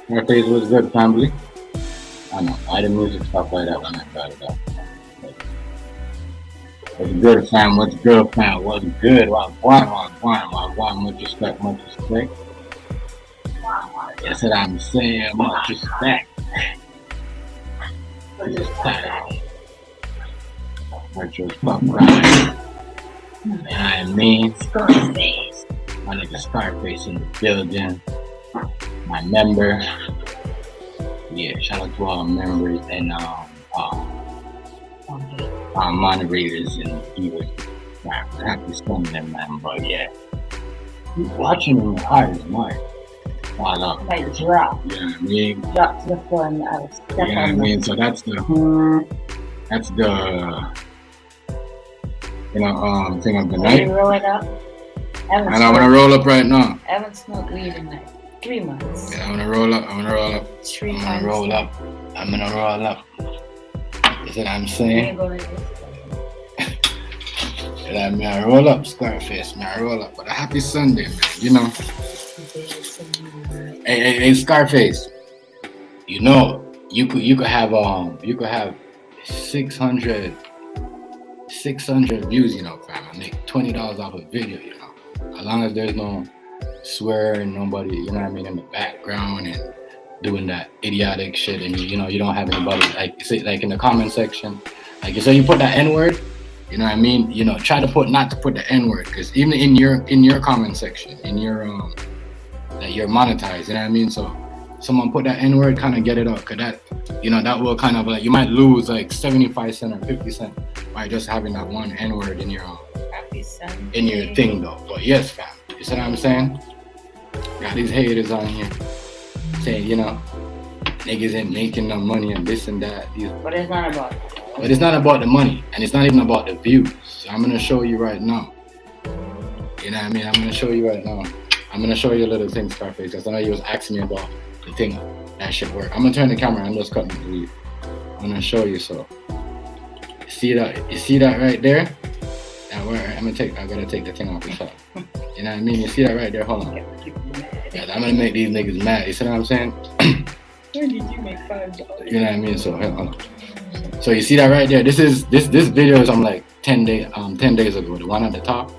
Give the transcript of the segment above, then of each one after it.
Scarface was good, family. I know, I the music stuff like that when I got it up. What's good, fam? What's good, fam? What's good? Wagwan. Much respect, much respect. That's what I'm saying. Much respect. Much respect. Much respect, right? You know what I mean? Scarface. My nigga Scarface in the building. My member. Yeah, shout out to all members and moderators and viewers. Happy Sunday, man. But yeah, watching in the eyes, Mike. While up. Like drop. You know what I mean? Drop to the floor and I was step You know what I on mean? So that's the thing of the Are night. you rolling up? And I'm gonna roll up right now. I haven't smoked weed in like 3 months. Yeah, I'm gonna roll up. 3 I'm times. gonna roll up. That's what I'm I'm saying. gonna go like this. Yeah, man, I roll up, Scarface, man, I roll up. But a happy Sunday, man, you know. Hey, Scarface. You know, you could have 600 views, you know, fam. I make $20 off a video, you know. As long as there's no swearing, nobody, you know what I mean, in the background and doing that idiotic shit, and you know you don't have anybody like say like in the comment section, like you say you put that N-word, you know what I mean, you know, try to not to put the N-word, because even in your comment section, in your that you're monetized, you know what I mean, so someone put that N-word, kind of get it up, because that, you know, that will kind of like, you might lose like 75 cents or 50 cents by just having that one N-word in your Happy Sunday. in your thing though. But yes, fam, you see what I'm saying? Got these haters on here saying, you know, niggas ain't making no money and this and that. But it's not about that. But it's not about the money, and it's not even about the views. So I'm gonna show you right now. You know what I mean? I'm gonna show you right now. I'm gonna show you a little thing, Scarface, because I know you was asking me about the thing that should work. I'm gonna turn the camera and just cut me weed. I'm gonna show you. So you see that right there? That where I gotta take the thing off the top. You know what I mean? You see that right there? Hold on. Yeah, I'm gonna make these niggas mad. You see what I'm saying? Where did you make $5? You know what I mean? So hold on. So you see that right there? This video is like 10 days ago. The one at the top.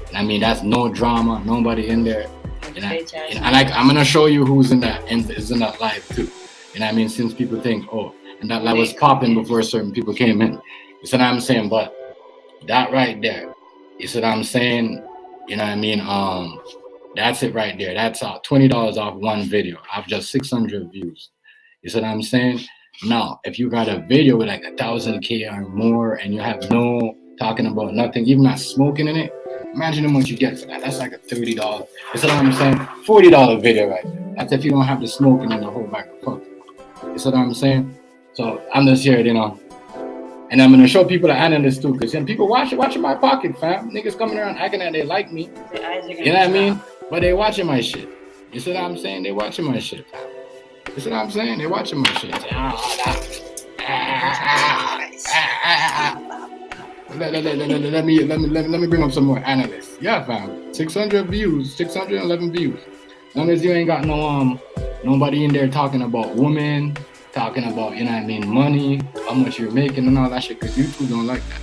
And I mean, that's no drama, nobody in there. And I'm gonna show you who's in that and is in that live too. You know what I mean? Since people think, oh, and that live was popping before certain people came in. You see what I'm saying? But that right there, you see what I'm saying? You know what I mean? That's it right there. That's $20 off one video. I've just 600 views. You see what I'm saying? Now, if you got a video with like 1,000K or more and you have no talking about nothing, even not smoking in it, imagine how much you get for that. That's like a $30. You see what I'm saying? $40 video right there. That's if you don't have the smoking in the whole bag of fuck. You see what I'm saying? So I'm just here, you know. And I'm gonna show people the analysts too, because people watching my pocket, fam. Niggas coming around acting that they like me. You know what I mean? But they watching my shit. You see what I'm saying? They watching my shit, fam. You see what I'm saying? They watching my shit. Let me bring up some more analysts. Yeah, fam. 600 views, 611 views. As long as you ain't got no nobody in there talking about women, talking about, you know what I mean, money, how much you're making and all that shit, because YouTube don't like that.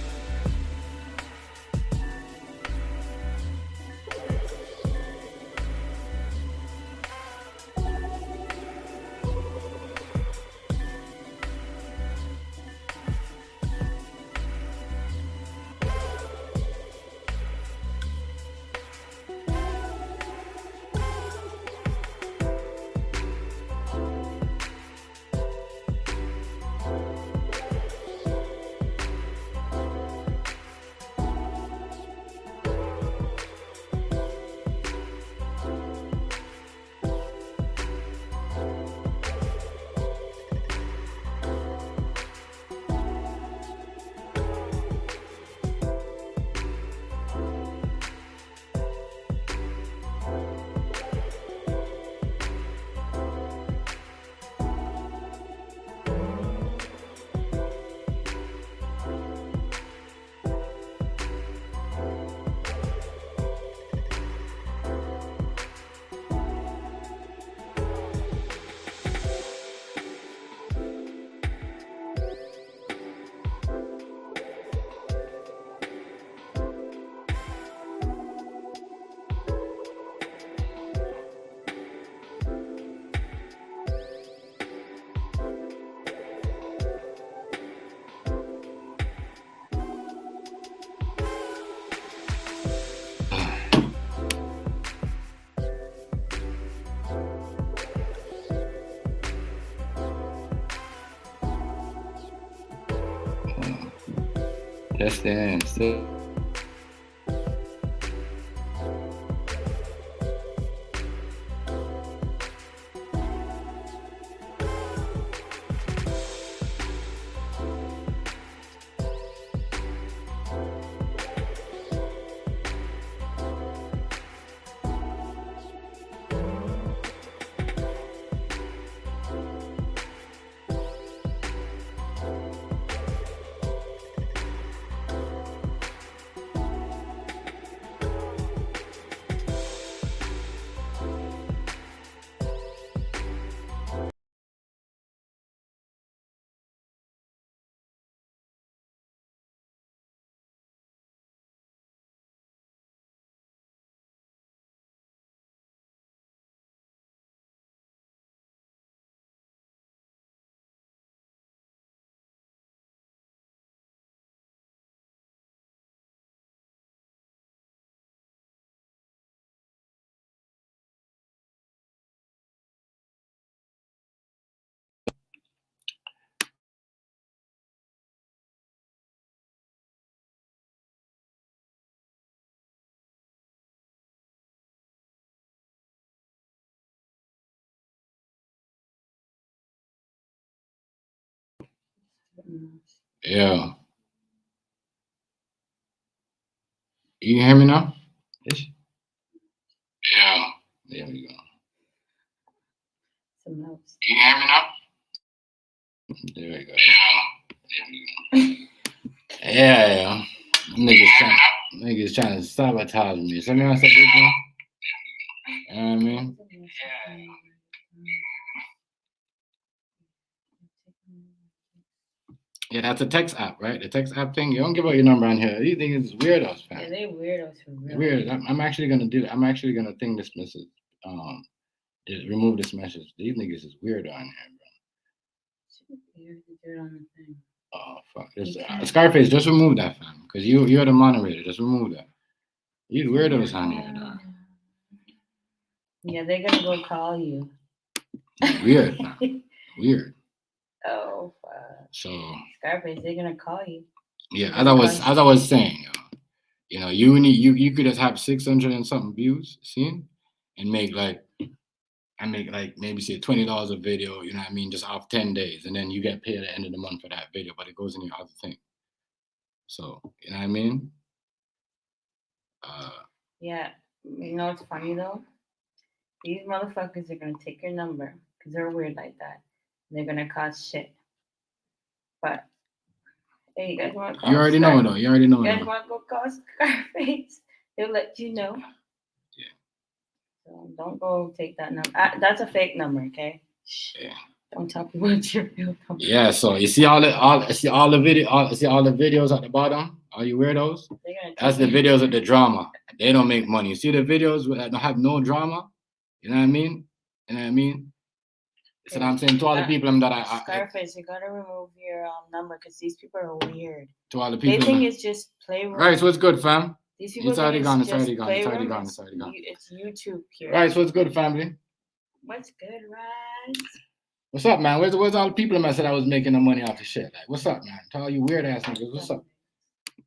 Testing. Still. Yeah. You can hear me now? Yeah. There we go. Some notes. You can hear me now? There we go. Yeah. Niggas trying to sabotage me. Something else like this, man? You know what I mean? Yeah, that's a text app, right? The text app thing. You don't give out your number on here. These things is weirdos, fam. Yeah, they weirdos for real. Weird. I'm actually gonna do that. I'm actually gonna think this message. Remove this message. These niggas is weird on here, bro. Oh fuck! Scarface, just remove that, fam. Cause you're the moderator. Just remove that. These weirdos on here, dog. Yeah, they're gonna go call you. Weird, man. Weird. Oh fuck. So Scarface, they're gonna call you. Yeah, as I was saying, you know, you could just have 600 and something views, seen, and make like maybe say $20 a video, you know what I mean, just off 10 days, and then you get paid at the end of the month for that video, but it goes in your other thing. So you know what I mean? Yeah, you know what's funny though? These motherfuckers are gonna take your number because they're weird like that. They're gonna cause shit. But hey, you guys want to call? You already know though. You already know. You guys want to go call Scarface? They'll let you know. Yeah. So don't go take that number. That's a fake number, okay? Yeah. Don't tell people it's your real number. Yeah. So you see all the videos at the bottom. All you weirdos. That's the videos of the drama. They don't make money. You see the videos that don't have no drama. You know what I mean? You know what I mean? So I'm saying to all the people that Scarface, you gotta remove your number because these people are weird. To all the people, they think it's just playroom. Right, so what's good, fam? These people it's already gone. It's already gone. It's YouTube here. Right, so what's good, family? What's good, Rise? What's up, man? Where's all the people that said I was making the money off the shit? Like, what's up, man? To all you weird ass niggas, what's up?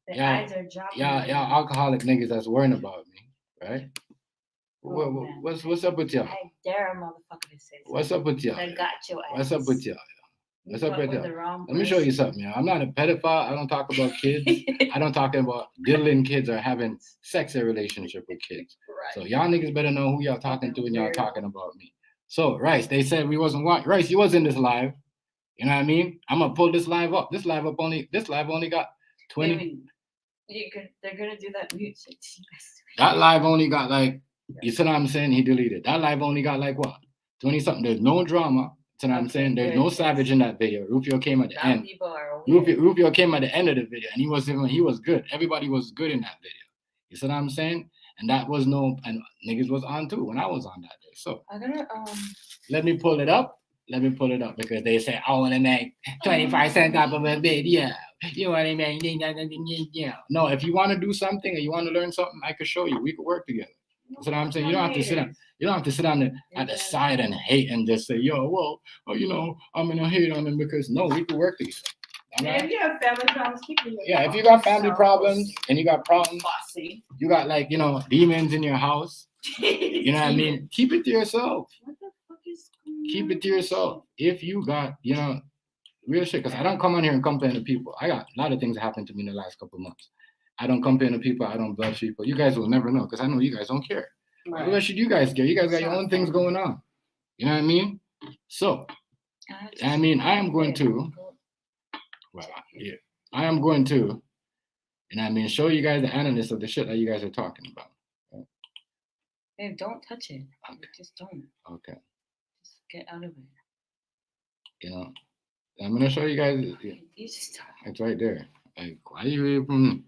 The eyes are dropping. Y'all alcoholic niggas that's worrying about me, right? What's up with y'all? I dare a motherfucker to say something. What's up with y'all? I got your ass. What's up with y'all? What's up with y'all? Let me show you something, y'all. I'm not a pedophile. I don't talk about kids. I don't talk about diddling kids or having sexual relationship with kids. Right. So y'all niggas better know who y'all talking to when y'all talking about me. So, Rice, they said we wasn't watching. Rice, you was in this live. You know what I mean? I'm gonna pull this live up. This live only got 20. They're gonna do that mute shit. That live only got like, you see what I'm saying? He deleted. That live only got like what? 20 something. There's no drama. You know what I'm saying? There's no savage in that video. Rufio came at the end. Rufio came at the end of the video and he was good. Everybody was good in that video. You see what I'm saying? And that was and niggas was on too when I was on that day. So I'm gonna let me pull it up. Let me pull it up because they say I want to make 25 cents off of a video. You want to make no. If you want to do something or you want to learn something, I could show you. We could work together. That's what I'm saying. You don't have to sit down. You don't have to sit on at the side and hate and just say, yo, well, you know, I'm gonna hate on them because no, we could work together. Yeah, if you have family problems, keep them. Yeah, if you got family problems and you got problems, you got like, you know, demons in your house. You know what I mean? Keep it to yourself. What the fuck is Keep it to yourself. If you got, you know, real shit, because I don't come on here and complain to people. I got a lot of things that happened to me in the last couple of months. I don't complain to people. I don't bludge people. You guys will never know because I know you guys don't care. Right. What should you guys care? You guys got your own things going on. You know what I mean? So, I mean, I am going to, well, yeah, I am going to, and I mean, show you guys the analysis of the shit that you guys are talking about. Right? Hey, don't touch it. Okay. Just don't. Okay. Just get out of it. You know, I'm gonna show you guys. You just don't. It's right there. Like, why you even?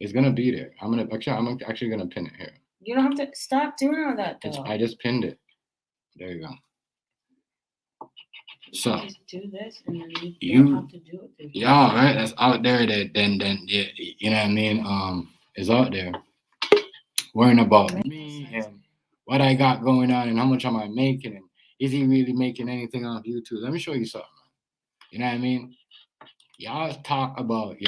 It's gonna be there. I'm actually gonna pin it here. You don't have to stop doing all that though. I just pinned it. There you go. So you just do this, and then you don't have to do it. Yeah, right. That's out there. That then yeah, you know what I mean. It's out there. Worrying about me and what I got going on and how much am I making and is he really making anything off YouTube? Let me show you something. You know what I mean? Y'all talk about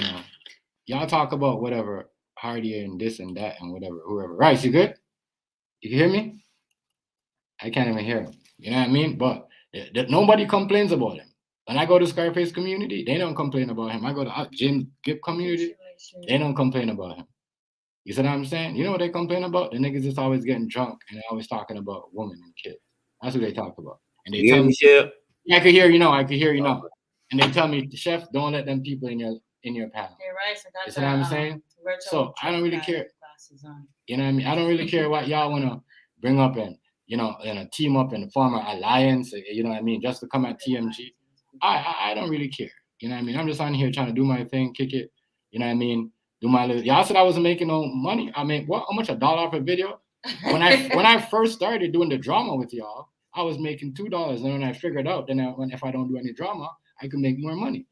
whatever Hardy and this and that and whatever, whoever. Right, you good? You can hear me? I can't even hear him. You know what I mean? But nobody complains about him. When I go to Scarface community, they don't complain about him. I go to Jim Gibb community, they don't complain about him. You see what I'm saying? You know what they complain about? The niggas just always getting drunk and they're always talking about women and kids. That's what they talk about. And they tell me, Chef? I could hear you know. And they tell me, Chef, don't let them people in your panel. You're right. So you see what I'm saying? So I don't really care. You know what I mean? I don't really care what y'all want to bring up and, you know, and a team up and form an alliance, you know what I mean, just to come at TMG. I don't really care. You know what I mean? I'm just on here trying to do my thing, kick it. You know what I mean? Do my little. Y'all said I wasn't making no money. I mean, what? How much? $1 off a video? When I first started doing the drama with y'all, I was making $2. And when I figured out, then if I don't do any drama, I could make more money.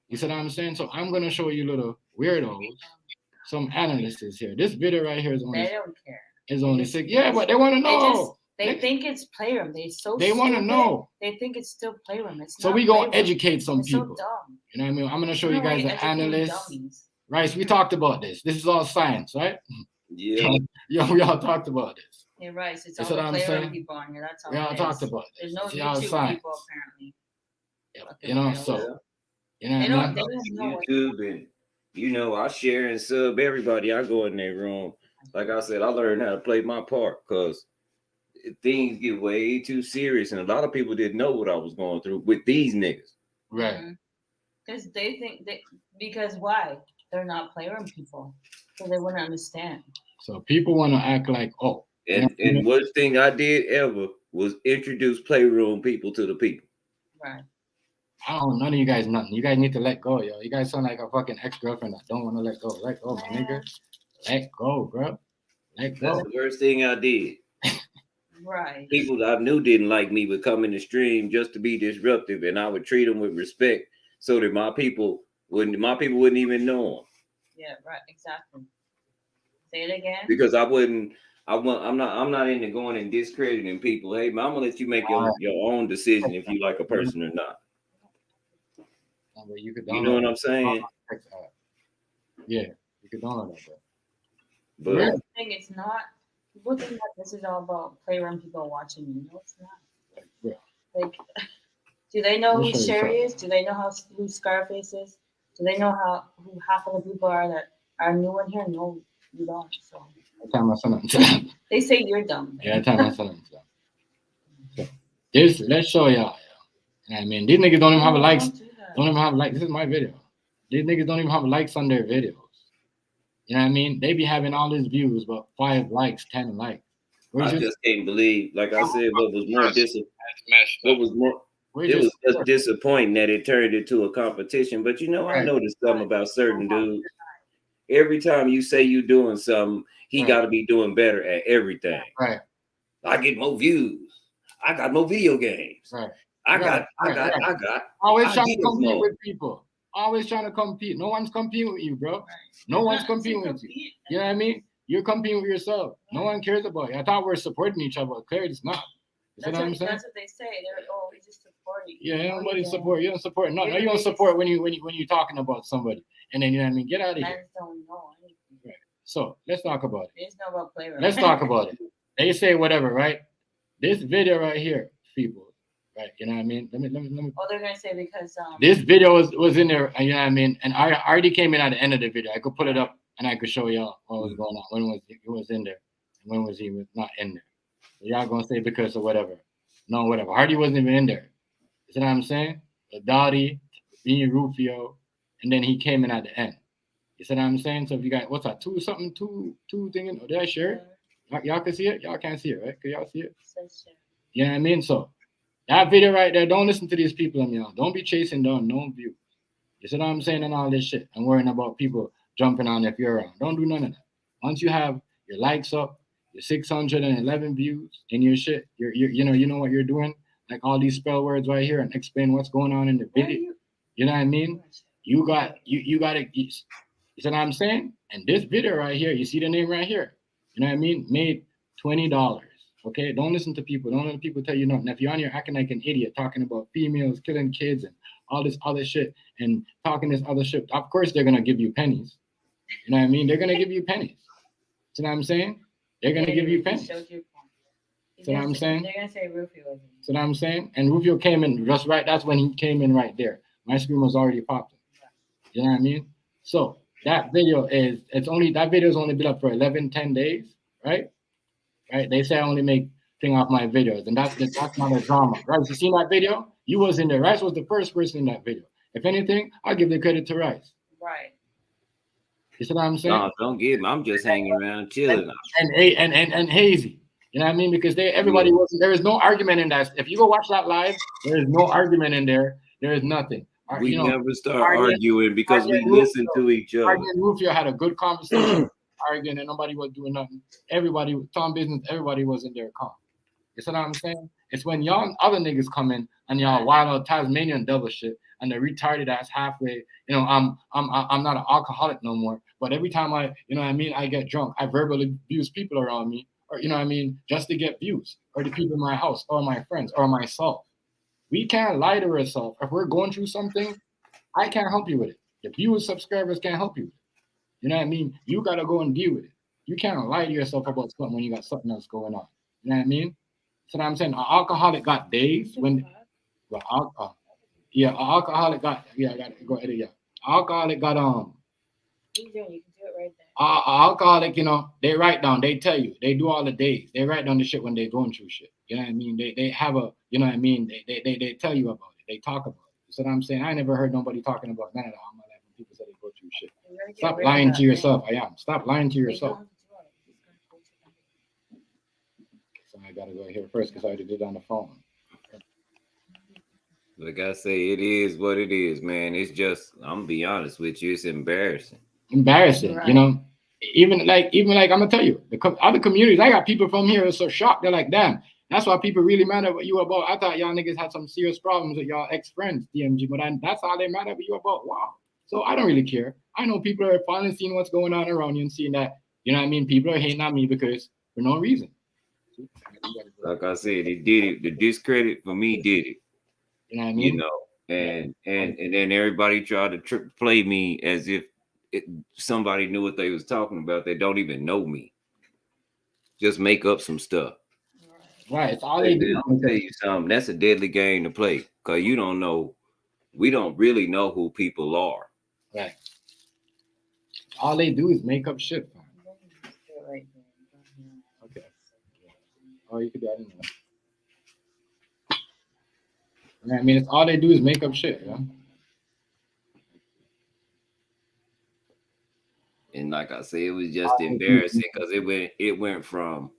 You see what I'm saying? So I'm gonna show you little weirdos, some analysts here. This video right here is only. They don't care. Is only 6. Yeah, but they want to know. They think it's playroom. They want to know. They think it's still playroom. It's so not we gonna playroom. educate some it's people. So dumb. You know what I mean? I'm gonna show you guys the analysts. Right, we talked about this. This is all science, right? Yeah. We all talked about this. You're right. It's all the playroom people on here. That's all. We all talked about this. There's no YouTube people apparently. You know, so you know. They don't know YouTube and you know, I share and sub everybody. I go in their room. Like I said, I learned how to play my part because things get way too serious, and a lot of people didn't know what I was going through with these niggas. Right. Because they think because why? They're not playroom people, so they wouldn't understand. So people want to act like, oh. And worst thing I did ever was introduce playroom people to the people. Right. I don't know, none of you guys nothing. You guys need to let go, yo. You guys sound like a fucking ex-girlfriend that don't want to let go. Let go, my nigga. Let go, bro. Let go. That's the worst thing I did. Right. People that I knew didn't like me would come in the stream just to be disruptive, and I would treat them with respect so that my people wouldn't even know them. Yeah, right, exactly. Say it again. Because I'm not into going and discrediting people. Hey, man, I'm gonna let you make your own decision if you like a person or not. You know what I'm saying? Yeah, you could download that. But I think it's not. People think that this is all about playroom people watching you. No, it's not. Yeah. Like, do they know who Sherry is? Do they know who Scarface is? Do they know who half of the people are that are new in here? No, you don't. So they say you're dumb. Yeah, I tell my son. So let's show y'all. I mean, these niggas don't even have likes. Don't even have likes. This is my video. These niggas don't even have likes on their videos. You know what I mean? They be having all these views, but 5 likes, 10 likes. I just can't believe, like I said, it was just disappointing that it turned into a competition. But you know, I noticed something about certain dudes. Every time you say you doing something, he got to be doing better at everything. Right. I get more views. I got more video games. Right. I got. Always trying to compete with people. Always trying to compete. No one's competing with you, bro. No one's competing with you. You know what I mean? You're competing with yourself. No one cares about you. I thought we were supporting each other. Clearly it's not. You see what I'm saying? That's what they say. They're we just support you. Yeah, nobody support. You don't support nothing. No, you don't support when you're talking about somebody, and then you know what I mean. Get out of here. Fans don't know anything. Right. So let's talk about it. They just know about player. Let's talk about it. They say whatever, right? This video right here, people, right? You know what I mean? Let me. Oh, they're gonna say because this video was in there, you know what I mean? And I already came in at the end of the video. I could put it up and I could show y'all what was going on. When it was in there, and when was he not in there? So y'all gonna say because of whatever. No, whatever. Hardy wasn't even in there. You see what I'm saying? Dottie, me, Rufio, and then he came in at the end. You see what I'm saying? So if you got what's that? Two thing. Oh, did I share it? Y'all can see it? Y'all can't see it, right? Can y'all see it? You know what I mean? So that video right there, don't listen to these people, y'all. Don't be chasing down no views. You see what I'm saying? And all this shit and worrying about people jumping on if you're around. Don't do none of that. Once you have your likes up, your 611 views in your shit, you know what you're doing. Like all these spell words right here and explain what's going on in the video. You know what I mean? You got to. You see what I'm saying? And this video right here, you see the name right here. You know what I mean? Made $20. Okay, don't listen to people. Don't let people tell you nothing. If you're on here acting like an idiot, talking about females killing kids and all this other shit and talking this other shit, of course they're gonna give you pennies. You know what I mean? They're gonna give you pennies. See what I'm saying? They're gonna give you pennies. See what I'm saying? They're gonna say Rufio was in. See what I'm saying? And Rufio came in just right. That's when he came in right there. My screen was already popping. You know what I mean? So that video is only been up for 10 days, right? Right? They say I only make thing off my videos, and that's not a drama. Rice, you seen that video? You was in there. Rice was the first person in that video. If anything, I'll give the credit to Rice. Right. You see what I'm saying? No, don't give me. I'm just hanging around chilling. And Hazy. You know what I mean? Because everybody wasn't. There is no argument in that. If you go watch that live, there is no argument in there. There is nothing. We never start arguing because we listen to each other. Hardy and Rufio had a good conversation, arguing, and nobody was doing nothing. Everybody, Tom Business, everybody was in their calm. You see what I'm saying? It's when y'all other niggas come in and y'all wild out Tasmanian devil shit and the retarded ass halfway. You know, I'm not an alcoholic no more. But every time I get drunk, I verbally abuse people around me, or you know what I mean, just to get views, or the people in my house, or my friends, or myself. We can't lie to ourselves. If we're going through something, I can't help you with it. The viewers, subscribers can't help you with it. You know what I mean? You gotta go and deal with it. You can't lie to yourself about something when you got something else going on. You know what I mean? So I'm saying an alcoholic got days when alcoholic got I gotta go ahead. Yeah. Alcoholic got You can do it right there. Alcoholic, they write down, they tell you, they do all the days. They write down the shit when they're going through shit. You know what I mean? They have a, you know what I mean? They tell you about it. They talk about it. So I'm saying I never heard nobody talking about none of that in my life when people say they go through shit. Stop lying to yourself. Stop lying to yourself. So I gotta go here first because I already did it on the phone. Like I say, it is what it is, man. It's just, I'm gonna be honest with you, it's embarrassing. Right. Even like I'm gonna tell you, the other communities, I got people from here are so shocked. They're like, damn, that's why people really mad at you about. I thought y'all niggas had some serious problems with y'all ex-friends, DMG, but that's all they mad at you about. Wow. So I don't really care. I know people are finally seeing what's going on around you and seeing that, you know what I mean? People are hating on me because for no reason. Like I said, it did it. The discredit for me did it. You know what I mean? And then everybody tried to play me as if somebody knew what they was talking about. They don't even know me. Just make up some stuff. Right. It's all they do. I'll tell you something. That's a deadly game to play because you don't know. We don't really know who people are. Right. All they do is make up shit. Okay. Oh, you could do that anyway. I mean, it's all they do is make up shit, yeah. And like I said, it was just embarrassing because it went from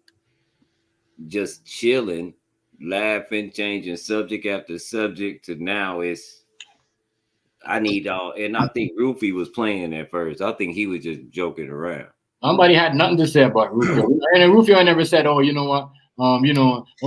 just chilling, laughing, changing subject after subject to now I need all. And I think Rufy was playing at first. I think he was just joking around. Somebody had nothing to say about Rufio. And then Rufio never said, oh, you know what? How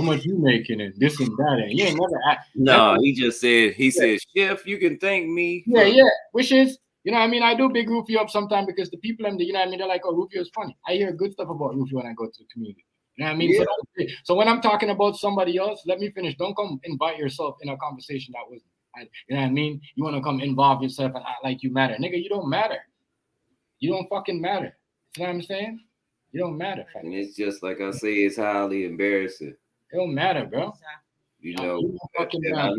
much you making and this and that. And he ain't never asked. No, he just said, said, Chef, you can thank me. Yeah. Which is, you know what I mean? I do big Rufio up sometimes because the people, you know what I mean? They're like, oh, Rufio is funny. I hear good stuff about Rufio when I go to the community. You know what I mean? Yeah. So when I'm talking about somebody else, let me finish. Don't come invite yourself in a conversation that was, you know what I mean? You want to come involve yourself and act like you matter. Nigga, you don't matter. You don't fucking matter. You know what I'm saying? You don't matter. And it's just like I say, it's highly embarrassing. It don't matter, bro. You No, know, you don't fucking and matter.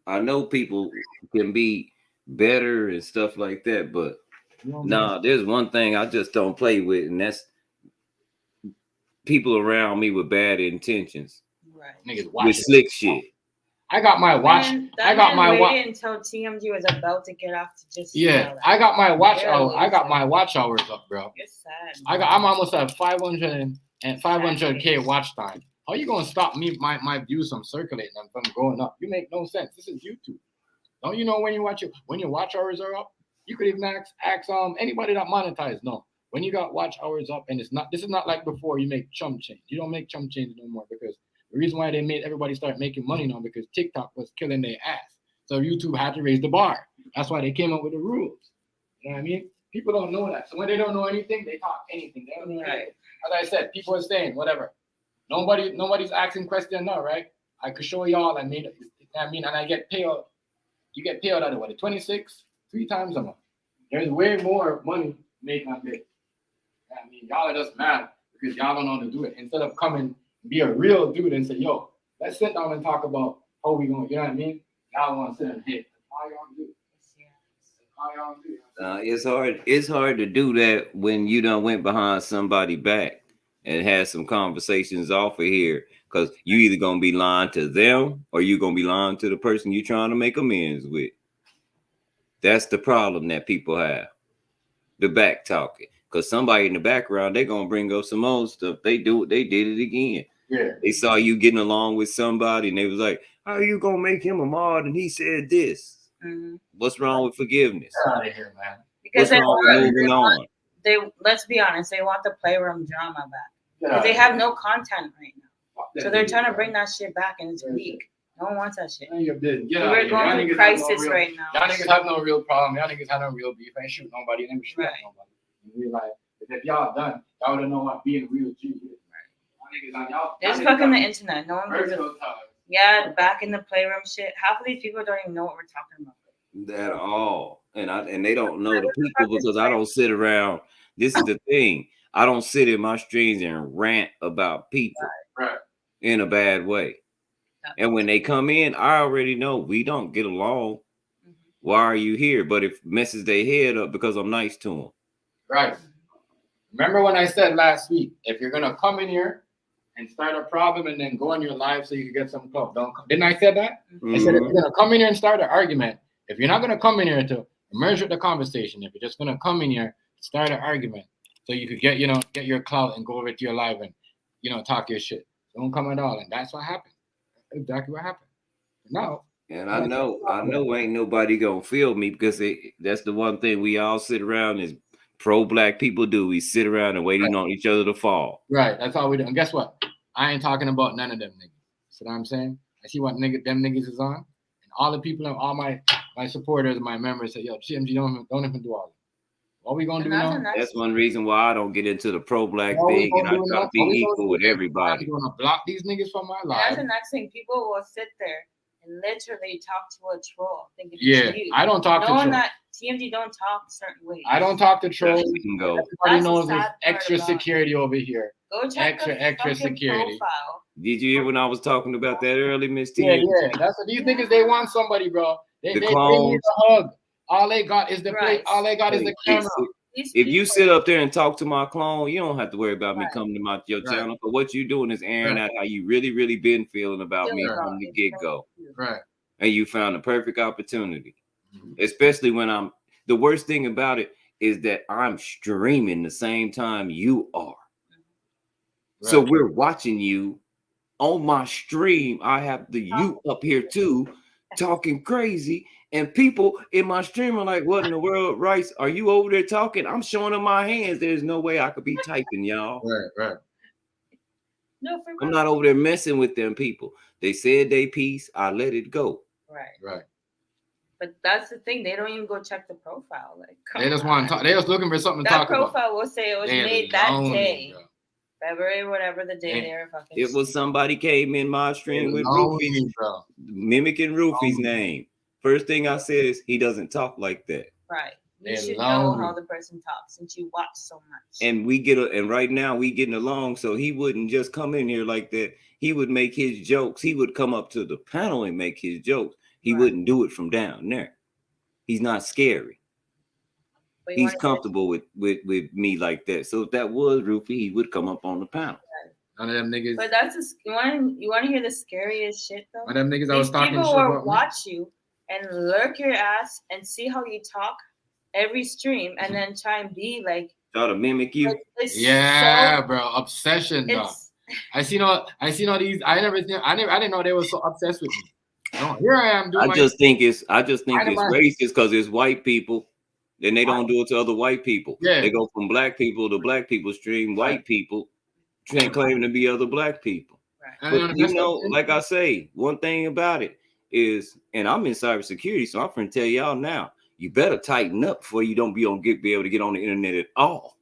I know people can be better and stuff like that, but nah, there's one thing I just don't play with, and that's people around me with bad intentions. Right. Niggas With watching. slick shit. I got my watch. I got my watch until TMZ was about to get off to just. Yeah, I got my watch You're a hour. I got loser. my watch hours up, bro. You're sad. I'm almost at 500K watch time. How you gonna stop me my views from circulating and from going up? You make no sense. This is YouTube. Don't you know when your watch hours are up? You could even ask anybody that monetized. No, when you got watch hours up, and this is not like before. You make chump change. You don't make chump change no more because the reason why they made everybody start making money now because TikTok was killing their ass. So YouTube had to raise the bar. That's why they came up with the rules. You know what I mean? People don't know that. So when they don't know anything, they talk anything. They don't know anything. As I said, people are saying whatever. Nobody's asking questions now, right? I could show y'all I made it. I mean, and I get paid. You get paid out of what? 26, 3 times a month. There's way more money made on this. I mean, y'all are just mad because y'all don't know how to do it. Instead of coming, be a real dude and say, yo, let's sit down and talk about how we going, you know what I mean? Y'all want to sit and hit. How y'all do? How y'all do? It's hard to do that when you done went behind somebody back and had some conversations off of here. Because you either going to be lying to them or you going to be lying to the person you're trying to make amends with. That's the problem that people have. The back talking. Because somebody in the background, they're going to bring up some old stuff. They did it again. Yeah. They saw you getting along with somebody and they was like, how are you going to make him a mod? And he said this. Mm-hmm. What's wrong with forgiveness? Get out of here, man. Because let's be honest, they want the playroom drama back. Because they have no content right now. So they're trying to bring that shit back and it's weak. No one wants that shit. We're going through crisis right now. Y'all niggas have no real problem. Y'all niggas have no real beef. Ain't shoot nobody. Ain't shoot nobody. You realize if y'all done, y'all would know what being real G is. There's fucking the internet. No one gives a yeah, back in the playroom shit. Half of these people don't even know what we're talking about. At all. And they don't know the people because I don't sit around. This is the thing. I don't sit in my streams and rant about people in a bad way. And when they come in, I already know we don't get along. Mm-hmm. Why are you here? But if messes their head up because I'm nice to them. Right. Remember when I said last week, if you're gonna come in here and start a problem and then go on your live so you can get some clout, don't come. Didn't I say that? Mm-hmm. I said if you're gonna come in here and start an argument, if you're not gonna come in here to merge with the conversation, if you're just gonna come in here, start an argument so you could get your clout and go over to your live and talk your shit. Don't come at all, and that's what happened. Exactly what happened. No. And I know ain't nobody gonna feel me because that's the one thing we all sit around as pro-black people do. We sit around and waiting on each other to fall. Right. That's all we do. And guess what? I ain't talking about none of them niggas. See what I'm saying? I see what them niggas is on. And all the people, all my supporters, my members say, yo, CMG, don't even do all that. What we gonna do now? That's one reason why I don't get into the pro-black thing and I try to be equal with everybody. I'm gonna block these niggas from my life. That's the next thing. People will sit there and literally talk to a troll. I don't talk to trolls. That TMZ don't talk certain ways. I don't talk to trolls. Everybody knows there's extra security over here. Go check extra security. Profile. Did you hear when I was talking about that early, Miss T? Yeah. That's what these niggas, they want somebody, bro. They need a hug. All they got is the plate. All they got is the camera. If you sit up there and talk to my clone, you don't have to worry about me coming to your channel. But what you're doing is airing out how you really, really been feeling about me from the get-go. Right. And you found the perfect opportunity. Mm-hmm. Especially when the worst thing about it is that I'm streaming the same time you are. Right. So we're watching you on my stream. I have you up here too, talking crazy. And people in my stream are like, what in the world, Rice? Are you over there talking? I'm showing them my hands. There's no way I could be typing, y'all. Right. No, I'm not over there messing with them people. They said they piece. I let it go. Right. But that's the thing. They don't even go check the profile. Like, they just want to talk. They just looking for something to talk about. That profile will say it was made that day. February, whatever the day Yeah. they were fucking. It was somebody came in my stream with Rufy, bro. mimicking Rufy's name. First thing I said is he doesn't talk like that. Right. You They should lonely. know how the person talks since you watch so much. And and right now we getting along, so he wouldn't just come in here like that. He would make his jokes. He would come up to the panel and make his jokes. He Right. wouldn't do it from down there. He's not scary. But you He's wanna comfortable with me like that. So if that was Rufy, he would come up on the panel. None of them niggas. But that's you want to hear the scariest shit though. One of them niggas I was These talking people shit will about. watch you and lurk your ass and see how you talk every stream, and then try and be like. Try to mimic you. It's Yeah, so, bro. Obsession, dog. it's, I seen all these. I didn't know they were so obsessed with me. No, here I am doing I just think it's I don't mind. racist because it's white people. Then they don't do it to other white people. Yeah. They go from black people to black people stream. White people claiming to be other black people. right. But you know, like I say, one thing about it is, and I'm in cybersecurity, so I'm gonna tell y'all now, you better tighten up before you don't be able to get on the internet at all.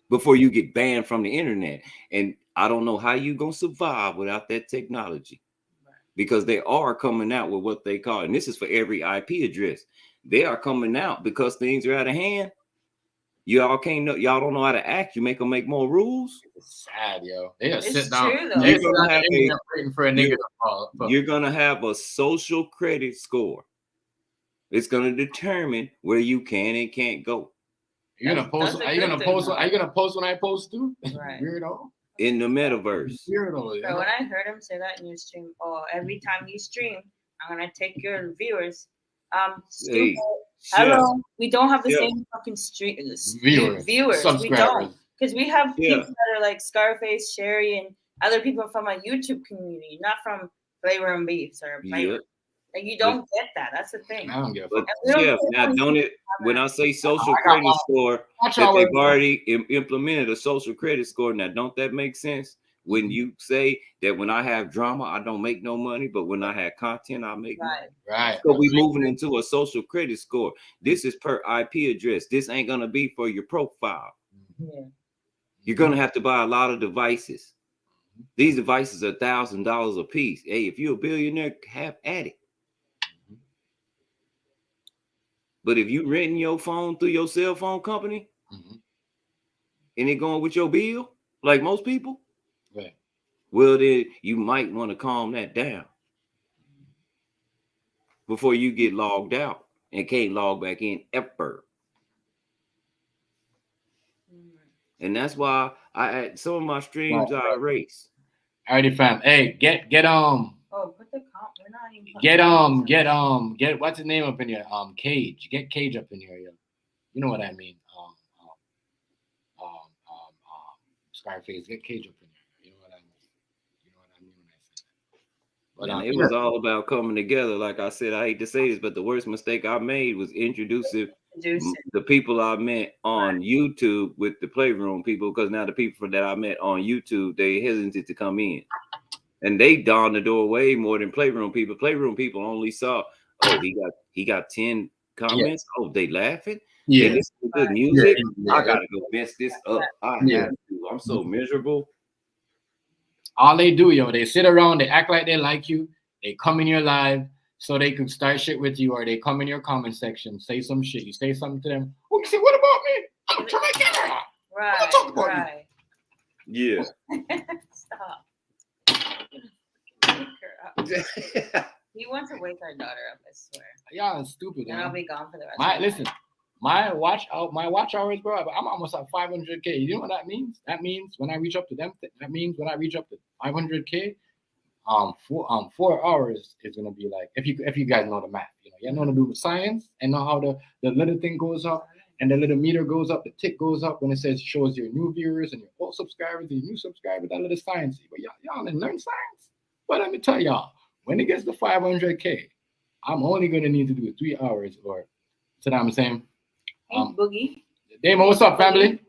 Before you get banned from the internet. And I don't know how you gonna survive without that technology. Because they are coming out with what they call, and this is for every IP address. They are coming out because things are out of hand. Y'all don't know how to act. You make them make more rules. It's sad, yo. They just It's sit down. true, though. They're You're gonna have waiting for a nigga to fall. You're gonna have a social credit score. It's gonna determine where you can and can't go. You're gonna post. Are you gonna post? Are you gonna post when I post too? Right. Weirdo. In the metaverse. Weirdo. So when I heard him say that in your stream, every time you stream, I'm gonna take your viewers. Hey, Hello, we don't have the Yeah. same fucking Viewers. We don't, Subscribers. because we have Yeah. people that are like Scarface, Sherry, and other people from a YouTube community, not from Flavor and Beefs or Flavor. Yeah. Like you don't get that. That's the thing. I don't give a But fuck. we don't yeah, get now how don't you it when I say social I got credit my- score, Watch that out. they've already implemented a social credit score. Now, don't that make sense? When you say that when I have drama, I don't make no money, but when I have content, I make money. Right. Right. So we moving into a social credit score. This is per IP address. This ain't gonna be for your profile. Yeah. You're gonna have to buy a lot of devices. These devices are $1,000 a piece. Hey, if you're a billionaire, have at it. But if you renting your phone through your cell phone company Mhm. and it going with your bill, like most people, Right. well, then you might want to calm that down before you get logged out and can't log back in ever. And that's why some of my streams Right. I erase. Alrighty, fam. Hey, get Oh, put the comp. We're not even. get what's his name up in here? Cage. Get Cage up in here, yo. You know what I mean? Scarface. Get Cage up in here. You know what I mean? You know what I mean when I say that. But And it was all about coming together. Like I said, I hate to say this, but the worst mistake I made was introducing the people I met on YouTube with the Playroom people, because now the people that I met on YouTube, they hesitant to come in. And they dawned the door way more than Playroom people. Playroom people only saw, oh, he got 10 comments. Yeah. Oh, they laughing. Yeah, this is good music. Yeah. I gotta go mess this up. Yeah. I'm so miserable. All they do, yo, they sit around, they act like they like you, they come in your live so they can start shit with you, or they come in your comment section, say some shit. You say something to them. Oh, you say, what about me? I'm gonna turn my camera on. Right. Talk about Right. Yeah. Stop. Wake her up. He wants to wake our daughter up, I swear. Y'all is stupid. And I'll be gone for the rest My of the listen, my watch hours, bro. I'm almost at 500K. You know what that means? That means when I reach up to them. That means when I reach up to 500K, 4 hours is gonna be like, if you guys know the math, you know to do with science and know how the little thing goes up and the little meter goes up, the tick goes up when it says shows your new viewers and your old subscribers and your new subscribers. That little science. But y'all didn't learn science. But let me tell y'all, when it gets to 500K, I'm only gonna need to do 3 hours, or so that I'm saying. Hey, Boogie. Demo, what's up, family?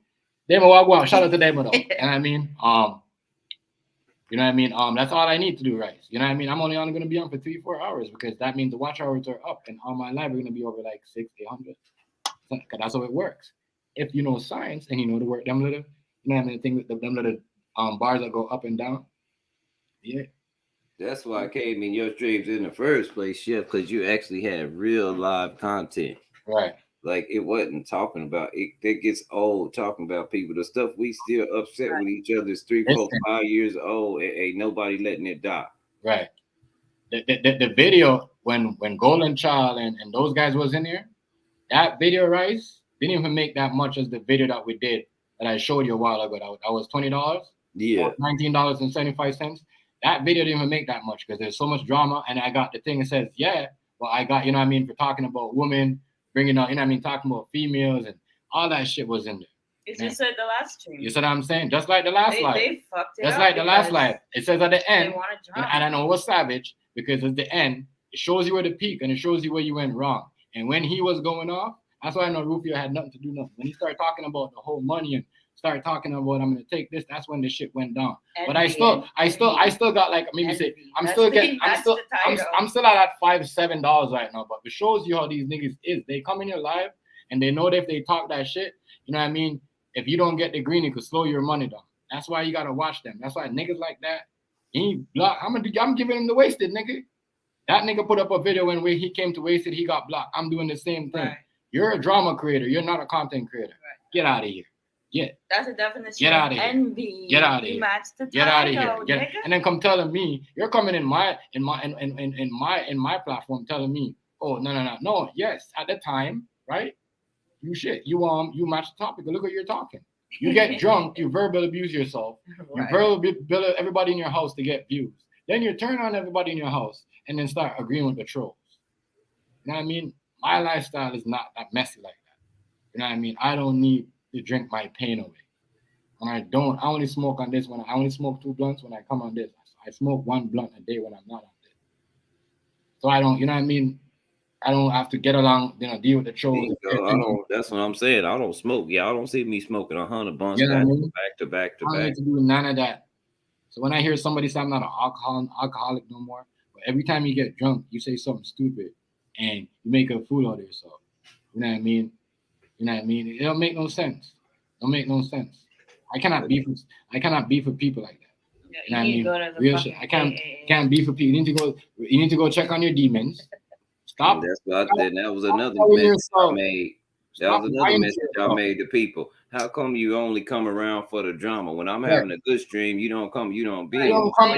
Demo, wagwan. Shout out to Demo, though. And I mean, you know what I mean? That's all I need to do, right? You know what I mean? I'm only going to be on for 3-4 hours, because that means the watch hours are up, and all my live are going to be over like 600-800. Because that's how it works. If you know science and you know to work them little You know what I mean? The thing with them little bars that go up and down. Yeah. That's why I came in your streams in the first place, Chef, because you actually had real live content. Right. Like it wasn't talking about it. That gets old talking about people. The stuff we still upset with each other is 3, 4, 5 years old. And ain't nobody letting it die. Right. The video when Golden Child and those guys was in there, that video, Rice, didn't even make that much as the video that we did that I showed you a while ago. That was $20. Yeah. $19.75. That video didn't even make that much because there's so much drama. And I got the thing that says, yeah, well, I got, you know what I mean, for talking about women, bringing out, you know what I mean, talking about females and all that shit was in there. It's just like the last stream. You see what I'm saying? Just like the last live. They fucked it Just up like the last live. It says at the end, and I know it was savage because at the end, it shows you where the peak and it shows you where you went wrong. And when he was going off, that's why I know Rufio had nothing to do nothing. When he started talking about the whole money and started talking about I'm gonna take this, that's when the shit went down. But I still got like maybe say I'm still at that $5-7 right now. But it shows you how these niggas is. They come in your live and they know that if they talk that shit, you know what I mean? If you don't get the green, it could slow your money down. That's why you gotta watch them. That's why niggas like that. He blocked. I'm giving him the wasted nigga. That nigga put up a video when he came to Wasted, he got blocked. I'm doing the same thing. Right. You're a drama creator. You're not a content creator. Right. Get out of here. Yeah. That's a definition Get out of here. Envy. Get out of here. Get out of here. And then come telling me, you're coming in my platform telling me, oh, no. Yes, at the time, right? You match the topic. Look what you're talking. You get drunk, you verbal abuse yourself. Right. You verbal build everybody in your house to get views. Then you turn on everybody in your house and then start agreeing with the trolls. You know what I mean? My lifestyle is not that messy like that. You know what I mean? I don't need to drink my pain away. When I only smoke on this. When I only smoke 2 blunts when I come on this. I smoke 1 blunt a day when I'm not on this. So I don't, you know what I mean? I don't have to get along, deal with the trolls. That's what I'm saying. I don't smoke. Yeah, I don't see me smoking 100 blunts back to back. I don't need to do none of that. So when I hear somebody say I'm not an alcoholic no more, but every time you get drunk, you say something stupid and you make a fool out of yourself. You know what I mean? It don't make no sense. I cannot beef with people like that. You know what I mean? Real shit. I can't beef with people. You need to go check on your demons. Stop. That was another message I made. That was another message I made to people. How come you only come around for the drama? When I'm having a good stream, you don't come. You don't be. You only come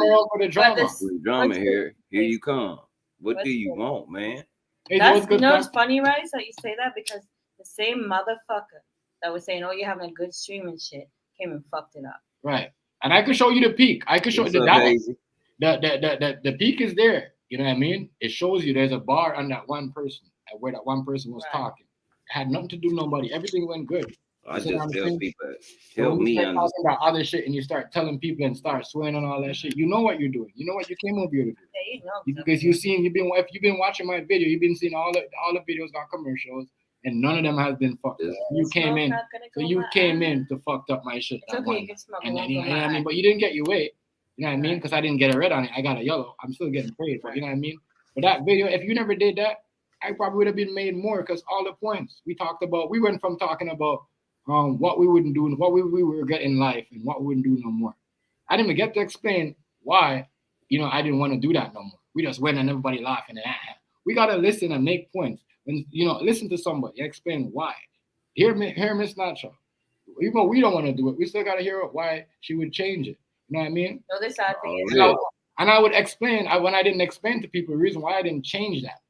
around for the drama. Drama here you come. What do you want, man? It's funny, right? So you say that because the same motherfucker that was saying, "Oh, you're having a good stream and shit," came and fucked it up. Right, and I could show you the peak. I could show you the peak is there. You know what I mean? It shows you there's a bar on that one person, where that one person was talking. It had nothing to do with nobody. Everything went good. I just tell people, help me understand. Talking about other shit and you start telling people and start swearing on all that shit. You know what you're doing. You know what you came over here to do. Yeah, you know. Because you've been watching my video, you've been seeing all the videos got commercials, and none of them has been fucked up. You came in to fucked up my shit. It's okay, you can smoke. And you know what I mean? But you didn't get your weight. You know what I mean? Because I didn't get a red on it. I got a yellow. I'm still getting paid for it. You know what I mean? But that video, if you never did that, I probably would have been made more because all the points we talked about, we went from talking about what we wouldn't do, what we were getting in life, and what we wouldn't do no more. I didn't even get to explain why, I didn't want to do that no more. We just went and everybody laughing and we gotta listen and make points. And listen to somebody, explain why. Hear Miss Nacho. Even though we don't want to do it, we still gotta hear why she would change it. You know what I mean? No, this side thing is and I would explain when I didn't explain to people the reason why I didn't change that.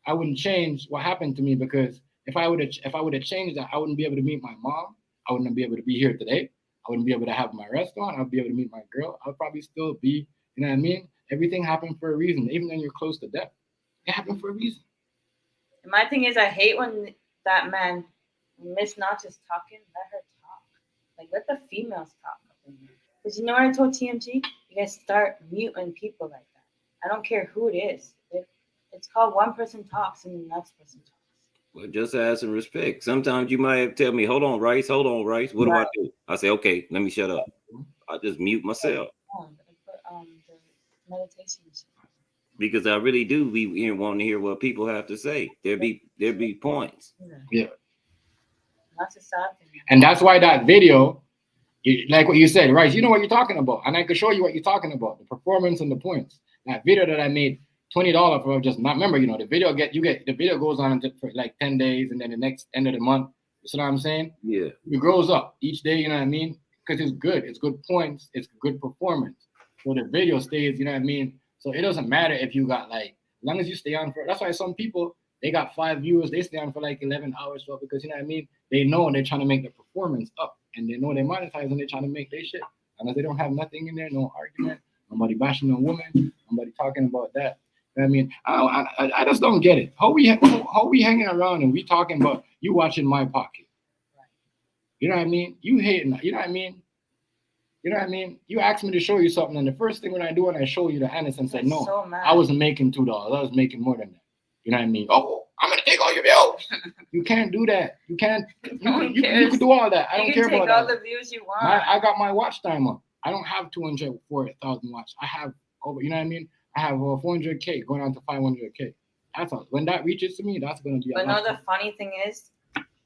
I wouldn't change what happened to me because if I would have changed that, I wouldn't be able to meet my mom. I wouldn't be able to be here today. I wouldn't be able to have my restaurant. I would be able to meet my girl. I would probably still be, you know what I mean? Everything happened for a reason. Even when you're close to death, it happened for a reason. And my thing is, I hate when that man, Miss Notch is talking, let her talk. Like, let the females talk. Because you know what I told TMG? You guys start muting people like that. I don't care who it is. It's called one person talks and the next person talks. Well, just ask some respect. Sometimes you might have to tell me, hold on, Rice. What do I do? I say, okay, let me shut up. I just mute myself. The meditation. Because I really do be wanting to hear what people have to say. There be points. Yeah. That's a sad thing. And that's why that video, like what you said, right? You know what you're talking about, and I can show you what you're talking about, the performance and the points. That video that I made $20 for, just not remember, you know, the video the video goes on for like 10 days, and then the next end of the month. You see what I'm saying? Yeah. It grows up each day. You know what I mean? Because it's good. It's good points. It's good performance. So the video stays. You know what I mean? So it doesn't matter if you got like, as long as you stay on for. That's why some people, they got 5 viewers, they stay on for like 11 hours. So because you know what I mean, they know they're trying to make the performance up, and they know they're monetizing. They're trying to make their shit. Unless they don't have nothing in there, no argument, nobody bashing a woman, nobody talking about that. You know what I mean, I just don't get it. How we hanging around and we talking about you watching My Pocket? You know what I mean? You hating? You know what I mean? You know what I mean? You asked me to show you something, and the first thing when I do, and I show you the Anderson said, no, so I wasn't making $2. I was making more than that. You know what I mean? Oh, I'm gonna take all your views. You can't do that. You can't. You can do all that. I don't care about that. You can take all the views you want. I got my watch time up. I don't have 204,000 watch. I have over. You know what I mean? I have 400K going on to 500K. That's all. When that reaches to me, that's gonna be. But no, the funny thing is,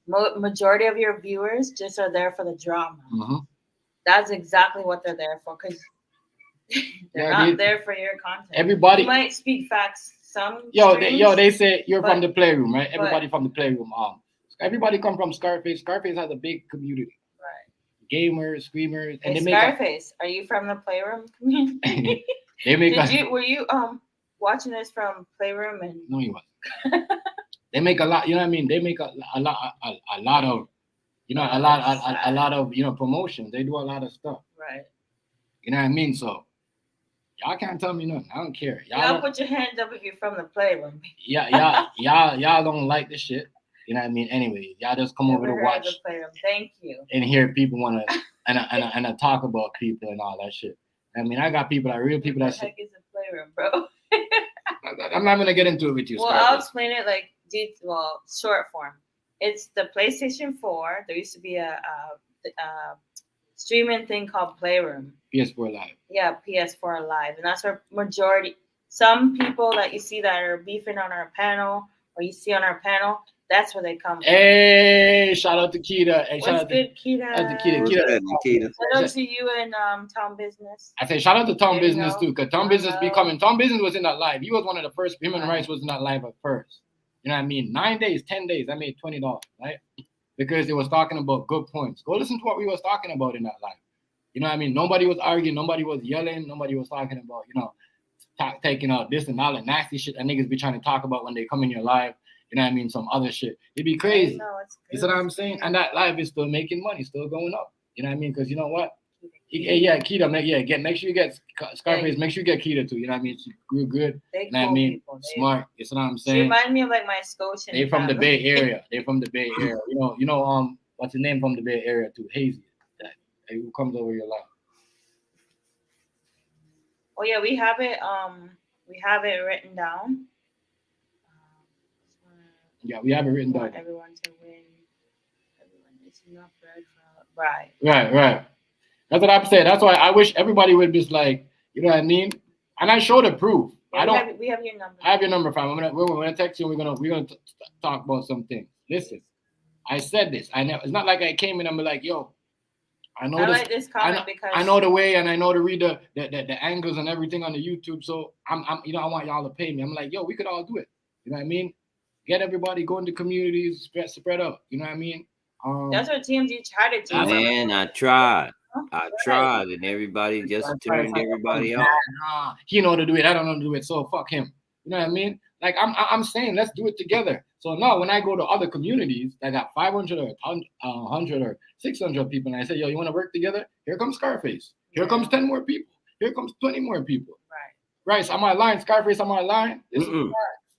majority of your viewers just are there for the drama. Mm-hmm. That's exactly what they're there for, because they're not there for your content. Everybody you might speak facts. They say you're from the Playroom, right? Everybody from the Playroom. Everybody come from Scarface. Scarface has a big community. Right. Gamers, screamers, and they make Scarface. Are you from the Playroom community? They make. Were you watching this from Playroom? And no, you wasn't. They make a lot. You know what I mean? They make a lot of, you know, a lot of, you know, promotions. They do a lot of stuff. Right. You know what I mean? So y'all can't tell me nothing. I don't care. Y'all put your hands up if you're from the Playroom. Y'all don't like this shit. You know what I mean? Anyway, y'all just come over to watch. The Playroom. Thank you. And hear people want to and talk about people and all that shit. I mean, I got people, real people that. What the heck is a Playroom, bro? I'm not gonna get into it with you. Well, I'll explain it like short form. It's the PlayStation 4. There used to be a streaming thing called Playroom. PS4 Live. Yeah, PS4 Live. And that's where some people that you see that are beefing on our panel, or you see on our panel, that's where they come from. Hey, shout out to Keita. Hey, What's good, Keita? Shout out to Keita. Shout out to you and Tom Business. I say shout out to Tom Business too, because Tom Business be coming. Tom Business was in that live. He was one of the first. Human Rights was in that live at first. You know what I mean? 9 days, 10 days, I made $20, right? Because they was talking about good points. Go listen to what we was talking about in that live. You know what I mean? Nobody was arguing. Nobody was yelling. Nobody was talking about, you know, taking out this and all the nasty shit that niggas be trying to talk about when they come in your live. You know what I mean? Some other shit. It'd be crazy. You see what I'm saying? And that live is still making money, still going up. You know what I mean? Because you know what? Keita, make sure you get Scarface, make sure you get Keita too. You know what I mean? She's good. You know what I mean? Smart. You know what I'm saying? She reminds me of like my Scotian. They from the Bay Area. They're from the Bay Area. You know, what's the name from the Bay Area too? Hazy. That who comes over your life. Oh yeah, we have it written down. Yeah, we have it written down. Everyone to win. Everyone is not bad for Right. That's what I'm saying. That's why I wish everybody would be like, you know what I mean? And I show the proof. Yeah, we have your number. I have your number, fam. We're gonna text you. We're gonna talk about some things. Listen, I said this. I know it's not like I came in and I'm like, yo, I know like this comment because I know the way and I know to read the angles and everything on the YouTube. So I'm you know, I want y'all to pay me. I'm like, yo, we could all do it. You know what I mean? Get everybody, go into communities, spread out. You know what I mean? That's what TMG tried to do. Man, I tried, and everybody just turned everybody off. He know how to do it. I don't know how to do it. So fuck him. You know what I mean? Like I'm saying, let's do it together. So now when I go to other communities that got 500 or 100 or 600 people, and I say, yo, you want to work together? Here comes Scarface. Here comes 10 more people. Here comes 20 more people. Right. Am I lying? Scarface, am I lying?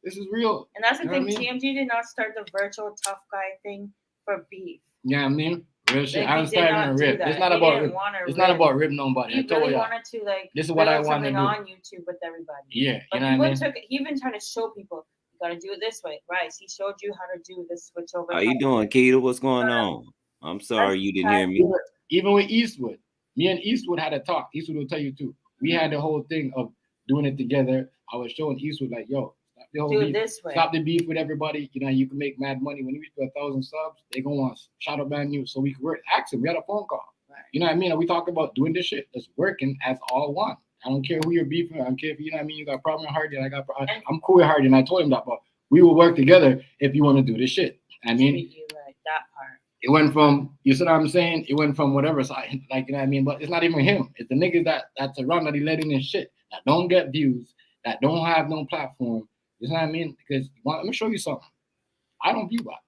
This is real. And that's the thing. TMG did not start the virtual tough guy thing for beef. Yeah, I mean, real shit. I'm starting to rip. It's not about rip. It's not about rip nobody. He really wanted to like. This is what I want to do on YouTube with everybody. Yeah, but you know what I mean. He even tried to show people you gotta do it this way, right? He showed you how to do this switch over. How you doing, Keita? What's going on? I'm sorry you didn't hear me. Even with Eastwood, me and Eastwood had a talk. Eastwood will tell you too. We had the whole thing of doing it together. I was showing Eastwood like, yo, the whole Do it beef. this way. Stop the beef with everybody. You know, you can make mad money. When you reach to 1,000 subs, they gonna want shadow ban you so we can work. Ask him. We had a phone call. Right. You know what I mean? And we talk about doing this shit that's working as all one. I don't care who you're beefing. I don't care if you know what I mean. You got a problem with Hardy, and I'm cool with Hardy, and I told him that. But we will work together if you want to do this shit. I mean, You like that part. it went from, you see what I'm saying? It went from whatever side, like, you know what I mean? But it's not even him. It's the niggas that's around that he let in his shit, that don't get views, that don't have no platform. You know what I mean? Because let me show you something. I don't view bot.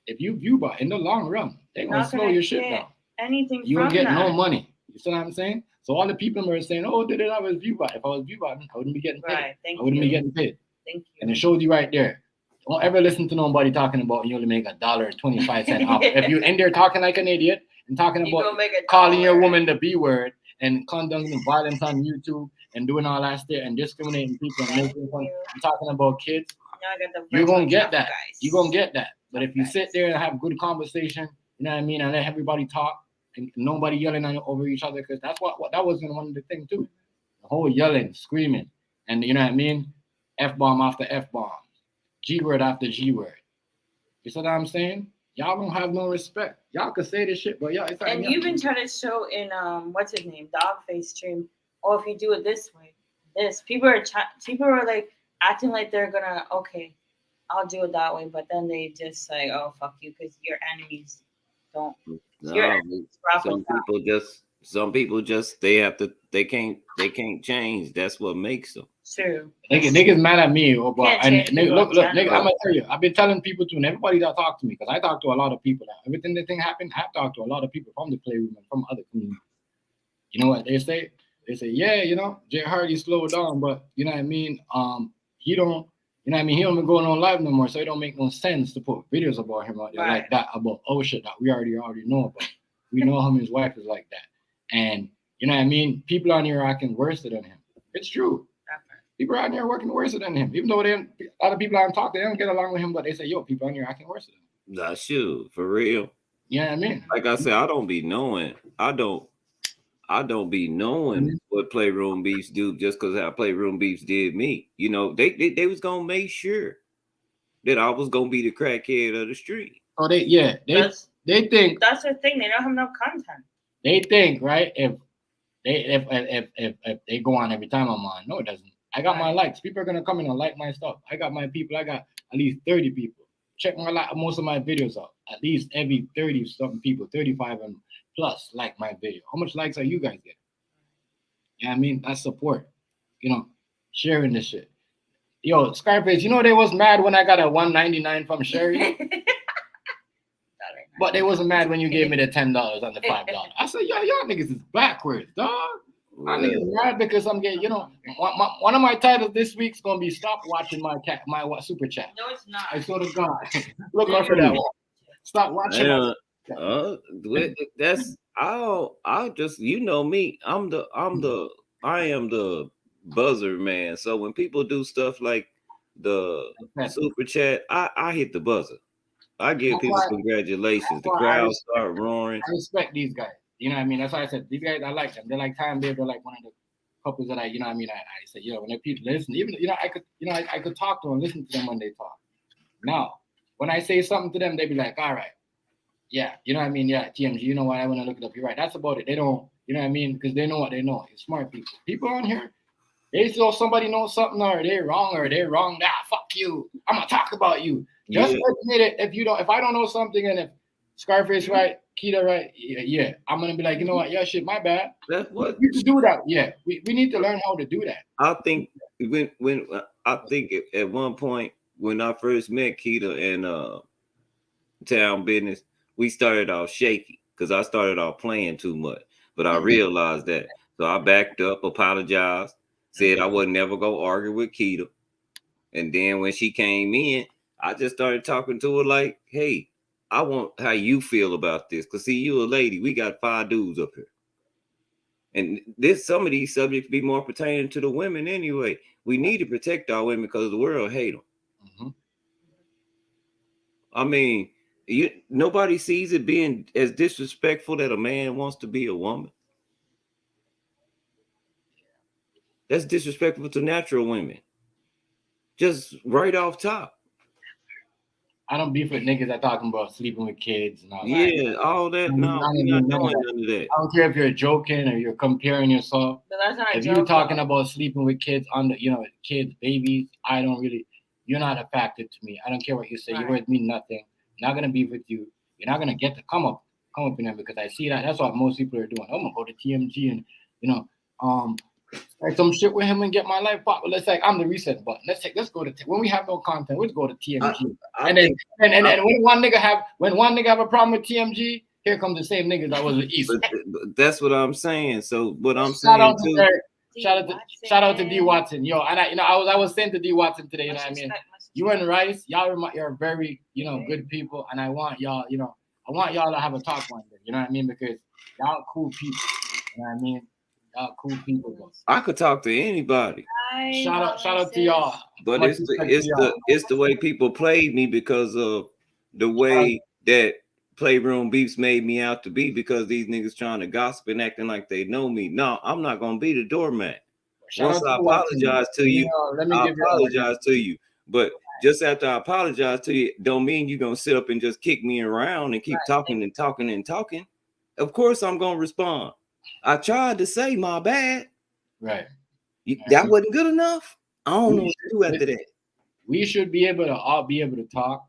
If you view bot in the long run, they're going to slow your shit down. Anything You don't from get that. no money. You see what I'm saying? So all the people are saying, oh, did it have a view bot? If I was view bot, I wouldn't be getting paid. Right, thank I wouldn't you. be getting paid. Thank you. And it shows you right there. Don't ever listen to nobody talking about you only make $1.25 off. If you're in there talking like an idiot and talking You about gonna make a calling your dollar. woman the B word and condoning violence on YouTube and doing all that stuff and discriminating people and making fun and talking about kids, Now I got the you're gonna virtual get tough that. guys. You're gonna get that. But if you Tough sit guys. there and have good conversation, you know what I mean, and let everybody talk and nobody yelling over each other, because that's what that was one of the things too. The whole yelling, screaming, and you know what I mean, F-bomb after F-bomb, G-word after G-word. You see what I'm saying? Y'all don't have no respect. Y'all can say this shit, but y'all. It's like, And you've been trying to show in what's his name, Dogface stream. Oh, if you do it this way, this people are like acting like they're gonna I'll do it that way, but then they just say, oh fuck you, because your enemies don't. No, some people just they can't change. That's what makes them. True. Niggas mad at me, but Can't and change nigga, people look, in nigga, general. I'm gonna tell you, I've been telling people too, and everybody that talk to me, because I talk to a lot of people. Everything that thing happened, I've talked to a lot of people from the playroom and from other communities. You know what they say? They say, yeah, you know, Jay Hardy slowed down, but you know what I mean. He don't, you know what I mean. He don't even go on live no more, so it don't make no sense to put videos about him out there like that about shit that we already know about. We know him, his wife is like that, and you know what I mean. People on here acting worse than him. It's true. People out there working worse than him, even though a lot of people I talk to, they don't get along with him, but they say, yo, people out here acting worse than him. That's you, for real. You know what I mean? Like I said, I don't be knowing what Playroom Beefs do just because how Playroom Beefs did me. You know, they was gonna make sure that I was gonna be the crackhead of the street. Oh, they think that's the thing. They don't have no content. They think, right? If they go on every time I'm on, no, it doesn't. I got my likes. People are gonna come in and like my stuff. I got my people. I got at least 30 people. Check most of my videos out. At least every 30 something people, 35 and plus like my video. How much likes are you guys getting? Yeah, I mean, that's support. You know, sharing this shit. Yo, Scarface, you know they was mad when I got a $1.99 from Sherry? But they wasn't mad when you gave me the $10 and the $5. I said, yo, y'all niggas is backwards, dog. My niggas mad because I'm getting, you know, one of my titles this week's gonna be stop watching my super chat. No, it's not. I swear to God. Look out for that one. Stop watching. That's I just, you know me. I am the buzzer man. So when people do stuff like the super chat, I hit the buzzer. I give people congratulations. The crowd start roaring. I respect these guys. You know what I mean? That's why I said these guys, I like them. They're like Time Babe. They're like one of the couples that you know what I mean? I say, you know, when people listen, even, you know, I could talk to them, listen to them when they talk. Now, when I say something to them, they be like, all right, yeah, you know what I mean? Yeah, TMG, you know what? I want to look it up. You're right. That's about it. They don't, you know what I mean? Because they know what they know. It's smart people. People on here, they feel somebody knows something or they're wrong. Nah, fuck you. I'm going to talk about you. Just admit it. If I don't know something and if Scarface right, Keita right, yeah, I'm gonna be like, you know what, yeah, shit, my bad. That's what we need to do that. Yeah, we need to learn how to do that. I think at one point when I first met Keita and Town Business, we started off shaky because I started off playing too much. But I realized that. So I backed up, apologized, said I wasn't never gonna argue with Keita. And then when she came in, I just started talking to her like, hey, I want how you feel about this. Because see, you a lady. We got 5 dudes up here. And some of these subjects be more pertaining to the women anyway. We need to protect our women because the world hate them. Mm-hmm. I mean, nobody sees it being as disrespectful that a man wants to be a woman. That's disrespectful to natural women. Just right off top. I don't beef with niggas that talking about sleeping with kids and all that. Yeah, all that. No, we're not doing none of that. I don't care if you're joking or you're comparing yourself. But that's not If a joke, you're talking though. about sleeping with kids on the, kids, babies, I don't really. You're not a factor to me. I don't care what you say. You're worth me nothing. I'm not gonna beef with you. You're not gonna get to come up in there because I see that. That's what most people are doing. I'm gonna go to TMG and like some shit with him and get my life pop. But let's say I'm the reset button. Let's go to when we have no content. Let's go to TMG. And when one nigga have a problem with TMG, here comes the same niggas that was with East. But that's what I'm saying. So what I'm saying too. Shout out to D Watson, yo, and I was saying to D Watson today, you know what I mean. You and Rice, you're very good people, and I want y'all, I want y'all to have a talk one day, you know what I mean, because y'all cool people, you know what I mean. Y'all cool people. Bro. I could talk to anybody. Shout out to y'all. But it's the way people played me because of the way that Playroom Beefs made me out to be, because these niggas trying to gossip and acting like they know me. No, I'm not gonna be the doormat. Once I apologize to you, I apologize to you. But just after I apologize to you, don't mean you're gonna sit up and just kick me around and keep talking and talking and talking. Of course I'm gonna respond. I tried to say my bad. Right. That wasn't good enough. I don't know what to do after that. We should be able to all be able to talk.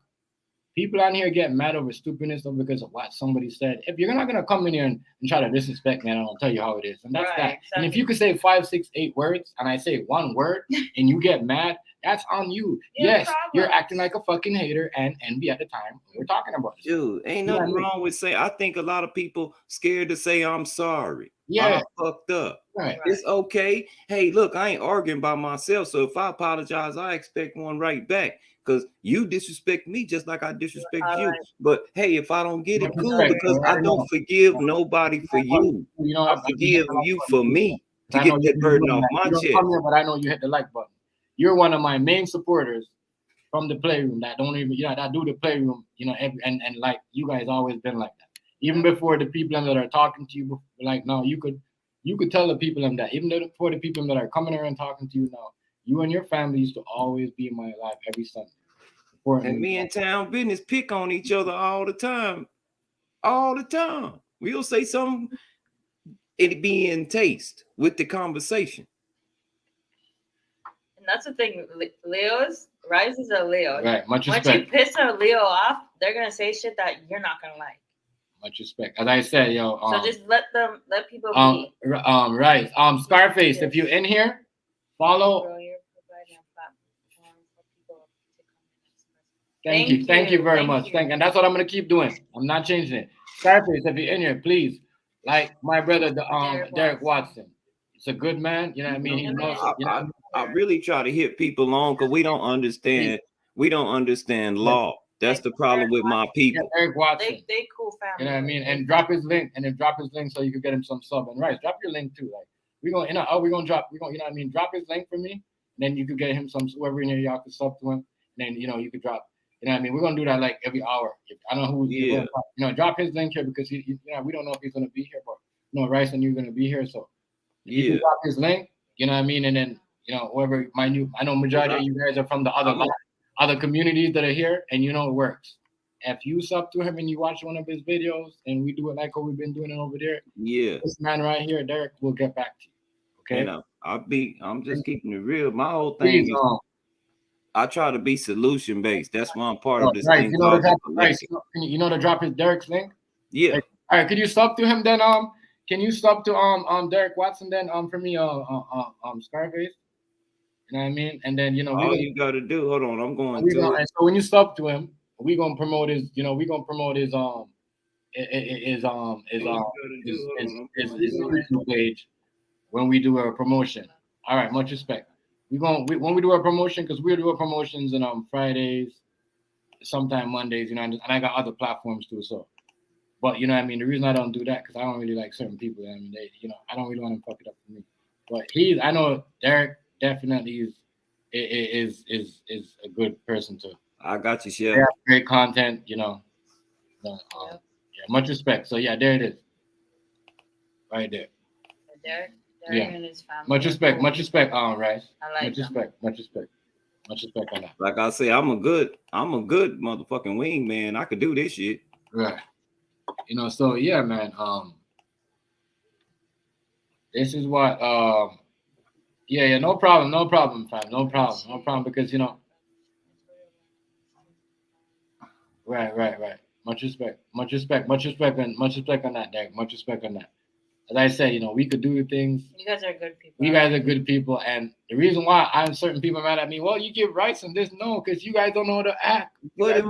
People on here get mad over stupidness because of what somebody said. If you're not gonna come in here and try to disrespect me, I'll tell you how it is. And that's that. Exactly. And if you could say 5, 6, 8 words and I say one word and you get mad, that's on you. Yes, you're acting like a fucking hater and envy at the time we're talking about this. Dude, ain't nothing wrong with saying. I think a lot of people scared to say I'm sorry. Yeah, I fucked up. Right. It's okay. Hey, look, I ain't arguing by myself. So if I apologize, I expect one right back. Because you disrespect me just like I disrespect you. But hey, if I don't get it, cool, because I don't forgive nobody for you. I forgive you for me to get that burden off my chest. But I know you hit the like button. You're one of my main supporters from the Playroom that don't even, that do the Playroom, and like you guys always been like that. Even before the people that are talking to you, like no, you could tell the people that even before the people that are coming here and talking to you now, you and your family used to always be in my life every Sunday. And me and Town Business pick on each other all the time. All the time. We'll say something, it be in taste with the conversation. And that's the thing, Leo's, Rise is a Leo. Right, much respect. Once you piss a Leo off, they're gonna say shit that you're not gonna like. Much respect. As I said, so just let people be. Right. Scarface, if you're in here, follow. Thank you very much. And that's what I'm gonna keep doing. I'm not changing it. Scarface, if you're in here, please, like my brother, Derek Watson. It's a good man. You know what I mean? He knows. I really try to hit people on because we don't understand. We don't understand law. That's the problem with my people. Yeah, Derek Watson. They cool family. You know what I mean? And drop his link, so you can get him some sub. And Rice, drop your link too. Like we're gonna drop. Drop his link for me. And then you could get him some. Whoever in here, y'all could sub to him. And then you could drop. You know what I mean? We're gonna do that like every hour. I don't know who. Drop his link here because we don't know if he's gonna be here, but Rice and you're gonna be here, so you can drop his link. You know what I mean? And then whoever I know majority of you guys are from the other communities that are here, and it works. If you sub to him and you watch one of his videos, and we do it like what we've been doing it over there, this man right here, Derek, will get back to you. Okay. I'm just keeping it real. My whole thing is I try to be solution based. That's why I'm part of this thing. You know to drop his Derek's link? Yeah. All right, could you sub to him then? Can you sub to Derek Watson then for me Scarface? You know what I mean? And then all you gotta do, hold on, I'm going to so when you sub to him, we're gonna promote his YouTube page when we do a promotion. All right, much respect. When we do a promotion, because we do our promotions on Fridays, sometime Mondays, and I got other platforms too. So, but you know what I mean. The reason I don't do that because I don't really like certain people. I mean, I don't really want them to fuck it up for me. But I know Derek definitely is a good person to. I got you, Chef. Great content, Yeah, much respect. So yeah, there it is, right there. Derek and his family. Much respect, Rice. I like much respect. Much respect on that. Like I say, I'm a good motherfucking wingman. I could do this shit. Right. You know, so yeah, man. This is what yeah, no problem, fam. No problem, because you know. Right. Much respect on that, Derek. Much respect on that. As I said, you know, we could do things. You guys are good people. You guys are good people, and the reason why I'm certain people mad at me, well, you give rights and this, no, because you guys don't know how to act. What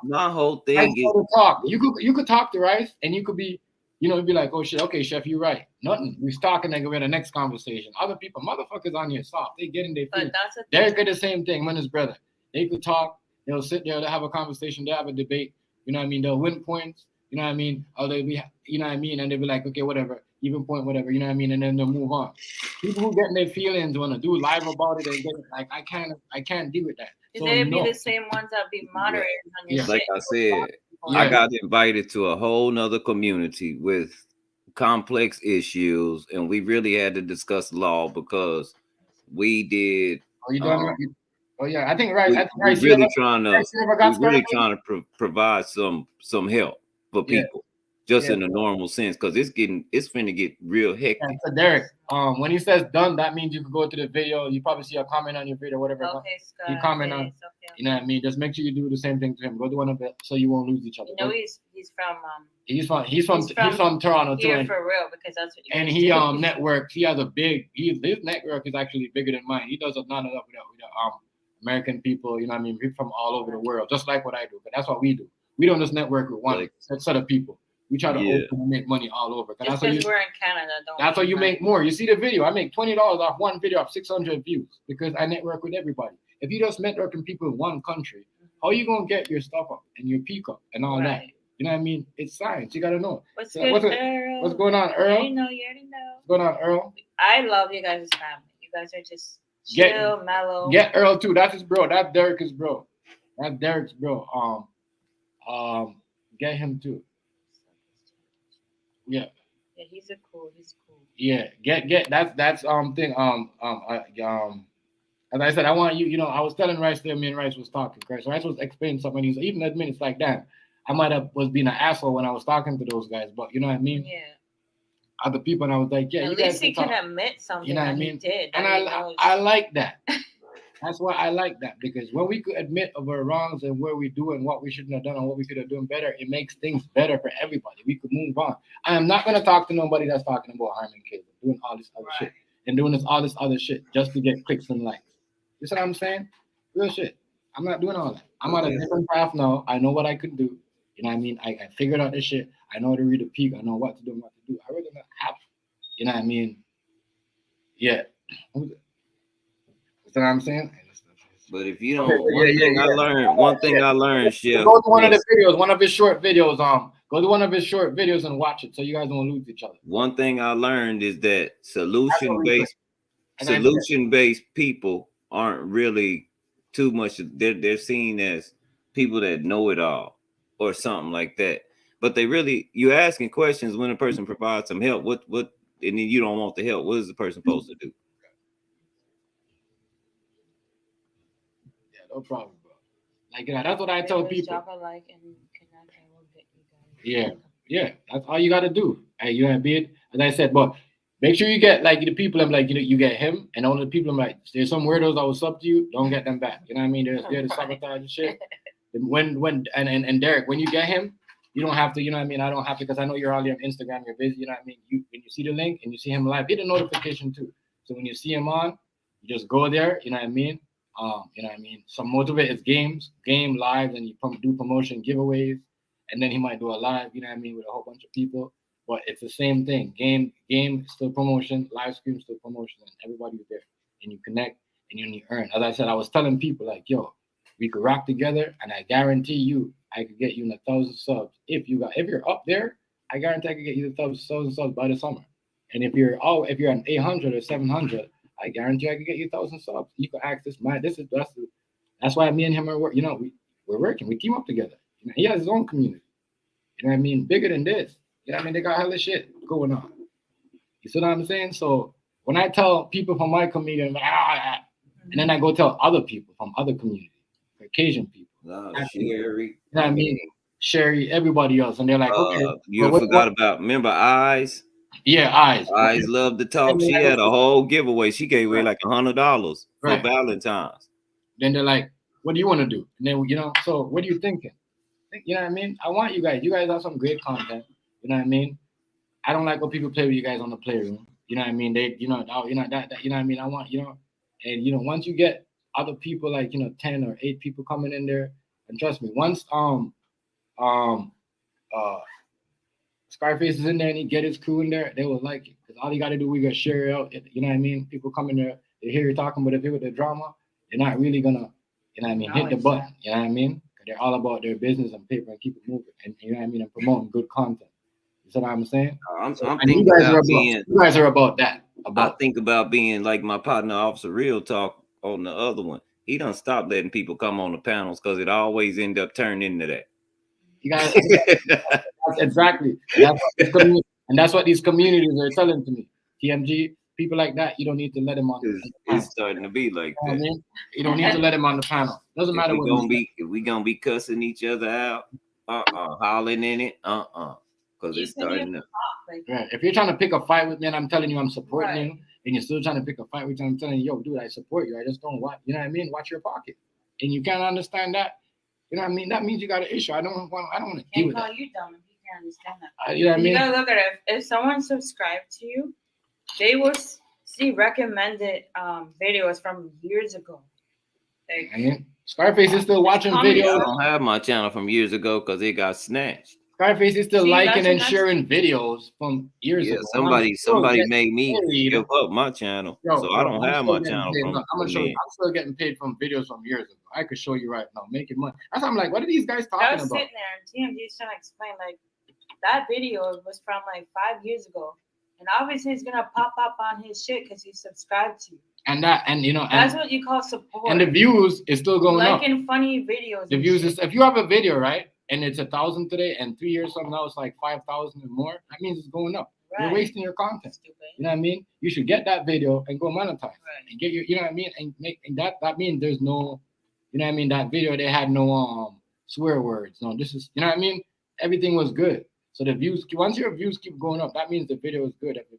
my whole thing is to talk. You could talk to Rice, and you could be, you know, be like, oh shit, okay, chef, you're right. Nothing. We talking and go to the next conversation. Other people, motherfuckers on your soft. They get in their feelings. Derek did the same thing. When his brother, they could talk. They'll sit there. They'll have a conversation. They'll have a debate. You know what I mean? They'll win points. You know what I mean? Or they'll be, you know what I mean? And they'll be like, okay, whatever, even point, whatever. You know what I mean? And then they'll move on. People who get in their feelings want to do live about it and get it, like I can't deal with that. So they'd be the same ones that be moderators on your shit. Like I said, I got invited to a whole nother community with complex issues, and we really had to discuss law because we did. Oh, you done? Oh yeah, I think right. We're really trying to provide some help for people, just in a normal sense, because it's finna get real hectic. Yeah, so Derek, when he says done, that means you can go to the video. You probably see a comment on your video, whatever. Okay, Scott. You comment on. You know what I mean? Just make sure you do the same thing to him. Go to one of it so you won't lose each other. You know, he's from Toronto too. Yeah, for real, because that's what. And he networks. He has a big. His network is actually bigger than mine. He does a lot of with American people. You know what I mean? People from all over the world, just like what I do. But that's what we do. We don't just network with one set of people. We try to open and make money all over. Just because we're in Canada, that's how you make more. You see the video. I make $20 off one video of 600 views because I network with everybody. If you just networking people in one country, how are you gonna get your stuff up and your peak up and all that? You know what I mean? It's science. You gotta know. What's going on, Earl? You already know. What's going on, Earl? I love you guys' family. You guys are just chill, mellow. Get Earl too. That's his bro. That's Derek's bro. That's Derek's bro. Get him too. Yeah. Yeah, he's cool. Yeah, get that's thing. As I said, I want you. You know, I was telling Rice there. Me and Rice was talking. Right? So Rice was explaining something. He's even admit it's like that. I might have was being an asshole when I was talking to those guys, but you know what I mean. Yeah. Other people, and I was like, yeah. At least he can admit something. You know what I mean? He did. And I like that. That's why I like that, because when we could admit of our wrongs and where we do and what we shouldn't have done and what we could have done better, it makes things better for everybody. We could move on. I am not going to talk to nobody that's talking about harming kids and doing all this other shit and doing all this other shit just to get clicks and likes. You see what I'm saying? Real shit. I'm not doing all that. I'm on a different path now. I know what I could do. You know what I mean? I figured out this shit. I know how to read a peak. I know what to do and what to do. I really not have to. You know what I mean? Yeah. You know what I'm saying? But if you don't, one thing I learned, Chef. Go to one of the videos, one of his short videos. Go to one of his short videos and watch it, so you guys don't lose each other. One thing I learned is that solution-based people aren't really too much. They're seen as people that know it all or something like that. But you're asking questions when a person provides some help. What, and then you don't want the help. What is the person supposed to do? No problem, bro. Like, you know, that's what I tell people. Yeah. That's all you gotta do. Hey, you know, be it. As I said, but make sure you get like the people. I'm like, you know, you get him, and all the people. I'm like, there's some weirdos that will sub to you. Don't get them back. You know what I mean? They're the sabotage and shit. And Derek, when you get him, you don't have to. You know what I mean? I don't have to, because I know you're already on Instagram. You're busy. You know what I mean? When you see the link and you see him live, get a notification too. So when you see him on, you just go there. You know what I mean? You know what I mean? Some motivate is game lives, and you do promotion giveaways, and then he might do a live, you know what I mean, with a whole bunch of people. But it's the same thing. Game still promotion, live stream still promotion, and everybody's there, and you connect and you earn. As I said, I was telling people like, yo, we could rock together, and I guarantee you, I could get you 1,000 subs. If you're up there, I guarantee I could get you 1,000 subs by the summer. And if you're an 800 or 700. I guarantee I can get you 1,000 subs. You can ask this man. That's why me and him are working. You know, we're working. We team up together. You know, he has his own community. You know what I mean? Bigger than this. You know what I mean? They got hella shit going on. You see what I'm saying? So when I tell people from my community, And then I go tell other people from other communities, Caucasian people. Sherry. You know what I mean? Sherry, everybody else. And they're like, okay. You forgot about, remember Eyes? Yeah, Eyes. Eyes love to talk. She had a whole giveaway. She gave away like $100 for Valentine's. Then they're like, what do you want to do? And then, you know, so what are you thinking? You know what I mean? I want you guys have some great content. You know what I mean? I don't like when people play with you guys on the playroom. You know what I mean? They, you know, that, you know what I mean? I want, you know, and you know, once you get other people like, you know, 10 or 8 people coming in there, and trust me, once Scarface is in there and he get his crew in there, they will like it. Because all you gotta do, we gotta share it out. You know what I mean? People come in there, they hear you talking, but if you're with the drama, they're not really gonna, you know what I mean, hit the button. You know what I mean? Because they're all about their business and paper and keep it moving. And you know what I mean? And promoting good content. You see what I'm saying? I'm thinking you guys are about that. I think about being like my partner, Officer Real Talk, on the other one. He done stopped letting people come on the panels because it always end up turning into that. You guys, exactly. That's what these communities are telling to me. TMG, people like that, you don't need to let them on. It's starting to be like that. I mean? You don't need to let them on the panel. Doesn't matter what we gonna be cussing each other out, hollering in it, because it's starting to. Right. If you're trying to pick a fight with me, and I'm telling you I'm supporting you, and you're still trying to pick a fight with me, I'm telling you, yo, dude, I support you. I just don't watch. You know what I mean? Watch your pocket, and you can't understand that. You know what I mean? That means you got an issue. I don't want to deal with that. You dumb if you can't understand that. You know what I mean? You gotta look at it. If someone subscribed to you, they will see recommended videos from years ago. Like, I mean, Scarface is still watching videos. I don't have my channel from years ago because it got snatched. Scarface is still liking and sharing videos from years ago. Somebody made me give up my channel, so I don't have my channel. I'm still getting paid from videos from years ago. I could show you right now, making money. That's why I'm like, what are these guys talking about? I was sitting there and TMG's trying to explain like that video was from like 5 years ago, and obviously he's gonna pop up on his shit because he's subscribed to you. And that, and you know, that's what you call support. And the views is still going up. Liking funny videos. The views is, if you have a video, right, and it's 1,000 today, and 3 years from now it's like 5,000 or more, that means it's going up. Right. You're wasting your content. Stupid. You know what I mean? You should get that video and go monetize and get your, you know what I mean, and make, and that means there's no, you know what I mean, that video they had no swear words. No, this is, you know what I mean. Everything was good. So the views, once your views keep going up, that means the video is good. If the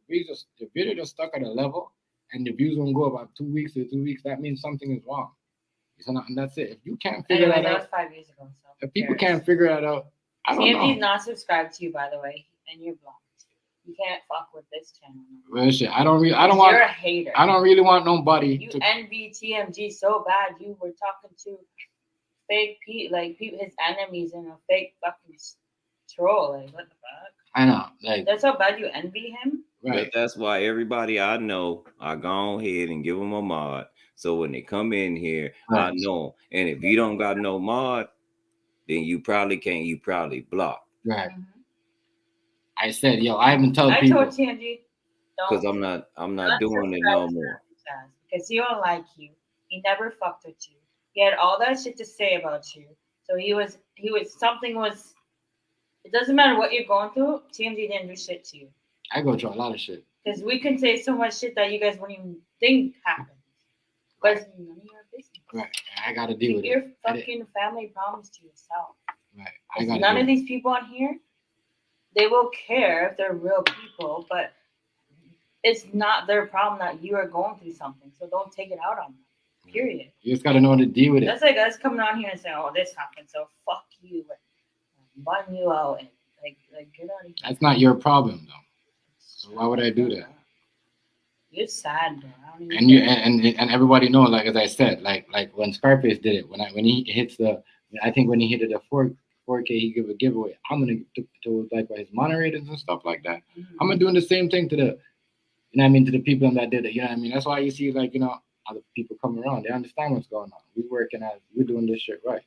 video just stuck at a level and the views don't go about 2 weeks or 2 weeks, that means something is wrong. And that's it. If you can't figure that out, that was 5 years ago. So if people can't figure that out, I don't know. TMG's not subscribed to you, by the way, and you're blocked. You can't fuck with this channel. Well, shit, I don't want. You're a hater. I don't really want nobody. You envy TMG so bad. You were talking to fake his enemies and a fake fucking troll. Like, what the fuck? I know. Like, that's how bad you envy him. Right. But that's why everybody I know, I go ahead and give them a mod. So when they come in here, I know. And if you don't got no mod, then you probably can't. You probably block. Right. Mm-hmm. I said, yo, I haven't told people. I told TMG, because I'm not doing it no more. Because he don't like you. He never fucked with you. He had all that shit to say about you. So it doesn't matter what you're going through. TMG didn't do shit to you. I go through a lot of shit. Because we can say so much shit that you guys wouldn't even think happens. But it's none of your business. Right. I got to deal with your fucking family problems to yourself. Right. None of these people on here, they will care if they're real people, but it's not their problem that you are going through something. So don't take it out on them. Period. You just got to know how to deal with it. That's like us coming on here and saying, "Oh, this happened, so fuck you," and bun you out, and like get out of here. That's not your problem, though. So why would I do that? You're sad, bro. And everybody knows, like as I said, like when Scarface did it, when he hits when he hit the 4K, he give a giveaway. I'm gonna to like his moderators and stuff like that. Mm-hmm. I'm gonna doing the same thing to the, you know what I mean, to the people that did it. You know what I mean? That's why you see other people come around. They understand what's going on. We're doing this shit right.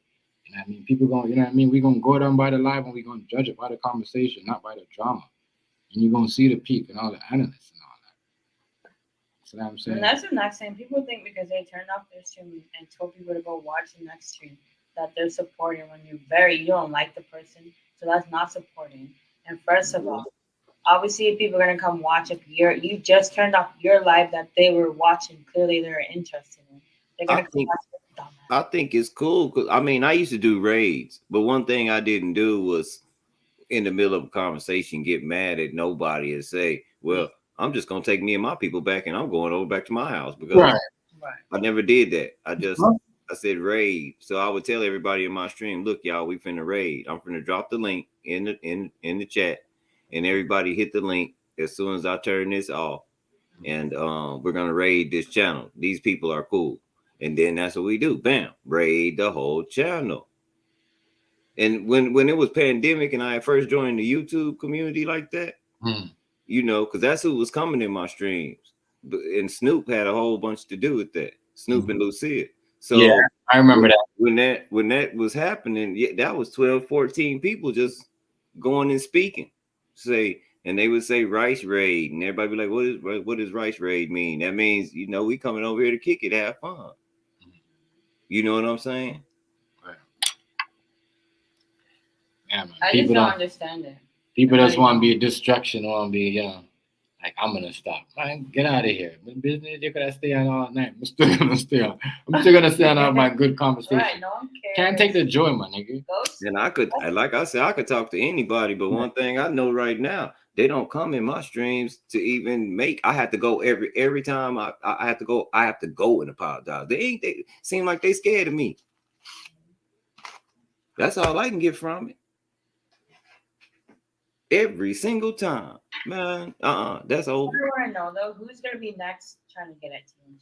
You know what I mean? People going, you know what I mean? We're gonna go down by the live and we're gonna judge it by the conversation, not by the drama. And you're gonna see the peak and all the analysts and all that. That's what I'm saying. And that's the next thing. People think because they turned off their stream and told people to go watch the next stream that they're supporting when you don't like the person. So that's not supporting. And first of all, obviously people are gonna come watch if you just turned off your live that they were watching. Clearly they're interested in. They're gonna I think it's cool because I mean I used to do raids, but one thing I didn't do was in the middle of a conversation get mad at nobody and say, "Well, I'm just gonna take me and my people back, and I'm going over back to my house," because I never did that. I said raid, so I would tell everybody in my stream, "Look, y'all, we finna raid. I'm finna drop the link in the chat, and everybody hit the link as soon as I turn this off, and we're gonna raid this channel. These people are cool." And then that's what we do. Bam, raid the whole channel. And when it was pandemic and I first joined the YouTube community like that, you know, because that's who was coming in my streams. And Snoop had a whole bunch to do with that. Snoop and Lucille. So yeah, I remember that. When that was happening, yeah, that was 12, 14 people just going and speaking. And they would say Rice Raid, and everybody be like, what does Rice Raid mean? That means, you know, we coming over here to kick it, have fun. You know what I'm saying? Yeah, man. I just don't understand it. People just want to be a distraction, want to be, you know, like, I'm gonna stop. Man, get out of here. Business, you could stay on all night. I'm still gonna stay on. I'm still gonna stay on all my good conversation. Right, no one cares. Can't take the joy, my nigga. And I could, like I said, I could talk to anybody, but one thing I know right now, they don't come in my streams to even make. I have to go every time I have to go. I have to go and apologize. They seem like they scared of me. That's all I can get from it. Every single time, man. That's over. I want to know though, who's gonna be next trying to get at you?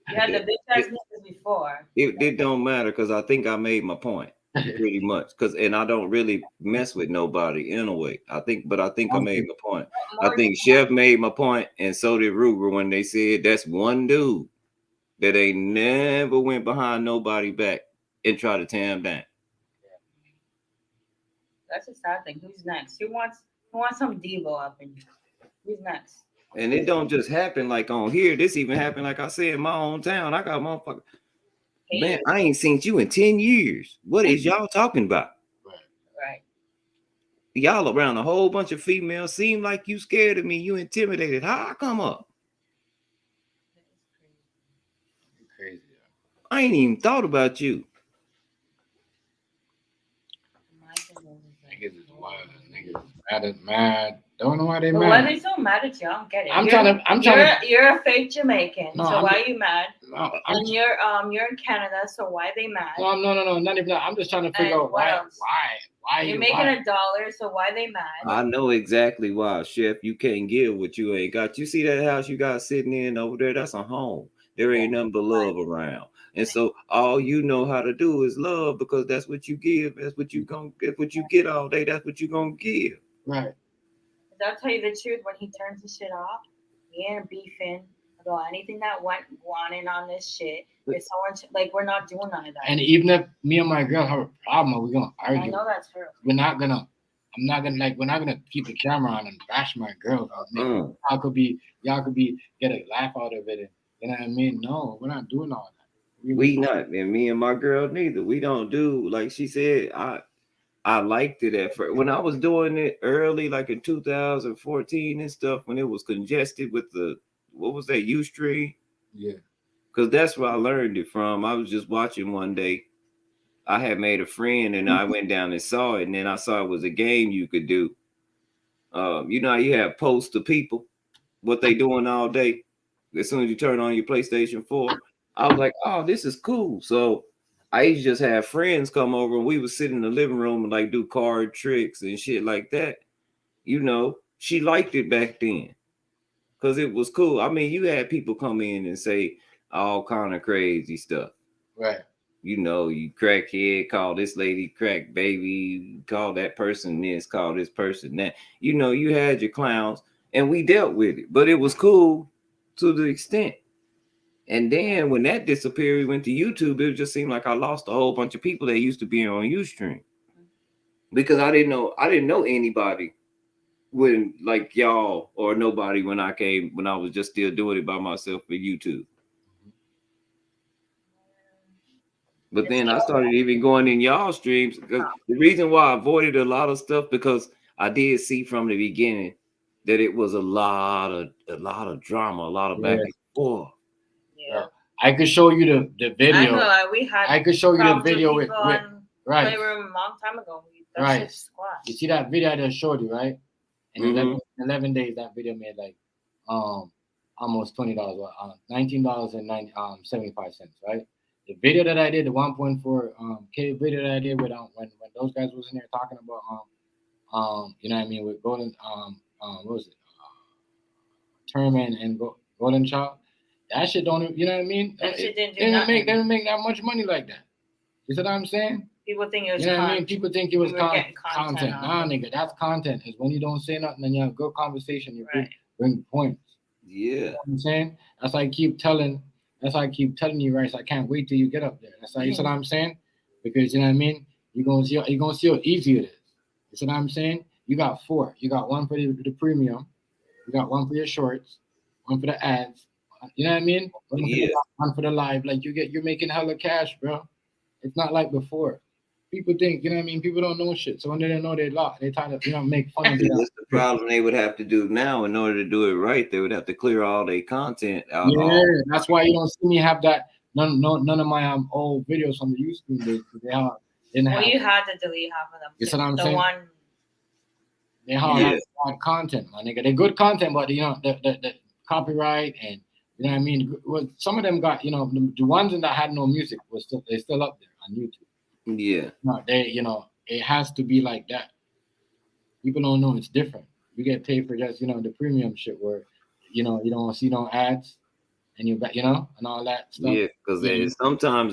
You had the bitch ass niggas before. It don't matter because I think I made my point pretty much. And I don't really mess with nobody in a way. I think I made my point. I think Chef made my point, and so did Ruger when they said that's one dude that ain't never went behind nobody back and try to tear him down. That's a sad thing. Who's next? Who wants some Devo up in here? Who's next? And it don't just happen like on here. This even happened, like I said, in my own town. I got motherfucker. Man, I ain't seen you in 10 years. What is y'all talking about? Right. Y'all around a whole bunch of females. Seem like you scared of me. You intimidated. How I come up? Crazy. I ain't even thought about you. Niggas is wild. Niggas mad. Don't know why they mad. Why are they so mad at you? I don't get it. I'm trying to. You're a fake Jamaican, no, so why are you mad? No, and you're in Canada, so why are they mad? No, not even that. I'm just trying to figure out why. You're making $1, so why are they mad? I know exactly why, Chef. You can't give what you ain't got. You see that house you got sitting in over there? That's a home. There ain't nothing but love around. And so all you know how to do is love, because that's what you give. That's what you gonna get. What you get all day, that's what you gonna give. Right. I'll tell you the truth. When he turns the shit off, we ain't beefing about anything that went in on this shit. If someone like, we're not doing none of that. And even if me and my girl have a problem, we're gonna argue. I know that's true. We're not gonna keep the camera on and bash my girl. Y'all could be get a laugh out of it. And, you know what I mean? No, we're not doing all that. We not, and me and my girl neither. We don't do, like she said. I liked it at first when I was doing it early, like in 2014 and stuff, when it was congested with the, what was that, Ustream? Yeah. Because that's where I learned it from. I was just watching one day. I had made a friend and I went down and saw it, and then I saw it was a game you could do. You know how you have posts to people, what they doing all day. As soon as you turn on your PlayStation 4, I was like, oh, this is cool. So I used to just have friends come over and we would sit in the living room and like do card tricks and shit like that. You know, she liked it back then because it was cool. I mean, you had people come in and say all kind of crazy stuff. Right. You know, you crackhead, call this lady crack baby, call that person this, call this person that. You know, you had your clowns and we dealt with it, but it was cool to the extent. And then when that disappeared, we went to YouTube. It just seemed like I lost a whole bunch of people that used to be on Ustream, because I didn't know anybody when, like y'all, or nobody when I was just still doing it by myself for YouTube. But then I started even going in y'all streams, because the reason why I avoided a lot of stuff, because I did see from the beginning that it was a lot of drama, a lot of back and forth. Yeah. I could show you the I video. know, like, we had. I could show you the problems video with people on right. Playroom a long time ago. That Right. shit squashed. You see that video I just showed you, right? In Mhm. 11 days, that video made like almost $20, $19.75, right? The video that I did, the 1.4 K video that I did with when those guys was in there talking about you know what I mean, with Golden what was it? Terman and Golden Child. That shit don't, you know what I mean? That shit didn't do They nothing. didn't make that much money like that. You see what I'm saying? People think it was You know what I mean? People think it was we were getting content. Nah, nigga, that's content. Is when you don't say nothing and you have good conversation, you Right. bring points. Yeah. You know what I'm saying? That's why I keep telling you, right? So I can't wait till you get up there. That's why you see what I'm saying? Because you know what I mean? You're gonna see how easy it is. You see what I'm saying? You got 4. You got one for the premium, you got one for your shorts, one for the ads. You know what I mean? One for the live. Like you're making hella cash, bro. It's not like before. People think, you know what I mean? People don't know shit. So when they don't know they lost, they try to, make fun of it. That's the problem they would have to do now. In order to do it right, they would have to clear all their content out. Yeah, that's why you don't see me have that. None of my old videos from the YouTube days. You had to delete half of them. You see what I'm saying? One. They have bad content, my nigga. They're good content, but the copyright and you know what I mean. Some of them got the ones that had no music they're still up there on YouTube. Yeah. No, it has to be like that. People don't know it's different. You get paid for just the premium shit where you don't see no ads and and all that stuff. Yeah, because sometimes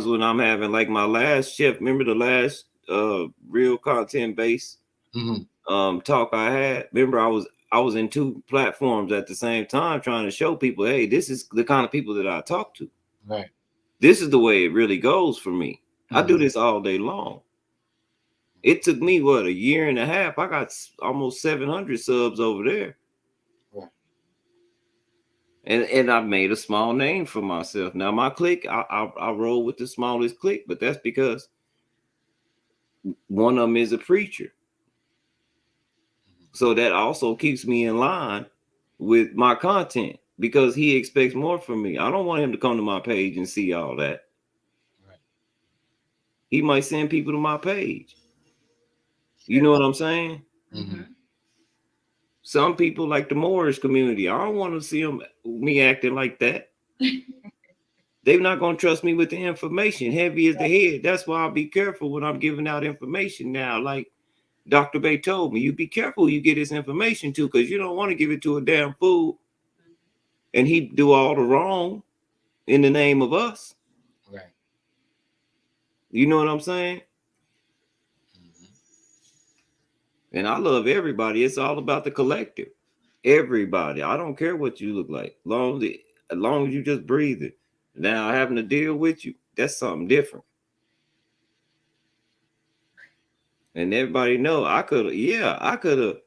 when I'm having like my last shift, remember the last real content based talk I had? Remember I was in 2 platforms at the same time trying to show people, hey, this is the kind of people that I talk to. Right. This is the way it really goes for me. I do this all day long. It took me a year and a half. I got almost 700 subs over there. Right. And I've made a small name for myself. Now my clique, I roll with the smallest clique, but that's because one of them is a preacher. So that also keeps me in line with my content because he expects more from me. I don't want him to come to my page and see all that. Right. He might send people to my page. You know what I'm saying? Mm-hmm. Some people like the Moorish community. I don't want to see me acting like that. They're not going to trust me with the information. Heavy as the head. That's why I'll be careful when I'm giving out information now. Like Dr. Bay told me, you be careful who you get this information to because you don't want to give it to a damn fool and he do all the wrong in the name of us. Right. You know what I'm saying? And I love everybody. It's all about the collective. Everybody. I don't care what you look like. As long as you just breathing. Now having to deal with you, that's something different. And everybody know I could have.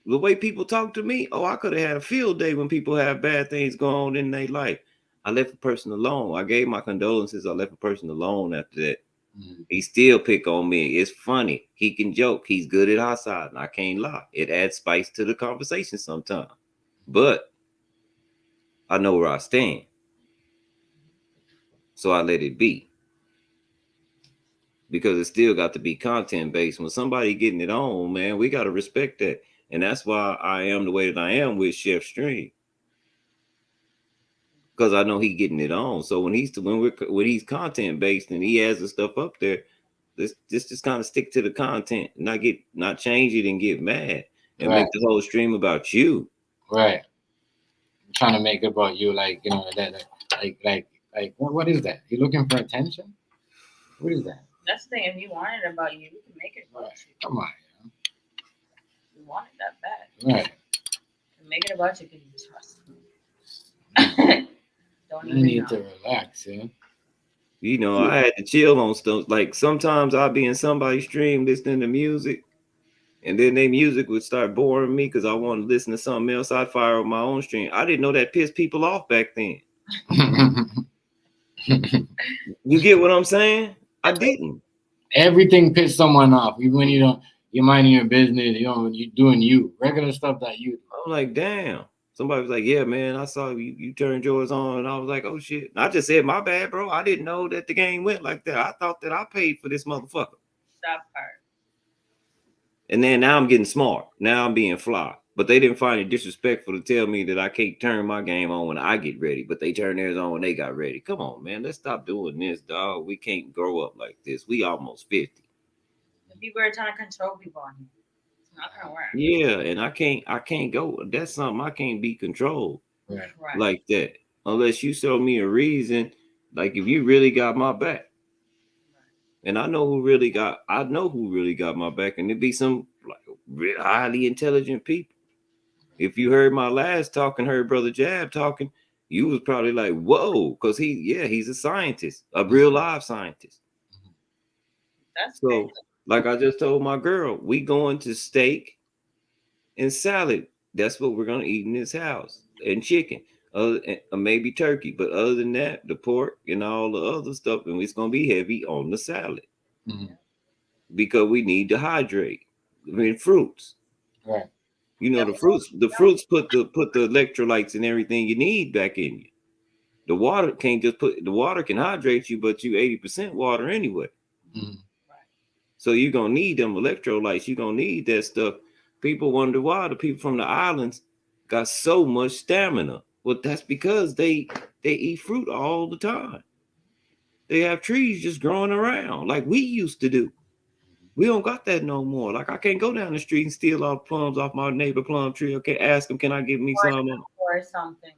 The way people talk to me, I could have had a field day when people have bad things going on in their life. I left a person alone. I gave my condolences. I left a person alone after that. He still pick on me. It's funny. He can joke. He's good at outside, and I can't lie. It adds spice to the conversation sometimes. But I know where I stand. So I let it be. Because it still got to be content based. When somebody getting it on, man, we got to respect that. And that's why I am the way that I am with Chef Stream. Because I know he getting it on. So when he's content based and he has the stuff up there, let's just kind of stick to the content, not change it and get mad and make the whole stream about you. Right. I'm trying to make it about you, like what is that? You looking for attention? What is that? That's the thing. If you want it about you, you can make it about you. Come on. You want it that bad. Right. Make it about you because you trust me. Don't even need to relax, yeah. I had to chill on stuff. Like sometimes I'll be in somebody's stream listening to music, and then their music would start boring me because I want to listen to something else. I'd fire up my own stream. I didn't know that pissed people off back then. You get what I'm saying? I didn't. Everything pissed someone off, even when you're minding your business, you're doing you regular stuff that you. I'm like, damn. Somebody was like, "Yeah, man, I saw you turned yours on," and I was like, "Oh shit!" And I just said, "My bad, bro. I didn't know that the game went like that. I thought that I paid for this motherfucker." That part. And then now I'm getting smart. Now I'm being fly. But they didn't find it disrespectful to tell me that I can't turn my game on when I get ready, but they turn theirs on when they got ready. Come on, man. Let's stop doing this, dog. We can't grow up like this. We almost 50. The people are trying to control people on here. It's not gonna work. Yeah, and I can't go. That's something I can't be controlled Right. like that. Unless you show me a reason, like if you really got my back. And I know who really got my back, and it'd be some like highly intelligent people. If you heard my last talk and heard Brother Jab talking, you was probably like, whoa, because he's a scientist, a real live scientist. That's So, crazy. like I just told my girl, we going to steak and salad. That's what we're gonna eat in this house, and chicken, maybe turkey. But other than that, the pork and all the other stuff, and it's gonna be heavy on the salad because we need to hydrate. I mean, fruits. Right. You know, the fruits put the electrolytes and everything you need back in you. The water can hydrate you, but you 80% water anyway. So you're gonna need them electrolytes. You're gonna need that stuff. People wonder why the people from the islands got so much stamina. Well, that's because they eat fruit all the time. They have trees just growing around like we used to do. We don't got that no more. Like I can't go down the street and steal all the plums off my neighbor plum tree. Okay, ask him, can I get me some? Or something.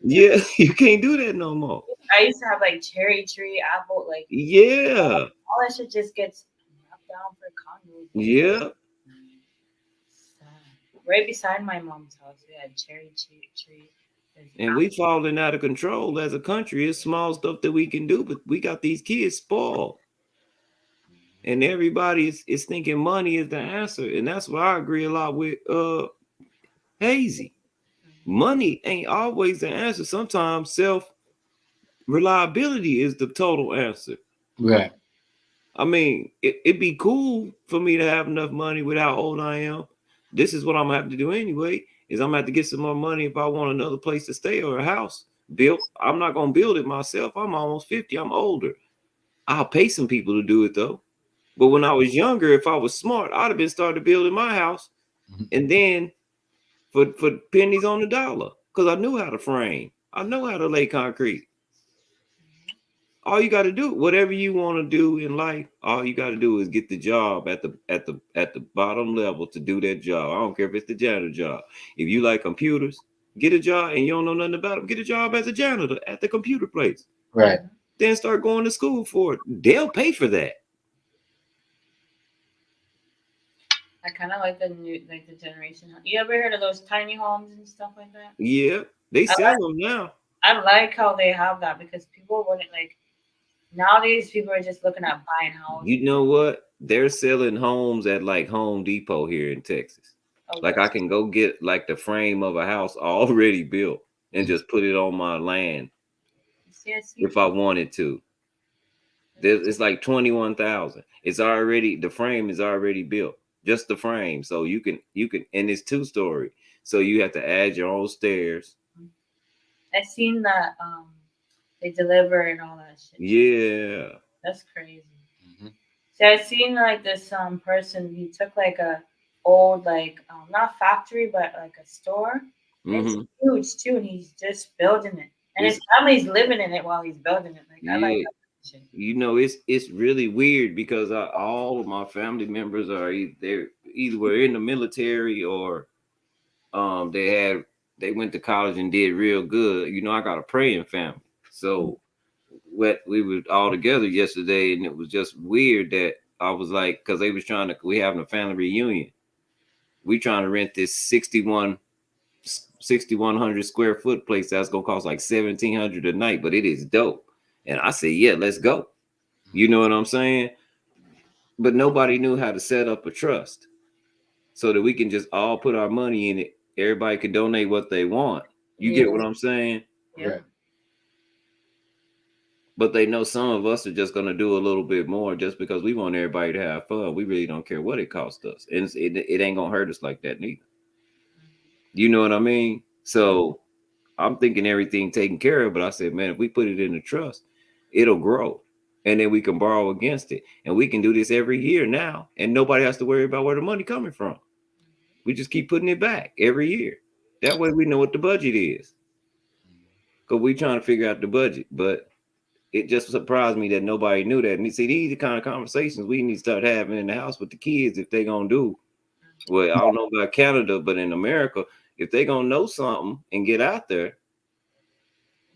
Yeah, you can't do that no more. I used to have like cherry tree, apple, like yeah. All that shit just gets knocked down for condos. Yeah. Right beside my mom's house, we had cherry tree. And we falling out of control as a country. It's small stuff that we can do, but we got these kids spoiled. And everybody is thinking money is the answer. And that's why I agree a lot with Hazy. Money ain't always the answer. Sometimes self-reliability is the total answer. Right. I mean, it'd be cool for me to have enough money with how old I am. This is what I'm gonna have to do anyway, is I'm gonna have to get some more money if I want another place to stay or a house built. I'm not gonna build it myself. I'm almost 50. I'm older. I'll pay some people to do it though. But when I was younger, if I was smart, I'd have been started building my house, and then for pennies on the dollar, because I knew how to frame. I know how to lay concrete. All you got to do, whatever you want to do in life, all you got to do is get the job at the bottom level to do that job. I don't care if it's the janitor job. If you like computers, get a job, and you don't know nothing about them, get a job as a janitor at the computer place. Right. Then start going to school for it. They'll pay for that. I kind of like the generation. You ever heard of those tiny homes and stuff like that? Yeah, they sell them now. I like how they have that because people wouldn't like. Nowadays, people are just looking at buying houses. You know what? They're selling homes at like Home Depot here in Texas. Okay. Like I can go get like the frame of a house already built and just put it on my land if I wanted to. It's like 21,000. It's already, the frame is already built. Just the frame. So you can, and it's 2-story. So you have to add your own stairs. I've seen that they deliver and all that shit. Yeah. That's crazy. So I've seen like this person, he took like a old like not factory but like a store. It's huge too, and he's just building it. And his family's living in it while he's building it. Like I like that shit. You know, it's really weird because all of my family members are either in the military or they went to college and did real good. You know, I got a praying family. So we were all together yesterday, and it was just weird that I was like, because they was we having a family reunion. We trying to rent this 6,100 square foot place that's gonna cost like $1,700 a night, but it is dope. And I said, yeah, let's go. You know what I'm saying? But nobody knew how to set up a trust so that we can just all put our money in it. Everybody can donate what they want. You get what I'm saying? Yeah. But they know some of us are just going to do a little bit more just because we want everybody to have fun. We really don't care what it costs us. And it ain't going to hurt us like that neither. You know what I mean? So I'm thinking everything taken care of, but I said, man, if we put it in the trust, it'll grow. And then we can borrow against it. And we can do this every year now. And nobody has to worry about where the money coming from. We just keep putting it back every year. That way we know what the budget is. Because we trying to figure out the budget. But it just surprised me that nobody knew that. And you see, these are the kind of conversations we need to start having in the house with the kids if they're going to do. Well, I don't know about Canada, but in America, if they're going to know something and get out there,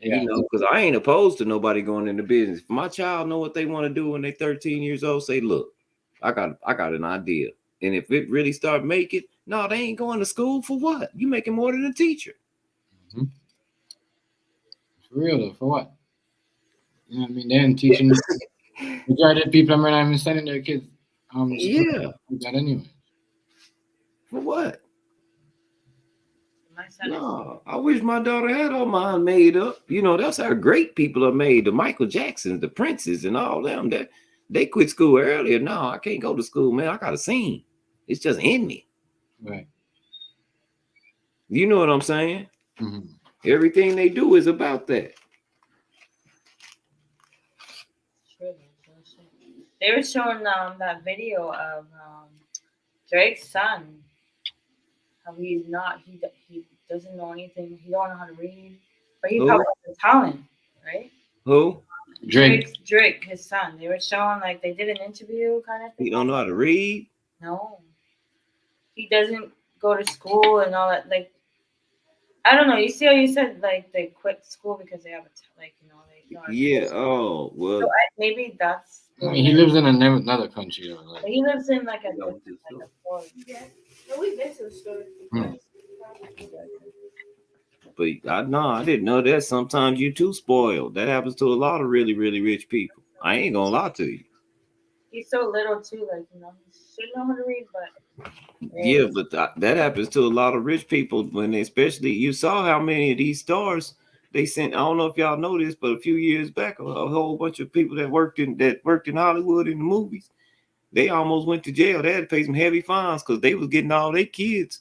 you know, because I ain't opposed to nobody going into business. If my child know what they want to do when they're 13 years old, say, look, I got an idea. And if it really start making, no, they ain't going to school for what? You making more than a teacher. Mm-hmm. For real though, for what? You know what I mean? They ain't teaching. Majority of people are not even sending their kids. That anyway. For what? No, I wish my daughter had her mind made up. You know, that's how great people are made. The Michael Jacksons, the Princes, and all them. That they quit school earlier. No, I can't go to school, man. I got to sing. It's just in me. Right. You know what I'm saying? Mm-hmm. Everything they do is about that. They were showing that video of Drake's son. How he doesn't know anything. He don't know how to read, but he probably has talent, right? Who? Drake, his son. They were showing like they did an interview kind of thing. He don't know how to read? No. He doesn't go to school and all that. Like, I don't know. You see how you said like they quit school because they have Yeah. Oh well. So maybe that's. I mean, he lives in another country. Though, like. He lives in like a forest. Yeah. No, we've been to the store. But I didn't know that. Sometimes you too spoiled. That happens to a lot of really, really rich people. I ain't gonna lie to you. He's so little too, like he should know how to read, but yeah, but that happens to a lot of rich people when especially you saw how many of these stars they sent. I don't know if y'all know this, but a few years back, a whole bunch of people that worked in Hollywood in the movies, they almost went to jail. They had to pay some heavy fines because they was getting all their kids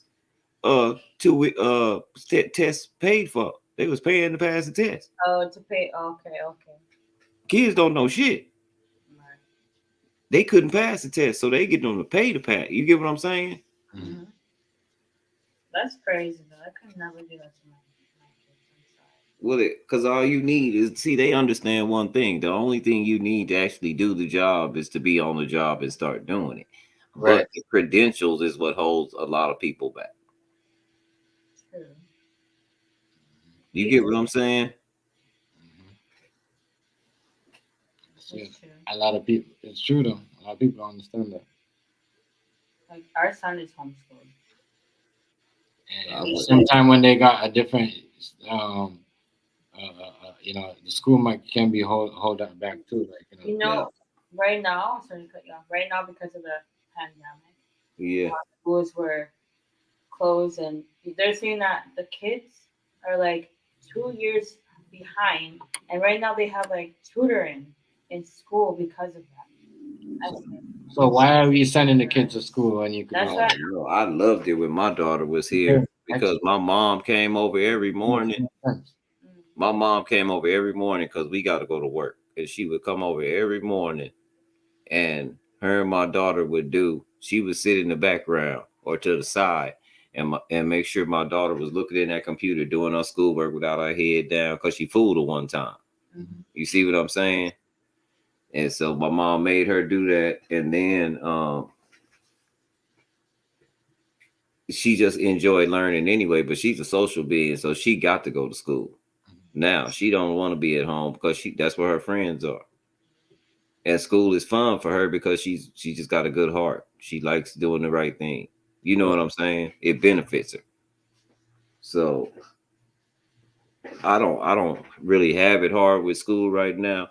tests paid for. They was paying to pass the test. Oh, to pay. Okay. Kids don't know shit. Right. They couldn't pass the test, so they get them to pay to pass. You get what I'm saying? Mm-hmm. That's crazy, though. I could never do that to my kids. Well, because all you need is they understand one thing. The only thing you need to actually do the job is to be on the job and start doing it. Right. But the credentials is what holds a lot of people back. True. You get what I'm saying? A lot of people. It's true though. A lot of people don't understand that. Like our son is homeschooled. And sometime when they got a different, the school can be hold that back too. Like right now. Sorry to cut you off. Right now, because of the pandemic, schools were closed, and they're saying that the kids are like 2 years behind, and right now they have like tutoring in school because of that. So why are we sending the kids to school when you could? I loved it when my daughter was here because my mom came over every morning. My mom came over every morning because we got to go to work, and she would come over every morning, and her and my daughter she would sit in the background or to the side and make sure my daughter was looking in that computer doing her schoolwork without her head down because she fooled her one time. Mm-hmm. You see what I'm saying? And so my mom made her do that, and then she just enjoyed learning anyway. But she's a social being, so she got to go to school. Now she don't want to be at home because that's where her friends are. And school is fun for her because she just got a good heart. She likes doing the right thing. You know what I'm saying? It benefits her. So I don't really have it hard with school right now.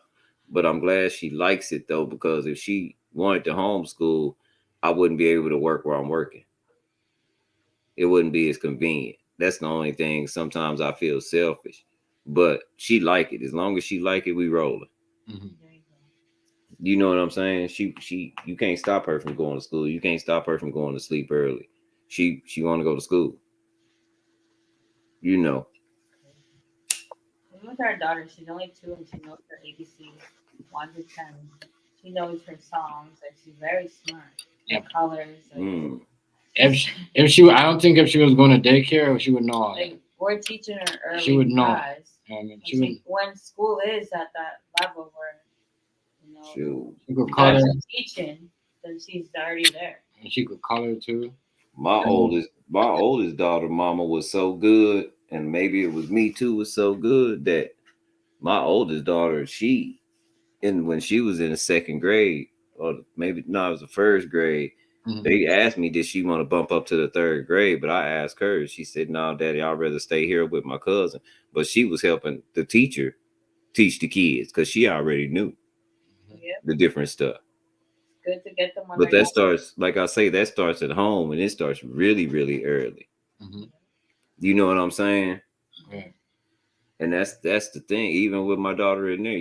But I'm glad she likes it, though, because if she wanted to homeschool, I wouldn't be able to work where I'm working. It wouldn't be as convenient. That's the only thing. Sometimes I feel selfish. But she like it. As long as she like it, we rolling. Mm-hmm. You know what I'm saying? You can't stop her from going to school. You can't stop her from going to sleep early. She want to go to school. You know. And with our daughter, she's only 2 and she knows her ABC 1 to 10. She knows her songs. Like she's very smart. Her Yep. colors. Like, Mm. If she, I don't think if she was going to daycare, she would know all that. like we're teaching her early. She would know. Guys. I mean, When school is at that level where Shoot. she could color. teaching, then she's already there. And she could color too. My oldest daughter, mama was so good, and maybe it was me too, was so good that my oldest daughter, when she was in the second grade, or maybe no, it was the first grade. Mhm. They asked me, did she want to bump up to the third grade? But I asked her. She said, no, Daddy, I'd rather stay here with my cousin. But she was helping the teacher teach the kids because she already knew the different stuff. Good to get them on. But that starts, like I say, that starts at home, and it starts really, really early. Mm-hmm. You know what I'm saying? Yeah. And that's the thing. Even with my daughter in there,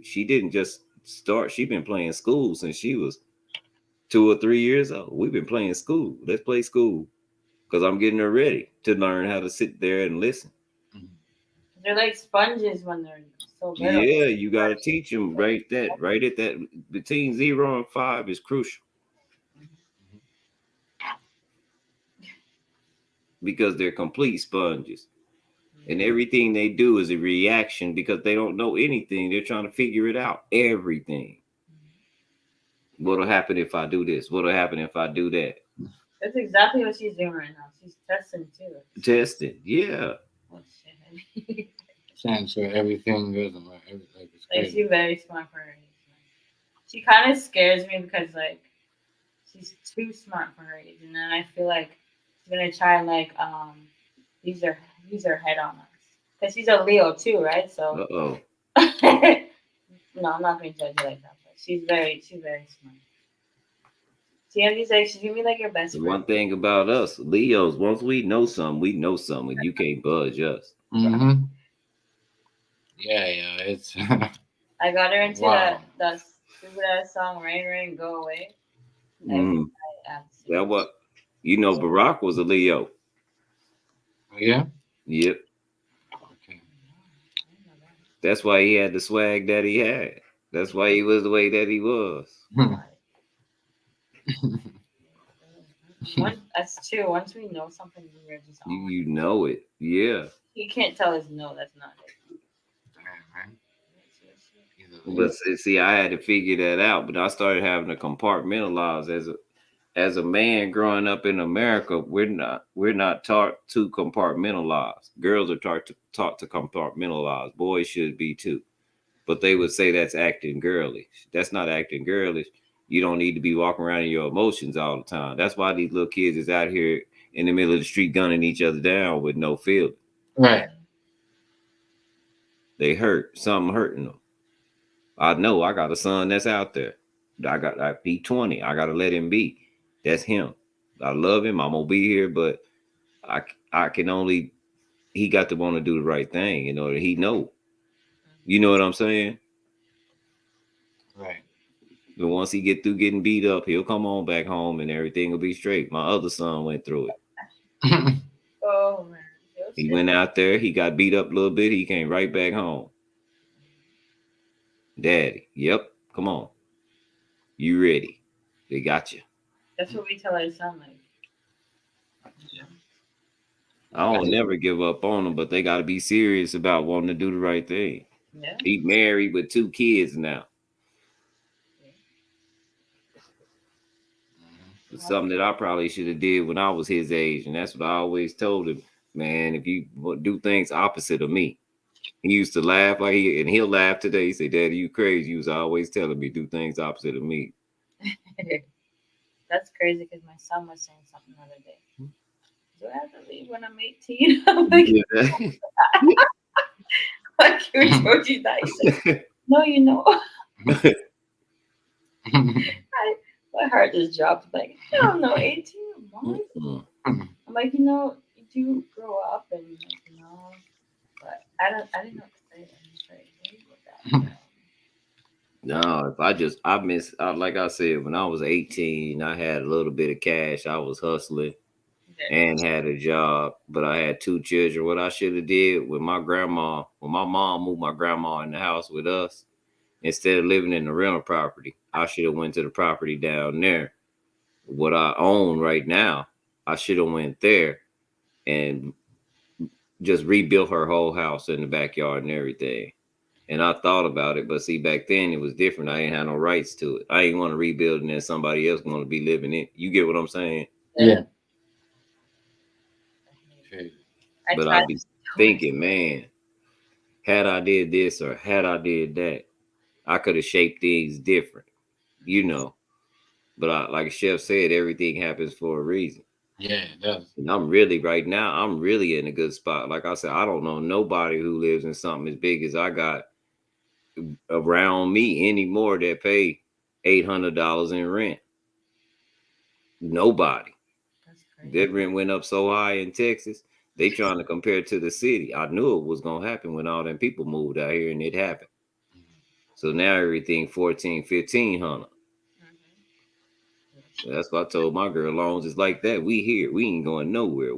she didn't just start. She been playing school since she was 2 or 3 years old. We've been playing school. Let's play school because I'm getting her ready to learn how to sit there and listen. They're like sponges when they're so little. Yeah, you got to teach them right at that between 0 and 5 is crucial. Because they're complete sponges. And everything they do is a reaction because they don't know anything. They're trying to figure it out. Everything. What'll happen if I do this? What'll happen if I do that? That's exactly what she's doing right now. She's testing too. Testing, yeah. Oh, shit. So everything goes like it's crazy. She's very smart for her age. She kind of scares me because like she's too smart for her age, and then I feel like she's gonna try and like use her head on us because she's a Leo too, right? So Uh-oh. no, I'm not gonna judge her like that. But she's very smart. She's gonna be like your best The friend. one thing about us, Leos, once we know something, and you can't budge us. Mm-hmm. Yeah, it's. I got her into Wow. that stupid ass song "Rain Rain Go Away." That what Barack was a Leo. Yeah. Yep. Okay. That's why he had the swag that he had. That's why he was the way that he was. That's true. Once we know something, we're just You know it. Yeah. You can't tell us no, that's not it. But see, I had to figure that out. But I started having to compartmentalize as a man growing up in America. We're not taught to compartmentalize. Girls are taught to compartmentalize. Boys should be too. But they would say that's acting girlish. That's not acting girlish. You don't need to be walking around in your emotions all the time. That's why these little kids is out here in the middle of the street gunning each other down with no feeling. Right. They hurt. Something hurting them. I know I got a son that's out there. He 20. I gotta let him be. That's him. I love him. I'm gonna be here, but I can only. He got to want to do the right thing in order. He know. You know what I'm saying? Right. But once he get through getting beat up, he'll come on back home and everything will be straight. My other son went through it. Oh man. He went out there. He got beat up a little bit. He came right back home. Daddy, yep, come on. You ready? They got you. That's what we tell our son, like. I don't never give up on them, but they got to be serious about wanting to do the right thing. Yeah. He married with 2 kids now. It's something that I probably should have did when I was his age, and that's what I always told him. Man, if you do things opposite of me. He used to laugh and he'll laugh today. He said, Daddy, you crazy. You was always telling me do things opposite of me. That's crazy because my son was saying something the other day. Do I have to leave when I'm 18? I'm like, like who told you that? He's like, no, you know. My heart just dropped. Like, hell no, 18 months. I'm like, you do grow up and but I didn't know what to say. I'm just like, No, like I said, when I was 18, I had a little bit of cash. I was hustling. and had a job, but I had 2 children. What I should have did with my grandma, when my mom moved my grandma in the house with us, instead of living in the rental property, I should have went to the property down there. What I own right now, I should have went there and just rebuilt her whole house in the backyard and everything. And I thought about it, but see, back then it was different. I ain't had no rights to it. I ain't want to rebuild and then somebody else want to be living in. You get what I'm saying? Yeah. But I'd be thinking, man, had I did this or had I did that, I could have shaped things different, you know. But like Chef said, everything happens for a reason. Yeah, it does. And I'm really right now, I'm really in a good spot. Like I said, I don't know nobody who lives in something as big as I got around me anymore that pay $800 in rent. Nobody. That rent went up so high in Texas. They trying to compare it to the city. I knew it was gonna happen when all them people moved out here, and it happened. So now everything 14, 1500. So that's what I told my girl. Long as it's like that, we here. We ain't going nowhere.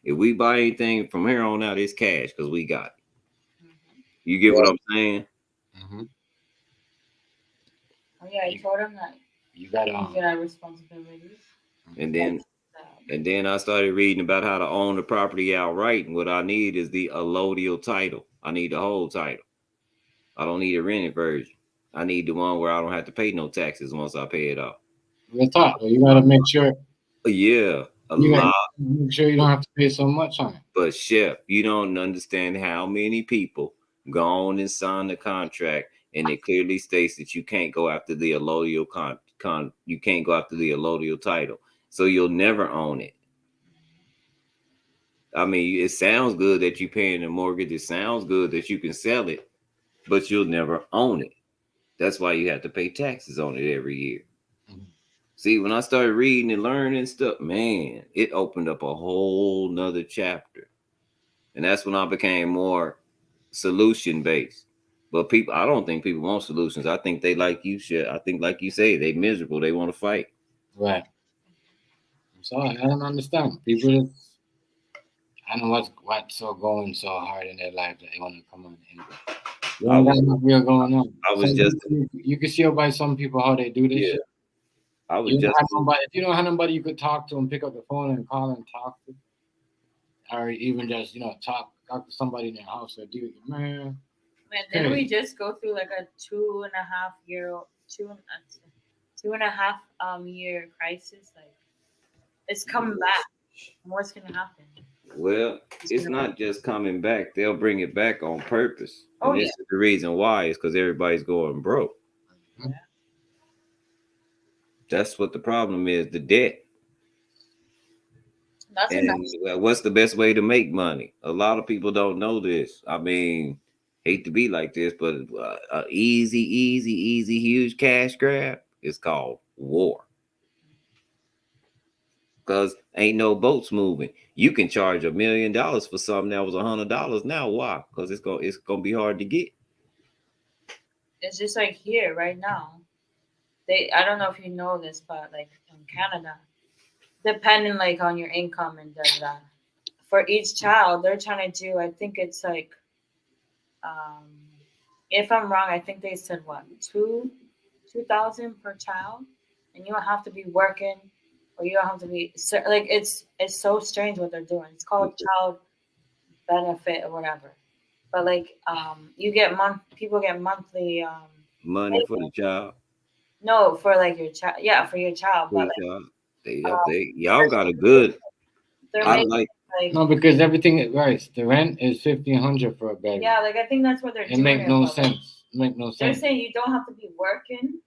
If we buy anything from here on out, it's cash because we got it. You get what I'm saying? Mm-hmm. Oh yeah, I told him that You got our responsibilities. And then I started reading about how to own the property outright. And what I need is the allodial title. I need the whole title. I don't need a rented version. I need the one where I don't have to pay no taxes once I pay it off. We'll talk. You gotta make sure. Yeah, lot. Make sure you don't have to pay so much on it. But Chef, you don't understand how many people go on and sign the contract, and it clearly states that you can't go after the allodial you can't go after the allodial title, so you'll never own it. I mean, it sounds good that you're paying the mortgage. It sounds good that you can sell it, but you'll never own it. That's why you have to pay taxes on it every year. Mm-hmm. See, when I started reading and learning stuff, man, it opened up a whole nother chapter. And that's when I became more solution based. But people, I don't think people want solutions. I think they like you shit. I think, like you say, they miserable. They want to fight. Right. So I don't understand. People, I don't know what's so going so hard in their life that they want to come on. You don't got nothing real going on. I was you can see by some people how they do this. Yeah. Shit. I was if you don't have nobody you could talk to and pick up the phone and call and talk to, or even just talk to somebody in their house or do it, man. Didn't we just go through like a 2.5 year crisis? Like it's coming back. What's gonna happen? Well, it's not just coming back. They'll bring it back on purpose. Oh, and this is the reason why is because everybody's going broke. Yeah. That's what the problem is, the debt. What's the best way to make money? A lot of people don't know this. I mean, hate to be like this, but easy, huge cash grab is called war. Because ain't no boats moving. You can charge $1 million for something that was $100 now. Why? Because it's gonna be hard to get. It's just like here right now. I don't know if you know this, but like in Canada, depending like on your income and that, for each child they're trying to do. I think it's like, if I'm wrong, I think they said what $2,000 per child, and you don't have to be working. Or you don't have to be like it's so strange what they're doing. It's called child benefit or whatever. But like people get monthly money for the child. No, for like your child. Yeah, for your child. But like, y'all got a good. No, because everything is right. The rent is $1,500 for a bedroom. Yeah, like I think that's what they're doing. It makes no sense. They're saying you don't have to be working,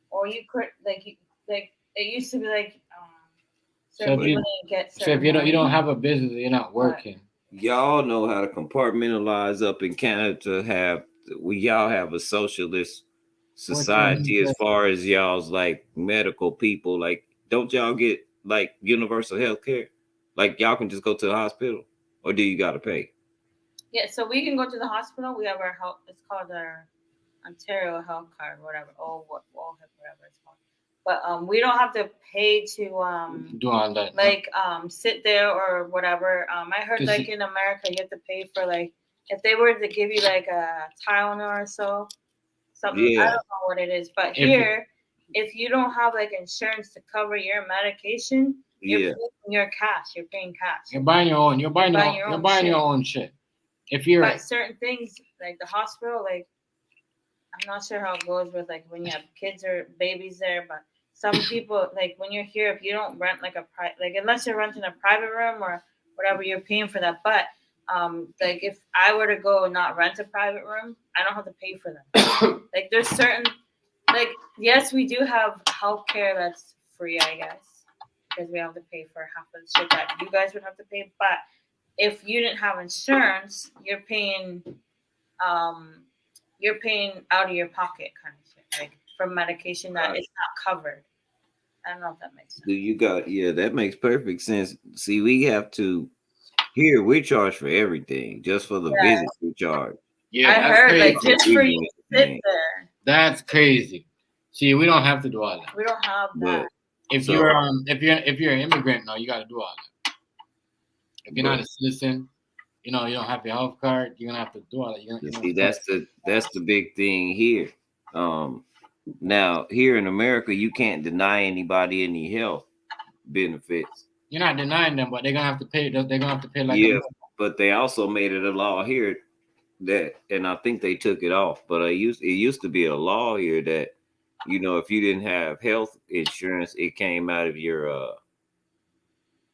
or you could like it used to be like. So if you don't have a business, you're not working. Y'all know how to compartmentalize up in Canada to have. Y'all have a socialist society as far as y'all's like medical people. Like, don't y'all get like universal health care? Like y'all can just go to the hospital, or do you got to pay? Yeah, so we can go to the hospital. We have our health. It's called our Ontario Health Card, whatever. Whatever it's called. But we don't have to pay to Do all that. like sit there or whatever. I heard Cause like in America you have to pay for like if they were to give you like a Tylenol or so, something I Yeah. don't know what it is, but If- here if you don't have like insurance to cover your medication, you're Yeah. paying your cash. You're paying cash. You're buying your own. You're buying your own. your You're own buying your shit. own shit. If you're But certain things like the hospital, like I'm not sure how it goes with like when you have kids or babies there, but some people like when you're here, if you don't rent like a like unless you're renting a private room or whatever, you're paying for that. But like if I were to go and not rent a private room, I don't have to pay for that. Like there's certain like yes, we do have healthcare that's free, I guess, because we have to pay for half of the shit that you guys would have to pay. But if you didn't have insurance, you're paying out of your pocket kind of shit, like for medication that Right. is not covered. I don't know if that makes sense. Do you got? Yeah, that makes perfect sense. See, we have to. Here, we charge for everything. Just for the Yeah. visits, we charge. yeah, I that's heard crazy. like just for you to sit Everything. there, That's crazy. See, we don't have to do all that. we don't have that. But If So- you're an immigrant, no, you got to do all that. If you're not a But- citizen, you know, you don't have your health card, you're gonna have to do all that. see, that's the big thing here. Now here in America, you can't deny anybody any health benefits. You're not denying them, but they're gonna have to pay. They're gonna have to pay like Yeah, but they also made it a law here that, and I think they took it off. But it used to be a law here that, you know, if you didn't have health insurance, it came out of your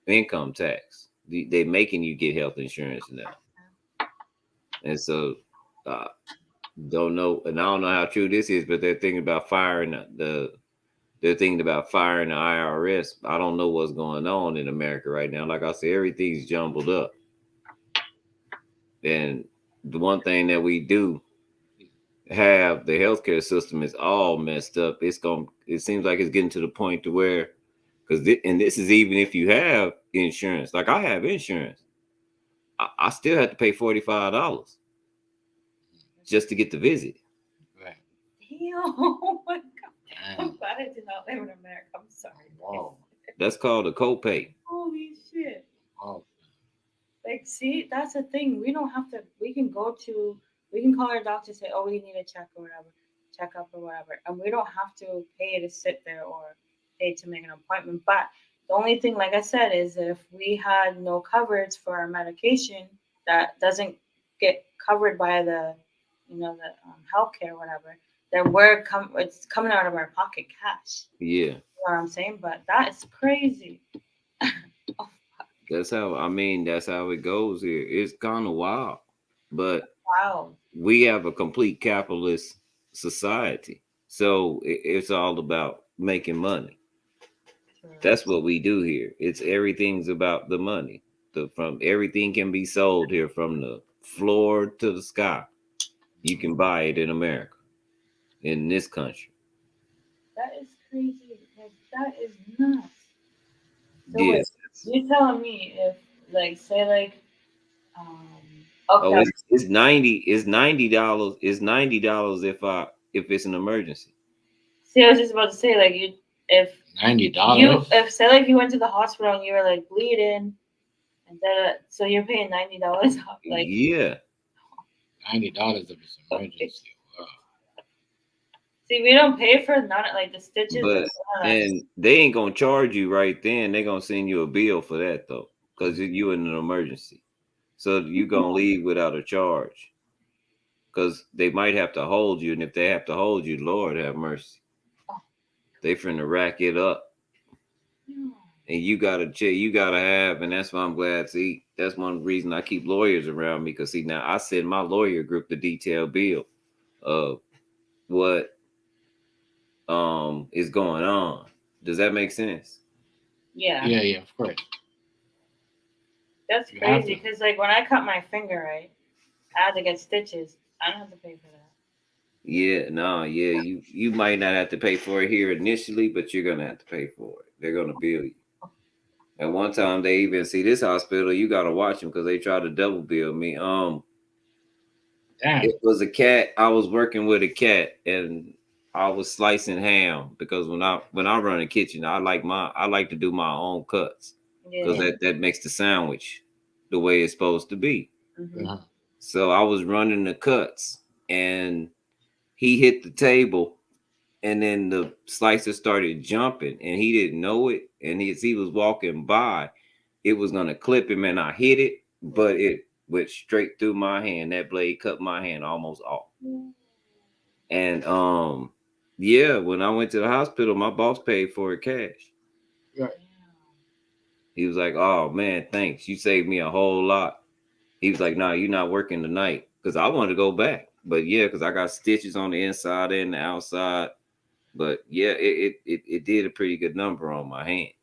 income tax. They making you get health insurance now, and so don't know, and I don't know how true this is, but they're thinking about firing They're thinking about firing the IRS. I don't know what's going on in America right now. Like I said, everything's jumbled up. And the one thing that we do have, the healthcare system is all messed up. It seems like it's getting to the point to where, and this is even if you have insurance. Like I have insurance, I still have to pay $45 just to get the visit. Right. Damn, oh my god! I'm Damn. glad I did not live in America. I'm sorry. Wow. That's called a copay. Holy shit! Wow. Like, see, that's the thing. We don't have to. We can call our doctor, say, oh, we need a check or whatever, checkup or whatever, and we don't have to pay to sit there or pay to make an appointment. But the only thing, like I said, is that if we had no coverage for our medication that doesn't get covered by the, the healthcare or whatever, then it's coming out of our pocket cash. Yeah. You know what I'm saying? But that is crazy. That's how it goes here. It's kind of wild, but Wow. we have a complete capitalist society. So it's all about making money. That's what we do here. Everything's about the money. From everything can be sold here, from the floor to the sky. You can buy it in America, in this country. That is crazy. Like, that is nuts. So Yes. you're telling me if, like, say, like, okay. Oh, it's $90. It's $90. It's $90 if it's an emergency. See, I was just about to say, like, if $90. say, like, you went to the hospital and you were like bleeding, and so you're paying $90, like, Yeah. $90 if it's an emergency. Wow. see, we don't pay for none of, like, the stitches. But and they ain't gonna charge you right then. They're gonna send you a bill for that though, because you in an emergency. So you gonna leave without a charge. Because they might have to hold you, and if they have to hold you, Lord have mercy. They finna rack it up. And you gotta check, you gotta have, and that's why I'm glad. See, that's one reason I keep lawyers around me, because see, now I send my lawyer group the detailed bill of what is going on. Does that make sense? Yeah. Yeah, of course. That's You have crazy to. because, like, when I cut my finger, right, I had to get stitches. I don't have to pay for that. Yeah, no, yeah, you might not have to pay for it here initially, but you're gonna have to pay for it. They're gonna bill you. And one time they even see this hospital, you gotta watch them because they tried to double bill me. Damn. It was a cat. I was working with a cat, and I was slicing ham because when I run a kitchen, I like to do my own cuts because Yeah. that makes the sandwich the way it's supposed to be. Mhm. Uh-huh. So I was running the cuts, and he hit the table, and then the slicer started jumping, and he didn't know it. And as he was walking by, it was gonna clip him, and I hit it, but it went straight through my hand. That blade cut my hand almost off. And yeah, when I went to the hospital, my boss paid for it cash. Right. He was like, "Oh man, thanks. You saved me a whole lot." He was like, "Nah, you're not working tonight," because I wanted to go back. But yeah, because I got stitches on the inside and the outside. But yeah, it did a pretty good number on my hand.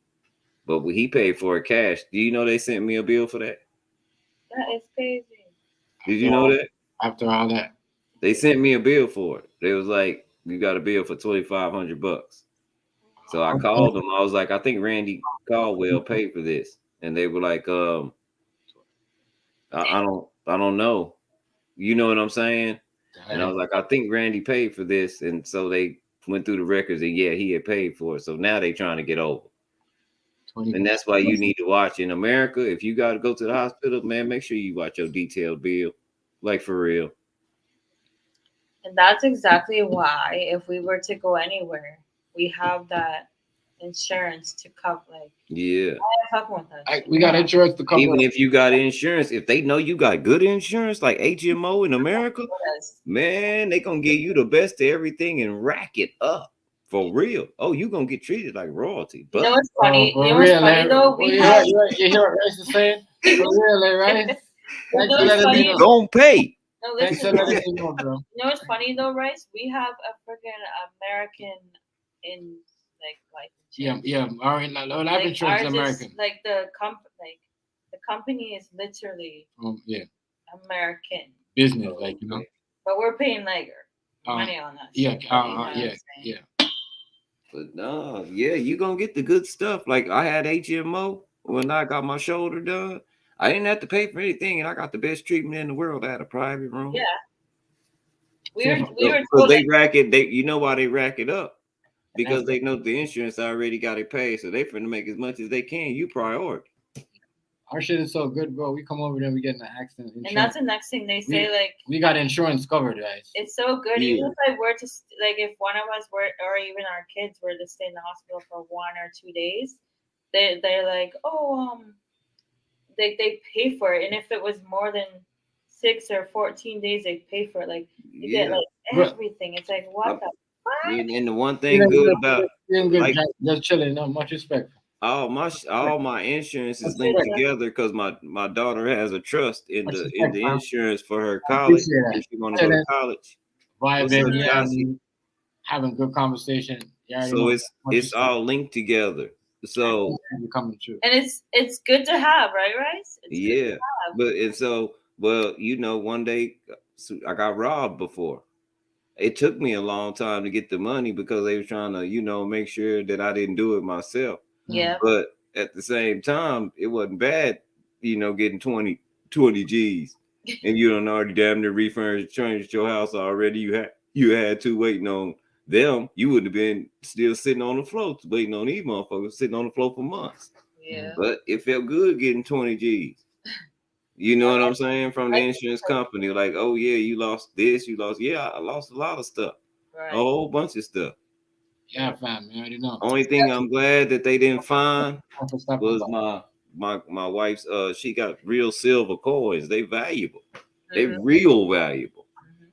But when he paid for it cash, do you know they sent me a bill for that? That is crazy. Did you know that? After all that, They sent me a bill for it. They was like, "You got a bill for $2,500." So I called them. I was like, "I think Randy Caldwell paid for this," and they were like, I don't know." You know what I'm saying? And I was like, "I think Randy paid for this," and so they went through the records, and yeah, he had paid for it. So now they trying to get over. 20. And that's why you need to watch in America. If you got to go to the hospital, man, make sure you watch your detailed bill, like for real. And that's exactly why, if we were to go anywhere, we have that insurance to cover. Like, Yeah. fucking with us. We got insurance to cover. Even if you got insurance, if they know you got good insurance, like HMO in America, Yes. man, they gonna give you the best of everything and rack it up for real. Oh, you gonna get treated like royalty. You know But what's funny? For You know what's real, funny though? well, We you have. hear what Rice is saying? For real, right? You know Thanks for what's letting me funny? know. don't pay. No, Thanks listen. for letting me know, bro. You know what's funny though, Rice? We have a freaking American in like life insurance. Yeah. All right, life Like insurance ours is American. is like the company is literally Yeah, American, business, like, you know. but we're paying like money on us. Yeah, You know what I'm saying? yeah. But no, yeah, you gonna get the good stuff. Like I had HMO when I got my shoulder done. I didn't have to pay for anything, and I got the best treatment in the world. I had a private room. Yeah. We Yeah, were So told they that, rack it. You know why they rack it up? Because they know the insurance already got it paid, so they finna make as much as they can. You priority. Our shit is so good, bro. We come over there, we get in an accident. and that's the next thing they say. Like, We got insurance covered, guys. it's so good. Yeah. Even if I were to like, if one of us were, or even our kids were to stay in the hospital for 1 or 2 days, they're like, oh, they pay for it, and if it was more than 6 or 14 days, they pay for it. Like, you get like everything. It's like, what the fuck? And the one thing good about like just chilling, not much respect. all my insurance is linked together because my daughter has a trust in the insurance for her college. If she want to go to college, Vibing, having good conversation. So it's all linked together. So coming true. And it's good to have, right, Rice? It's yeah, but and so well, you know, one day I got robbed before. It took me a long time to get the money because they were trying to, you know, make sure that I didn't do it myself. Yeah. But at the same time, it wasn't bad, you know, getting 20 G's. And you don't already damn near refurnished your house already. You had to waiting on them. You would have been still sitting on the floor waiting on these motherfuckers sitting on the floor for months. Yeah. But it felt good getting 20 G's. You know what I'm saying? From the insurance company, like, oh yeah, you lost this, I lost a lot of stuff, a whole bunch of stuff. Yeah, fam, man, I didn't know. Only thing I'm glad that they didn't find was my wife's. She got real silver coins. They valuable. They real valuable.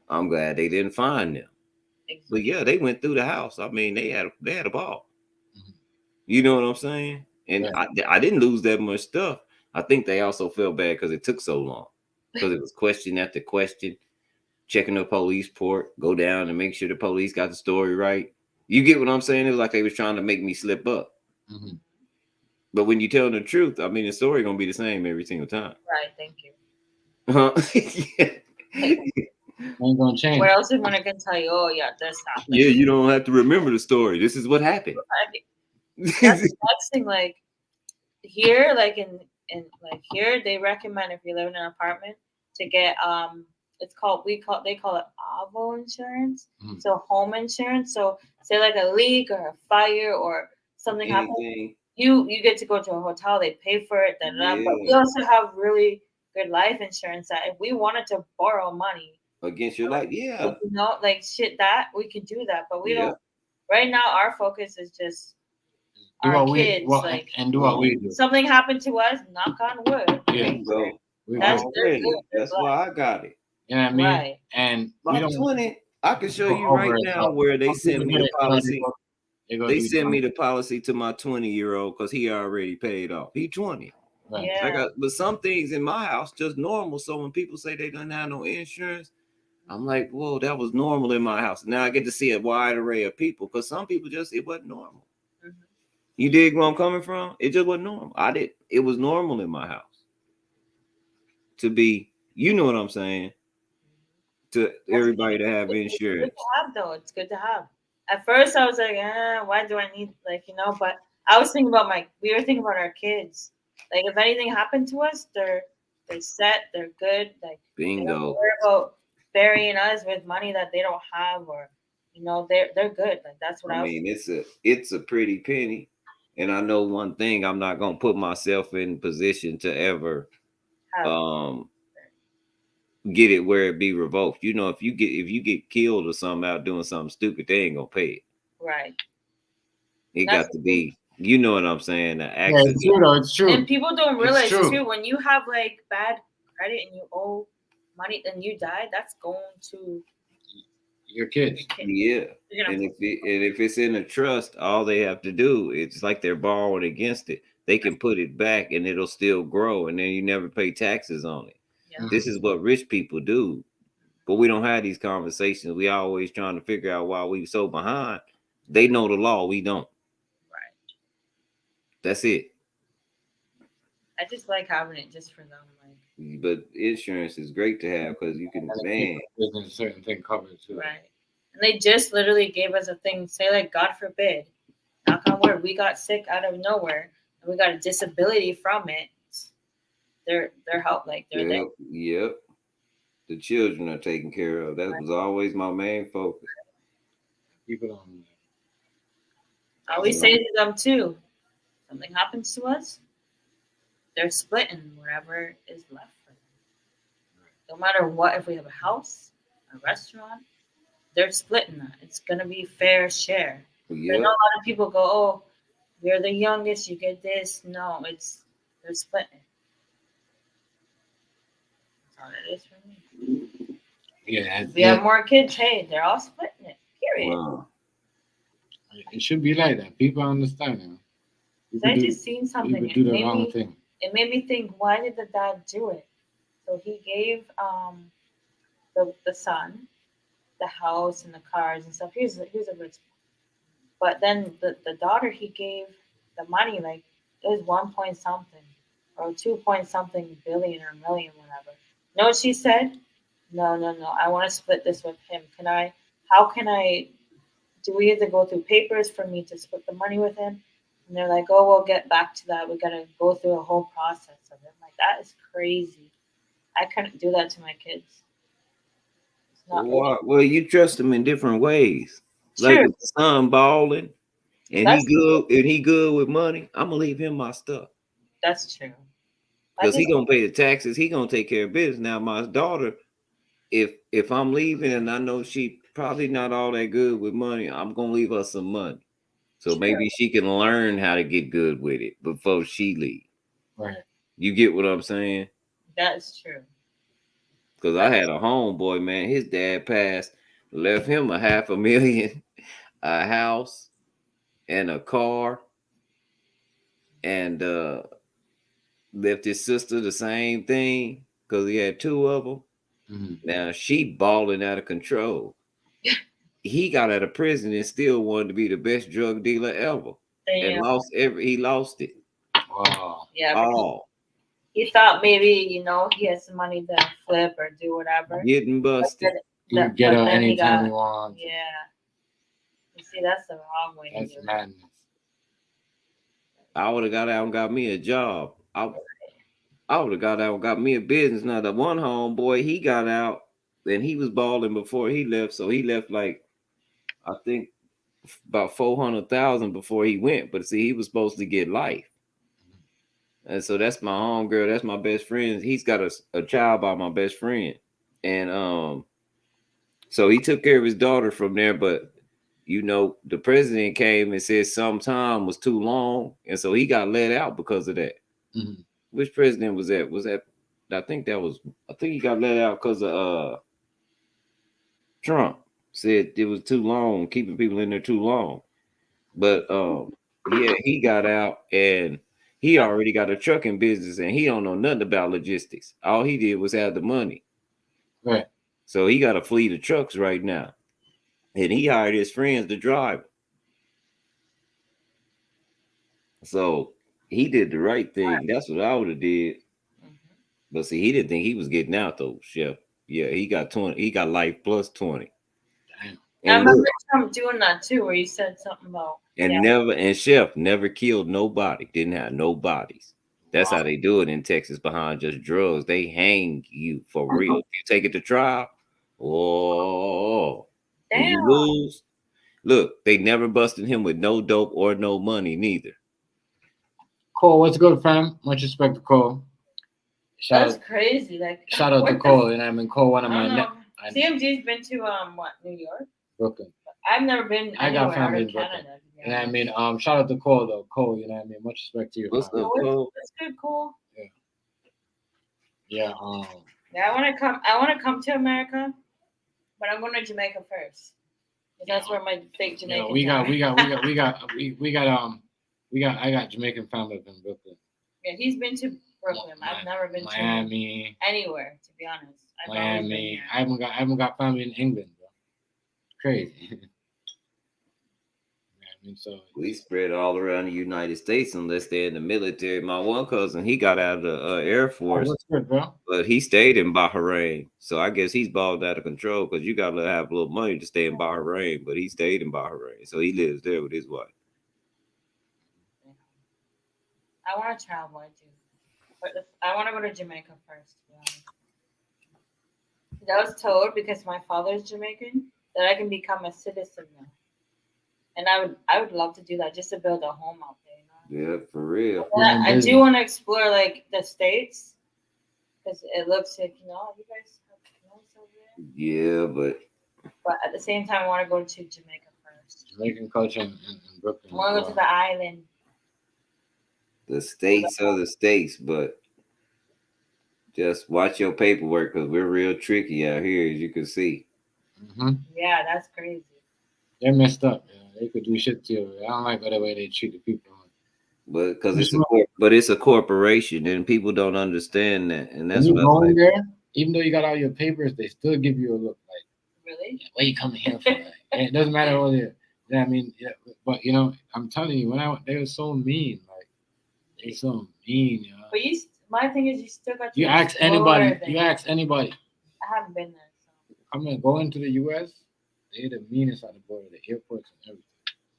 I'm glad they didn't find them. But yeah, they went through the house. I mean, they had a ball. You know what I'm saying? And I didn't lose that much stuff. I think they also felt bad because it took so long. Because it was question after question, checking the police report, go down and make sure the police got the story right. You get what I'm saying? It was like they was trying to make me slip up. Mm-hmm. But when you tell the truth, I mean, the story gonna be the same every single time. Right. Thank you. Ain't gonna change. Where else is one can tell you? Oh yeah, this happened. Yeah, you don't have to remember the story. This is what happened. That's the next thing. Like here, like in like here, they recommend if you live in an apartment to get they call it AVO insurance. Mhm. So home insurance. So say like a leak or a fire or something happens, Anything. you get to go to a hotel. They pay for it. Da, da, da. But we Yeah. also have really good life insurance that if we wanted to borrow money, Against your life. Yeah. like shit that we could do that. But we Yeah. don't. Right now, our focus is just Do our what we kids. Like and do what we do. something happened to us. Knock on wood. There Yeah, you go. we That's good. they're Already. good. They're That's blessed. why I got it. You know what I mean? Right. And we By don't 20, I can show go you over right it. now where they Some send people me get the it, so policy. they go They do send me something. the policy to my 20-year-old because he already paid off. He 20. Right. Yeah. But some things in my house just normal. So when people say they don't have no insurance, I'm like, whoa, that was normal in my house. Now I get to see a wide array of people because some people just it wasn't normal. Mhm. You dig where I'm coming from? It just wasn't normal. It was normal in my house to be, you know what I'm saying, to everybody to have It's good insurance. to have though. It's good to have. At first, I was like, why do I need But I was thinking about we were thinking about our kids. Like, if anything happened to us, they're set. They're good. Like, they don't Bingo. worry about burying us with money that they don't have, or they're good. Like that's what I I was. mean, it's a pretty penny. And I know one thing, I'm not gonna put myself in position to ever Have. get it where it be revoked. You know, if you get killed or something out doing something stupid, they ain't gonna pay it. Right. It That's got to be, you know what I'm saying? The Yeah, accident. it's true though. It's true. And people don't It's realize true. too, when you have like bad credit and you owe money and you die, that's going to Your kids. your kid. Yeah. You're gonna And if it's in a trust, all they have to do, it's like they're borrowing against it. They can put it back and it'll still grow, and then you never pay taxes on it. Yeah. This is what rich people do. But we don't have these conversations. We always trying to figure out why we so behind. They know the law, we don't. Right. That's it. I just like having it just for them. Like, But insurance is great to have because you can, man. There's a certain thing covered too. right. And they just literally gave us a thing. Say like, God forbid, knock on wood, we got sick out of nowhere and we got a disability from it. They're help like they're there. Yep. The children are taken care of. That was always my main focus. People don't. I always say to them too, something happens to us, they're splitting whatever is left for them. No matter what, if we have a house, a restaurant, they're splitting that. It's gonna be fair share. I Yeah. know a lot of people go, "Oh, you're the youngest, you get this." No, they're splitting. That's all it is for me. Yeah. If we have more kids, hey, they're all splitting it. Period. Wow. It should be like that. People understand. You know? People I do, just seen something. people do the wrong thing. It made me think, why did the dad do it? So he gave the son the house and the cars and stuff. He was a rich man. But then the daughter, he gave the money, like it was 1 point something or 2 point something billion or million, whatever. You know what she said? No. I want to split this with him. How can I, do we have to go through papers for me to split the money with him? And they're like, oh, we'll get back to that. We got to go through a whole process of it. Like, that is crazy. I couldn't do that to my kids. It's not Well, you trust them in different ways. Sure. Like if the son balling and That's he good with money, I'm gonna leave him my stuff. That's true. Because he gonna pay the taxes, he gonna take care of business. Now my daughter, if I'm leaving and I know she probably not all that good with money, I'm gonna leave her some money. So maybe she can learn how to get good with it before she leave. Right. You get what I'm saying? That's true. Because I had a homeboy, man. His dad passed, left him $500,000, a house, and a car, and left his sister the same thing because he had two of them. Mm-hmm. Now she balling out of control. He got out of prison and still wanted to be the best drug dealer ever, and he lost it. Wow. Yeah. All He thought maybe he has some money to flip or do whatever. getting busted. You get her anytime you want. Yeah. You see, that's the wrong way. That's madness. I would have got out and got me a job. I would have got out and got me a business. Now the one homeboy, he got out and he was balling before he left. So he left like I think about 400,000 before he went. But see, he was supposed to get life. And so that's my homegirl. That's my best friend. He's got a child by my best friend. And so he took care of his daughter from there. But you know, the president came and said some time was too long. And so he got let out because of that. Mhm. Which president was that? Was that I think he got let out because of Trump said it was too long, keeping people in there too long. But yeah, he got out and he already got a trucking business and he don't know nothing about logistics. All he did was have the money. Right. So he got a fleet of trucks right now. And he hired his friends to drive. So he did the right thing. That's what I would have did. But see, he didn't think he was getting out though, Chef. Yeah, he got 20, he got life plus 20. Damn. I And remember look, Trump doing that too, where you said something about and Chef never killed nobody, didn't have no bodies. That's Wow. how they do it in Texas behind just drugs. They hang you for real. If you take it to trial, oh, and you Damn. lose. Look, they never busted him with no dope or no money neither. Cole, what's good, fam? Much respect to Cole. That's crazy. Like Shout out to what Cole, and I mean Cole, one of I my don't know. I- CMG's been to what, New York? Brooklyn. I've never been I anywhere got family in in Brooklyn. Canada. to be And I honest. mean, shout out to Cole though. Cole, you know what I mean? Much respect to you. What's fam. up, Cole? That's good, cool. Yeah, Yeah, I want to come to America, but I'm going to Jamaica first. 'Cause that's where my fake you Jamaican. know, I got Jamaican family in Brooklyn. Yeah, he's been to Brooklyn. I've never been to Miami, anywhere, to be honest. I've always been Miami. here. I haven't got family in England, bro. Crazy. I mean, so We spread all around the United States unless they're in the military. My one cousin, he got out of the Air Force, what's good, bro? but he stayed in Bahrain. So I guess he's balled out of control because you got to have a little money to stay in Bahrain. But he stayed in Bahrain, so he lives there with his wife. I want to travel, I do. But I want to go to Jamaica first, to be honest. I was told, because my father's Jamaican, that I can become a citizen now. And I would love to do that, just to build a home out there, you know? Yeah, for real. But I do want to explore like the States, because it looks like, you know, you guys have nice over there. Yeah, But at the same time, I want to go to Jamaica first. Jamaican culture in Brooklyn. I want to go to the island. the states are the states, but just watch your paperwork because we're real tricky out here, as you can see. Mm-hmm. Yeah, that's crazy. They're messed up. Yeah. They could do shit to you. I don't like the way they treat the people. But because it's a corporation, and people don't understand that, and that's when you what go I in say. there, even though you got all your papers, they still give you a look like, Really? "What you coming here for?" It doesn't matter what it. Yeah, I mean, yeah, but you know, I'm telling you, when I went, they were so mean. Like they so mean. You know? But my thing is, you still got to. You ask anybody. You ask anybody. I haven't been there. So. I'm gonna go into the U.S. They're the meanest at the border, the airports and everything.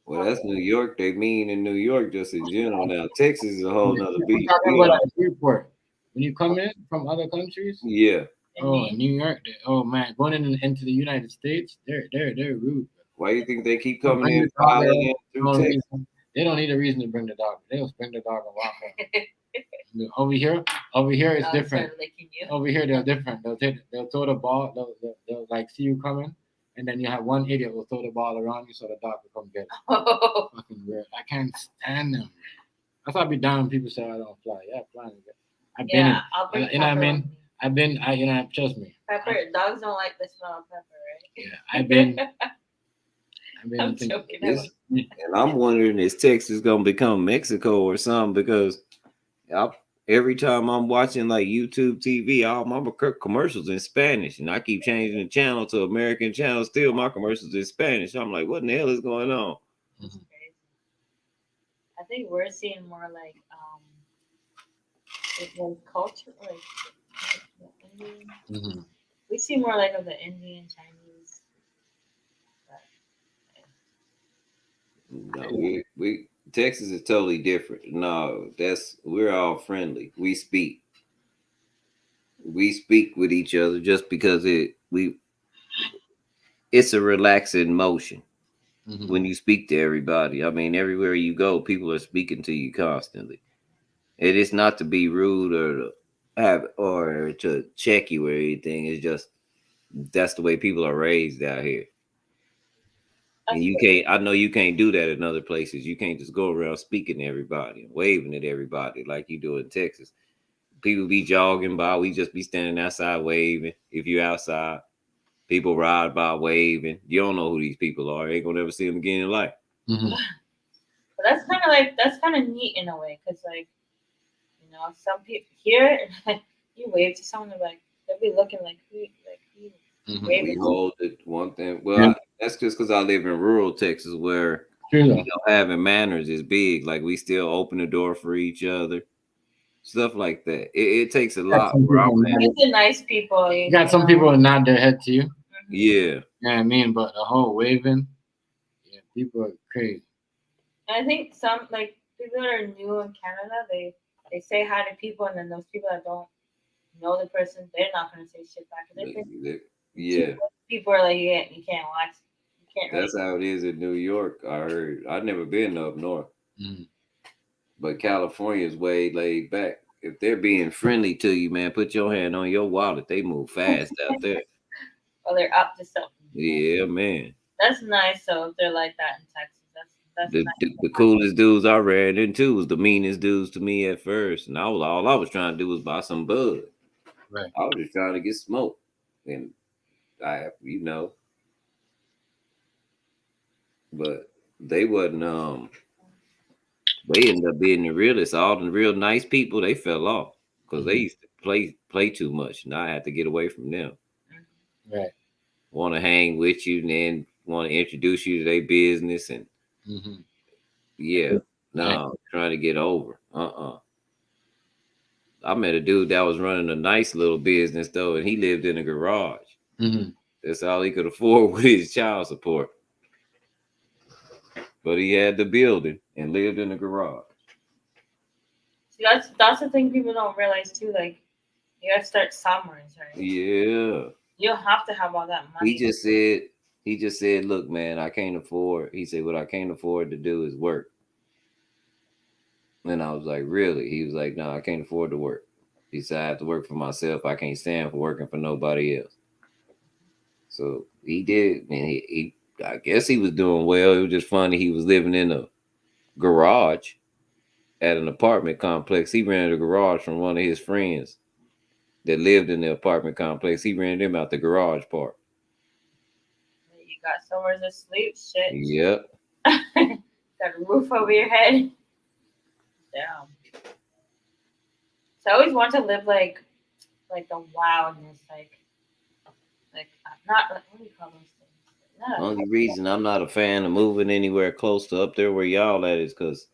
Well, that's New York. They mean in New York just in general. Now Texas is a whole nother beast. Talking about at the airport. When you come in from other countries, Yeah. oh, New York, oh man, going into the United States, they're rude. Why do you think they keep coming in piling in through Texas? They don't need a reason to bring the dog. They just bring the dog and walk home. Over here it's different. Over here they're different. They'll throw the ball. They'll like see you coming, and then you have one idiot will throw the ball around you so the dog will come get it. Fucking weird. I can't stand them. That's why I be down when people say I don't fly. Yeah, flying. I've been in. I'll bring You know what I mean? I've been. Trust me. Pepper. Dogs don't like the smell of pepper, right? Yeah, I've been. I'm joking. And I'm wondering, is Texas gonna become Mexico or something? Because every time I'm watching like YouTube TV, all my commercials in Spanish, and I keep changing the channel to American channel. Still, my commercials in Spanish. I'm like, what in the hell is going on? Mm-hmm. I think we're seeing more like culture, like Indian. Mm-hmm. We see more like of the Indian, Chinese. No, we Texas is totally different. No, we're all friendly. We speak. we speak with each other just because it's a relaxing motion Mhm. when you speak to everybody. I mean, everywhere you go, people are speaking to you constantly. It is not to be rude or to have or to check you or anything. It's just that's the way people are raised out here. And That's you good. can't, I know you can't do that in other places. You can't just go around speaking to everybody and waving at everybody like you do in Texas. People be jogging by, we just be standing outside waving. If you're outside, people ride by waving. You don't know who these people are. You ain't gonna ever see them again in life. Mhm. But that's kind of neat in a way, cause like, you know, some people here, you wave to someone, they'll be looking like who Mhm. We waving. hold it one thing. Yeah. Well, that's just because I live in rural Texas where True you though. know having manners is big. Like we still open the door for each other, stuff like that. It takes a You got lot. some Where I'm people at. nod- These are nice people. you got some people who nod their head to you. Mhm. Yeah, You know what I mean? But the whole waving, yeah, people are crazy. And I think some like people that are new in Canada, they say hi to people, and then those people that don't know the person, they're not gonna say shit back. And yeah. people are like, yeah, you can't watch, you can't really. That's how it is in New York. I heard. I've never been up north, Mhm. but California is way laid back. If they're being friendly to you, man, put your hand on your wallet. They move fast out there. Or they're up to something. Yeah, man. That's nice. So if they're like that in Texas, that's The, nice. the coolest dudes I ran into was the meanest dudes to me at first, and all I was trying to do was buy some bud. Right. I was just trying to get smoked, and but they wasn't. They ended up being the realest. All the real nice people they fell off because they Mhm. used to play too much, and I had to get away from them. Right. Want to hang with you, and then want to introduce you to their business, and Mhm. yeah, Right. no, trying to get over. I met a dude that was running a nice little business though, and he lived in a garage. Mhm. That's all he could afford with his child support. But he had the building and lived in a garage. See, that's the thing people don't realize too. Like you gotta start somewhere, right? Yeah. You don't have to have all that money. He just said, look, man, I can't afford. He said, what I can't afford to do is work. And I was like, really? He was like, no, I can't afford to work. He said, I have to work for myself. I can't stand for working for nobody else. So he did, and he I guess he was doing well. It was just funny. He was living in a garage at an apartment complex. He rented a garage from one of his friends that lived in the apartment complex. He rented him out the garage part. You got somewhere to sleep. Shit. Yep. Got a roof over your head. Damn. So I always want to live like the wildness, like not what do you call those things? Not Only reason I'm not a fan of moving anywhere close to up there where y'all at is because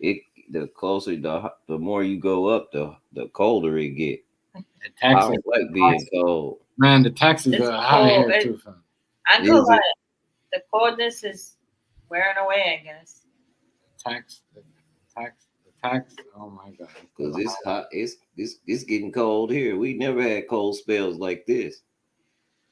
it the closer the more you go up, the colder it get. The I taxes, don't like being cold. man. The taxes It's are high cold. here too, fam. I Is go it? like the coldness is wearing away, I guess. The tax. Oh my god. Because it's hot. It's getting cold here. We never had cold spells like this.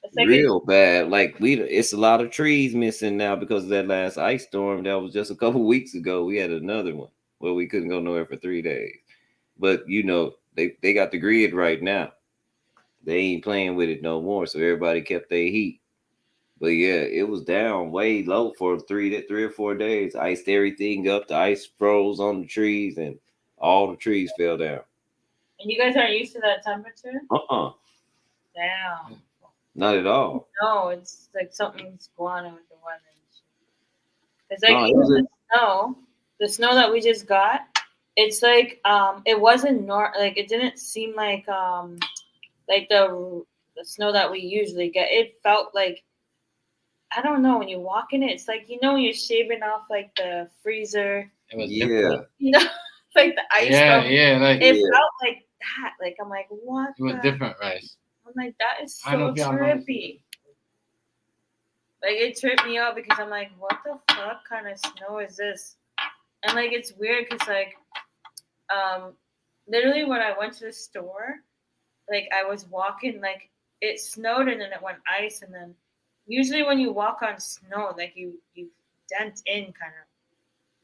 It's like Real bad. Like it's a lot of trees missing now because of that last ice storm that was just a couple weeks ago. We had another one where we couldn't go nowhere for 3 days. But they got the grid right now. They ain't playing with it no more. So everybody kept their heat. But yeah, it was down way low for 3 or 4 days. Iced everything up. The ice froze on the trees and all the trees fell down. and you guys aren't used to that temperature? Damn. Not at all. No, it's like something's going on with the weather. It's No, like it was the snow that we just got. It's like it wasn't like it didn't seem like the snow that we usually get. It felt like I don't know when you walk in it. It's like when you're shaving off like the freezer. It was yeah. different. Like the ice. Yeah, stuff. yeah. Like It Yeah. felt like that. Like I'm like, what? it was the- different, Rice. I'm like, that is I don't know so if y'all noticed trippy. Like it tripped me out because I'm like, what the fuck kind of snow is this? And like it's weird because like literally when I went to the store, like I was walking, like it snowed and then it went ice, and then usually when you walk on snow, like you dent in kind of.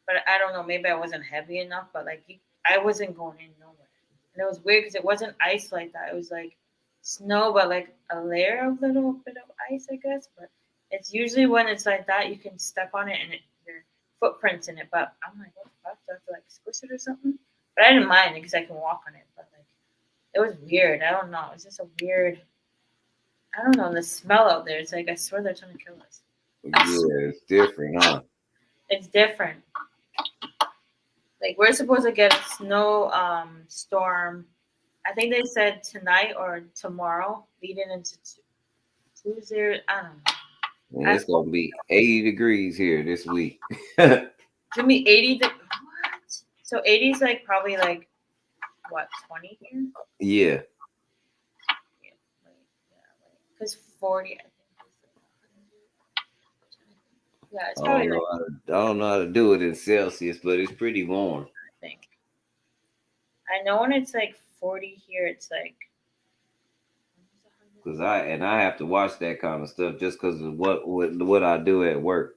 But I don't know, maybe I wasn't heavy enough, but like I wasn't going in nowhere, and it was weird because it wasn't ice like that. It was like snow, but like a layer of little bit of ice, I guess. But it's usually when it's like that, you can step on it and your footprints in it. But I'm like, what the fuck? Do I have to like squish it or something? But I didn't mind it because I can walk on it. But like, it was weird. I don't know. It's just a weird. I don't know. The smell out there. It's like I swear they're trying to kill us. Yeah, it's different, huh? It's different. Like we're supposed to get a snow storm. I think they said tonight or tomorrow, leading into Tuesday. I don't know. And it's gonna be 80 degrees here this week. Give me 80. What? So 80 is like probably like what 20 here? Yeah. Because 40. I think. Yeah, it's I probably don't, like. know how to, I don't know how to do it in Celsius, but it's pretty warm. I think. I know when it's like 40 here, it's like. Cause I have to watch that kind of stuff just because of what I do at work.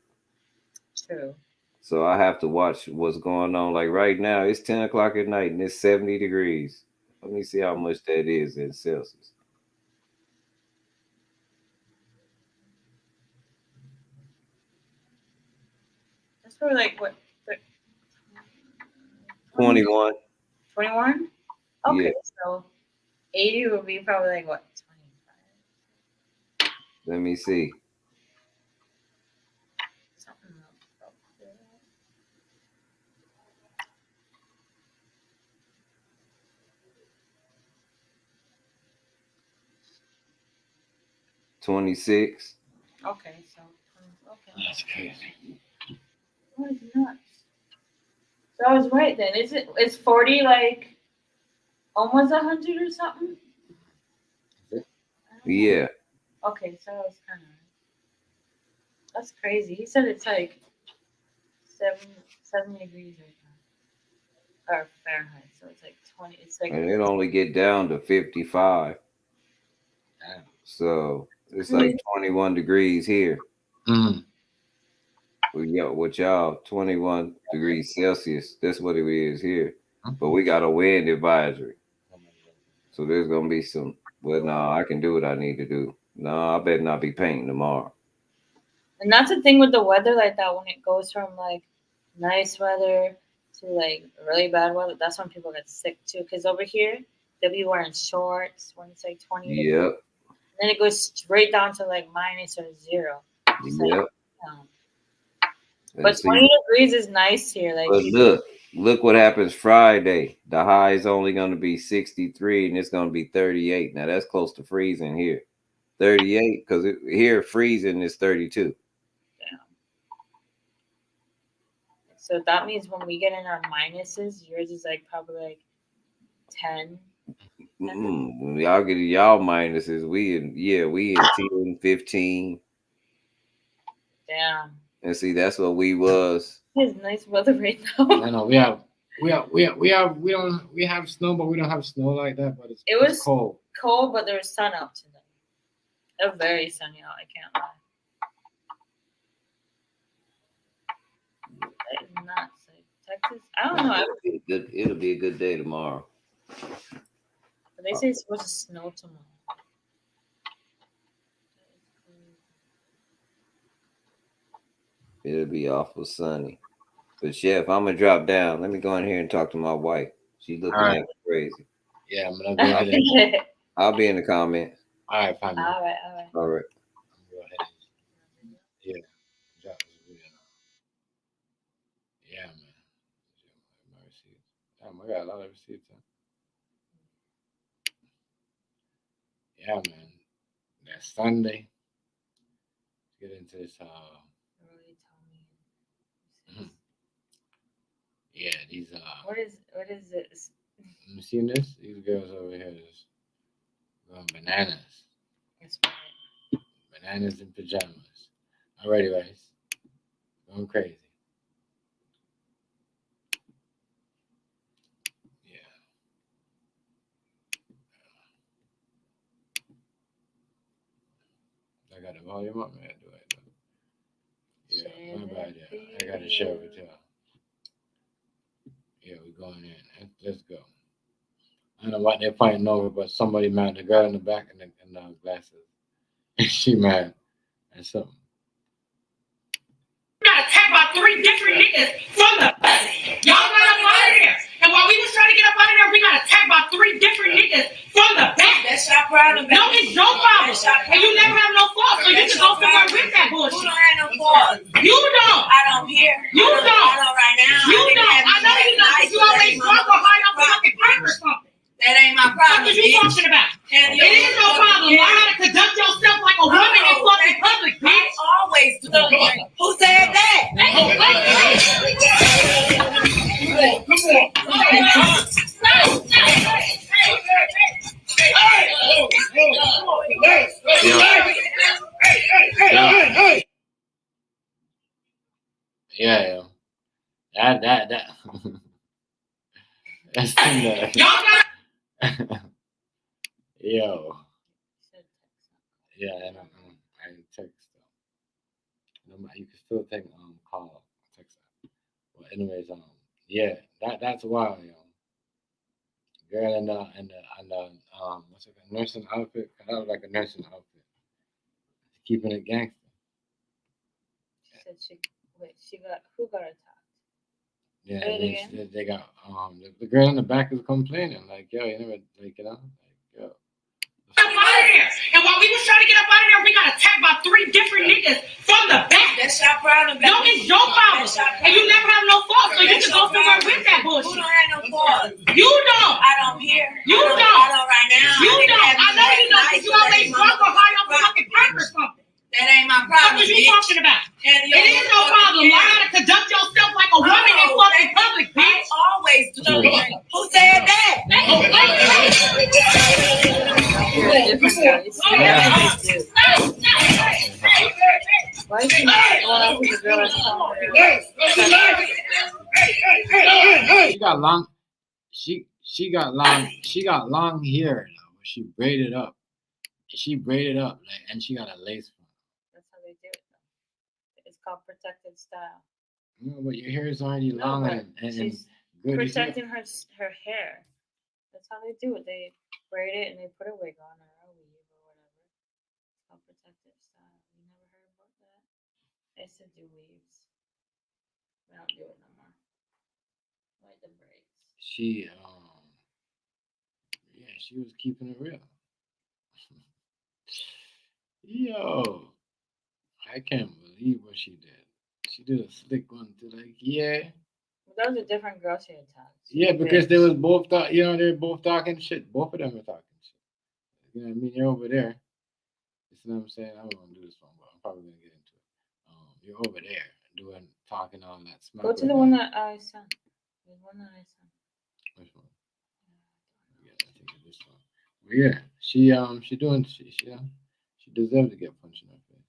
True. So I have to watch what's going on. Like right now, it's 10 o'clock at night and it's 70 degrees. Let me see how much that is in Celsius. That's probably like what? 21. 21? Okay, Yeah. so 80 would be probably like what? 25? Let me see. Something up there. 26. Okay, so okay. That's crazy. What is nuts? So I was right then. Is 40 like almost 100 or something? I don't know. Yeah. Okay, so I was kind of. That's crazy. He said it's like 7 degrees right now, or Fahrenheit. So it's like 20. It's like And it only get down to 55. Damn. So it's like 21 degrees here. Mm. With y'all, 21 degrees Celsius. That's what it is here. But we got a wind advisory. So there's going to be some, well, no, I can do what I need to do. No, I better not be painting tomorrow. And that's the thing with the weather like that. When it goes from like nice weather to like really bad weather, that's when people get sick too. Because over here, they'll be wearing shorts when it's like 20 degrees. Yep. Then it goes straight down to like minus or zero. It's Yep. But 20 degrees is nice here. Like, but look what happens Friday. The high is only going to be 63 and it's going to be 38. Now that's close to freezing here. 38 because here freezing is 32. So that means when we get in our minuses, yours is like probably like 10. Y'all get y'all minuses. We in 10, 15. Damn. And see, that's what we was. It's nice weather right now. I know we have snow, but we don't have snow like that. But It was cold. Cold, but there was sun out today. It was very sunny out. I can't lie. It's nuts. Like Texas, I don't know. It'll be a good day tomorrow. But they say it's supposed to snow tomorrow. It'll be awful sunny. But Chef, I'm gonna drop down. Let me go in here and talk to my wife. She's looking at me crazy. Yeah, I'm gonna go ahead and I'll be in the comments. all right, fine. All right. All right. Go ahead. Yeah. Drop this video. Yeah, man. My receipts. Damn, I got a lot of receipts. Huh? Yeah, man. That's Sunday. Let's get into this. Yeah, these. What is this? You seen this? These girls over here is going bananas. Bananas in pajamas. Alrighty, guys. Going crazy. Yeah. I got the volume up, man. Do I? Yeah, Share my that bad. Yeah, I gotta share with y'all. Yeah, we're going in. Let's go. I don't know what they're fighting over, but somebody mad. The girl in the back in the glasses. She mad and something. Got attacked by 3 different niggas from the y'all got up out of there. And while we was trying to get up out of there, we got attacked by 3 different niggas from the back. That's your problem. No, it's your problem. And you never have no fault, so you can go somewhere with that Who bullshit. don't have no fault? You don't. I don't hear. You don't. I don't right now. You don't. I know you don't, because you always drunk or high off fucking crack or something. That ain't my What problem. are you talking about? And It is no problem. Learn how to conduct yourself like a woman in fucking public, I bitch. always do. Who said that? Yeah. That. That's in Y'all got Yo. Yeah, and I text. You can still take call text. But anyways, yeah, that's wild, yo. Girl in the what's it called? Nursing outfit. That was like a nursing outfit. Keeping it gangster. She said she got who got attacked? Yeah, Say it and again. they got the girl in the back is complaining like, yo, you never like like yo. up out of there. And while we was trying to get up out of there, we got attacked by 3 different niggas from the back. That's your problem. No, it's your problem. And you never have no fault, so you can go somewhere with that Who bullshit. don't have no fault? You don't. I don't hear. You don't. I don't right now. You don't. I know you don't, because you always drunk or high off fucking crack or something. That ain't my What problem. are you talking about? And It is no problem. Learn how to conduct yourself like a woman in fucking public, I bitch. always do. Who said that? You're a different guy. You see that? You do. Why is she going up with the girl that's calling her? She got long. She got long hair. Though, but she braided up. She braided up like, and she got a lace front. That's how they do it. It's called protected style. No, but your hair is already No, long but and she's good. You see protecting her hair. That's how they do it. They braid it and they put a wig on or a weave or whatever. It's called protective style. You never heard about that? I used to do weaves. We don't do it no more. Like the braids. She yeah, she was keeping it real. Yo, I can't believe what she did. She did a slick one to like, yeah. But those are different girls she attacked. Yeah, because they was both they're both talking shit. Both of them are talking shit. You know what I mean? You're over there. You see what I'm saying? I don't want to do this one, but I'm probably gonna get into it. You're over there talking all that smack. Go to the one that I sent. There's one that I sent. Which one? Yeah, I think it's this one. Well, yeah, she deserves to get punched in her face.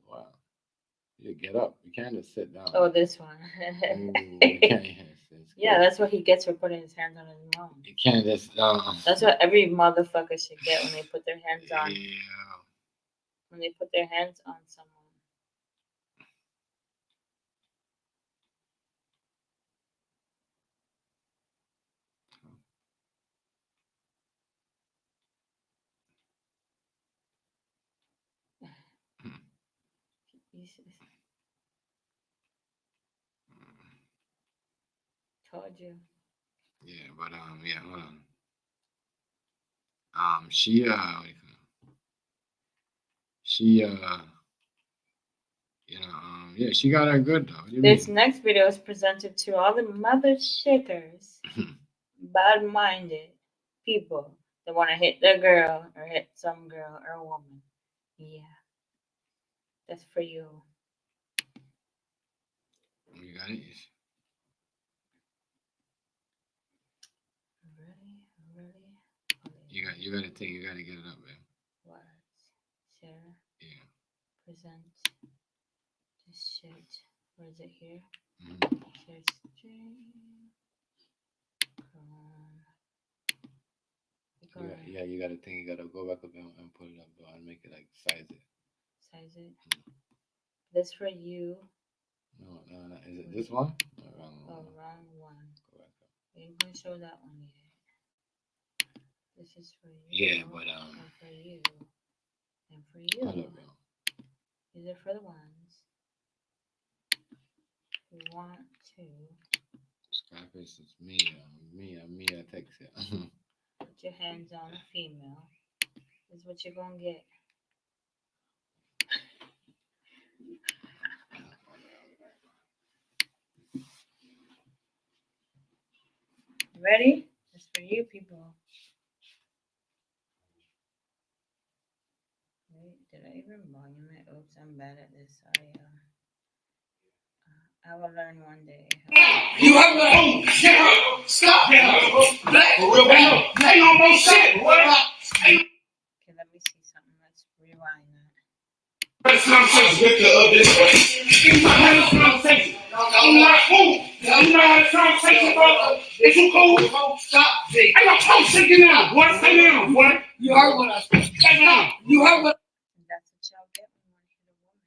Wow. You get up. You can't just sit down. Oh, this one. Ooh, you can't, Yeah, that's what he gets for putting his hands on his mom. You can't just. That's what every motherfucker should get when they put their hands on. Yeah. When they put their hands on someone. Told you. Yeah, but yeah, hold on. She yeah, she got her good though. What do you This mean? next video is presented to all the mother shitters, bad-minded people that want to hit their girl or hit some girl or woman. Yeah, that's for you. You got it. Really. You gotta get it up, man. Words. Share. Yeah. Present. This shit. Where is it here? Mm-hmm. Share stream. You gotta go back up and put it up, though, and make it like size it. this for you. No. Is it this one? No, wrong Oh, one. wrong one. Go back up. We ain't gonna show that one yet. This is for you. Yeah, but And for you. And for hold you. up, yo. These are for the ones who want to Scarface is Mia text it. put your hands on a female. This is what you're gonna get. Ready? It's for you people. Wait, did I even volume it? Oops, I'm bad at this. I will learn one day. You have the home. Stop. Black. For real. Ain't no more shit. What? Okay, let me see something. Let's rewind that. That's conversation with the this way. Give me my conversation. I'm not cool. I'm not conversation about is you cool? Stop. I got coach shaking now. What? Stay down. What? You heard what I said. Stay down. You heard what? And that's what y'all get when you want to hit a woman.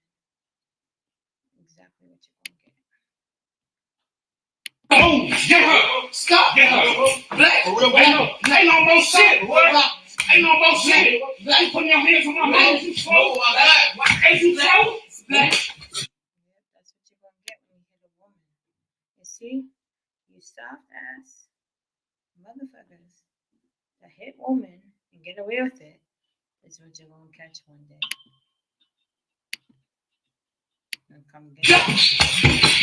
Exactly what you're gonna get. Boom. Get her. Stop. Get her. Black. For real. Ain't no more shit. What? Ain't no more shit. Black. You putting your hands on my man. You slow. Ain't you slow? Black. Yep, that's what you're gonna get when you hit a woman. You see? You soft ass motherfuckers that hit women and get away with it is what you're gonna catch one day. And come get it.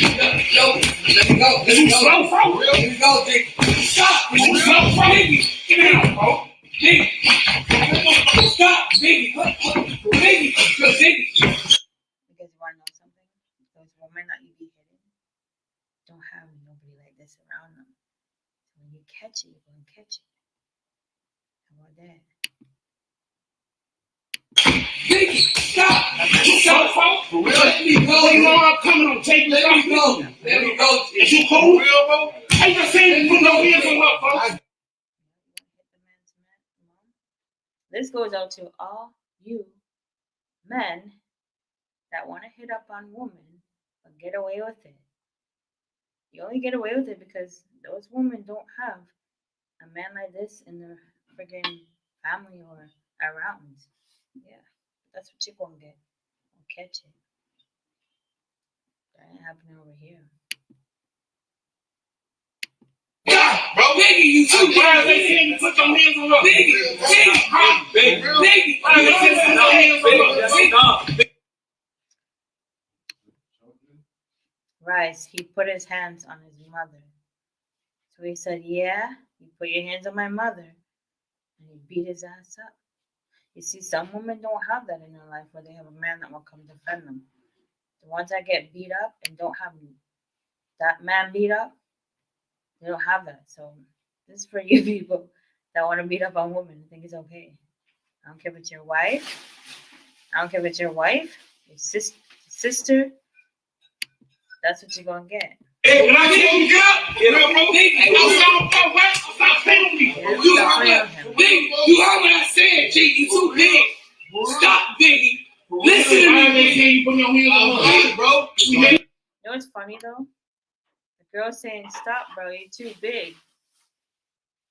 Yo, let me go. Let me go. Slow, bro. Let me go, Dick. Stop. You slow, bro. Get down, bro. Dick. Stop, Biggie. Biggie. Because you wanna know something? Those women that you be hitting don't have nobody like this around them. So when you catch it, you're gonna catch it. How about that? Biggie. Stop. You slow, bro. Let me go. You know I'm coming on. Take me. Let me go. Let me go. Is you cool? Real, bro? I just saying put no hands on her, bro. This goes out to all you men that want to hit up on women but get away with it. You only get away with it because those women don't have a man like this in their friggin' family or around. Yeah, that's what you're gonna get. I'll catch it. That ain't happening over here. Bro, Biggie, you too bad. They saying you put your hands on her. Biggie, huh? Biggie, Rice, he put his hands on his mother. So he said, yeah, you put your hands on my mother. And he beat his ass up. You see, some women don't have that in their life where they have a man that will come defend them. The ones that get beat up and don't have that man beat up, they don't have that. So this is for you people that want to beat up on women. I think it's okay. I don't care if it's your wife. I don't care if it's your wife, your sister. That's what you're going to get. Hey, when I tell you get up, bro, Biggie, stop playing me. You heard what I said, G. You too big. Stop, Biggie. Listen to me. You put your hands on bro. You know what's funny though? The girl saying, "Stop, bro. You're too big."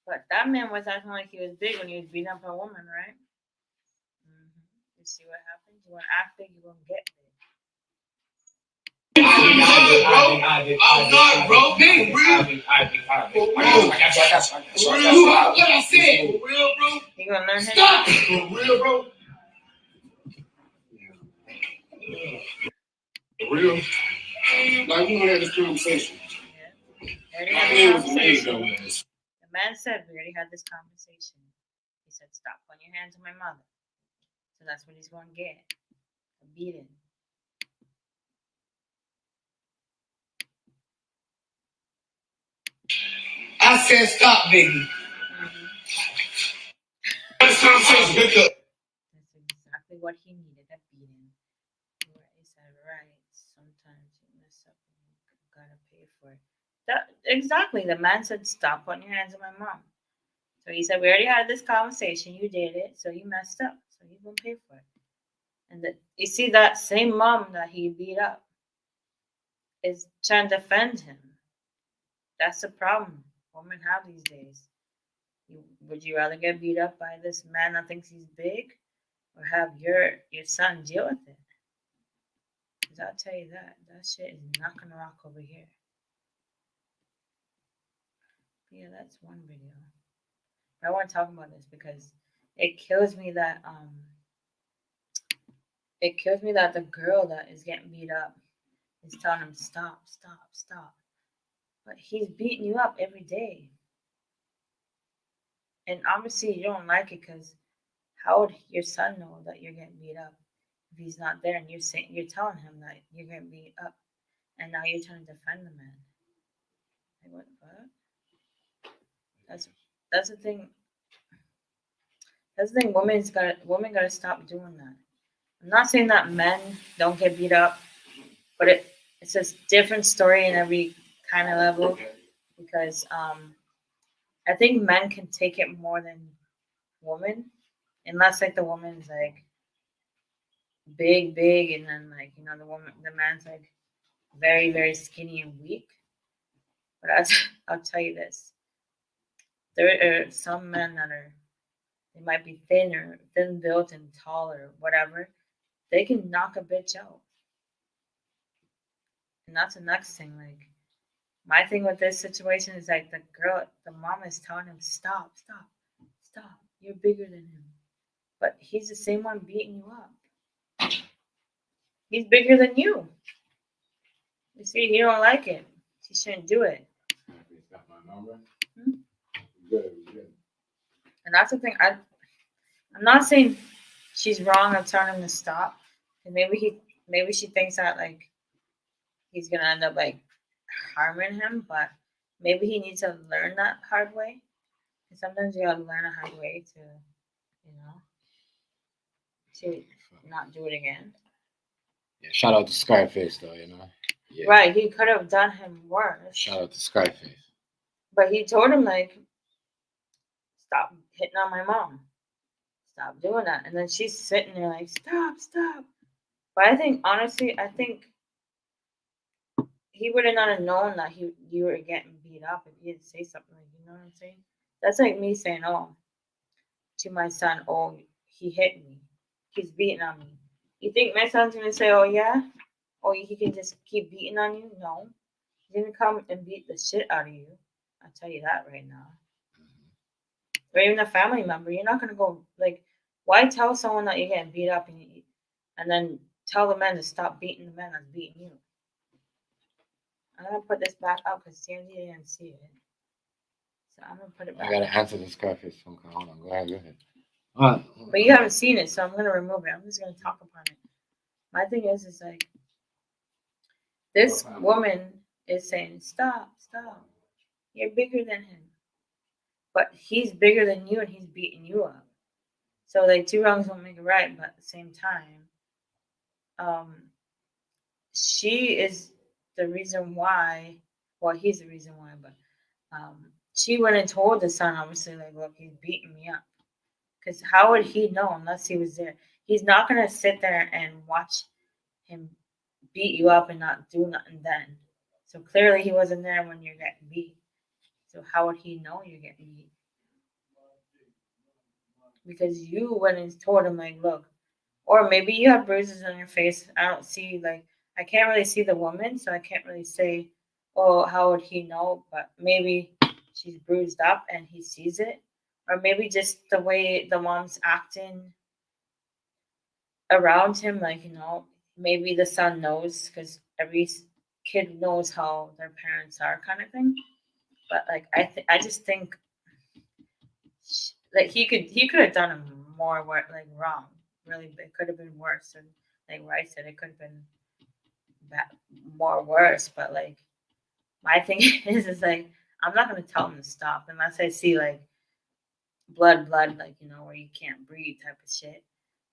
But that man was acting like he was big when he was beating up a woman, right? You see what happens? You want to act big, you're going to get big. I'm not, bro. Big, real. You heard what I said. For real, bro. You going to learn Stop. For real, bro. For real. Like, we had this conversation. The man said, we already had this conversation. He said, stop putting your hands on my mother. So that's what he's going to get. A beating. I said, stop, Biggie. That's conversation. That's exactly what he needed, a beating. He said, right, sometimes you mess up and you gotta pay for it. Exactly. The man said, stop putting your hands on my mom. So he said, we already had this conversation. You did it. So you messed up. So you're going to pay for it. And you see that same mom that he beat up is trying to defend him. That's the problem women have these days. Would you rather get beat up by this man that thinks he's big, or have your son deal with it? Because I'll tell you that shit is not gonna rock over here. But yeah, that's one video. But I want to talk about this because it kills me that the girl that is getting beat up is telling him stop, stop, stop. But he's beating you up every day. And obviously you don't like it because how would your son know that you're getting beat up if he's not there and you're telling him that you're getting beat up and now you're trying to defend the man? Like what the fuck? That's the thing. That's the thing. Women gotta stop doing that. I'm not saying that men don't get beat up, but it's a different story in every kind of level because I think men can take it more than women, unless like the woman's like big, and then like the man's like very, very skinny and weak. But I'll tell you this: there are some men that they might be thin built and tall or whatever. They can knock a bitch out, and that's the next thing. Like my thing with this situation is like the mom is telling him stop, stop, stop. You're bigger than him, but he's the same one beating you up. He's bigger than you. You see, he don't like it. He shouldn't do it. He's got my number. Good. And that's the thing. I'm not saying she's wrong of telling him to stop. And maybe she thinks that like he's gonna end up like harming him, but maybe he needs to learn that hard way. And sometimes you gotta learn a hard way to not do it again. Yeah, shout out to Scarface though, Yeah. Right, he could have done him worse. Shout out to Scarface. But he told him like, stop hitting on my mom. Stop doing that. And then she's sitting there like, stop, stop. But honestly, I think he would have not known that you were getting beat up if you didn't say something like, you know what I'm saying? That's like me saying, to my son, he hit me. He's beating on me. You think my son's going to say, oh, yeah? Or he can just keep beating on you? No. He's going to come and beat the shit out of you. I'll tell you that right now. Or even a family member. You're not going to go, like, why tell someone that you're getting beat up and then tell the man to stop beating the man that's beating you? I'm going to put this back up because Sandy didn't see it. So I'm going to put it back. I got to answer the Scarface phone call. Hold on. Go ahead. But you haven't seen it, so I'm going to remove it. I'm just going to talk upon it. My thing is like, this woman is saying, stop, stop. You're bigger than him. But he's bigger than you and he's beating you up. So, like, two wrongs don't make it right, but at the same time, she is the reason why, well, he's the reason why, but she went and told the son, obviously, like, look, he's beating me up. Because how would he know unless he was there? He's not going to sit there and watch him beat you up and not do nothing then. So clearly he wasn't there when you're getting beat. So how would he know you're getting beat? Because you went and told him, like, look, or maybe you have bruises on your face. I don't see, like, I can't really see the woman, so I can't really say, oh, how would he know? But maybe she's bruised up and he sees it. Or maybe just the way the mom's acting around him, like, maybe the son knows because every kid knows how their parents are, kind of thing. But like, I just think, like, he could have done him more like wrong. Really, it could have been worse. And like Rice said, it could have been more worse. But like, my thing is like, I'm not gonna tell him to stop unless I see like blood, like, where you can't breathe type of shit.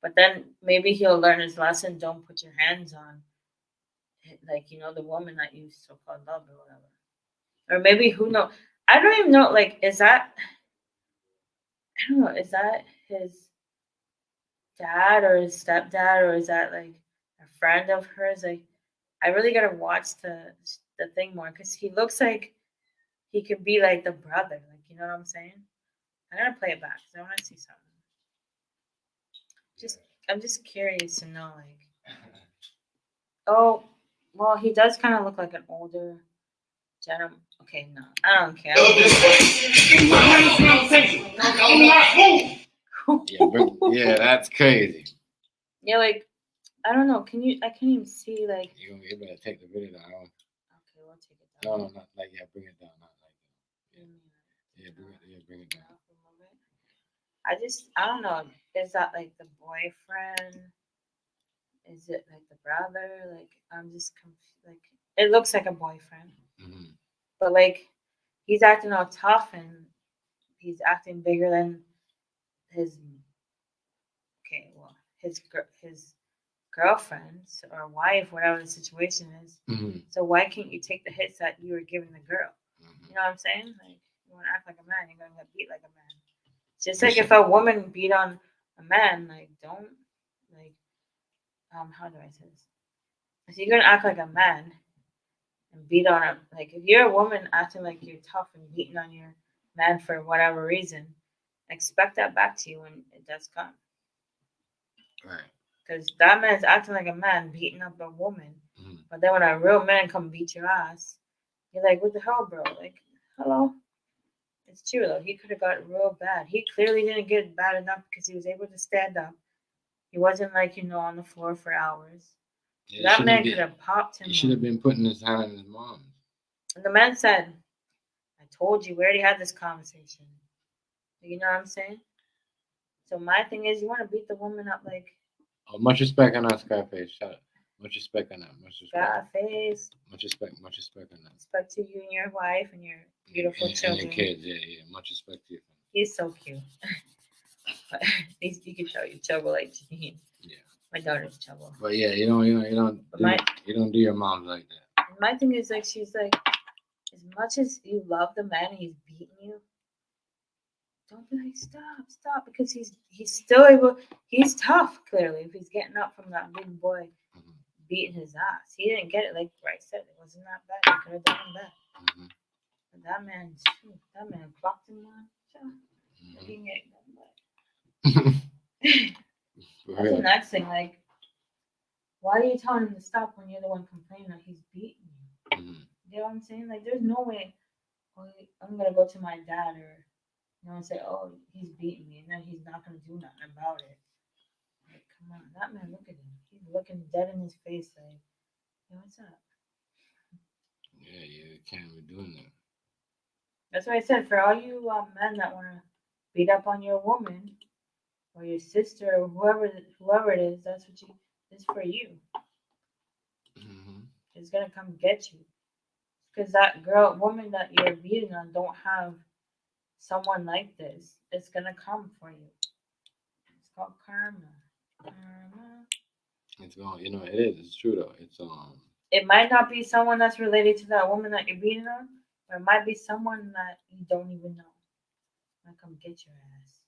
But then maybe he'll learn his lesson. Don't put your hands on, like, the woman that you so-called love or whatever. Or maybe, who knows? I don't even know, like, is that his dad or his stepdad, or is that like a friend of hers? Like, I really gotta watch the thing more because he looks like he could be like the brother. Like, you know what I'm saying? I'm gonna play it back because I want to see something. I'm just curious to know, like, oh, well, he does kind of look like an older gentleman. Okay, no, I don't care. Yeah, that's crazy. Yeah, like, I don't know. I can't even see, like. You better take the video down. Okay, we'll take it down. No, not like bring it down, not like that. Yeah, bring it down. I don't know. Is that like the boyfriend? Is it like the brother? Like, I'm just confused. Like, it looks like a boyfriend, Mm-hmm. but like, he's acting all tough and he's acting bigger than his. Okay, well, his girlfriend or wife, whatever the situation is. Mm-hmm. So why can't you take the hits that you were giving the girl? Mm-hmm. You know what I'm saying? Like, you want to act like a man, you're gonna get beat like a man. Just like if a woman beat on a man, like, don't, like, how do I say this? If you're gonna act like a man and beat on him, like, if you're a woman acting like you're tough and beating on your man for whatever reason, expect that back to you when it does come. Right. Because that man's acting like a man beating up a woman. Mm-hmm. But then when a real man come beat your ass, you're like, what the hell, bro? Like, hello? It's true, though. He could have got real bad. He clearly didn't get bad enough because he was able to stand up. He wasn't, like, on the floor for hours. Yeah, that man could have popped him. He should have been putting his hand on his mom. And the man said, I told you, we already had this conversation. You know what I'm saying? So my thing is, you want to beat the woman up, like... Oh, much respect on that, Scarface. Shut up. Much respect on that. Much respect. Scarface. Much respect on that. Respect to you and your wife and your beautiful children. And your kids, yeah. Much respect to you. He's so cute. But you can tell you trouble like Janine. Yeah. My daughter's trouble. But yeah, you don't do your mom like that. My thing is, like, she's like, as much as you love the man and he's beating you, don't be like, stop, because he's still able. He's tough, clearly. If he's getting up from that big boy beating his ass, he didn't get it. Like Bryce said, it wasn't that bad. He could have done that. Mm-hmm. But that man clocked him on. Looking at That's the next thing. Like, why are you telling him to stop when you're the one complaining that he's beating you? Mm-hmm. You know what I'm saying? Like, there's no way. Oh, I'm gonna go to my dad or and say, oh, he's beating me, and then he's not gonna do nothing about it. Like, come on, that man, look at him. He's looking dead in his face, like, yo, what's up? Yeah, you can't be doing that. That's why I said, for all you men that wanna beat up on your woman or your sister or whoever it is, that's what it's for you. Mm-hmm. It's gonna come get you, because that woman that you're beating on don't have someone like this. It's gonna come for you. It's called karma. It's going, it is. It's true though. It might not be someone that's related to that woman that you're beating on, or it might be someone that you don't even know. I'll come get your ass.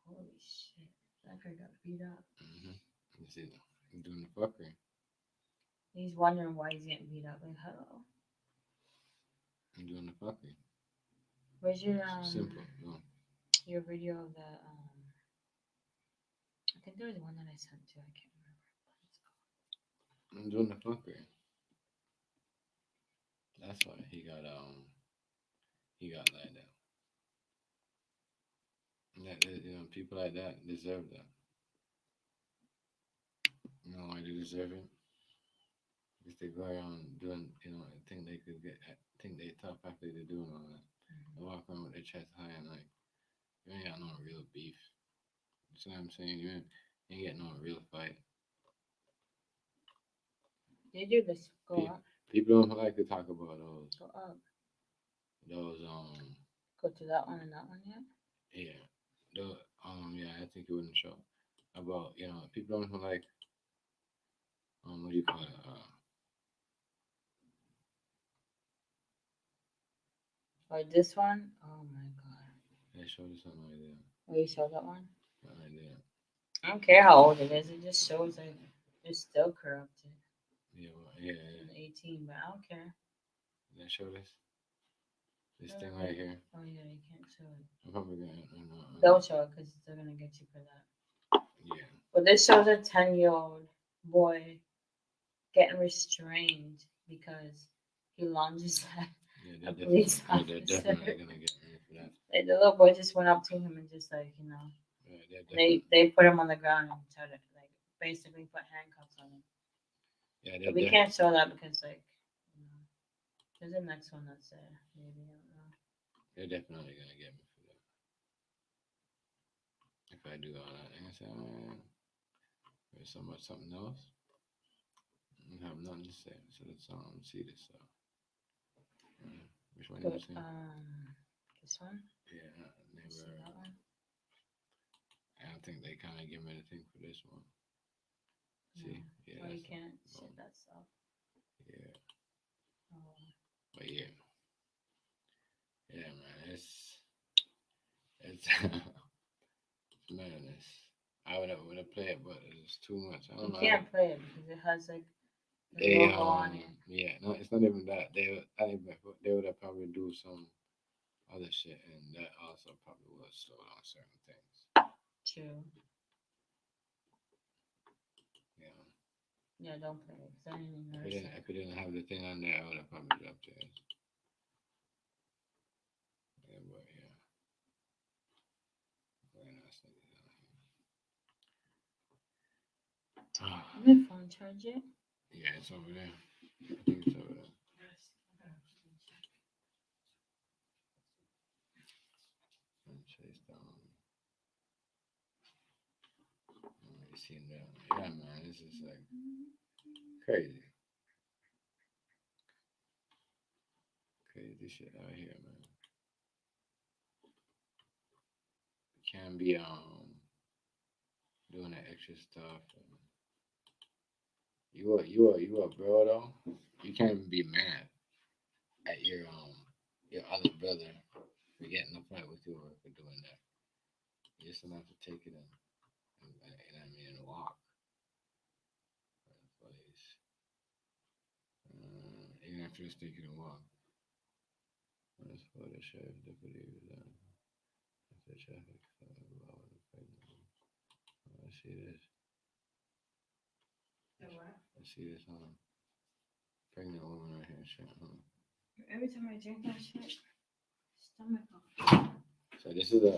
Holy shit! That guy got beat up. Mm-hmm. You see, he's doing the fuckery. He's wondering why he's getting beat up. Like, hello. I'm doing the fuckery. Where's your simple? No. Your video of the I think there was one that I sent to. I can't remember. I'm doing the fuckery. That's why he got like that. That people like that deserve that. You know why they deserve it? Because they go around doing, think they tough after they're doing all that. They walk around with their chest high and like, you ain't got no real beef. You see what I'm saying? You ain't getting no real fight. Did you just go up? People don't like to talk about those. Go up. Those Go to that one and that one yet? Yeah. Yeah, I think it wouldn't show. About, people don't like what do you call it? Or this one? Oh my god. They showed this one right there. Oh, you showed that one? Yeah. I don't care how old it is. It just shows like they're still corrupted. Yeah. Yeah. At 18, but I don't care. Let's show this. This No, thing no, right no. here. Oh yeah, you can't show it. I'm probably gonna. Don't show it because they're gonna get you for that. Yeah. But this shows a 10-year-old boy getting restrained because he lunges at Yeah, a police they're officer. definitely gonna get me for that. Like, the little boy just went up to him and just like, you know, Yeah, they're definitely, they put him on the ground and tried to like basically put handcuffs on him. yeah, But we can't show that because like, you know, there's a next one that's there. Maybe I don't know. they're definitely gonna get me for that. If I do all that, and I say, man, there's so much something else. I have nothing to say, so let's see this. Which one But, you see? this one. Yeah, You see never. that one? I don't think they kind of give me anything for this one. See, yeah, Oh, you that's can't shit that stuff. yeah, Oh. but yeah, man, it's it's madness. I would have played it, but it's too much. I don't You know. can't play it because it has like the They logo on it. yeah, no, it's not even that. They would have probably do some other shit, and that also probably would slow down certain things. True. Yeah. Yeah, don't play it. 'Cause I didn't even notice it. If it didn't have the thing on there, I would have probably dropped it. Yeah, but yeah. Very nice niggas down here. My phone charger. Yeah, it's over there. I think it's over there. Let me chase down. You see that? Yeah, man, this is like crazy. Crazy shit out here, man. Can't be doing that extra stuff. You a bro though. You can't even be mad at your other brother for getting a fight with you or for doing that. You just don't have to take it and walk. Even after just take it and walk. That's what the sheriff deputy was on. That's the traffic. I see this. I see this pregnant woman right here. Shit, Every time I drink that shit, stomach. So this is a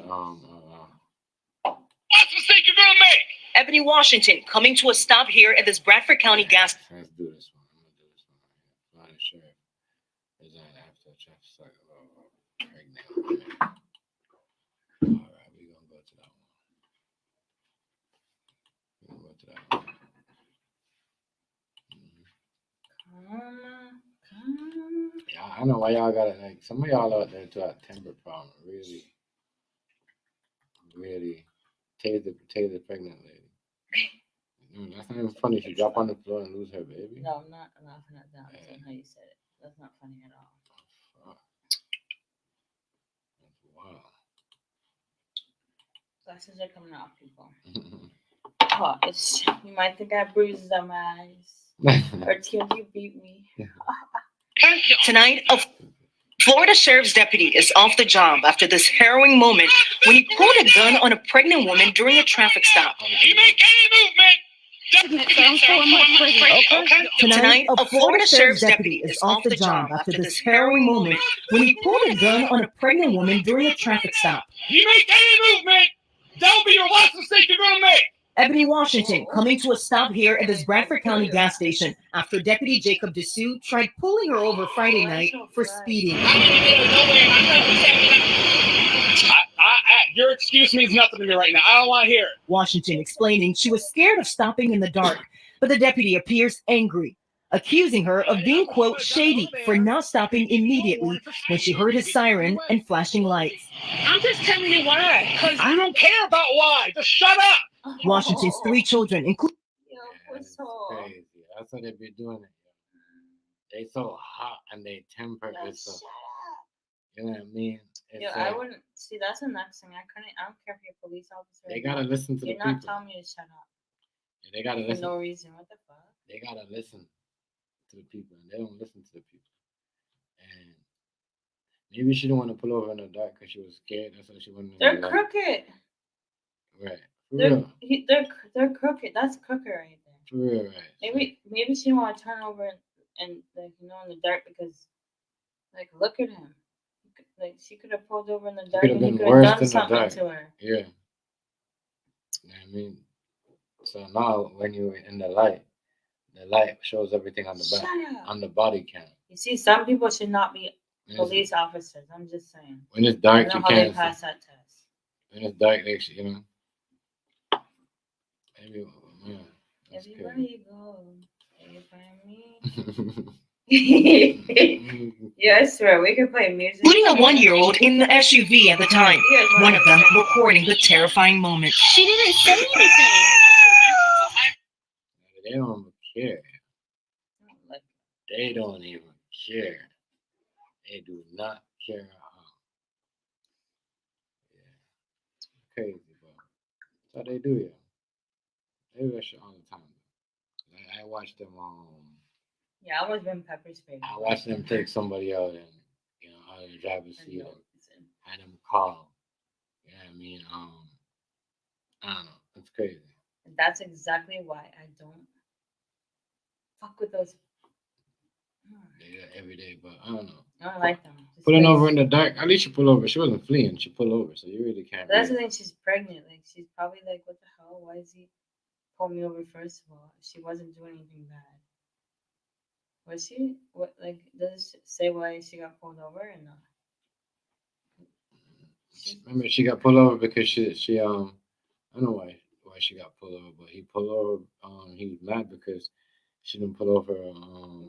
What's the mistake you're gonna make? Ebony Washington coming to a stop here at this Bradford County gas. Let's do this one. I'm gonna do this one right here. Florida Sheriff resigned after traffic stop pregnant woman. All right, we're gonna go to that one. We're gonna go to that one. Yeah, I know why y'all got it. Like some of y'all out there to that temper problem. Really tase the pregnant lady. That's not even funny. She drop on the floor and lose her baby. No, I'm not laughing at that. I'm saying how you said it. That's not funny at all. Fuck. That's wild. Glasses are coming off, people. Oh, you might think I have bruises on my eyes. Or till you beat me. Tonight, a Florida sheriff's deputy is off the job after this harrowing moment when he pulled a gun on a pregnant woman during a traffic stop. You make any movement. Tonight, a Florida sheriff's deputy is off the job after this harrowing moment when he pulled a gun on a pregnant woman during a traffic stop. You make any movement. That'll be your last mistake you're gonna make. Ebony Washington coming to a stop here at this Bradford County gas station after Deputy Jacob DeSue tried pulling her over Friday night for speeding. Your excuse means nothing to me right now. I don't want to hear it. Washington explaining she was scared of stopping in the dark, but the deputy appears angry, accusing her of being, quote, shady for not stopping immediately when she heard his siren and flashing lights. I'm just telling you why. Because I don't care about why. Just shut up. Washington's 3 children, including It's crazy. That's what they be doing it. They so hot and they temper is so. You know what I mean? It's Yo, I wouldn't see. That's the next thing. I don't care if you're a police officer. they gotta listen to the You're not people. telling me to shut up They gotta for listen. no reason. What the fuck? They gotta listen to the people, and they don't listen to the people. And maybe she didn't want to pull over in the dark because she was scared. That's why she wanted. They're crooked. Right. For real. They're crooked. That's crooked right there. For real, right. Maybe she didn't want to turn over and like in the dark because like look at him. Like she could have pulled over in the dark and he could have done something to her. Yeah. You know what I mean? So now when you're in the light shows everything on the back, on the body cam. You see, some people should not be police officers. I'm just saying. When it's dark, you how can't they pass that test. When it's dark, they should, Maybe, yeah. Everywhere you go, you find me. Yeah, I swear, we could play music. Including a 1-year-old in the SUV at the time. One of them recording the terrifying moment. She didn't say anything. They don't care. They don't even care. They do not care at all. Yeah. Crazy, bro. That's how they do, yeah. They do that shit all the time. I watched them. Yeah, I was been pepper sprayed. I watched them take somebody out and out of the driver's seat and had them call. You know what I mean? I don't know. It's crazy. And that's exactly why I don't fuck with those. They do that every day, but I don't know. I don't like them. Pulling over in the dark. At least she pulled over. She wasn't fleeing. She pulled over, so you really can't. But that's the thing. She's pregnant. Like she's probably like, what the hell? Why is he pull me over? First of all, she wasn't doing anything bad. Was she? What? Like, does it say why she got pulled over or not? Remember, she got pulled over because she I don't know why she got pulled over, but he pulled over. He was mad because she didn't pull over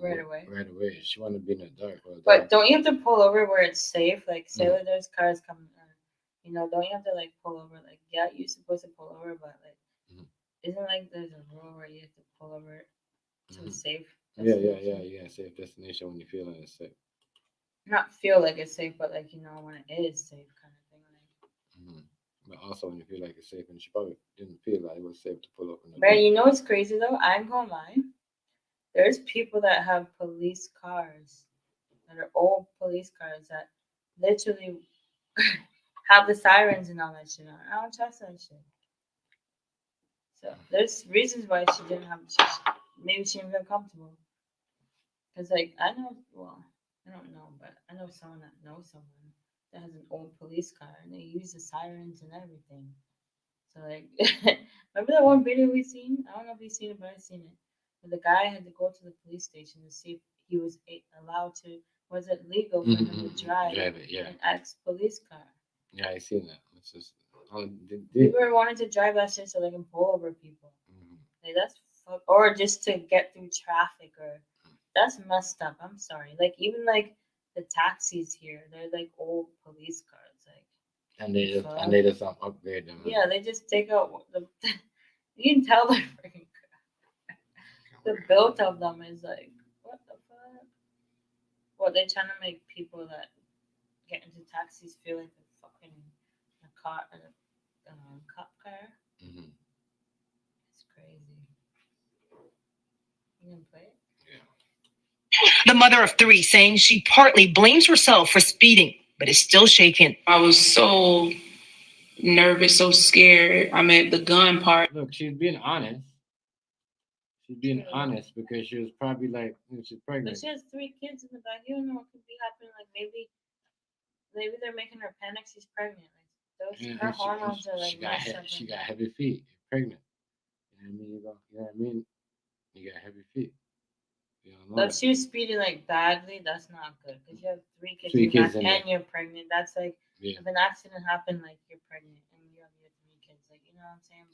right away. Right away. She wanted to be in the dark. But don't you have to pull over where it's safe? Like, say that there's cars coming, don't you have to like pull over? Like, yeah, you're supposed to pull over, but like, isn't like there's a rule where you have to pull over to a safe? Yeah. Safe destination when you feel like it's safe. Not feel like it's safe, but like when it is safe, kind of thing. Like. But also when you feel like it's safe, and she probably didn't feel like it was safe to pull up. But you know what's crazy though? I'm gonna lie. There's people that have police cars, that are old police cars that literally have the sirens and all that shit on. I don't trust that shit. So there's reasons why she didn't have. Maybe she didn't feel comfortable. Cause like I don't know, but I know someone that knows someone that has an old police car and they use the sirens and everything. So like, remember that one video we seen? I don't know if you've seen it, but I've seen it. Where the guy had to go to the police station to see if he was allowed to. Was it legal for him to drive an ex-police car? Yeah, I seen that. It's just people wanting to drive that shit so they can pull over people. Like that's or just to get through traffic, or that's messed up. I'm sorry. Like even like the taxis here, they're like old police cars, like. And they just upgrade them. Yeah, they just take out the. You can tell they're freaking. The build of them is like, what the fuck? Well, they're trying to make people that get into taxis feel like they're fucking in a car, cop car. It's crazy. You gonna play it? The mother of 3 saying she partly blames herself for speeding, but is still shaken. I was so nervous, so scared. I mean, the gun part. Look, she's being honest. She's being honest because she was probably like, she's pregnant. But she has 3 kids in the back. You don't know what could be happening. Like maybe they're making her panic. She's pregnant. Like her hormones are like she got heavy feet. Pregnant. You know what I mean? You got heavy feet. But if she was speeding like badly, that's not good because you have 3 kids in the back and you're pregnant. That's like if an accident happened, like you're pregnant and you have your 3 kids. Like you know what I'm saying?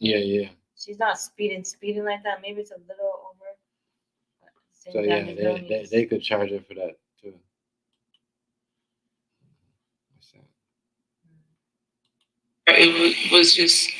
But she's not speeding like that. Maybe it's a little over. But so yeah, they could charge her for that too. It was just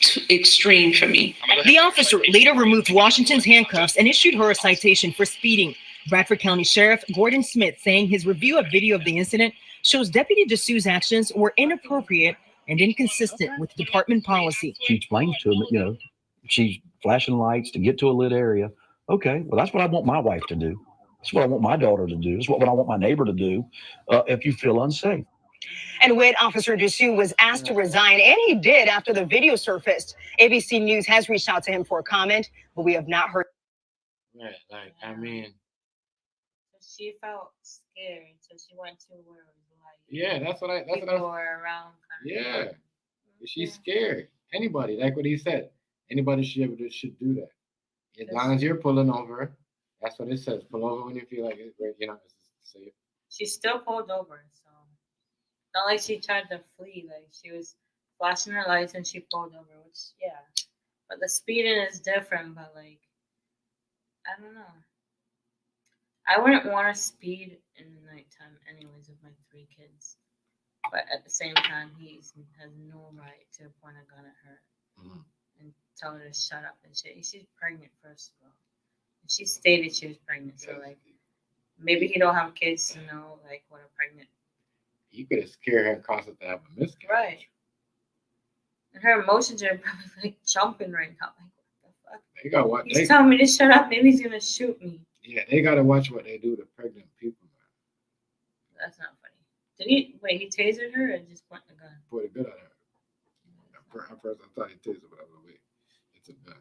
too extreme for me. The officer later removed Washington's handcuffs and issued her a citation for speeding. Bradford County Sheriff Gordon Smith saying his review of video of the incident shows Deputy Dessou's actions were inappropriate and inconsistent with department policy. She explains to him, she's flashing lights to get to a lit area. Okay, well, that's what I want my wife to do. That's what I want my daughter to do. That's what I want my neighbor to do if you feel unsafe. And when Officer Dessou was asked to resign, and he did after the video surfaced, ABC News has reached out to him for a comment, but we have not heard. Right, like, I mean, So she felt scared, so she went to where it was like yeah, that's what people I, were around. yeah. She's scared. Anybody, like what he said, anybody should do that. As long as you're pulling over, that's what it says. Pull over when you feel like it's right, it's safe. She still pulled over, so not like she tried to flee. Like she was flashing her lights and she pulled over, which yeah. But the speeding is different. But like, I don't know. I wouldn't want to speed in the nighttime, anyways, with my 3 kids. But at the same time, he has no right to point a gun at her and tell her to shut up and shit. She's pregnant, first of all. And she stated she was pregnant, so like maybe he don't have kids to know like what a pregnant. You could have scared her and caused her to have a miscarriage. Right. And her emotions are probably like jumping right now. Like what the fuck? They got what He's telling me to shut up. Maybe he's gonna shoot me. Yeah, they gotta watch what they do to pregnant people, man. That's not funny. Did he wait? He tasered her or just pointed the gun? Put a gun on her. At first, I thought he tased her, but I was like, wait, it's a gun.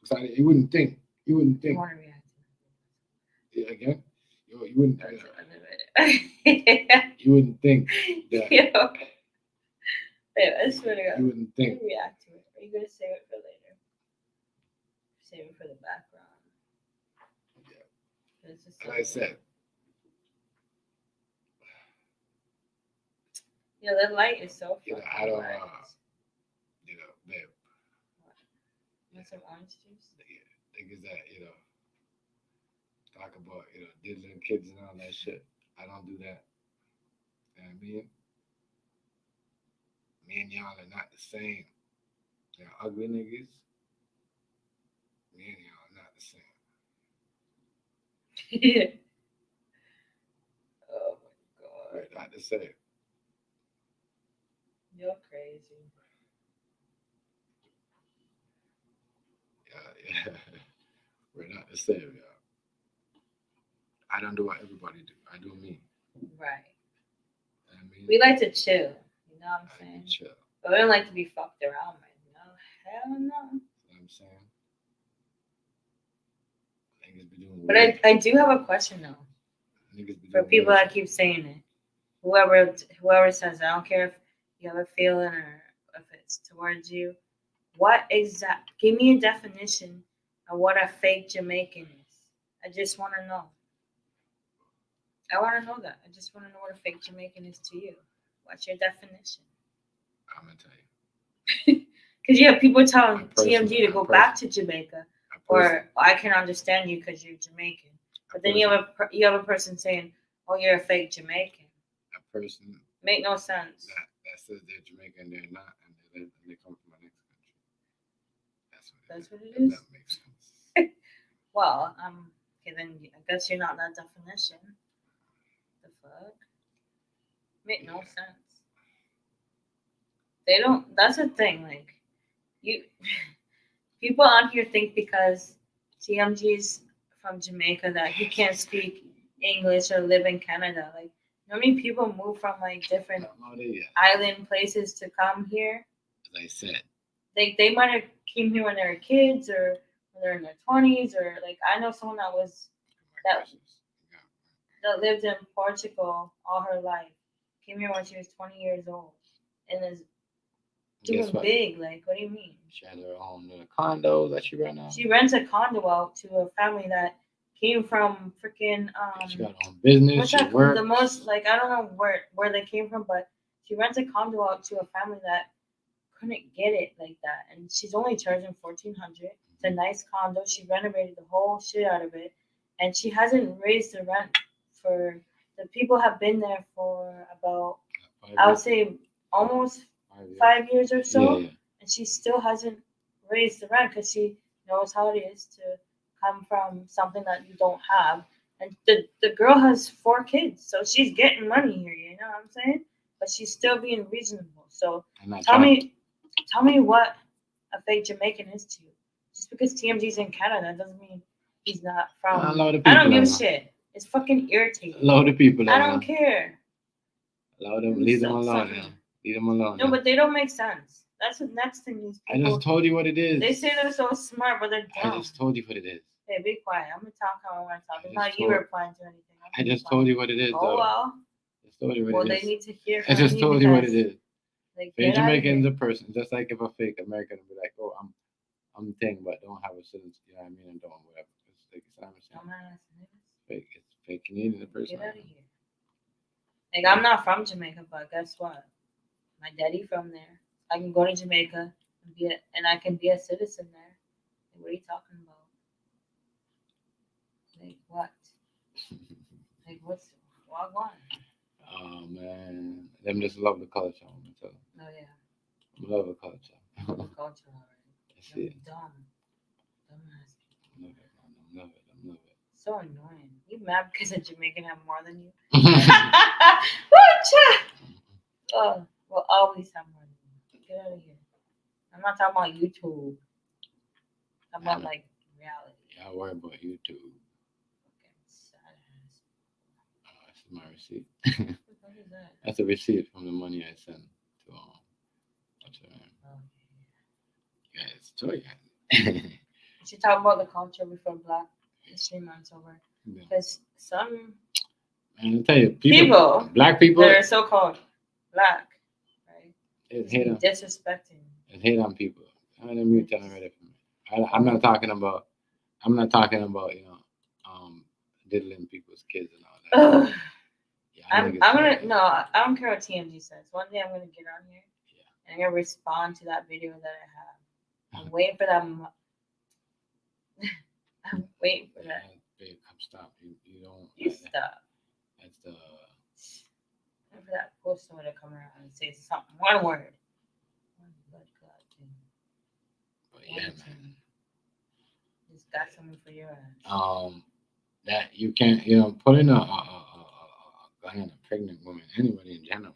So you wouldn't think. You wouldn't I think. want to react. Yeah, again, you wouldn't. Yeah. You wouldn't think that. Yo. Babe, I swear to God. You wouldn't How do think. you react to it? Are you gonna save it for later? Save it for the background. Yeah. This is Like I said, yeah, that light is so you know, fucking I don't. bright. Babe, Want some orange juice? niggas that talk about diddling kids and all that shit. I don't do that. You know what I mean? Me and y'all are not the same. Y'all ugly niggas. Me and y'all are not the same. Oh my God. We're not the same. You're crazy. Yeah. We're not the same, y'all. I don't do what everybody do. I do me. Right. You know what I mean? We like to chill. You know what I'm I saying? do chill. But we don't like to be fucked around, man. No, hell no. You know what I'm saying? Niggas be doing But weird. I do have a question though. Niggas be For doing people weird that keep saying it. Whoever says, I don't care if you have a feeling or if it's towards you. Give me a definition of what a fake Jamaican is. I just want to know. I want to know that. I just want to know what a fake Jamaican is to you. What's your definition? I'm gonna tell you. Because you have people telling A person- TMG to a go person- back to Jamaica, A person- or I can understand you because you're Jamaican. But then you have a person saying, "Oh, you're a fake Jamaican." a person Make no sense. that says they're Jamaican, they're not, and they come from the next country. That's what it If is? that makes sense. Well, okay, then I guess you're not that definition. The fuck? Make no sense. They don't. That's the thing. Like, people out here think because TMG's from Jamaica that he can't speak English or live in Canada. Like, you know how many people move from like different island places to come here? As I said, They might have came here when they were kids or when they're in their 20s, or like I know someone that lived in Portugal all her life, came here when she was 20 years old, and is doing Guess what? big. Like, what do you mean? She has her own little condo that she rent out. She rents a condo out to a family that came from freaking She got her own business. what's She that? work. The most like I don't know where they came from, but she rents a condo out to a family that couldn't get it like that, and she's only charging $1,400. It's a nice condo. She renovated the whole shit out of it, and she hasn't raised the rent for the people have been there for about I would say almost 5 years or so, Yeah. and she still hasn't raised the rent because she knows how it is to come from something that you don't have And the girl has 4 kids, so she's getting money here. You know what I'm saying? But she's still being reasonable. So I'm not tell trying- me what a fake Jamaican is to you. Just because TMG's in Canada doesn't mean he's not from. A lot of I don't people give a are. shit. It's fucking irritating. A lot of people. I don't care. Allow them. Leave them So alone. funny. Yeah. Leave them alone. No, yeah. but they don't make sense. That's the next thing these I people. just told you what it is. They say they're so smart, but they're I dumb. just told you what it is. Hey, be quiet. I'm gonna talk how I want to talk. I It's not just you told- replying to anything. I just told you what it is. Oh though. well. Just told you what Well, it they is. need to hear. I From just me told you what it because, is. Like, Fake get out of Jamaican's here. a person, just like if a fake American would be like, oh, I'm thing, but don't have a citizenship, you know what I mean, and don't whatever. It's like it's not the same. Dumbass niggas. Fake. It's fake Canadian person. Get out of here. Like, I'm not from Jamaica, but guess what? My daddy from there. I can go to Jamaica and I can be a citizen there. Like, what are you talking about? Like what? Like what's what one? Oh man, them just love the culture. I'm gonna tell them. Oh yeah, Love the culture. the culture already. That's You're it. dumb. Dumbass. Love it, man. I love it. I love it. So annoying. You mad because a Jamaican have more than you? I What? Oh, we'll always have more than you. Get out of here. I'm not talking about YouTube. I'm about like reality. Yeah, I worry about YouTube. Fucking sad ass. This is my receipt. What is that? That's a receipt from the money I sent to what's her name? Oh, Yeah, it's toy guys. we should talk about the culture before Black History Month's over. Yeah. Because some And I tell you, People black people, that are so called black, right? it's hate on, Disrespecting. it's hate on people. I'm gonna mute that already for me. I'm not talking about, you know, diddling people's kids and all that. Ugh. Yeah, I I'm think it's gonna bad. no, I don't care what TMG says. One day I'm gonna get on here Yeah. and I'm gonna respond to that video that I have. I'm waiting for that. I'm waiting for Yeah, that. babe, come stop. You don't. You stop. That's the. Waiting for that poster to come around and say something. One word. One good God thing. But yeah, One man. thing. Just got something for your ass. That you can't, putting a gun on a pregnant woman, anybody in general.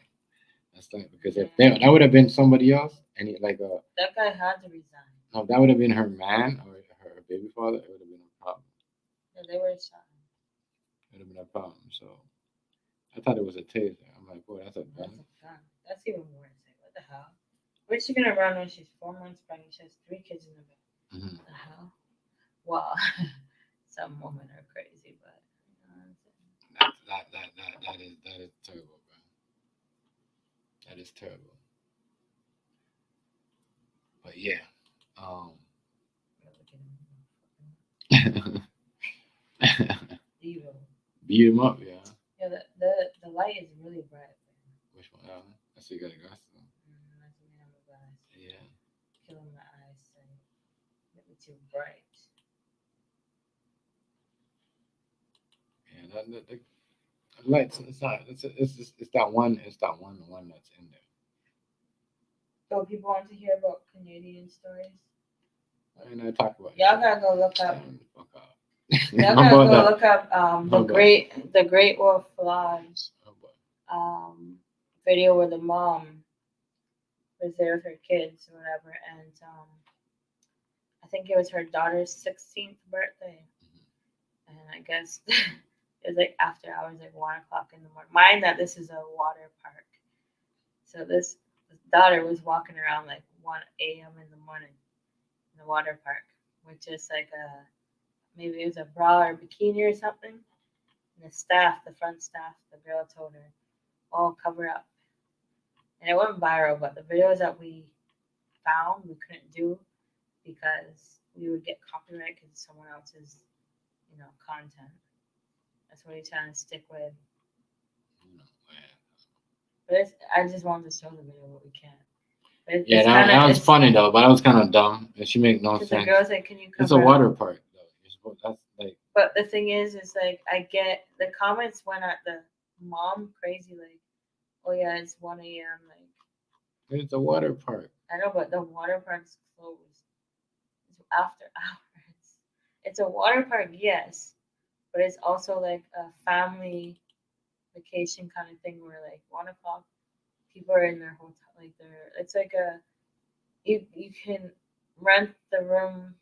That's like because if that would have been somebody else, That guy had to resign. no, that would have been her man or her baby father. It would have been a problem. Yeah, they were shot. It would have been a problem. So I thought it was a taser. I'm like, boy, that's a That's gun. a gun. That's even worse. Like, what the hell? Where's she gonna run when she's 4 months pregnant? She has 3 kids in the bed. Mhm. What the hell? Well, some women are crazy, but you know what I'm saying? That is terrible, bro. That is terrible. But yeah, Evil. beat him up, yeah. Yeah, the light is really bright. Which one? I see you got a glasses on. That's me on my glass. Yeah. Killing my eyesight. Make me too bright. Yeah, the lights. It's not. It's that one. It's that one that's in there. So people want to hear about Canadian stories. And I talk about. Y'all gotta go look up. Fuck off. Y'all How gotta about go that? look up How about- the Great Wolf Lodge Oh, boy. video where the mom was there with her kids or whatever, and I think it was her daughter's 16th birthday, and I guess it was like after hours, like 1 o'clock in the morning. Mind that this is a water park, so this daughter was walking around like 1 a.m. in the morning in the water park, with just like maybe it was a bra or bikini or something. And the front staff, the girl told her, "Oh, cover up." And it went viral, but the videos that we found, we couldn't do because we would get copyright because it's someone else's, content. That's what he's trying to stick with. But I just wanted to show the video, but we can't. But Yeah, that was funny though, but that was kind of dumb. And she make no Because the sense. girl's like, "Can you cover It's a up?" water park though. You're supposed, that's like. But the thing is like I get the comments went at the mom crazy, like, "Oh yeah, it's 1 a.m." Like It's a water park. I know, but the water park's closed. It's after hours. It's a water park, yes, but it's also like a family vacation kind of thing where like 1 o'clock, people are in their hotel, like it's like you can rent the room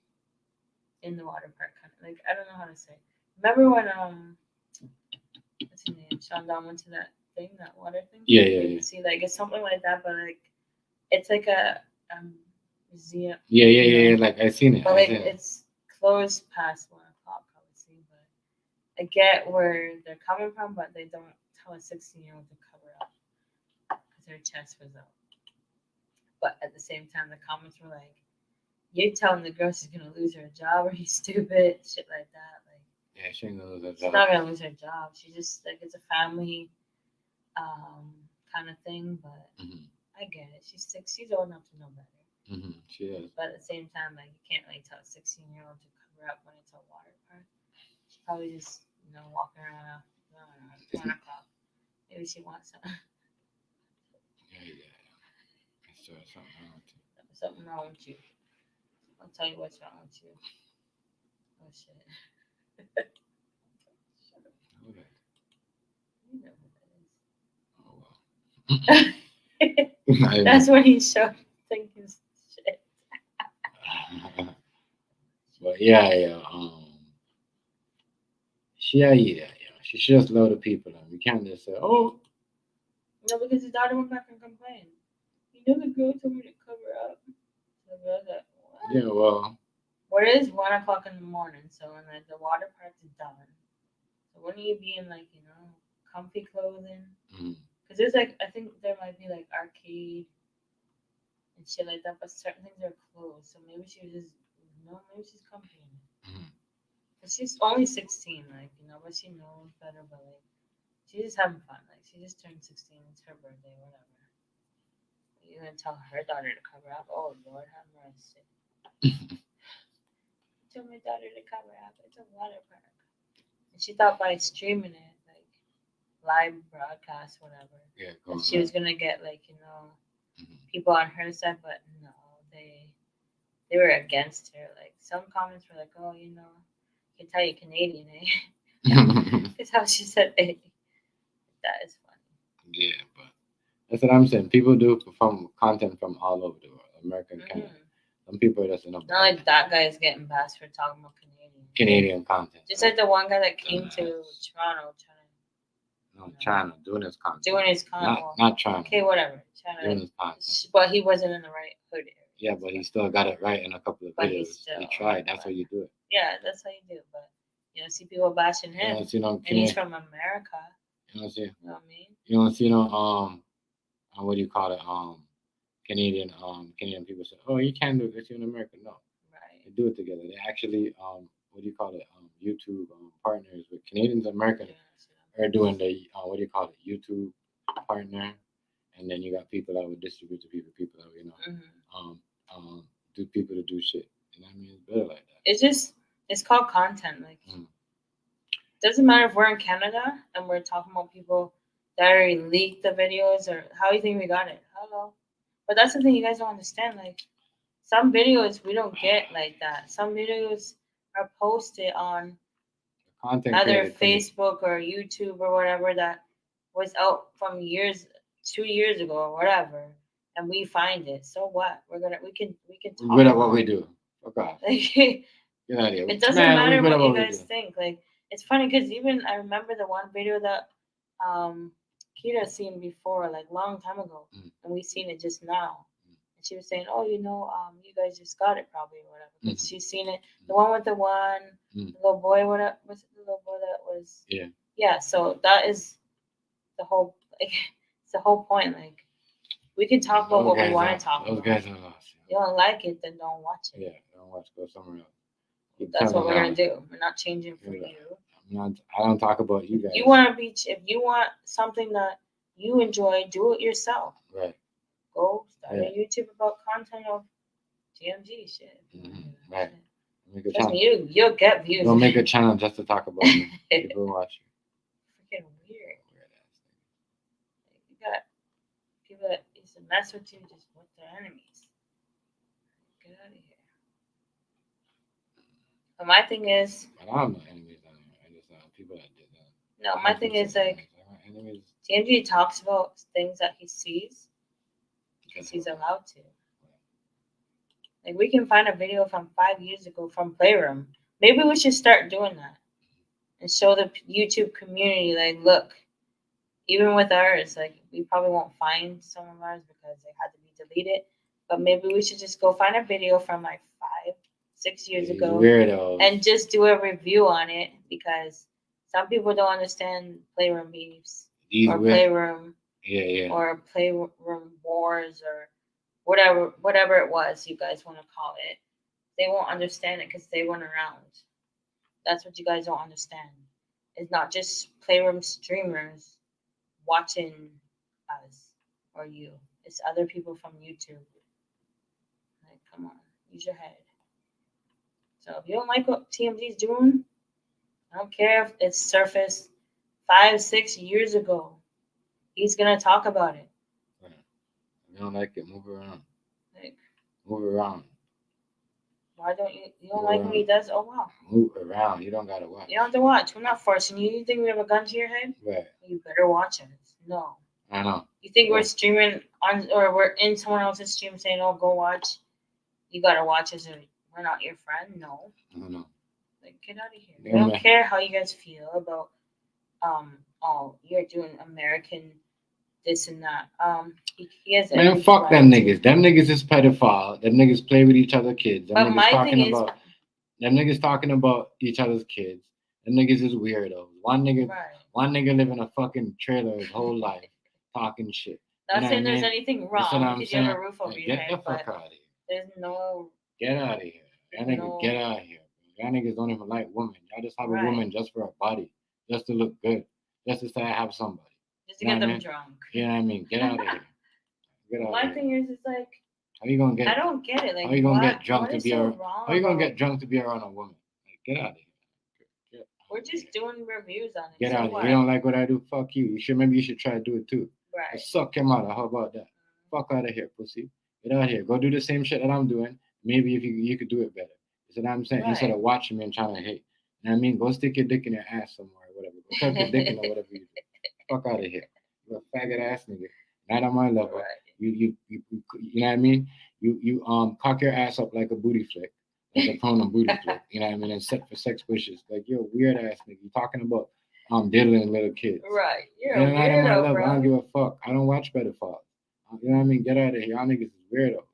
in the water park kind of like I don't know how to say. Remember when what's his name? Sean Don went to that thing, that water thing. Yeah. See, like it's something like that, but like it's like a museum. Yeah. Like I seen it. But like it's closed past 1 o'clock, obviously. But I get where they're coming from, but they don't tell a 16-year-old to cover up because their chest was out. But at the same time, the comments were like, "You're telling the girl she's gonna lose her job? Are you stupid?" Shit like that. Like, yeah, she ain't gonna lose her she's job. not gonna lose her job. She just like it's a family kind of thing. But I get it. She's 6. She's old enough to know better. She is. But at the same time, like you can't really tell a 16-year-old to cover up when it's a water park. She's probably just walking around at 1 o'clock. Maybe she wants something. Yeah. So something wrong with you. Something wrong with you. I'll tell you what's wrong with you. Oh shit. Okay. You know who that is. Oh well. That's when he showed thinking shit. But yeah. She should just load the people up. We can't just say, oh. No, because his daughter went back and complained. You know the girl told me to cover up. So the girl's like, what? Yeah, well. Well, it is 1 o'clock in the morning, so when the water park is done. So when you be in like comfy clothing? Because there's like I think there might be like arcade and shit like that, but certain things are closed. So maybe she was just maybe she's comfy in it. But she's only 16, like but she knows better. But like she's just having fun. Like she just turned 16. It's her birthday, whatever. You're gonna tell her daughter to cover up? Oh Lord, have mercy. Tell my daughter to cover up. It's a water park. And she thought by streaming it, like live broadcast, whatever, that she was gonna get like people on her side, but no, they were against her. Like some comments were like, oh, you can tell you're Canadian, eh? That's how she said, eh. That is funny. Yeah, but that's what I'm saying. People do perform content from all over the world, America and Canada. Some people are just not like that guy is getting bashed for talking about Canadian content. Just like the one guy that came to Toronto China doing his content. Not China. Okay, whatever. China doing his content. But he wasn't in the right hood area. Yeah, but he still got it right in a couple of videos. He tried. That's how you do it. Yeah, that's how you do it. But see people bashing him. And he's from America. You know what I'm saying? You know what I mean? You don't see what do you call it? Canadian people say, oh, you can't do it because you're in America. No. Right. They do it together. They actually what do you call it? YouTube partners with Canadians and Americans are doing the what do you call it? YouTube partner, and then you got people that would distribute to people that do people to do shit. You know what I mean? It's better like that. It's called content. Like doesn't matter if we're in Canada and we're talking about people that already leaked the videos or how do you think we got it? Hello. But that's the thing you guys don't understand. Like some videos we don't get like that. Some videos are posted on either Facebook or YouTube or whatever that was out from 2 years ago or whatever, and we find it. So what? We can talk. We're good at what we do. Okay. Get out of here. It doesn't matter what you guys think. Like it's funny because even I remember the one video that Kita seen before, like long time ago, and we seen it just now. And she was saying, "Oh, you guys just got it probably or whatever." But she's seen it. The one with the little boy. What was it? The little boy that was. Yeah. Yeah. So that is the whole. Like, it's the whole point. Like we can talk about what we want to talk about. Those guys are lost. You don't like it, then don't watch it. Yeah, don't watch. Go somewhere else. That's what we're gonna do. We're not changing for you. I don't talk about you guys. You want to be. If you want something that you enjoy, do it yourself. Right. Go start a YouTube about content of GMG shit. Right. Trust me, you'll get views. Don't make a channel just to talk about me. People watch you. Freaking weird. You got people that used to mess with you just with their enemies. Get out of here. But my thing is. But I don't know enemies anymore. I just No, my thing is like Enemies TMG talks about things that he sees because he's allowed to. Like we can find a video from 5 years ago from Playroom. Maybe we should start doing that and show the YouTube community, like, look, even with ours, like we probably won't find some of ours because they had to be deleted. But maybe we should just go find a video from like 5, 6 years These ago weirdos. and just do a review on it because some people don't understand Playroom beefs These or weird. Playroom Yeah. or Playroom wars or whatever it was you guys want to call it. They won't understand it because they weren't around. That's what you guys don't understand. It's not just Playroom streamers watching us or you. It's other people from YouTube. Like, come on, use your head. So if you don't like what TMZ's doing, I don't care if it's surfaced 5, 6 years ago. He's gonna talk about it. If you don't like it, move around. Like, Move around. why don't you don't like what he does? Oh wow. Move around. You don't gotta watch. You don't have to watch. We're not forcing you. You think we have a gun to your head? Right. You better watch it. No. I know. You think we're streaming on or we're in someone else's stream saying, "Oh, go watch." You gotta watch us. We're not your friend. No. I don't know. Like, get out of here. Yeah, I don't man. care how you guys feel about oh, you're doing American this and that. He has Man, every fuck right them to- niggas. Them niggas is pedophile. Them niggas play with each other kids. Them But niggas my talking thing is, about them niggas talking about each other's kids. Them niggas is weirdos. One nigga live in a fucking trailer his whole life talking shit. Not You know saying what I there's mean? anything That's what wrong I'm because you have a saying. roof over Like, your get the head, fuck but out of here. there's no Get out of here. Y'all niggas No. get out of here. Y'all niggas don't even like women. Y'all just have Right. a woman just for a body. Just to look good. Just to say I have somebody. just to You know get what I them mean? drunk. You know what I mean? Get out of here. Get out My of here. thing is, it's like How you gonna get I don't get it. Like, how you gonna what- get drunk what to is be so around? wrong How you gonna about- get drunk to be around a woman? Like, get out of here. Get We're just doing reviews on it. Get so out of what? here. You don't like what I do? Fuck you. Maybe you should try to do it too. Right. Suck him out. How about that? Fuck out of here, pussy. Get out of here. Go do the same shit that I'm doing. Maybe if you could do it better. That's what I'm saying. Instead Right. of watching me and trying to hate. You know what I mean? Go stick your dick in your ass somewhere or whatever. Go suck your dick in or whatever you do. Fuck out of here. You're a faggot ass nigga. Not on my level. Right. You know what I mean? You cock your ass up like a booty flick. Like a pronoun booty flick. You know what I mean? And set for sex wishes. Like you're a weird ass nigga. You talking about diddling little kids. Right. You're You're a not on my weirdo, level. I don't bro. give a fuck. I don't watch pedophiles. You know what I mean? Get out of here. Y'all niggas is weirdos.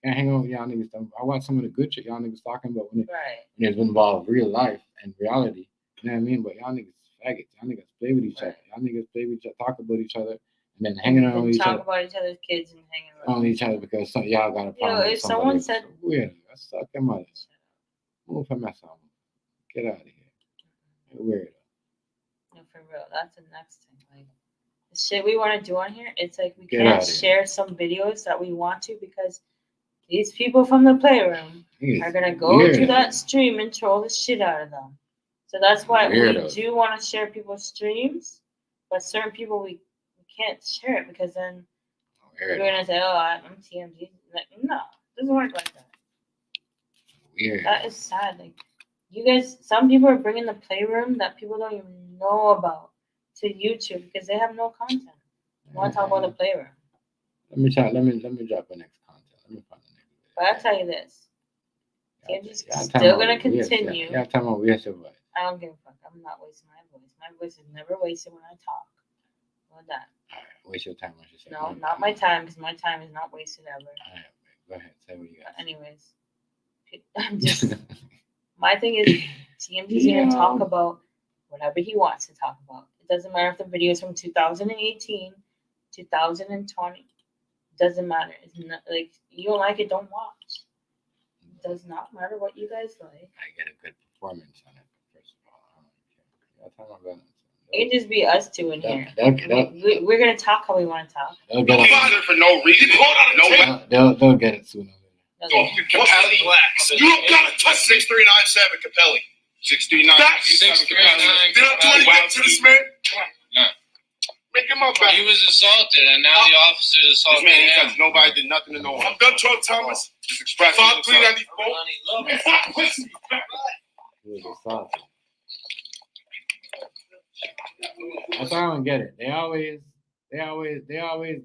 Can't hang out with y'all niggas. I watch some of the good shit y'all niggas talking about when Right. it's involved real life and reality. You know what I mean? But y'all niggas is faggots. Y'all niggas play with each other. Y'all niggas play with each other, talk about each other, and then hanging around with And each talk other about each other's kids and hanging around. on each other because y'all got a problem. Yo, with if somebody someone else. said Weird. Suck him out. Move him ass out. Get out of here. You're weird. no, for real, that's the next thing. Like the shit we want to do on here, it's like we Get can't outta here. share some videos that we want to because these people from the Playroom Niggas are gonna go to weirdos. that stream and troll the shit out of them. So that's why Weirdos. we do want to share people's streams, but certain people we can't share it because then we're Weird. gonna say, "Oh, I'm TMZ." Like, no, it doesn't work like that. Weird. That is sad. Like, you guys, some people are bringing the Playroom that people don't even know about to YouTube because they have no content. I want to talk about the Playroom, Let me drop the next content. Let me find the next video. but I'll tell you this: Y'all TMZ's tell me still how gonna we is, continue. Y'all tell me how we is, but I don't give a fuck. I'm not wasting my voice. My voice is never wasted when I talk. Well done. all right, waste your time. What you say? No, not my time because my time is not wasted ever. All right, go ahead. Say what you But got. anyways, I'm just my thing is TMZ's gonna talk about whatever he wants to talk about. It doesn't matter if the video is from 2018, 2020. Doesn't matter. It's not like you don't like it, don't watch. It does not matter what you guys like. I get a good performance on it. First of all, I don't care. Y'all tell me about It can just be us two in here. We're gonna talk how we want to talk. They'll get it. Father for no reason. They'll get it sooner. Okay. Capelli. You don't gotta touch 6397 Capelli. 639. 639. Did I try to get to this man? No. Make him up back. He was assaulted, and now the officers This assaulted man ain't him. touched nobody, did nothing to no one. I'm done, Troy Thomas. Just express 5394. Fuck, pussy. He was assaulted. why I don't get it. They always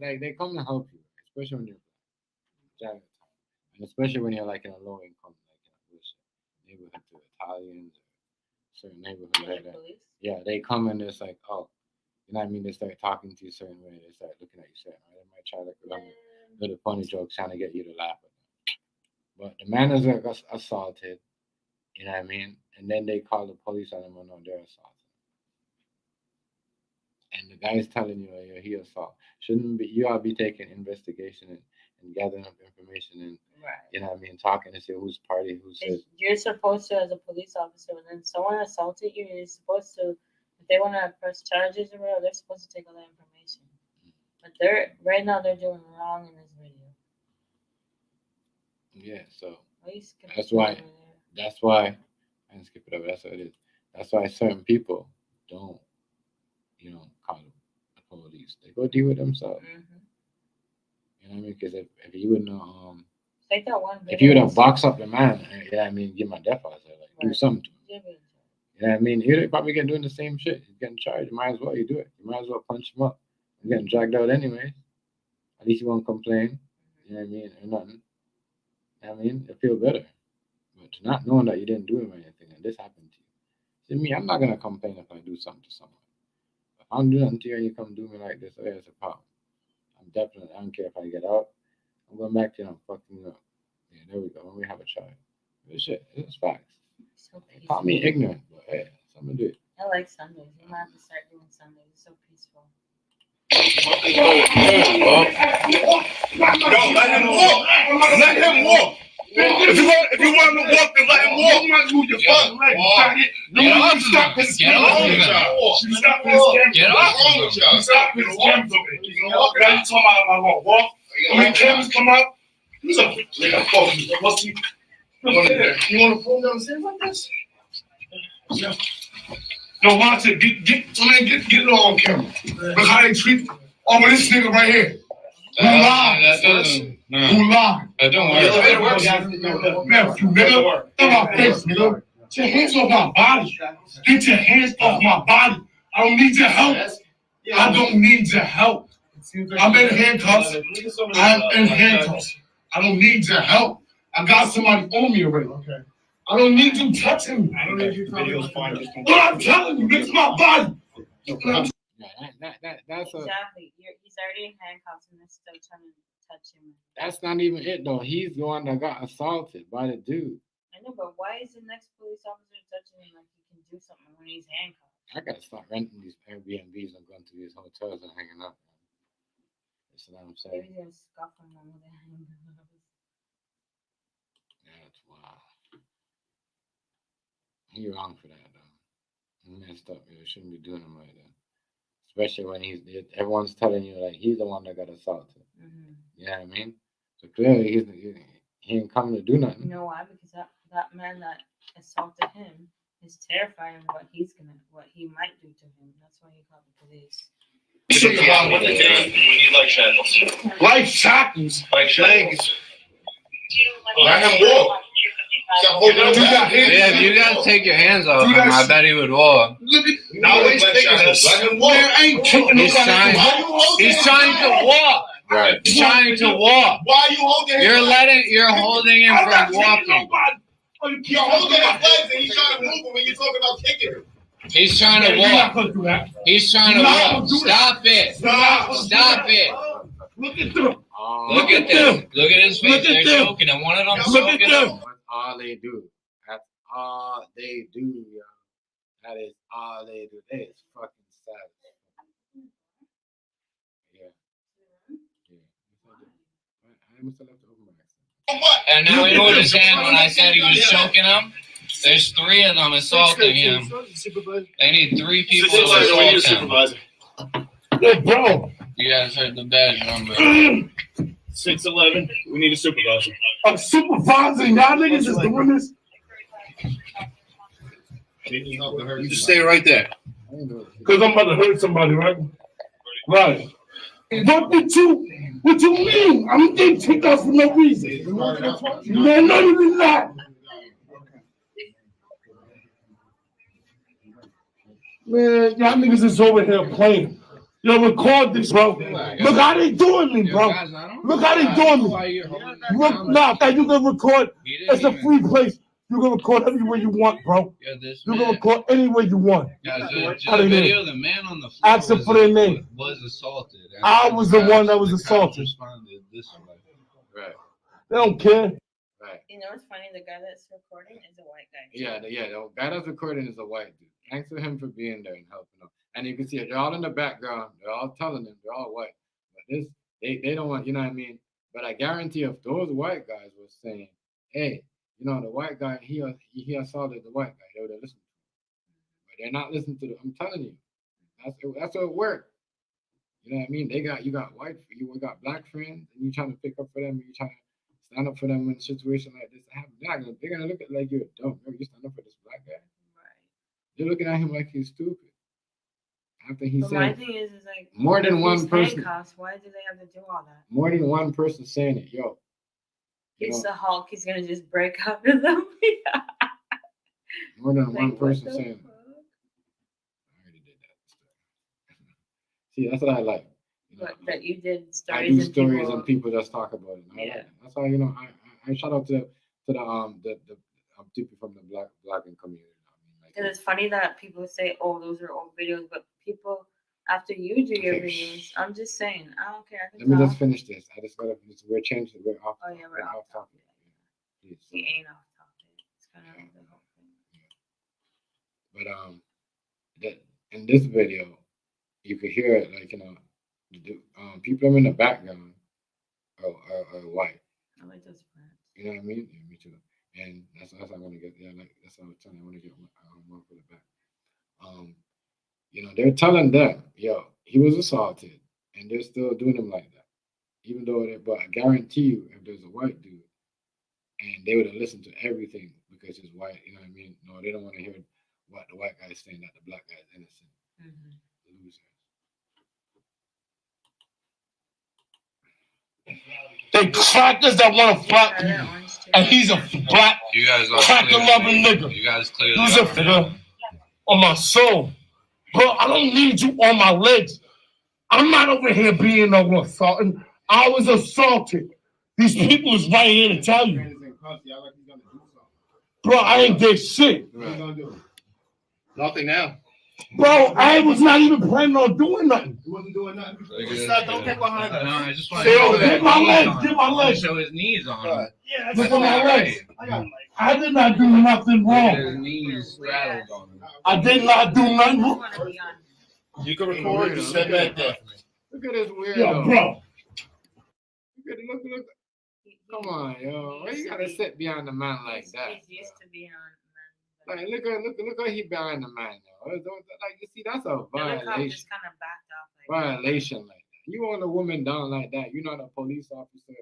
like they come to help you, especially when you're black. And especially when you're like in a low income, like in a bullshit neighborhood to Italians, certain neighborhoods like that. Police. Yeah, they come and it's like, oh, you know what I mean? They start talking to you a certain way. They start looking at you certain way. They might try like little funny jokes trying to get you to laugh at them. But the man is like assaulted, you know what I mean? And then they call the police on him and no, they're assaulted. And the guy is telling you, oh, he assault. Shouldn't be you all be taking investigation and gathering up information and Right. you know what I mean, talking to see who's party, who says You're supposed to, as a police officer, when someone assaulted you, you're supposed to, if they want to press charges or whatever, they're supposed to take all that information. But right now they're doing wrong in this video. yeah, so Why you skipping That's over why- there? that's why I didn't skip it over, that's what it is. That's why certain people don't, call the police. They go deal with themselves. Mhm. You know what I mean? Because if you would know Take that one. if you would have boxed up the man, you know what I mean, give him a death officer, like do Right. something to him. video. You know what I mean? You're probably getting doing the same shit. He's getting charged. You might as well do it. You might as well punch him up. You're getting dragged out anyway. At least you won't complain. You know what I mean? Or nothing. You know what I mean? It feel better. But not knowing that you didn't do him anything and this happened to you. See me, I'm not gonna complain if I do something to someone. If I'm doing nothing to you and you come do me like this, it's a problem. I don't care if I get out. I'm going back to you and I'm fucking you up. Yeah, there we go. When we have a child. This shit, it's facts. So peaceful. Call me ignorant, but hey, something to do it. I like Sundays. You might have to start doing Sundays. It's so peaceful. No, let him walk. Let him walk. If you want to walk, then let him walk. You might move your fucking leg. Get off of Stop him. this. Get off of him. Stop this. Get off of him. Stop this. Now you talking about I won't walk. When cameras come out, he's a fucking pussy. You want to pull down the like this? Yeah. No, watch it. Get it all on camera. Look how they treat this nigga right here. Who lied? Who lied? That don't work. Man, you nigga. Get my face, nigga. Get your hands off my body. Get your hands off my body. I don't need your help. I don't need your help. I'm in handcuffs. I'm in handcuffs. I don't need your help. I got somebody on me already. Okay. I don't need you touching me. I don't need you touching me. But I'm telling you, this is my body. Yeah, that's Exactly. He's already in handcuffs and they're still trying to touch him. that's not even it though. He's the one that got assaulted by the dude. I know, but why is the next police officer touching him like he can do something when he's handcuffed? I gotta start renting these Airbnbs and going to these hotels and hanging out. That's what I'm Maybe saying. he's gonna scuff him with the handcuffs. That's wild. He wrong for that though. He messed up. You shouldn't be doing him like that. Especially when everyone's telling you like he's the one that got assaulted. Mm-hmm. You know what I mean? So clearly he ain't coming to do You nothing. know why? Because that man that assaulted him is terrified of what he might do to him. That's why he called the police. We need light shackles. Light shackles. Light shackles. Let him walk. Yeah, if you gotta take your hands off him, I bet he would walk. Look at now he's taking this. Let him walk. Man, I ain't kicking He's trying to walk. Right. He's trying to walk. Why are you holding him? You're holding him from walking. You're holding his legs and he's trying to move him when you're talking about kicking him. He's trying to walk. He's trying to walk. Stop it. Stop it. Look at them. Look at this. Look at his face. They're choking him. One of them choking him. That's all they do. That's all they do, yo. That is all they do. They is fucking savage. Yeah. I must have left it open by accident. And now he moved his hand when I said he was choking him. There's 3 of them assaulting him. They need 3 people to assault him. Hey, bro. You guys heard the badge number. 611. We need a supervisor. I'm supervising. Y'all niggas is doing this. You just stay right there. Because I'm about to hurt somebody, right? Right. What you mean? I'm getting kicked out for no reason. Man, not even that. Man, y'all niggas is over here playing. Yo, record this, bro. Look how they doing me, bro. Look how they doing me. Look, nah, you can record. It's a free place. You can record anywhere you want, bro. You can record anywhere you want. The video, the man on the floor Ask them for their name. was assaulted. I was the one that was assaulted. Responded this way. Right. They don't care. Right. You know what's funny? The guy that's recording is a white guy. Yeah, the guy that's recording is a white dude. Thanks to him for being there and helping them. And you can see it. They're all in the background. They're all telling them they're all white. But this, they don't want, you know what I mean? But I guarantee if those white guys were saying, hey, you know, the white guy, he assaulted the white guy, they would have listened to him. But they're not listening to them. I'm telling you. That's how it works. You know what I mean? You got black friends, and you trying to pick up for them, and you trying to stand up for them in a situation like this. They're gonna look at like you're dumb. You stand up for this black guy. Right. They're looking at him like he's stupid. After he said, my thing is like more than one person. Handcuffs, why do they have to do all that? More than one person saying it, yo. He's the Hulk. He's gonna just break out of them. More than one person saying it. I already did that. See, that's what I like. You know, that you did stories. I do stories and people just talk about it. Yeah. Like that's why, you know, I shout out to the people from the blacking community. And it's funny that people say, "Oh, those are old videos," but people, after you do your videos, I'm just saying, I don't care. Let me just finish this. I just gotta. We're changing. We're off. Oh yeah, we're off topic. Please. We ain't off topic. It's kind of the whole thing. But in this video, you could hear it like, you know, people in the background are white. I like those friends. You know what I mean? Yeah, me too. And that's how I'm gonna get. Yeah, like that's how I'm telling you. I want to get one for the back. You know, they're telling them, yo, he was assaulted, and they're still doing him like that. Even though, but I guarantee you, if there's a white dude, and they would have listened to everything because he's white, you know what I mean? No, they don't want to hear what the white guy is saying, that the black guy is innocent. Mm-hmm. Losers. They crackers that want to fuck you, and he's a black cracker loving nigga. You guys clearly. He's a nigga on my soul, bro. I don't need you on my legs. I'm not over here being no assaulted. I was assaulted. These people is right here to tell you, bro. I ain't did shit. Nothing now. Bro, I was not even planning on doing nothing. He wasn't doing nothing. Don't get behind him. No, I just want to get my legs. Get my legs. Show his knees on him. Yeah, look at my legs. I did not do nothing wrong. His knees straddled on him. I did not do nothing wrong. You can record. Just sit back there. Look at this weirdo. Yo, bro. Look. Come on, yo. Why you gotta sit behind the man like that? He's used to being on. Like, look how he behind the man now. Like, you see, that's a violation. Just kind of backed off. Violation like that. You want a woman down like that? You're not a police officer,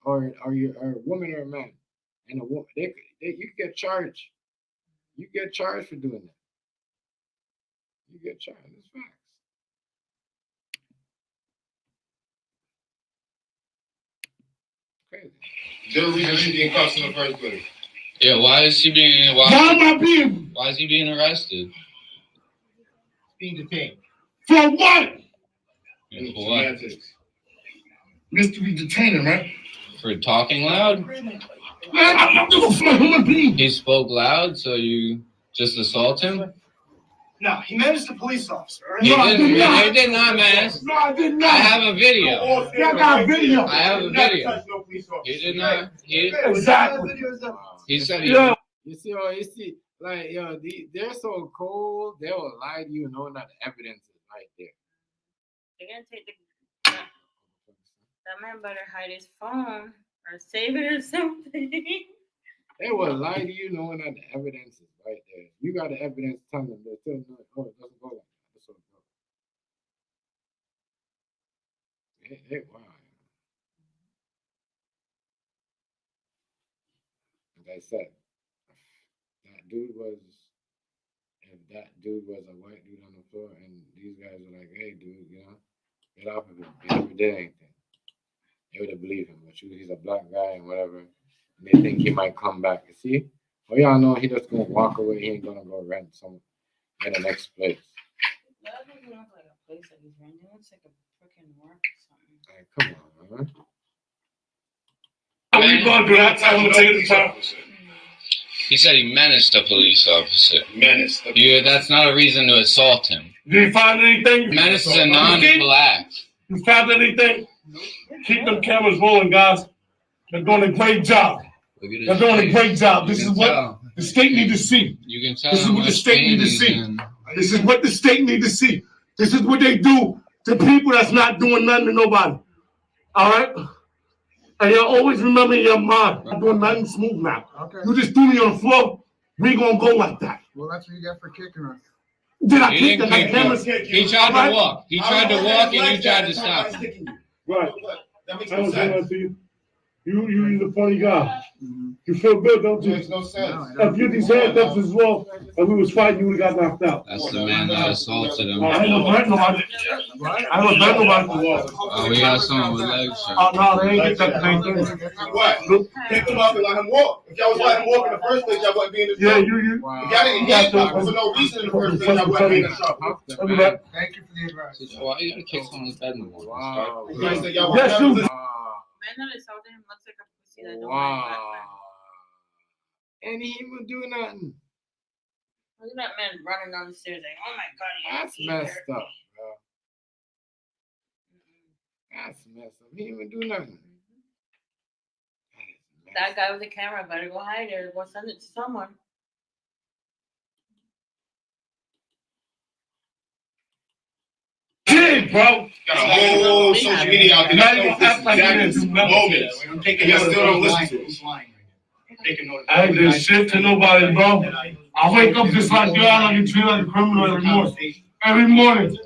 or you're a woman or a man, and a woman. You get charged. You get charged for doing that. You get charged. It's facts. Crazy. The reason he's being cussed in the first place. Yeah, why is he being? Why is he being arrested? Being detained. For what? Yeah, for what? Mystery detaining, right? For talking loud? Man, I'm not gonna fight human being. He spoke loud, so you just assault him? No, he menaced a police officer. He did not, man. No, I did not. I have a video. I got a video. I have a video. He did not. Exactly. He said You see, like, yo, they're so cold, they will lie to you knowing that the evidence is right there. They're gonna take that man better hide his phone or save it or something. They will lie to you knowing that the evidence is right there. You got the evidence telling them, they're still not, oh, it doesn't go like that. That's what it goes. Wow. Like I said, if that dude was a white dude on the floor and these guys were like, hey, dude, you know, get off of him. He never did anything. They would have believed him. But he's a black guy and whatever. And they think he might come back. You see? Well, y'all know he just going to walk away. He ain't going to go rent in the next place. That doesn't look like a place that he's renting. It looks like a freaking work or something. Hey, come on, man. How we gonna do that? I'm gonna take the time. He said he menaced a police officer. Menace. Yeah, that's not a reason to assault him. Did you find anything? Menace is a non-lethal act. You found anything? Keep them cameras rolling, guys. They're doing a great job. They're doing a great job. This is what the state need to see. You can tell. This is what the state need to see. This is what the state need to see. This is what they do to people that's not doing nothing to nobody. All right? And you always remember in your mind, I'm doing nothing smooth now. Okay. You just threw me on the floor. We ain't gonna go like that. Well, that's what you got for kicking us. Did I He kick didn't the kick cameras? you. He tried to walk. He tried to walk, and you tried to stop him. Right. That makes I no don't say that sense. to you. You're the funny guy. You feel good, don't you? Makes no sense. If you these handcuffs as well, and we was fighting, you would have got knocked out. That's the man that assaulted him. I ain't gonna hurt nobody. I don't hurt nobody. Oh, we got someone with legs. Sir. Oh, no, they ain't get that same thing. What? Pick him up and let him walk. If y'all was letting him walk in the first place, y'all wouldn't be in this Yeah, trouble. you. If y'all didn't handcuff him for no reason in the first place, y'all wouldn't be in this trouble. Tell me that. Thank you for the advice. Why you gotta kick someone's bed in the morning? Wow. You guys said y'all Yes, were you. Man that assaulted him looks like a pussy that don't like black men. And he even do nothing. Look at that man running down the stairs like, oh my god, That's he messed hurt up, me. bro. That's messed up. He didn't even do nothing. That guy with the camera better go hide it or go send it to someone. Kid, bro. Got a whole social media out there. Now you act like you didn't do nothing. Moments. And y'all still don't listen to us. I ain't did shit to nobody, bro. I wake up just like y'all, I get treated like a criminal every morning. Every morning.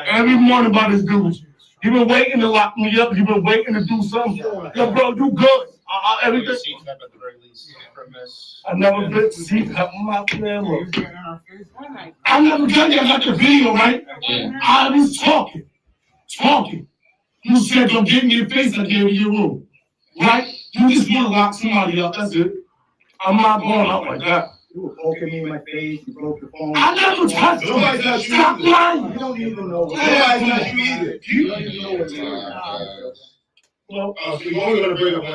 Every morning by this dude. He been waiting to lock me up. He been waiting to do something. Yo, bro, you good. Everything. I never been to see that. I never done that. I got the video, right? I was talking. You said, don't get in your face, I gave you your room. Right? You just want to lock somebody up. That's it. I'm not going out like that. You were poking me in my face. You broke your phone. I never touched you. Nobody touched you. Stop lying. You don't even know. Nobody touched you either. You don't even know what's going on. So you're only gonna bring up one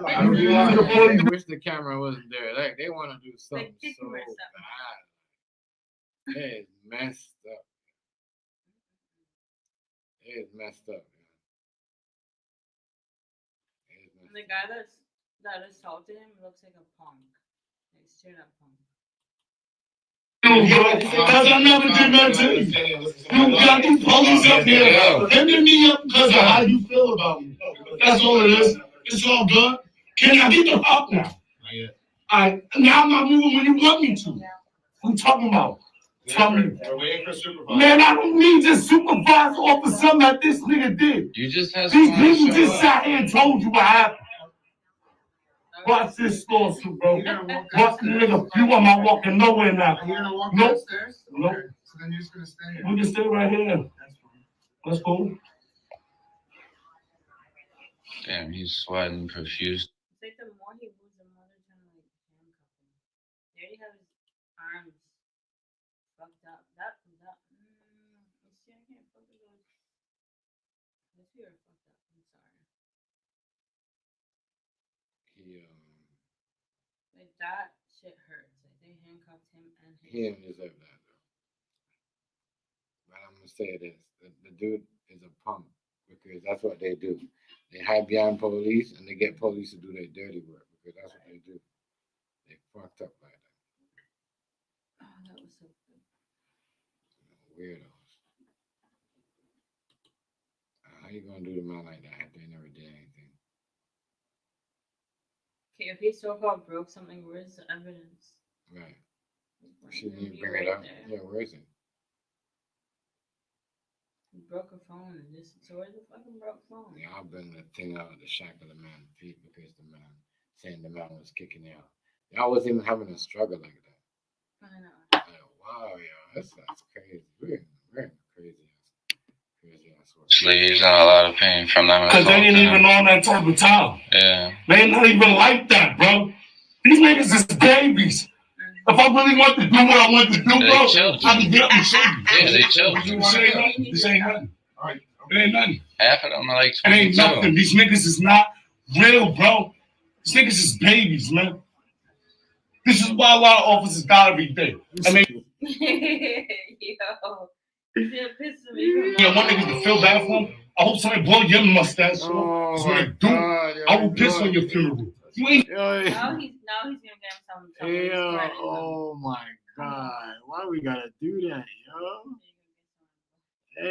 I wish the camera wasn't there. Like they want to do something so bad. It is messed up. It is messed up. The guy that assaulted him looks like a punk. Like straight up punk. Because I never did that to you. You got these police up here hitting me up because of how you feel about me. That's all it is. It's all good. Can I get the fuck now? Alright, now I'm not moving when you want me to. What you talking about? Tell me. Man, I don't need to supervise off of something that this nigga did. You just have These people just sat here and told you what happened. Watch this lawsuit, bro. Watch the nigga. You want my walking nowhere now. You're gonna walk Nope. downstairs? Nope. Okay. So then you're just gonna stay here. We can stay right here. Let's go. Damn, he's sweating profuse. It's like the more he moves, the more they're trying to like handcuff him. They already have his arms fucked up. You see, I can't focus on. His feet are fucked up. I'm sorry. Like that shit hurts. Like they handcuffed him and his. He didn't deserve that though. But I'm gonna say this: the dude is a punk because that's what they do. They hide behind police and they get police to do their dirty work because that's what they do. They fucked up like that. Oh, that was so good. Weirdos. How you gonna do the man like that if they never did anything? Okay, if he so far broke something, where's the evidence? Right. She didn't even You're bring it right up. there. Yeah, where is it? He broke a phone and this. So where's the fucking broke phone? Yeah, I'll bring the thing out of the shack of the man's feet because the man saying the man was kicking out. Y'all wasn't even having a struggle like that. I know. Like, wow, yo, that's crazy. We're crazy ass work. He's in a lot of pain from that. Because they ain't even on that type of time. Yeah. They ain't not even like that, bro. These niggas is babies. If I really want to do what I want to do, They bro, chilled I can get up and show you. Yeah, they chilled. This ain't nothing. This ain't nothing. All right. It ain't nothing. Half of them are like It ain't 22. nothing. These niggas is not real, bro. These niggas is babies, man. This is why a lot of officers die every day. I mean, Yo, you're pissing me yeah, off. one nigga to feel bad for him. I hope somebody blow your mustache. Oh So when my I do, God, I will piss on your funeral. You ain't. Yo, Now he's gonna get some. yo, oh my God. Why we gotta do that, yo?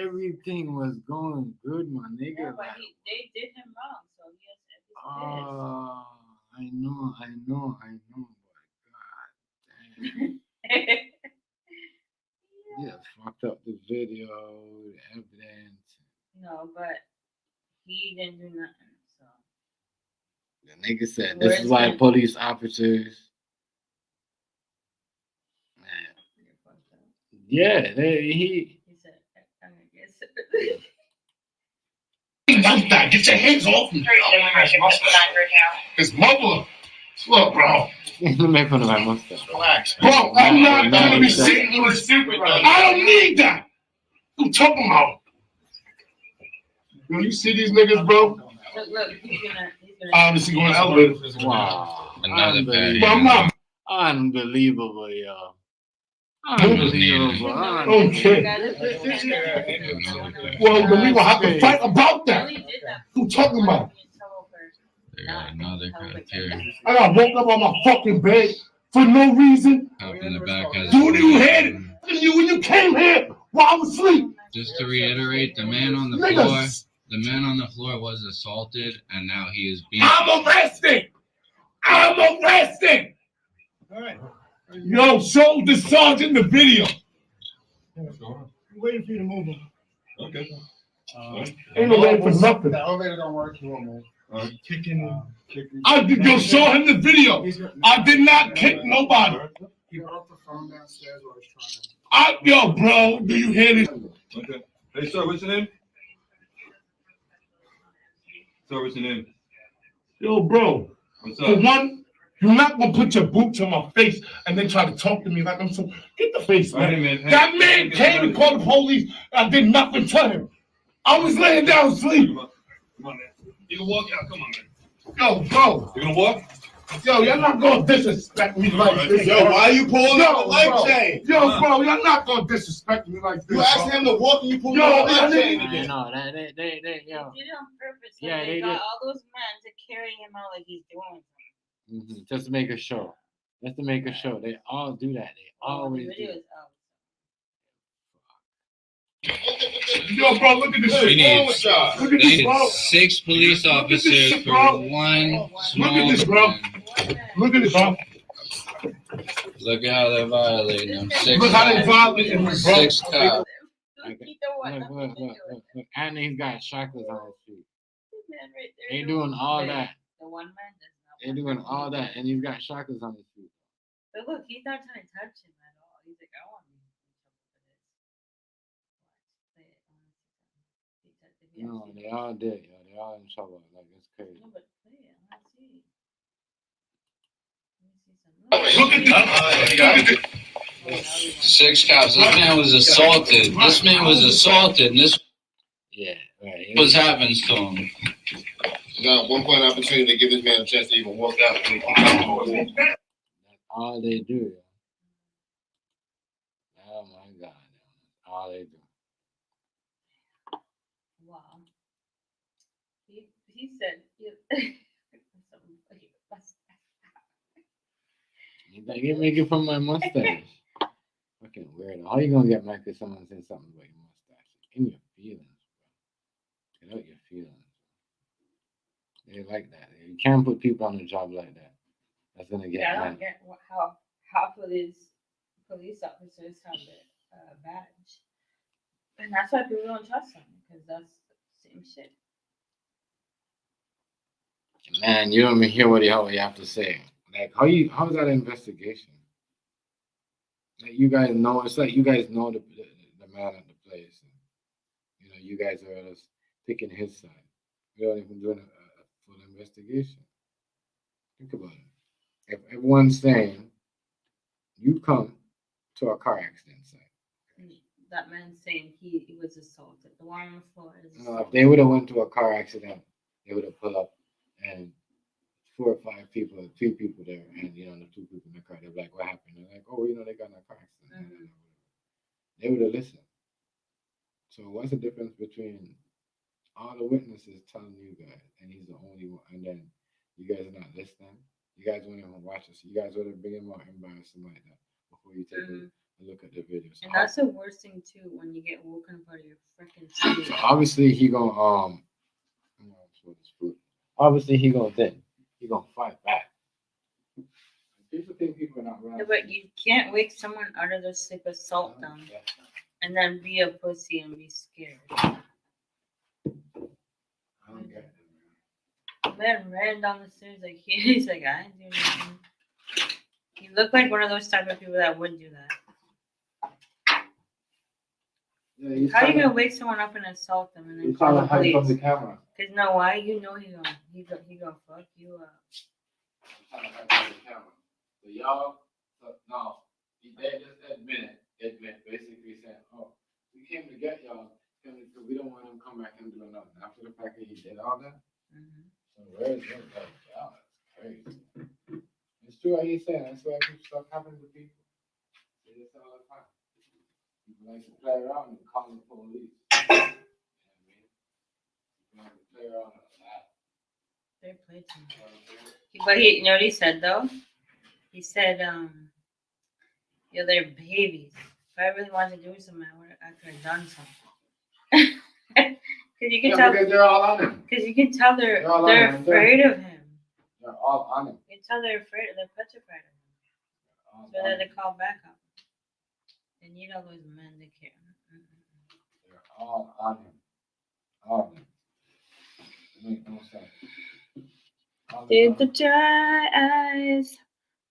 Everything was going good, my nigga. Yeah, but Like, they did him wrong, so he has to oh, I know. But God damn. Yeah, fucked up the video, the evidence. No, but he didn't do nothing. So The nigga said this is why police officers. Man. Yeah, he said, "I'm gonna get Like that. Get your hands off me. His mother. Look, bro. make fun of my mustache. Relax. Bro, I'm not gonna be sitting here stupid. I don't need that. What you talking about? When you see these niggas, bro, Look, he's gonna obviously going to elevator. Wow. Another bad. But I'm not. Unbelievable, yo. Unbelievable. Okay. Well, then we gonna have to fight about that. Who talking about? They got another cop here. I got woke up on my fucking bed for no reason. Cop in the back has. Dude, you had it. When you came here while I was asleep. Just to reiterate, the man on the Niggas. floor was assaulted, and now he is being. I'm arrested. All right. Yo, show the sergeant the video. Waiting for you to move him. Okay. Ain't no waiting for nothing. The elevator don't work. You won't move. Kicking. I did go show him the video. I did not kick nobody. He brought the phone downstairs while I was trying to. Yo, bro, do you hear this? Okay. Hey, sir, what's your name? Sir, what's your name? Yo, bro. What's For up? one, you're not gonna put your boots on my face and then try to talk to me like I'm so. Get the face, man. Hey, man. Hey, That man came and called the police. I did nothing to him. I was laying down asleep. Come on, man. You can walk out. Come on, man. Yo, bro. You gonna walk? Yo, you're not gonna disrespect me like this. Yo, why you pulling Yo, out the light bro. chain? Yo, bro, you're not gonna disrespect me like this. You asked bro. him to walk and you pulled Yo, out the light I chain I again. know that they They did it on purpose. So Yeah, they they got did. all those men to carry him out like he's doing something. just to make a show. Just to make a show. They all do that. They always The do. video That. is out. Yo, bro, look at this We shit. need, Look at they this, need bro. 6 police Look at this officers shit, for bro. one small. Look at this, bro. man. Look at this, bro. Look at how they're violating them. 6 Look how they cops. violating me, bro. 6 cops. Look. And he's got shackles on his feet. Man right there They doing all that. The one man does not. They doing all that, and he's got shackles on his feet. But look, he's not trying to touch him at all. He's like, I want to be in trouble for this. No, they all did, yo. They all in trouble. Like, it's crazy. No, but play it. Let's see. Look at this. 6 cops. This man was assaulted. And this Yeah, right. was happens to him. You got 1 point opportunity to give this man a chance to even walk out. That's all they do, yo. Oh my God. That's all they do. Wow. He said, He's like, get make it from my mustache. Fucking weirdo. How you gonna get mad because someone said something about your mustache? Give me your feelings, bro. Get out your feelings. They like that. You can't put people on a job like that. That's gonna get I mad. don't get how half of these police officers have the badge. And that's why people don't trust them, because that's the same shit. Man, you don't even hear what you have to say. Like, how's that an investigation? Like, you guys know, it's like you guys know the man at the place. And, you know, you guys are just picking his side. You don't even doing a full investigation. Think about it. If everyone's saying you come to a car accident site. That man saying he was assaulted. The one on the floor is If they would have went to a car accident, they would have pulled up and 4 or 5 people, 3 people there, and the 2 people in the car. They're like, "What happened?" They're like, "Oh, they got in a car accident." They would have listened. So what's the difference between all the witnesses telling you guys, and he's the only one, and then you guys are not listening? You guys won't even watch this. You guys would have been more embarrassing like that before you take a look at the videos. And that's the worst thing too, when you get woken up out of your freaking sleep. So obviously he gonna obviously he gonna fight back. People think people are not right. Yeah, but you can't wake someone out of their sleep, assault them, and then be a pussy and be scared. I don't get it. Man ran down the stairs like he's like, I didn't do anything. He looked like one of those type of people that would do that. Yeah, How are you gonna wake someone up and assault them and then He's call trying the to hide from police? the camera. Cause you know why? You know he gonna fuck you up. He's trying to hide from the camera. So y'all, they just admit basically saying, "Oh, we came to get y'all because we don't want him to come back and do nothing." After the fact that he did all that. So where's that? Y'all, that's crazy. It's true what he's saying. That's why stuff happens to people. They just all the time. People like to play around and call the police. You know what I mean? People like to play around with that. They play too much. But you know what he said though? He said, they're babies. If I really wanted to do something, I could have done something. Because you can tell. Because they're all on him. Because you can tell they're all on him. afraid of him. They're all on him. You can tell they're petrified of him. So then they call backup. They need all those men to care. They're all on him. All of them. It makes no sense. Did the dry eyes.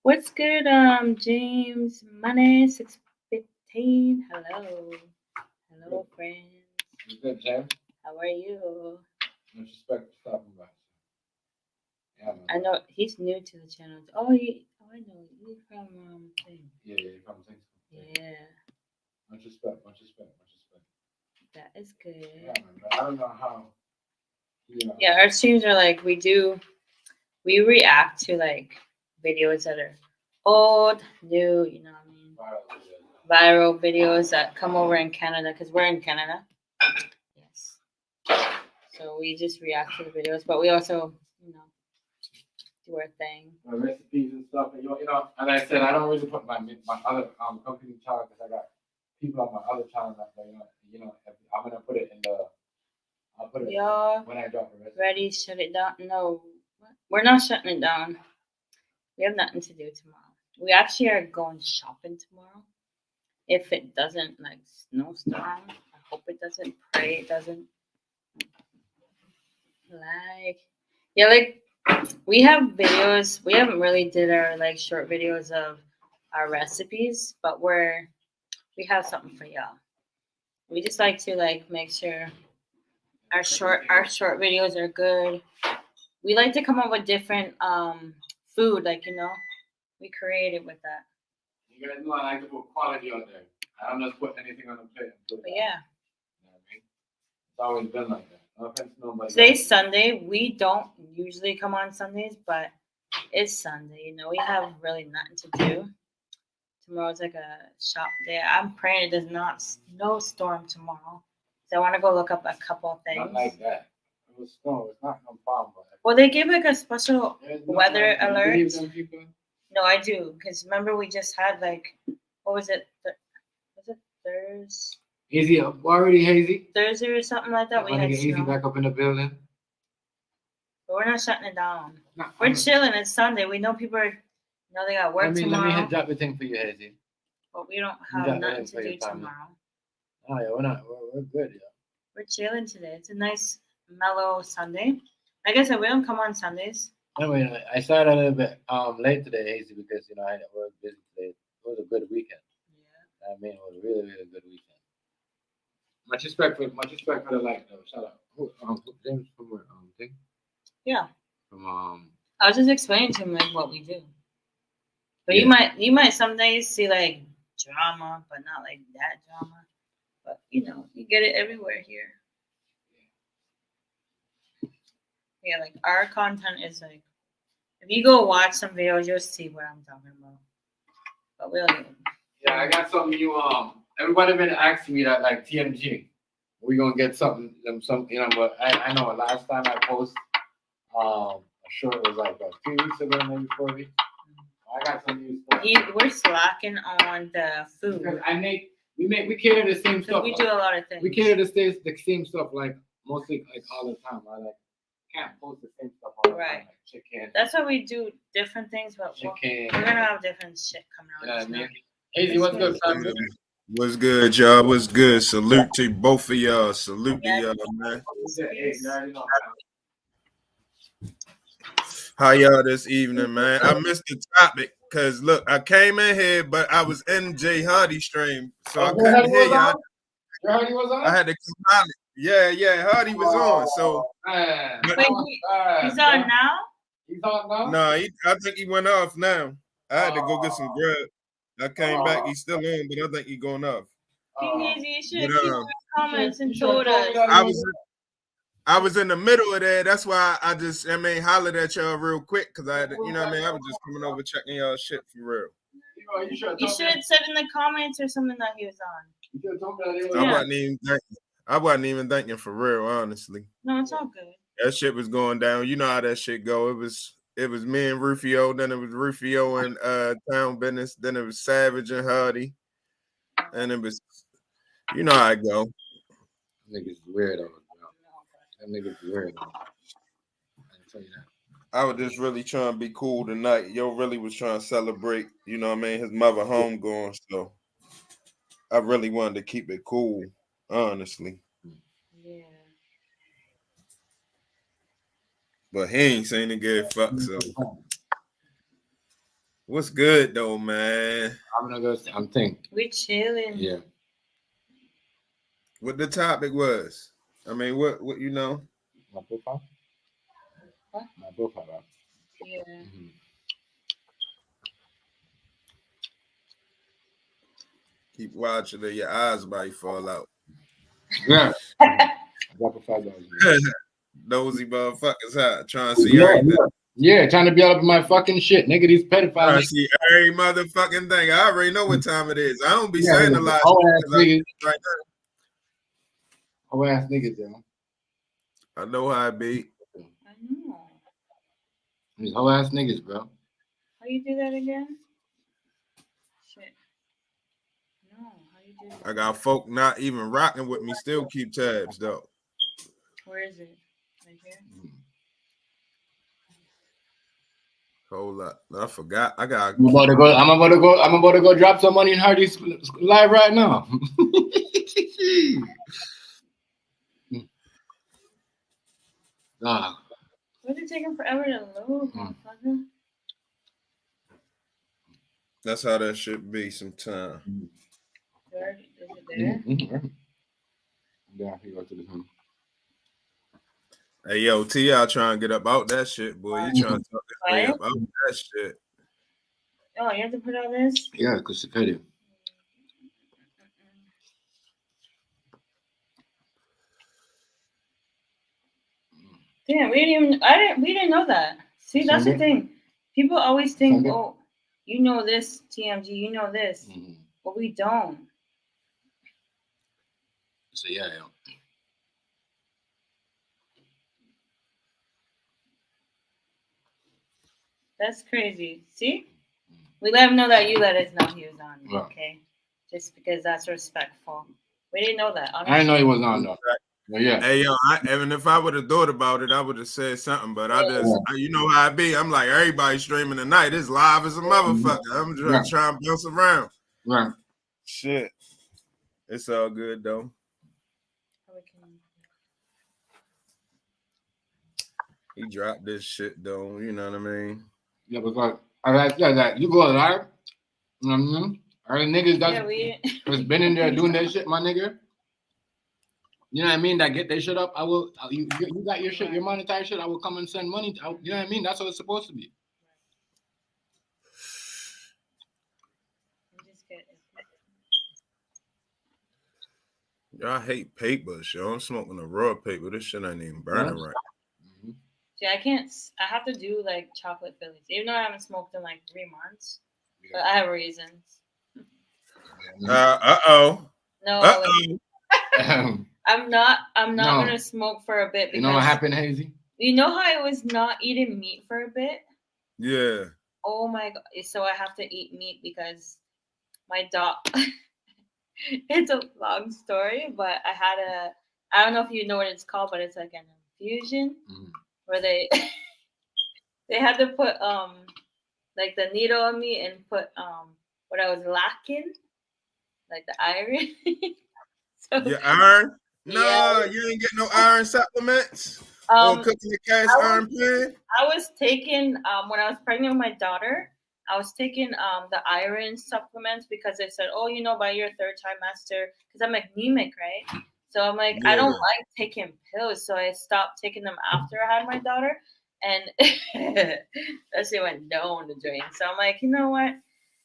What's good, James? Money 615. Hello. Hello, friends. You good, James? How are you? No respect for stopping by. Yeah, man. I know he's new to the channel. I know. He's from thing. Yeah, from things. Yeah. Much respect. That is good. Yeah, man. But I don't know how. Yeah, our streams are like we react to like videos that are old, new, you know what I mean? Viral videos that come over in Canada because we're in Canada. Yes. So we just react to the videos, but we also, do our thing. My recipes and stuff, and and I said I don't really put my other company channel because I got people on my other channel that I'm gonna put it in the. I'll put it Y'all when I drop the recipe. ready? Shut it down? No, we're not shutting it down. We have nothing to do tomorrow. We actually are going shopping tomorrow. If it doesn't snowstorm, I hope it doesn't. Pray it doesn't. We have videos. We haven't really did our short videos of our recipes, but we have something for y'all. We just like to make sure our short videos are good. We like to come up with different food, we created with that. You guys know I like to put quality out there. I don't just put anything on the plate. But yeah. You know what I mean? It's always been like that. No offense to nobody. Today's Sunday. We don't usually come on Sundays, but it's Sunday. We have really nothing to do. Tomorrow's like a shop day. I'm praying it does not snowstorm tomorrow. So I want to go look up a couple of things. Not like that. It was snow. It's not no problem. Well, they give a special weather alert. You believe them people? No, I do. Because remember we just had what was it? Was it Thursday? Easy up. Already hazy. Thursday or something like that. We Want to had get easy snow. back up in the building? But we're not shutting it down. No, We're chilling. It's Sunday. We know people are, they got work tomorrow. Let me drop the thing for you, Hazy. But we don't You have got nothing that to for do your family. tomorrow. Oh yeah, we're not. We're good, yeah. We're chilling today. It's a nice, mellow Sunday. Like I said, we don't come on Sundays. Anyway, I started a little bit late today, Hazy, because I was busy today. It was a good weekend. Yeah. I mean, it was a really, really good weekend. Much respect for the light, though. Shout out. James from where? Thing. Yeah. From I was just explaining to him what we do. But you might some days see like drama, but not like that drama. But you get it everywhere here. Yeah, like our content is like, if you go watch some videos, you'll see what I'm talking about. But we'll. Yeah, I got something new. Everybody been asking me that, like TMG, we gonna get something, But I know last time I posted, I'm sure it was like 2 weeks ago, maybe 4 weeks. I got some new stuff. We're slacking on the food. Because we cater the same stuff. We do a lot of things. We cater the same stuff, like mostly like all the time. I like can't post the same stuff all the time, like chicken. That's why we do different things, but we're gonna have different shit coming out. You know what I mean? Hazy, what's good, son? What's good, y'all? What's good? Salute to both of y'all. Salute to y'all, man. How y'all this evening, man? I missed the topic because look, I came in here, but I was in Jay Hardy stream, so I couldn't hear y'all. Hardy was on? I had to come out. Yeah, Hardy was on. So He's on now? He's on now? No, I think he went off now. I had to go get some grub. I came back, he's still on, but I think he's going off. You should keep your comments and told us. I was in the middle of that. That's why I hollered at y'all real quick because I was just coming over checking y'all shit for real. You should have said in the comments or something that he was on. I wasn't even thinking for real, honestly. No, it's all good. That shit was going down. You know how that shit go. It was me and Rufio, then it was Rufio and Town Business, then it was Savage and Hardy. And it was, you know how I go. Niggas weirdo. That nigga's weird. I can tell you that. I was just really trying to be cool tonight. Yo really was trying to celebrate, you know what I mean, his mother home going. So I really wanted to keep it cool, honestly. Yeah. But he ain't saying a good fuck, so. What's good though, man? I'm thinking. We chilling. Yeah. What the topic was? I mean, what you know? My profile? What? My profile. Yeah. Mm-hmm. Keep watching or your eyes might fall out. Yeah. Nosy motherfuckers, huh? Trying to see everything. Yeah, trying to be all up in my fucking shit. Nigga, these pedophiles. I see every motherfucking thing. I already know what time it is. I don't be saying a lot. Whole ass niggas, yo. I know how I be. I know. These whole ass niggas, bro. How you do that again? Shit. No, how you do that? I got folk not even rocking with me, still keep tabs though. Where is it? Right here? Hold up. I forgot. I'm about to go drop some money in Hardy's live right now. Why is it taking forever to load, motherfucker? That's how that should be sometimes. Is it there? Yeah, he go to the home. Hey, yo, T.I. trying to get up out that shit, boy. You trying to talk that way up out that shit. Oh, you have to put on this? Yeah, because she paid it. Damn, we didn't know that. See, that's the thing. People always think, oh, you know this, TMG, you know this. Mm-hmm. But we don't. So yeah. That's crazy. See? We let him know that you let us know he was on. Yeah. Okay? Just because that's respectful. We didn't know that. Honestly. I didn't know he was on though. Well, yeah. Hey, yo, even if I would have thought about it, I would have said something. But you know how I be. I'm like, everybody streaming tonight. It's live as a motherfucker. I'm just trying to bounce around. Right. Shit. It's all good, though. He dropped this shit, though. You know what I mean? Yeah, because I said that you go live. You know what I mean? All the niggas that's been in there doing that shit, my nigga. You know what I mean? That get their shit up. I will. You got your shit, your monetized shit. I will come and send money. You know what I mean? That's what it's supposed to be. just get. I hate papers, yo. I'm smoking a raw paper. This shit ain't even burning right. See, I can't. I have to do like chocolate Phillies, even though I haven't smoked in like 3 months. But I have reasons. Uh-oh. No, Uh-oh. I'm not No. gonna smoke for a bit. Because, You know what happened, Hazy? You know how I was not eating meat for a bit? Yeah. Oh my god! So I have to eat meat because my dog. It's a long story, but I don't know if you know what it's called, but it's like an infusion where they had to put like the needle on me and put what I was lacking, like the iron. So, Your iron? No, yeah. you ain't getting no iron supplements or cooking the cast iron pan. I was taking when I was pregnant with my daughter. I was taking the iron supplements because they said, oh, you know, by your 3rd trimester, because I'm anemic, right? So I'm like, I don't like taking pills, so I stopped taking them after I had my daughter, and that shit went down the drain. So I'm like, you know what?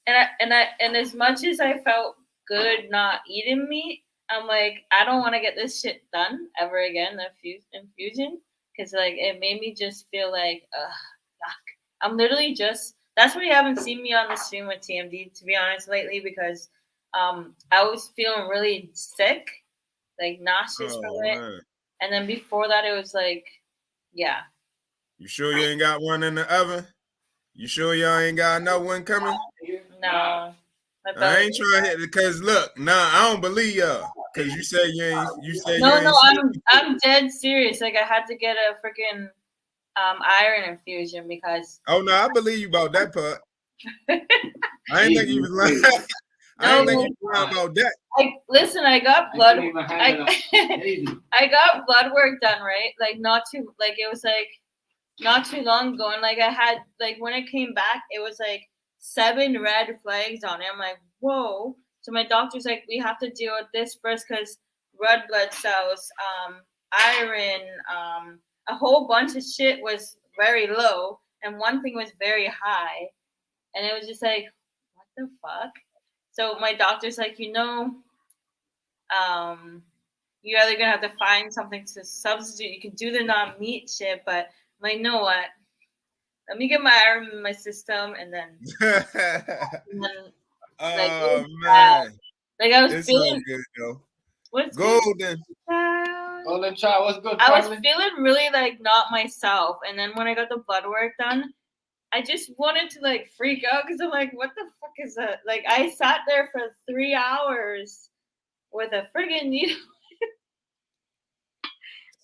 And as much as I felt good not eating meat, I'm like, I don't want to get this shit done ever again, the infusion, because like it made me just feel like, yuck. I'm literally just. That's why you haven't seen me on the stream with TMD, to be honest, lately, because I was feeling really sick, like nauseous from it. Man. And then before that, it was like, yeah. You sure you ain't got one in the oven? You sure y'all ain't got another one coming? No. I ain't trying to hit it because look, I don't believe y'all. Because you said you ain't. You said No, you ain't. I'm dead serious. Like I had to get a freaking iron infusion because. Oh no, I believe you about that part. I ain't think you was lying. I ain't think you was lying about that. Listen, I got blood. I got blood work done, right? Like it was like not too long ago, and like I had like when it came back, it was like 7 red flags on it. I'm like, whoa. So my doctor's like, we have to deal with this first because red blood cells, iron, a whole bunch of shit was very low, and one thing was very high, and it was just like, what the fuck? So my doctor's like, you're either gonna have to find something to substitute. You can do the non-meat shit, but I'm like, you know what? Let me get my iron in my system, and then oh man, like I was it's feeling so good though. What's golden? Golden child, what's good? I was feeling really like not myself, and then when I got the blood work done, I just wanted to like freak out because I'm like, what the fuck is that? Like I sat there for 3 hours with a friggin' needle.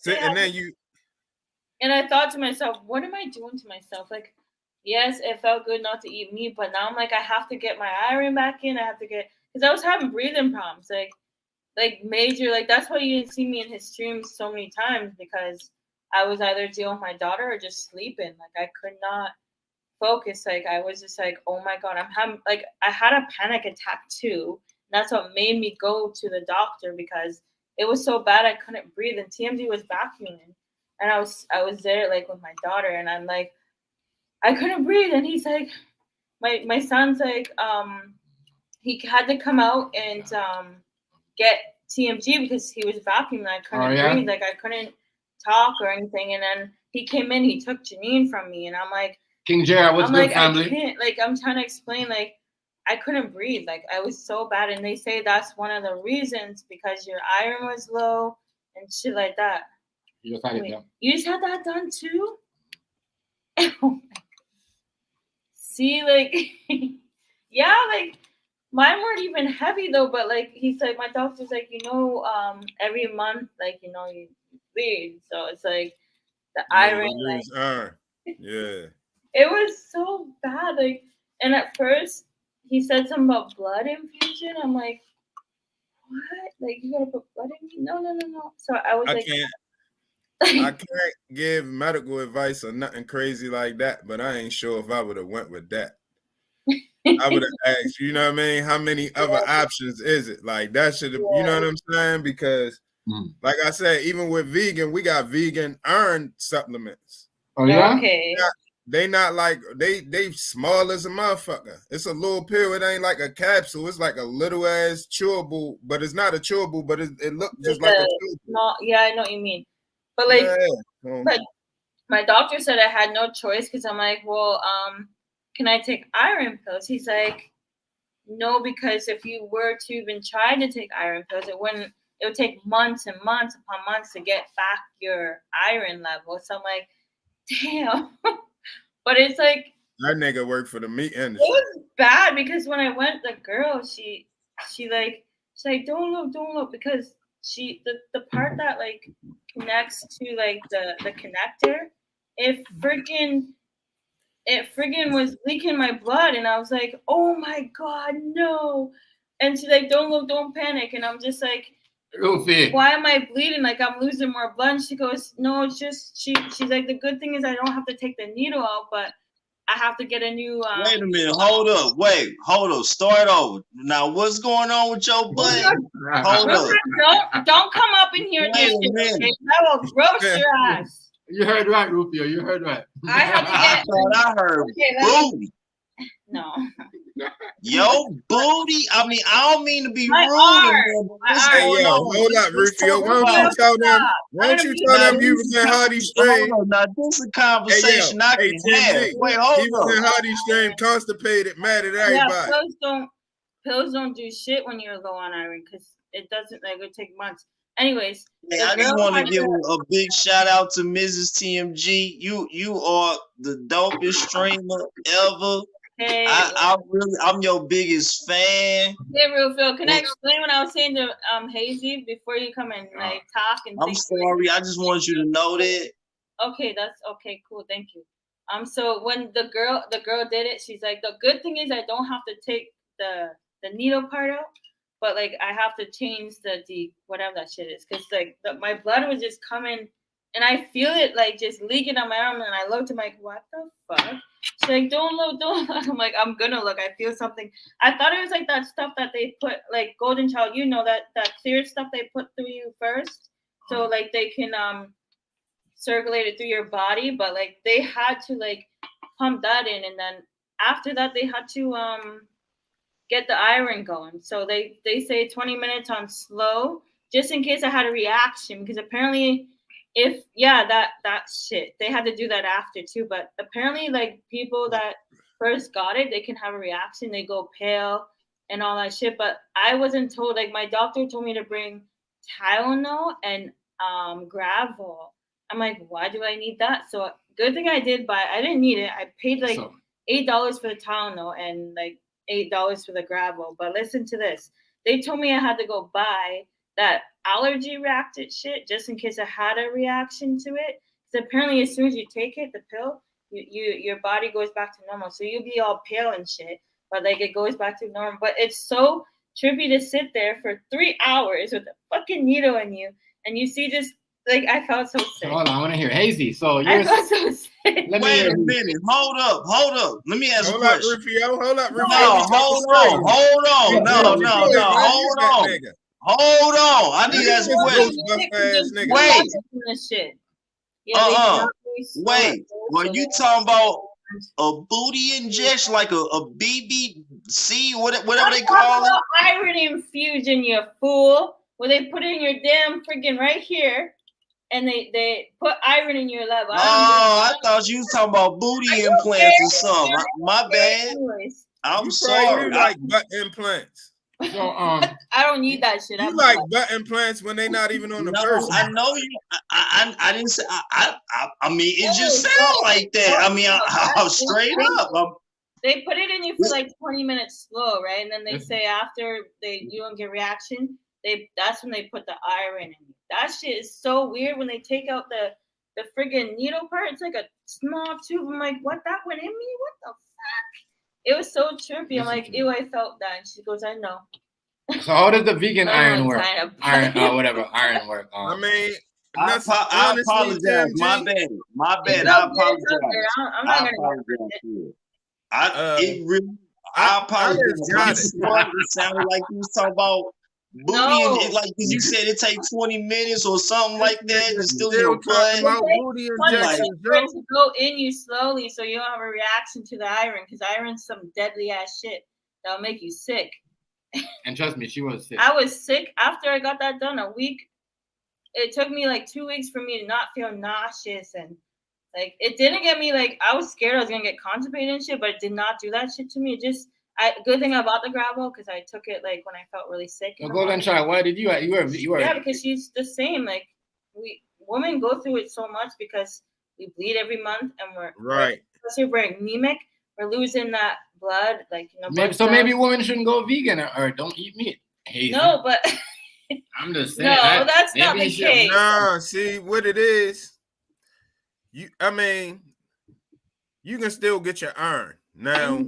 And then you. And I thought to myself, what am I doing to myself? Like, yes, it felt good not to eat meat, but now I'm like, I have to get my iron back in. I have to get, because I was having breathing problems, like major. Like that's why you didn't see me in his streams so many times, because I was either dealing with my daughter or just sleeping. Like I could not focus. Like I was just like, oh my god, I'm having like I had a panic attack too. And that's what made me go to the doctor because it was so bad I couldn't breathe. And TMD was vacuuming. And I was there like with my daughter, and I'm like, I couldn't breathe. And he's like, my son's like, he had to come out and get TMG because he was vacuuming. I couldn't breathe, like I couldn't talk or anything. And then he came in, he took Janine from me, and I'm like, King Jared, what's good, family? I can't, like I'm trying to explain, like I couldn't breathe, like I was so bad. And they say that's one of the reasons because your iron was low and shit like that. You just had it done. You just had that done too? Oh my God. See, like, yeah, like mine weren't even heavy though, but like he's like, my doctor's like, every month, like, you bleed. So it's like the iron. Like, iron. Yeah. It was so bad. Like, and at first he said something about blood infusion. I'm like, what? Like, you gotta put blood in me? No. So I was I can't give medical advice or nothing crazy like that, but I ain't sure if I would have went with that. I would have asked, you know what I mean? How many other options is it? Like that should have, you know what I'm saying? Because like I said, even with vegan, we got vegan iron supplements. Oh yeah? Okay. they not like they small as a motherfucker. It's a little pill. It ain't like a capsule. It's like a little ass chewable, but it's not a chewable. But it looks just like a chewable. No, yeah, I know what you mean. But like, but my doctor said I had no choice because I'm like, well, can I take iron pills? He's like, no, because if you were to even try to take iron pills, it would take months and months upon months to get back your iron level. So I'm like, damn. But it's like that nigga worked for the meat industry. It was bad because when I went, the girl, she's like, don't look, because the part that like connects to like the connector, it friggin' was leaking my blood, and I was like, oh my god, no. And she's like, don't look, don't panic. And I'm just like, why am I bleeding? Like I'm losing more blood. And she goes, no, it's just she's like, the good thing is I don't have to take the needle out, but I have to get a new Wait a minute, hold up, start over. Now what's going on with your butt? Hold up. Don't come up in here. I will roast your ass. You heard right, Rufio. You heard right. I had to get. I heard booty. No. Yo, booty. I mean, I don't mean to be rude. Hey, yo, hold up, Rufio. Why don't you tell them you was in Hardy Stream? Now, this is a conversation I can have. Wait, hold up. He was in Hardy Stream, constipated, mad at everybody. Yeah, pills don't do shit when you're low on iron because it doesn't, like, it take months. Anyways, hey, I just want to give a big shout out to Mrs. TMG. You are the dopest streamer ever. Hey, I'm your biggest fan. Hey, Rufio, can I explain what I was saying to Hazy before you come and like talk? And I'm sorry, I just want you to know that. Okay, that's okay, cool, thank you. So when the girl did it, she's like, the good thing is I don't have to take the needle part out, but like I have to change the whatever that shit is, because like my blood was just coming, and I feel it like just leaking on my arm, and I looked, I'm like, what the fuck? She's like, don't look. I'm like, I'm gonna look. I feel something. I thought it was like that stuff that they put, like Golden Child, you know, that clear stuff they put through you first, so like they can circulate it through your body. But like they had to like pump that in, and then after that they had to get the iron going. So they say 20 minutes on slow, just in case I had a reaction, because apparently. That shit. They had to do that after too, but apparently like people that first got it, they can have a reaction, they go pale and all that shit. But I wasn't told, like my doctor told me to bring Tylenol and Gravol. I'm like, why do I need that? So good thing I didn't need it. I paid like $8 for the Tylenol and like $8 for the Gravol. But listen to this. They told me I had to go buy that allergy reacted shit just in case I had a reaction to it. Because apparently as soon as you take it, the pill, your body goes back to normal. So you'll be all pale and shit, but like it goes back to normal. But it's so trippy to sit there for 3 hours with a fucking needle in you, and you see just like I felt so sick. Hold on, I want to hear Hazy. So I felt so sick. Wait a minute. Hold up. Let me ask a question. Hold up, Rufio. No, hold on. No. Hold on. I need to ask a question. Wait. Wait. Were you talking about a booty injection, like a BBC, whatever they call it? Iron infusion, you fool. Where they put it in your damn freaking right here, and they put iron in your level. I thought you was talking about booty implants or something. My bad. I'm sorry. You like butt implants. So I don't need that shit. You like butt implants when they're not even on the person. I know you. I didn't say. I mean, it just sounds like that. I mean, I'm straight up. They put it in you for like 20 minutes slow, right? And then they say after you don't get reaction, that's when they put the iron in you. That shit is so weird when they take out the friggin' needle part. It's like a small tube. I'm like, what? That went in me? What the fuck? It was so trippy. I'm like, ew, I felt that. And she goes, I know. So how does the vegan iron work? Iron work. I mean, I apologize. My bad. I apologize. I'm not gonna. I apologize. It sounded like you was talking about booty No. and like you said, it take 20 minutes or something like that. It's still Still your butt. talking about booty injections, For it Joe. to go in you slowly, so you don't have a reaction to the iron, because iron's some deadly ass shit that'll make you sick. And trust me, she was sick. I was sick after I got that done. A week. It took me like 2 weeks for me to not feel nauseous, and like it didn't get me like I was scared I was gonna get constipated and shit, but it did not do that shit to me. It just good thing I bought the gravel because I took it like when I felt really sick. Well, Golden Child, why did you were Yeah, because she's the same. Like women go through it so much because we bleed every month and we're especially if we're anemic, we're losing that blood. Like maybe women shouldn't go vegan or don't eat meat. Hazy. No, but I'm just saying. No, that's not the case. Nah, see what it is. You can still get your iron. Now,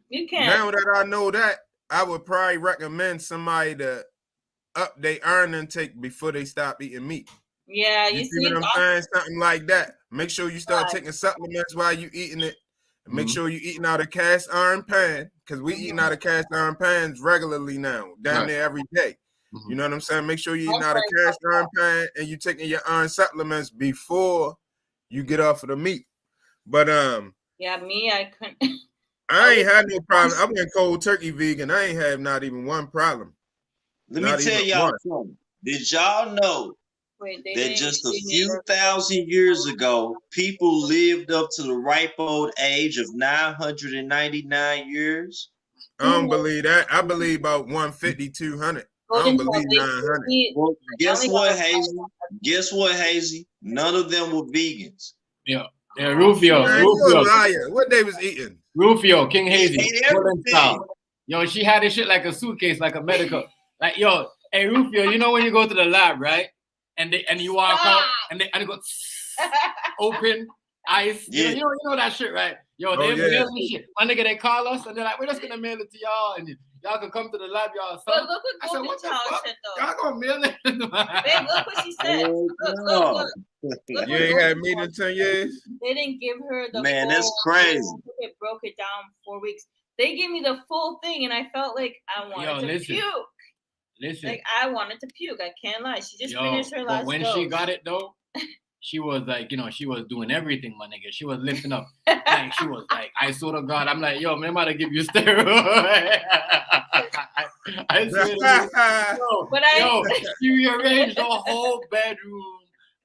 you can. Now that I know that, I would probably recommend somebody to up their iron intake before they stop eating meat. Yeah, you see what I'm saying? Something like that. Make sure you start taking supplements while you eating it. And make sure you're eating out of cast iron pan, because we eating out of cast iron pans regularly now, down there every day. You know what I'm saying? Make sure you're eating out of cast iron pan and you taking your iron supplements before you get off of the meat. But yeah, me, I couldn't. I ain't had no problem. I went cold turkey vegan. I ain't have not even one problem. Let me tell y'all something. Did y'all know that just a few thousand years ago, people lived up to the ripe old age of 999 years? I don't believe that. I believe about 150, 200. I don't believe 900. Well, guess what, Hazy? Guess what, Hazy? None of them were vegans. Yeah, Rufio. Man, you a liar. What they was eating? Rufio, King Hazy. Everything. Yo, she had this shit like a suitcase, like a medical. Like, yo, hey Rufio, you know when you go to the lab, right? And you walk out and they go open ice. Yeah. You know that shit, right? Yo, they mail me shit. My nigga, they call us and they're like, we're just gonna mail it to y'all and y'all can come to the lab, y'all. But look at Golden Child shit though. Y'all gonna mail it? Babe, look what she said. Look. You ain't had meat in 10 years? They didn't give her the Man, full, that's crazy. It broke it down 4 weeks. They gave me the full thing, and I felt like I wanted to puke. Listen. Like I wanted to puke. I can't lie. She just finished her last. But when dose. she got it though, she was like, she was doing everything, my nigga. She was lifting up. Like she was like, I swear to God, I'm like, yo, man, I'm about to give you steroid. I swear to you. But she rearranged the whole bedroom,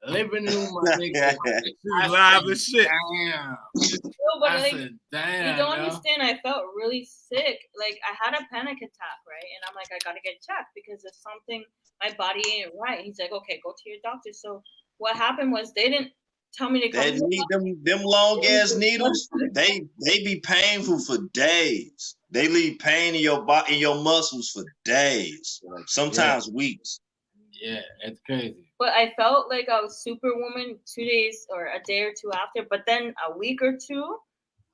living room, my nigga. She live as shit. Damn. No, but like, damn, you don't understand. I felt really sick. Like I had a panic attack, right? And I'm like, I gotta get checked because there's something my body ain't right. He's like, okay, go to your doctor. So what happened was they didn't tell me to come. They need them long ass needles. They be painful for days. They leave pain in your body, in your muscles for days, sometimes weeks. Yeah, it's crazy. But I felt like I was Superwoman 2 days or a day or two after. But then a week or two,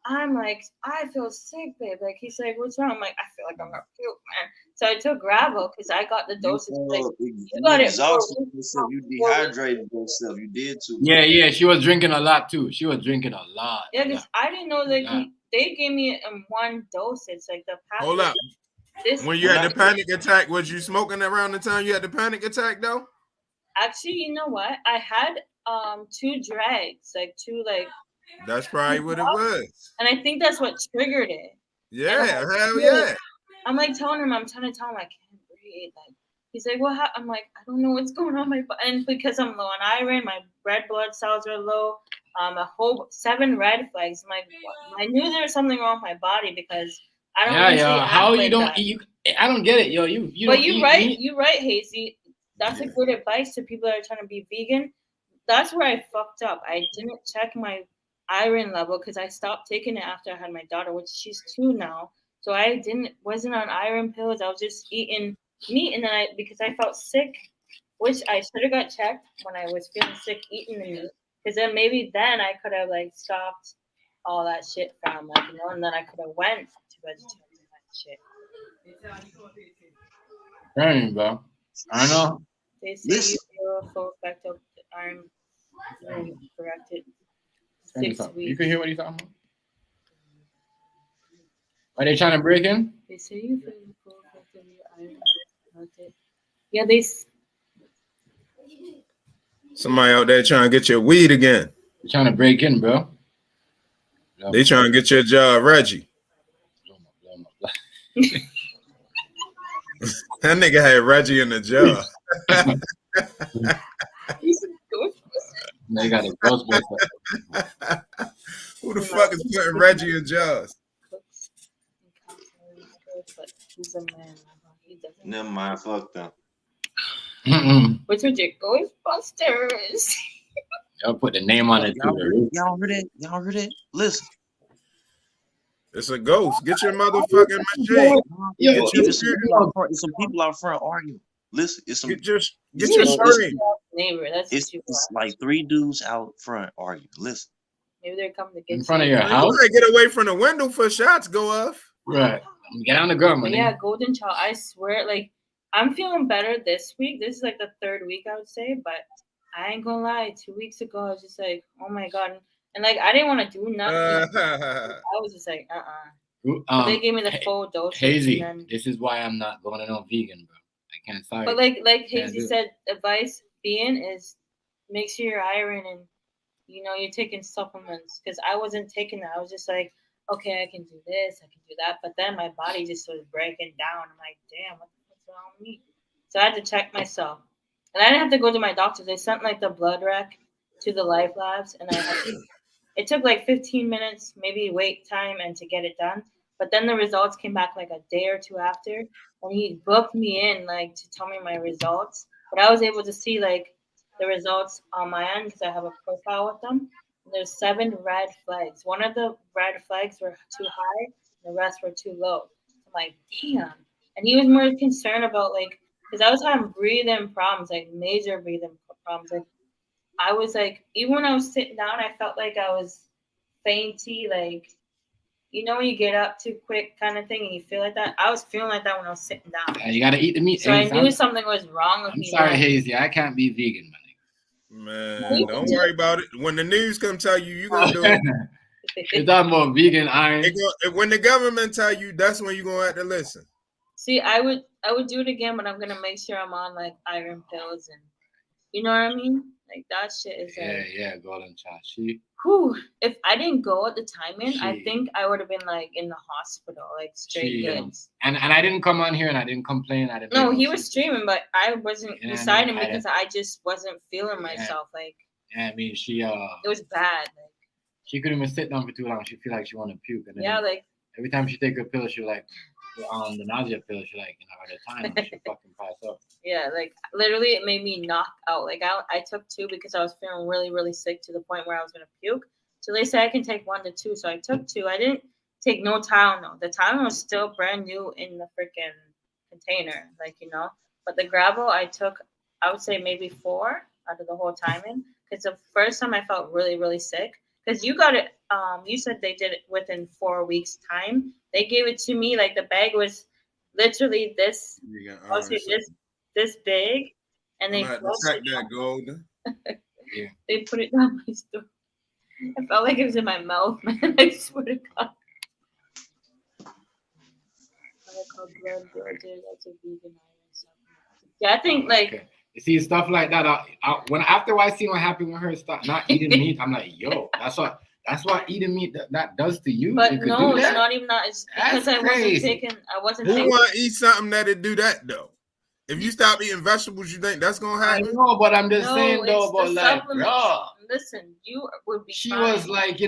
I'm like, I feel sick, babe. Like he's like, what's wrong? I'm like, I feel like I'm gonna puke, man. So I took Gravel because I got the dosage. You got it. You dehydrated yourself. You did too. Yeah. She was drinking a lot too. She was drinking a lot. Yeah, because I didn't know that they gave me one dosage. Like the past. Hold up. When you had the panic attack, was you smoking around the time you had the panic attack though? Actually, you know what? I had 2 drags, like 2 like. That's probably what it was. And I think that's what triggered it. Yeah, hell yeah. I'm like telling him, I can't breathe. Like he's like, well, I'm like, I don't know what's going on my body. And because I'm low on iron, my red blood cells are low. A whole 7 red flags. I knew there was something wrong with my body because I don't. Yeah. How you don't eat? I don't get it, yo. You. But you're right, Hazy. That's a good advice to people that are trying to be vegan. That's where I fucked up. I didn't check my iron level because I stopped taking it after I had my daughter, which she's 2 now. So I wasn't on iron pills. I was just eating meat, and then because I felt sick, which I should have got checked when I was feeling sick, eating the meat, because then maybe then I could have like stopped all that shit from and then I could have went to vegetarian and shit. Dang, bro. I know. They say you feel full effect of the iron corrected 6 weeks. You can hear what he's talking about. Are they trying to break in? They say you feel the full effect of your iron corrected Yeah, they. Somebody out there trying to get your weed again. They're trying to break in, bro. They trying to get your job, Reggie. That nigga had Reggie in the jar. They got a Ghostbuster. Who the fuck is putting Reggie in jars? He's a man. Never mind, fuck them. What's with your Ghostbusters? Y'all put the name on it. Y'all heard it? Y'all heard it? Listen. It's a ghost. Get your motherfucking machine. It's some people out front arguing. Listen, it's some. Get your screen. Neighbor, It's like 3 dudes out front arguing. Listen. Maybe they're coming to get in front of your house. You gotta get away from the window for shots go off. Right. Get on the ground, man. Yeah, Golden Child. I swear, like, I'm feeling better this week. This is like the 3rd week, I would say, but I ain't gonna lie. 2 weeks ago, I was just like, oh my God. And like, I didn't want to do nothing. I was just like, they gave me the full dose. Hazy, this is why I'm not going to no vegan, bro. I can't sorry. But like Hazy said, advice being is make sure you're iron and you're taking supplements. Because I wasn't taking that. I was just like, okay, I can do this, I can do that. But then my body just was breaking down. I'm like, damn, what's wrong with me? So I had to check myself. And I didn't have to go to my doctor. They sent like the blood rack to the Life Labs, and it took like 15 minutes, maybe wait time, and to get it done. But then the results came back like a day or 2 after, and he booked me in like to tell me my results. But I was able to see like the results on my end because I have a profile with them. And there's 7 red flags. One of the red flags were too high, and the rest were too low. I'm like, damn. And he was more concerned about like, because I was having breathing problems, like major breathing problems. Like I was like, even when I was sitting down, I felt like I was fainty, like, when you get up too quick kind of thing and you feel like that. I was feeling like that when I was sitting down. You got to eat the meat. So I knew something was wrong with me. I'm sorry, Hazy. I can't be vegan, man. Don't worry about it. When the news come tell you, you're going to do it. You're talking about vegan iron. When the government tell you, that's when you're going to have to listen. See, I would do it again, but I'm going to make sure I'm on like iron pills and you know what I mean? Like that shit is yeah, Golden Child. If I didn't go at the timing, I think I would have been like in the hospital, like straight goods. And I didn't come on here and I didn't complain. No, he was streaming, but I wasn't beside him because I just wasn't feeling myself. Like I mean, it was bad. Like, she couldn't even sit down for too long. She feel like she wanted to puke. And then like every time she take a pill, she like the nausea pill. She like at the time she fucking pass up. Yeah, like literally it made me knock out. Like I took 2 because I was feeling really, really sick to the point where I was gonna puke. So they said I can take 1 to 2. So I took 2. I didn't take no Tylenol. The Tylenol was still brand new in the freaking container, But the Gravol I took, I would say maybe 4 out of the whole timing. Because the first time I felt really, really sick. Because you got it, you said they did it within 4 weeks time. They gave it to me like the bag was literally this. I would say this big, and they that Golden. Yeah. They put it down my throat. I felt like it was in my mouth, man. I swear to God. Yeah, I think like you see stuff like that. After I see what happened with her stop not eating meat, I'm like, yo, that's what eating meat that does to you. But you no, it's not even that. It's because I wasn't taking. Who want to eat something that'll do that though? If you stop eating vegetables, you think that's gonna happen? I know, but I'm just saying though, but like, bro, listen, you would be. She was like,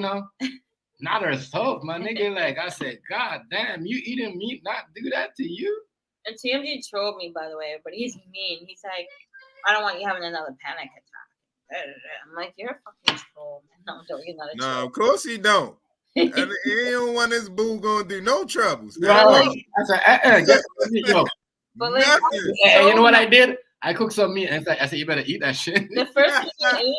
not herself, my nigga. Like I said, God damn, you eating meat, not do that to you. And TMG trolled me, by the way, but he's mean. He's like, I don't want you having another panic attack. I'm like, you're a fucking troll, man. No, you're not a troll. No, of course he don't. And he don't want his boo gonna do no troubles. But like, and you know what I did? I cooked some meat and I said, you better eat that shit. The first meat I ate,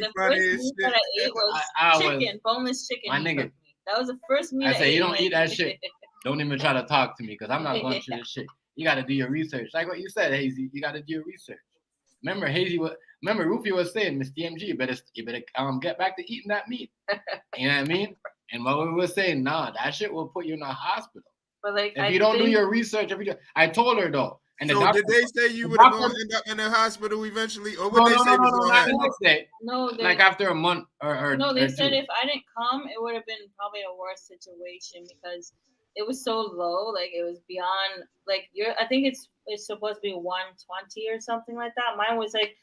the first meat that I ate was chicken, boneless chicken. My nigga. That was the first meat I said, you don't eat that shit. Don't even try to talk to me because I'm not going through this shit. You got to do your research. Like what you said, Hazy, you got to do your research. Remember, Rufy was saying, Miss DMG, you better get back to eating that meat. You know what I mean? And what we were saying, nah, that shit will put you in a hospital. But like, if you don't do your research every day, I told her though. And so did they say you were going to end up in the hospital eventually, or what they say was going to happen? Not the next day. No, like after a month or no, they or said two. if I didn't come, it would have been probably a worse situation because it was so low, like it was beyond like I think it's supposed to be 120 or something like that. Mine was like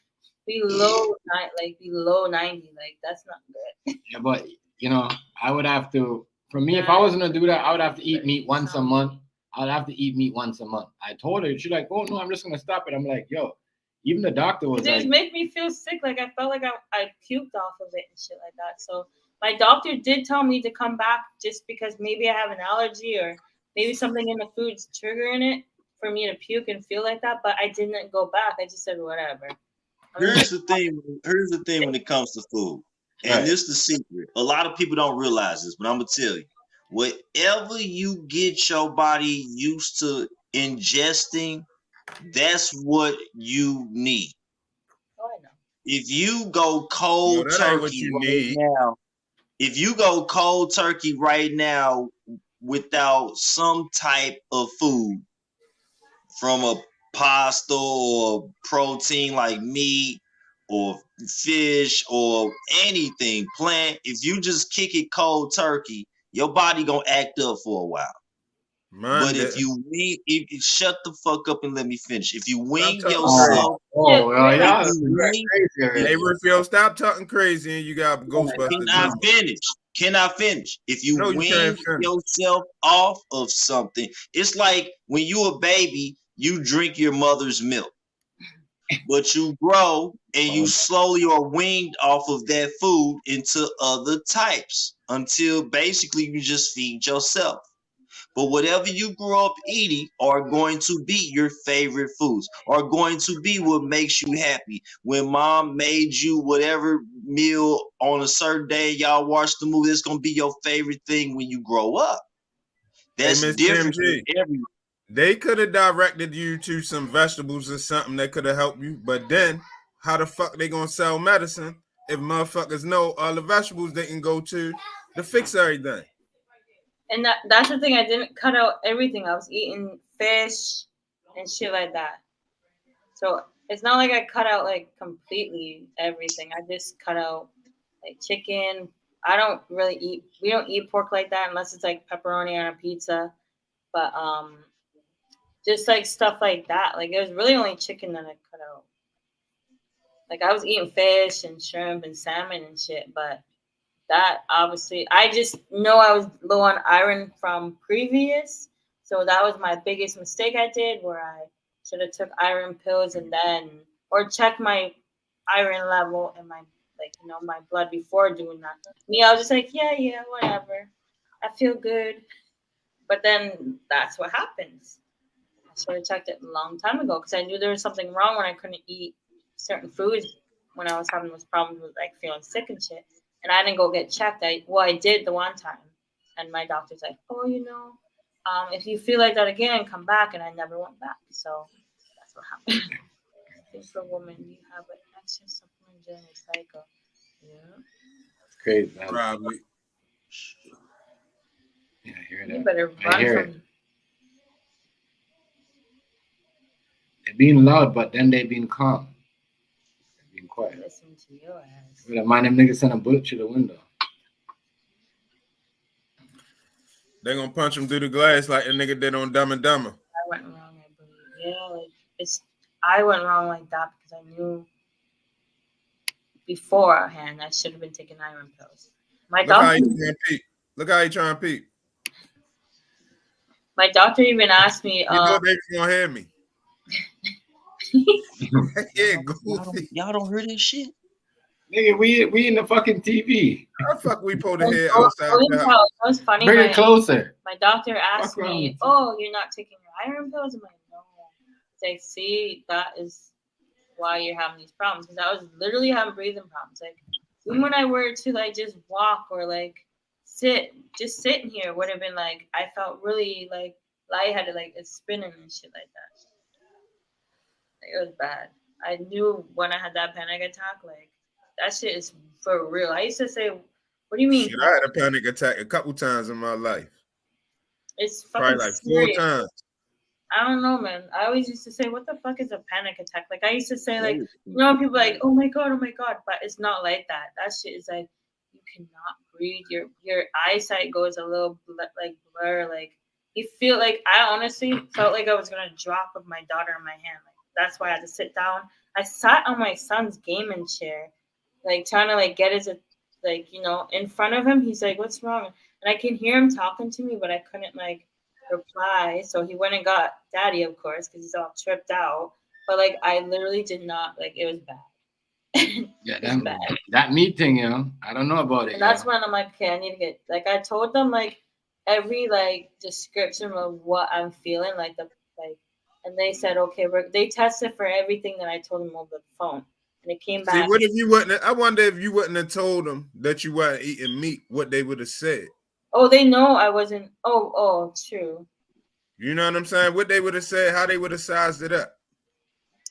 below 90, like that's not good. Yeah, but you know, I would have to. For me, if I was gonna do that, I would have to eat meat once a month. I'd have to eat meat once a month. I told her, she's like, oh no, I'm just gonna stop it. I'm like, yo, even the doctor was It like, made me feel sick. Like I felt like I puked off of it and shit like that. So my doctor did tell me to come back just because maybe I have an allergy or maybe something in the food's triggering it for me to puke and feel like that. But I didn't go back. I just said whatever. Here's the thing when it comes to food. And this is the secret. A lot of people don't realize this, but I'm gonna tell you. Whatever you get your body used to ingesting, that's what you need. Oh, I know. If you go cold turkey now, if you go cold turkey right now without some type of food from a pasta or protein like meat or fish or anything, plant, if you just kick it cold turkey, your body gonna act up for a while. But if you wing, shut the fuck up and let me finish. If you wing yourself, hey Rufio, stop talking crazy and you got Ghostbusters. Can I finish? If you wing yourself off of something, it's like when you a baby, you drink your mother's milk. But you grow and you slowly are weaned off of that food into other types until basically you just feed yourself. But whatever you grow up eating are going to be your favorite foods, are going to be what makes you happy. When mom made you whatever meal on a certain day, y'all watch the movie, it's going to be your favorite thing when you grow up. That's different for everyone. They could have directed you to some vegetables or something that could have helped you, but then how the fuck they gonna sell medicine if motherfuckers know all the vegetables they can go to fix everything? And that's the thing. I didn't cut out everything. I was eating fish and shit like that. So it's not like I cut out like completely everything. I just cut out like chicken. I don't really eat. We don't eat pork like that unless it's like pepperoni on a pizza. But just like stuff like that. Like it was really only chicken that I cut out. Like I was eating fish and shrimp and salmon and shit, but that obviously I just know I was low on iron from previous. So that was my biggest mistake I did, where I should have took iron pills and then or check my iron level in my my blood before doing that. Me, I was just like, yeah, whatever. I feel good. But then that's what happens. I should have checked it a long time ago because I knew there was something wrong when I couldn't eat certain foods when I was having those problems with like feeling sick and shit. And I didn't go get checked. I did the one time. And my doctor's like, oh, if you feel like that again, come back. And I never went back. So that's what happened. I think for women, you have an extra supplement during your cycle. Yeah. Crazy, man. Probably. Yeah, I hear that. You better run I hear from it. They're being loud, but then they're being calm. They're being quiet. Listen to your ass. Better mind them niggas send a bullet through the window. They're gonna punch him through the glass like the nigga did on Dumb and Dumber. I went wrong, I believe. Yeah, I went wrong like that because I knew beforehand I should have been taking iron pills. Look how he trying to peep. My doctor even asked me. You know they was gonna hear me. Yeah, goofy. Y'all don't hear this shit. Nigga, we in the fucking TV. How the fuck we pulled the head outside? That was funny. Bring it closer. My doctor asked me, "Oh, you're not taking your iron pills?" I'm like, "No." It's like, see, that is why you're having these problems. Because I was literally having breathing problems. Like, even when I were to like just walk or like just sitting here would have been like I felt really like lightheaded, like it's spinning and shit like that. Like, it was bad. I knew when I had that panic attack, like that shit is for real. I used to say, "What do you mean?" Shit, I had a panic attack a couple times in my life. It's Probably fucking like 4 serious. times. I don't know, man. I always used to say, what the fuck is a panic attack? Like, I used to say, like, you know, people like, oh my God. But it's not like that. That shit is like, you cannot breathe. Your eyesight goes a little, like, blur. Like, you feel like, I honestly felt like I was going to drop with my daughter in my hand. Like, that's why I had to sit down. I sat on my son's gaming chair, like, trying to, like, get his, like, you know, in front of him. He's like, what's wrong? And I can hear him talking to me, but I couldn't, like, reply. So he went and got daddy, of course, because he's all tripped out. But like, I literally did not, like, it was bad. Yeah, that meat thing, you know, I don't know about it. And that's when I'm like, okay, I need to get, like, I told them like every like description of what I'm feeling, like and they said, okay, they tested for everything that I told them over the phone, and it came back. See, what if you wouldn't? I wonder if you wouldn't have told them that you weren't eating meat, what they would have said. Oh, they know I wasn't. Oh, true. You know what I'm saying? What they would have said, how they would have sized it up.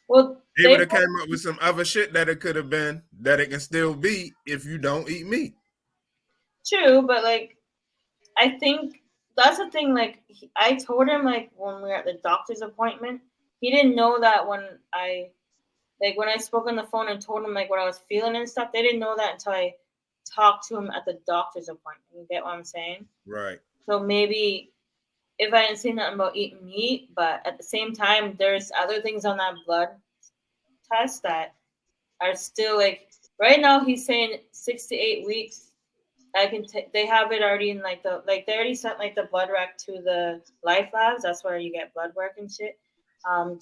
Well, they would have came up with some other shit that it could have been, that it can still be if you don't eat meat. True, but like, I think that's the thing. Like, I told him, like, when we were at the doctor's appointment, he didn't know that when I spoke on the phone and told him like what I was feeling and stuff. They didn't know that until I talk to him at the doctor's appointment. You get what I'm saying? Right. So maybe if I didn't say nothing about eating meat, but at the same time, there's other things on that blood test that are still like, right now he's saying 6 to 8 weeks. I can they have it already in like they already sent like the blood rec to the Life Labs. That's where you get blood work and shit.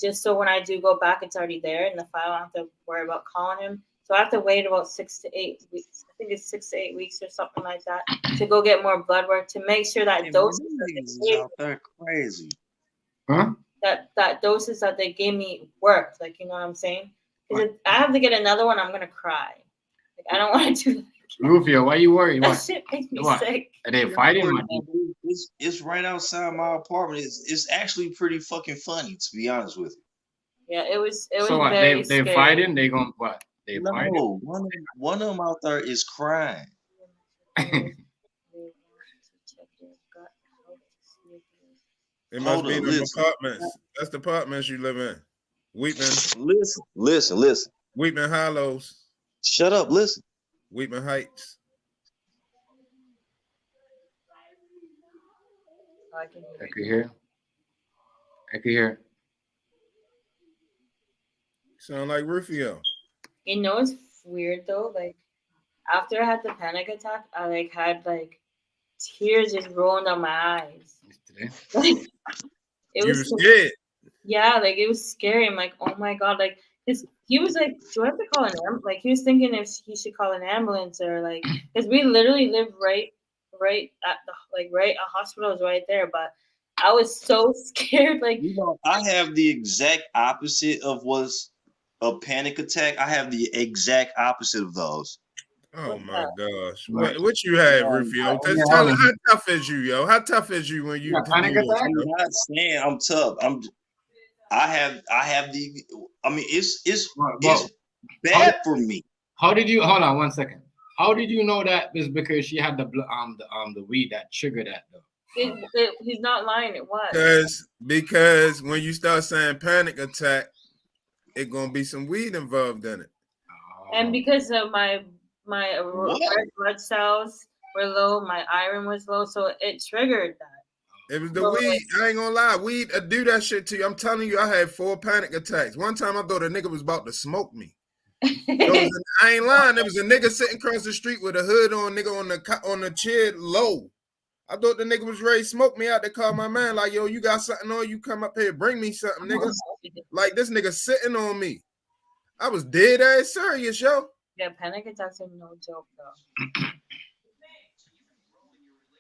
Just so when I do go back, it's already there in the file. I don't have to worry about calling him. So I have to wait about 6 to 8 weeks. I think it's 6 to 8 weeks or something like that to go get more blood work to make sure that doses they're crazy. Huh? That doses that they gave me worked. Like, you know what I'm saying? Because if I have to get another one, I'm gonna cry. Like, I don't want to do. Rufio, why you worried? That What? shit makes me What? sick. Are they fighting? It's right outside my apartment. It's actually pretty fucking funny, to be honest with you. Yeah, it was So what? very They scary. fighting? They going what? They No, fighting? one of them out there is crying. It must Hold be on, the listen. apartments. That's the apartments you live in. Weepman. Listen. Weepman Hollows. Shut up, listen. Weepman Heights. I can hear. I can hear. Sound like Rufio. You know, it's weird though. Like, after I had the panic attack, I like had like tears just rolling down my eyes. Like, it You was were so- scared. Yeah, like it was scary. I'm like, oh my god, like he was like, do I have to call an ambulance? Like, he was thinking if he should call an ambulance or like, because we literally live right at the a hospital is right there, but I was so scared. Like, You know, I have the exact opposite of what's a panic attack. I have the exact opposite of those. Oh my gosh. What you had, Rufio? Just tell me, how tough is you, yo? How tough is you when you panic do this, attack? yo? I'm not saying I'm tough. I have the. I mean, it's bad for me. How did you hold on 1 second? How did you know that was because she had the weed that triggered that though? He's not lying. It was Because when you start saying panic attack, it's gonna be some weed involved in it. and because of my red blood cells were low, my iron was low, so it triggered that. It was the weed. I ain't gonna lie. Weed do that shit to you. I'm telling you, I had 4 panic attacks. One time I thought a nigga was about to smoke me. I ain't lying. There was a nigga sitting across the street with a hood on, nigga on the chair low. I thought the nigga was ready to smoke me out. They called my man like, yo, you got something on you? Come up here, bring me something, nigga. Like, this nigga sitting on me. I was dead ass serious, yo. Yeah, panic attacks are no joke though.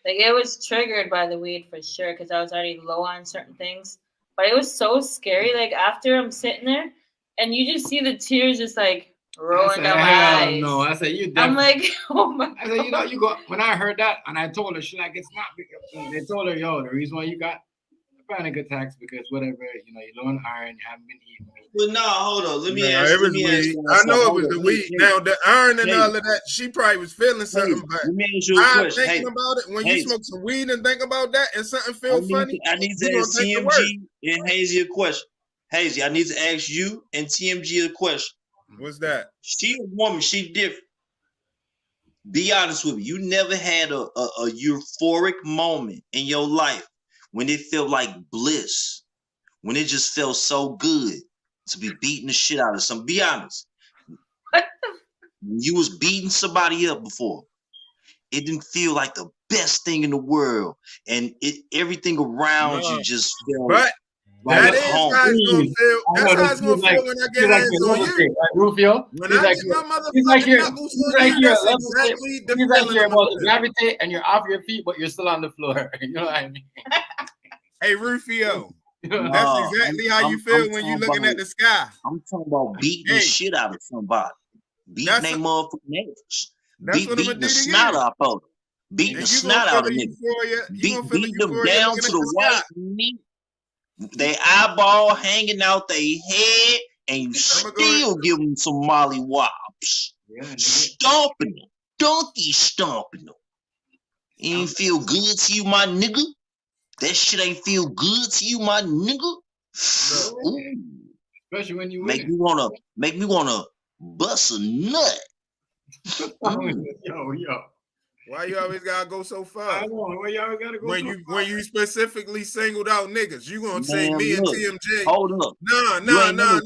Like, it was triggered by the weed for sure because I was already low on certain things. But it was so scary. Like, after I'm sitting there and you just see the tears just like rolling down my eyes. No, I said you. I'm like, oh my. I said, you know, when I heard that and I told her, she like, it's not because they told her, yo, the reason why you got panic attacks because whatever, you low on iron, you haven't been eating meat. But no, hold on. Let me Nah, ask. it was Let me weed. ask you I know it something. was Hold the on. weed. Now the iron and Hey. all of that, she probably was feeling something, but Let me ask you a I'm question. thinking Hey, about it. When you hey, smoke some weed and think about that, and something I feel need funny, to, I need to you gonna ask take the word. TMG and Hazy a question. Hazy, I need to ask you and TMG a question. What's that? She a woman. She different. Be honest with me. You never had a euphoric moment in your life when it felt like bliss, when it just felt so good to be beating the shit out of something. Be honest. When you was beating somebody up before, it didn't feel like the best thing in the world, and everything around you just felt But like that is home. how it's gonna feel. That's how it's gonna feel when I get hands on you. Rufio, When I get my he's like motherfucking you're, knuckles he's on like you, you're that's level exactly the he's like feeling you're I'm about gonna to feel. gravitate and you're off your feet, but you're still on the floor. You know what I mean? Hey Rufio, Nah, that's exactly how you feel when you're looking at the sky. I'm talking about beating the Hey, shit out of somebody, beating that's they motherfucking ass, that's what I'm gonna beating do the to snot you. out of them, beating the And you gonna snot feel out of the niggas, euphoria. You gonna feel the beating them euphoria down looking to at the the white sky. meat, they eyeball hanging out they head, and you I'm gonna go ahead. still give them some molly wops, Yeah, nigga. stomping them, donkey stomping them. It ain't feel good to you, my nigga. That shit ain't feel good to you, my nigga. No. Ooh. Especially when you Make win. me wanna bust a nut. Mm. Yo. Why you always gotta go so far? I know. Why y'all gotta go When so you far? when you specifically singled out niggas, you gonna say Man, me and look, TMJ. hold up. Nah. You ain't never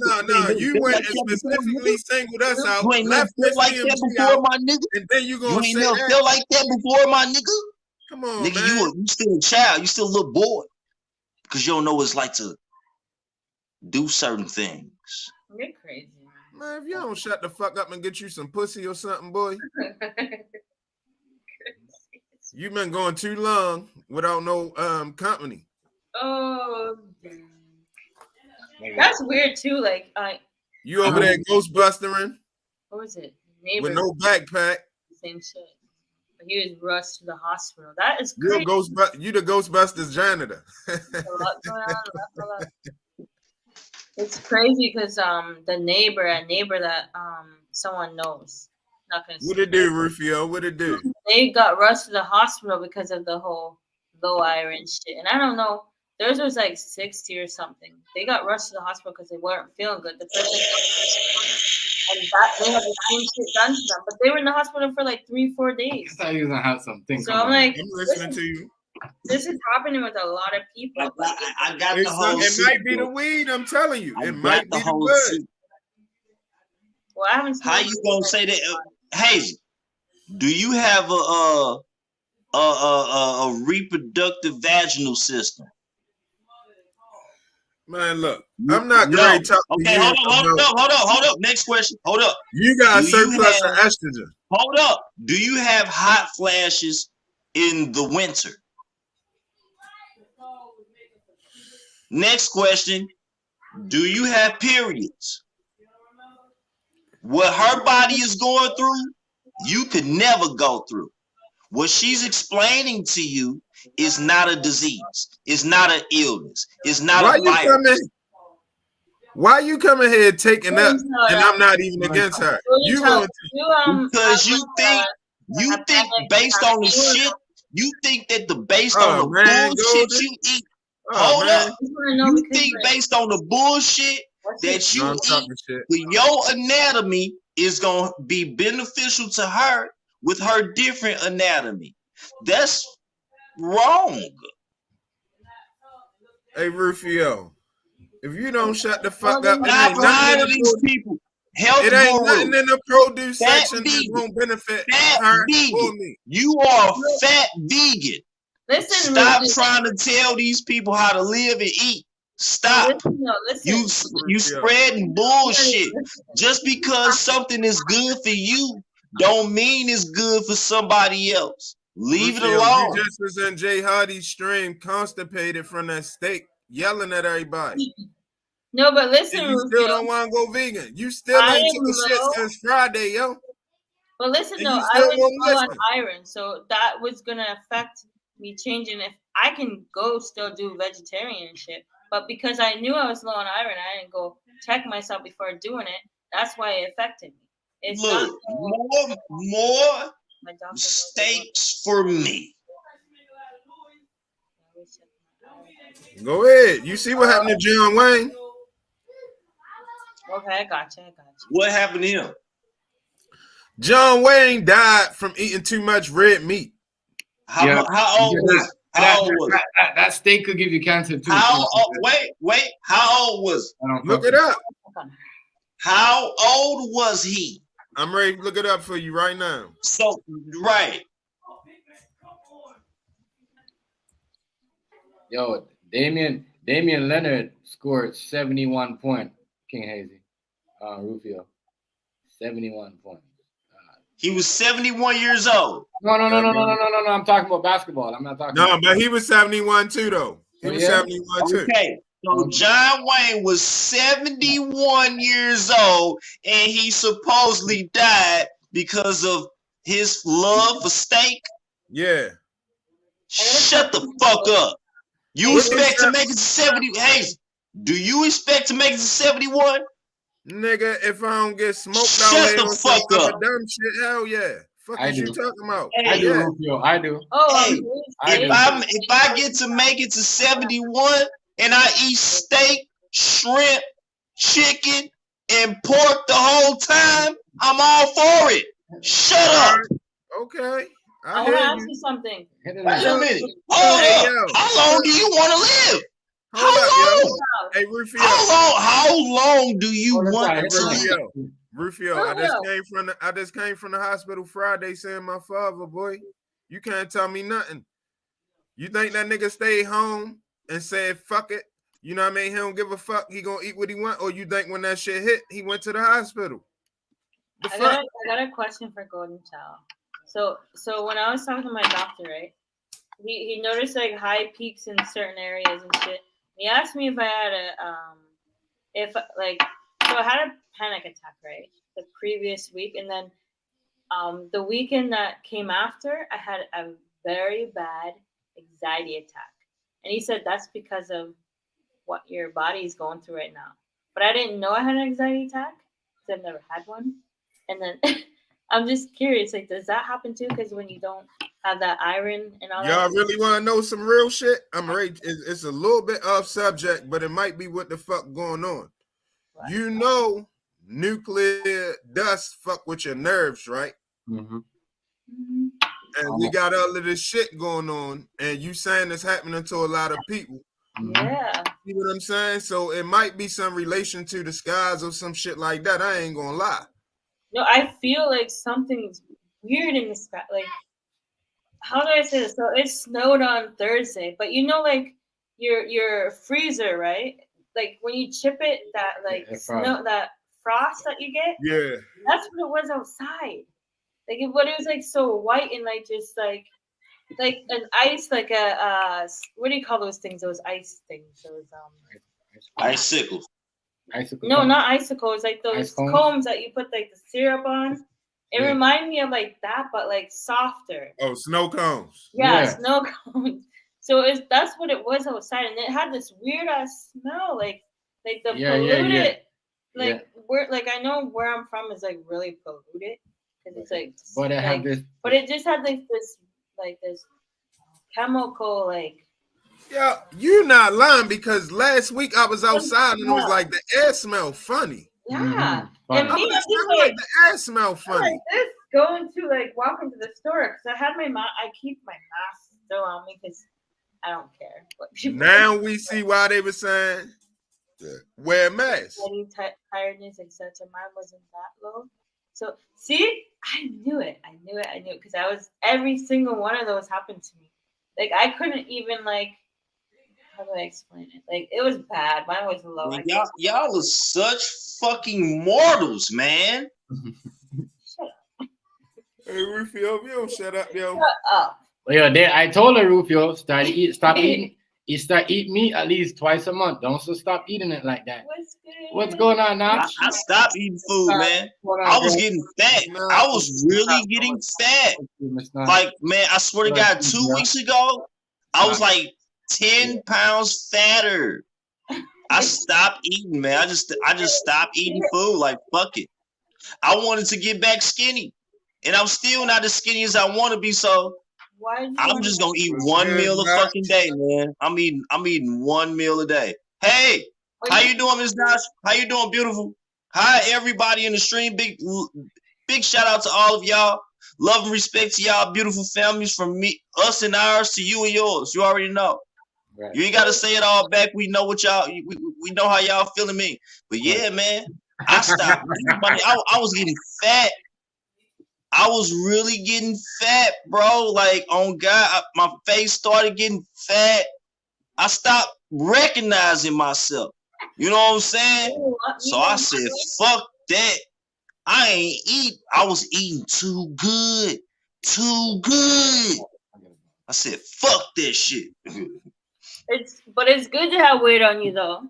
You felt went like and that before, specifically nigga. singled us out, You ain't never left felt Miss like that TMG before, out, my nigga. and then you You gonna ain't say never that. felt like that before, my nigga. Come on, Nigga, man. you still a child. You still a little boy. Because you don't know what it's like to do certain things. You're crazy, Man, if you don't shut the fuck up and get you some pussy or something, boy, man. you been going too long without no company. Oh, that's weird too. Like, You over there ghostbustering what was it? with Neighbor, no backpack. same shit. But he was rushed to the hospital. That is You crazy. you the Ghostbusters janitor. There's a lot going on. That's a lot. It's crazy because the neighbor that someone knows. Not gonna What say it do, Rufio? What it do? they got rushed to the hospital because of the whole low iron shit. And I don't know, theirs was like 60 or something. They got rushed to the hospital because they weren't feeling good. The person and that they had the same shit done to them, but they were in the hospital for like 3-4 days. I thought you was gonna have something. So I'm like, I'm listening to you. this is happening with a lot of people. I got the whole It might be the secret. weed. I'm telling you, I it got might the be the whole bud. secret. Well, I haven't. How you gonna say that, Hazy? Do you have a reproductive vaginal system? Man, look, I'm not No. ready to talk to Okay, you. hold up. Next question. Hold up. You got a Do you surplus have- of estrogen. Hold up. Do you have hot flashes in the winter? Next question. Do you have periods? What her body is going through, you could never go through. What she's explaining to you is not a disease. It's not an illness. It's not a virus. Why you coming here taking up, and I'm not even against her? You going because you think based on the shit, you think that based on the bullshit you eat. Hold up. You think based on the bullshit that you eat with your anatomy is gonna be beneficial to her with her different anatomy. That's wrong. Hey Rufio, if you don't shut the fuck up, I'm tired of these people. Health it ain't guru. nothing in the produce Fat section vegan. that won't benefit Fat her or vegan. me. You are fat vegan. Listen, Stop Rudy. trying to tell these people how to live and eat. Stop. You spreading bullshit. Just because something is good for you don't mean it's good for somebody else. Leave it Rufio, alone. You just was in Jay Hardy's stream, constipated from that steak, yelling at everybody. No, but listen, and you still Rufio, don't want to go vegan. You still I ain't am took a shit low. since Friday, yo. But listen, And though, you I still was won't low on listen. iron, so that was gonna affect me changing if I can go still do vegetarian and shit. But because I knew I was low on iron, I didn't go check myself before doing it. That's why it affected me. It's Look, more steaks for me. Go ahead. You see what happened to John Wayne? Okay, I got you. What happened to him? John Wayne died from eating too much red meat. How old was? That steak could give you cancer too. Wait. How old was? Look it up. How old was he? I'm ready to look it up for you right now. So right. Yo, Damian Leonard scored 71 points. King Hazy, Rufio, 71 points. He was 71 years old. No. I'm talking about basketball. I'm not talking. No, but he was 71 too, though. He was 71 too. Okay. So John Wayne was 71 years old, and he supposedly died because of his love for steak. Yeah. Shut the fuck up. You expect to make it to 70? Hey, do you expect to make it to 71? Nigga, if I don't get smoked Shut out here the on fuck some up. other dumb shit, hell yeah. Fuck I is you do. talking about? I do, Rufio. I do. Oh, Hey, if I get to make it to 71 and I eat steak, shrimp, chicken, and pork the whole time, I'm all for it. Shut up. Okay. I want to ask you something. Wait a minute. Hold up. How long do you want to live? Hey, Rufio. How long do you want to live? Rufio, I just came from the hospital Friday saying my father, boy. You can't tell me nothing. You think that nigga stayed home and said fuck it? You know what I mean? He don't give a fuck. He gonna eat what he want. Or you think when that shit hit, he went to the hospital? I got a question for Golden Child. So when I was talking to my doctor, right? He noticed like high peaks in certain areas and shit. He asked me if I had so I had a panic attack, right? The previous week, and then the weekend that came after, I had a very bad anxiety attack. And he said that's because of what your body is going through right now. But I didn't know I had an anxiety attack because I've never had one. And then I'm just curious, like, does that happen too? Because when you don't have that iron and all that. Y'all really want to know some real shit? I'm ready. It's a little bit off subject, but it might be what the fuck going on. Right. You know, nuclear dust fuck with your nerves, right? Mm-hmm. And we got all of this shit going on, and you saying it's happening to a lot of people. Yeah. You know what I'm saying? So it might be some relation to the skies or some shit like that. I ain't gonna lie. No, I feel like something's weird in the sky. Like, how do I say this? So it snowed on Thursday, but you know, like your freezer, right? Like when you chip it, that like snow, that frost that you get. Yeah. That's what it was outside. Like, but it was like so white and like just like an ice, like a what do you call those things? Those ice things. Those icicles. No, not icicles. Like those combs that you put like the syrup on. It reminded me of like that, but like softer. Oh, snow cones. Yeah, snow cones. So that's what it was outside, and it had this weird ass smell, like the polluted. Like I know where I'm from is like really polluted because it's like. But it had this. But it just had like this chemical like. Yeah, you're not lying because last week I was outside and it was like the air smelled funny. Yeah, and me, like the air smelled funny. Like this going to like walk into the store because I had my I keep my mask still on me because I don't care. Now we see why they were saying wear a mask. Tiredness, etc. Mine wasn't that low. So see, I knew it because I was every single one of those happened to me. Like I couldn't even like. How do I explain it? Like it was bad. Mine was low. Man, y'all are such fucking mortals, man. Shut up. Hey Rufio, you don't shut up, yo. Shut up. Well, I told her, Rufio, stop eating. You start eating meat at least twice a month. Don't stop eating it like that. What's going on now? I stopped eating food, man. I was getting fat. I was really getting fat. Like, man, I swear to God, 2 weeks ago, I was like 10 pounds fatter. I stopped eating, man. I just stopped eating food. Like, fuck it. I wanted to get back skinny, and I'm still not as skinny as I want to be. So I'm just gonna eat one meal a fucking day, man. I'm eating one meal a day. Hey, how you doing, Miss Nash? How you doing, beautiful? Hi, everybody in the stream. Big shout out to all of y'all. Love and respect to y'all, beautiful families, from me, us and ours, to you and yours. You already know. Right. You ain't gotta say it all back. We know what y'all. We know how y'all feeling me. But yeah, man, I stopped eating money. I was getting fat. I was really getting fat, bro. Like, on God, my face started getting fat. I stopped recognizing myself. You know what I'm saying? So I said, fuck that. I ain't eat. I was eating too good. Too good. I said, fuck that shit. But it's good to have weight on you, though.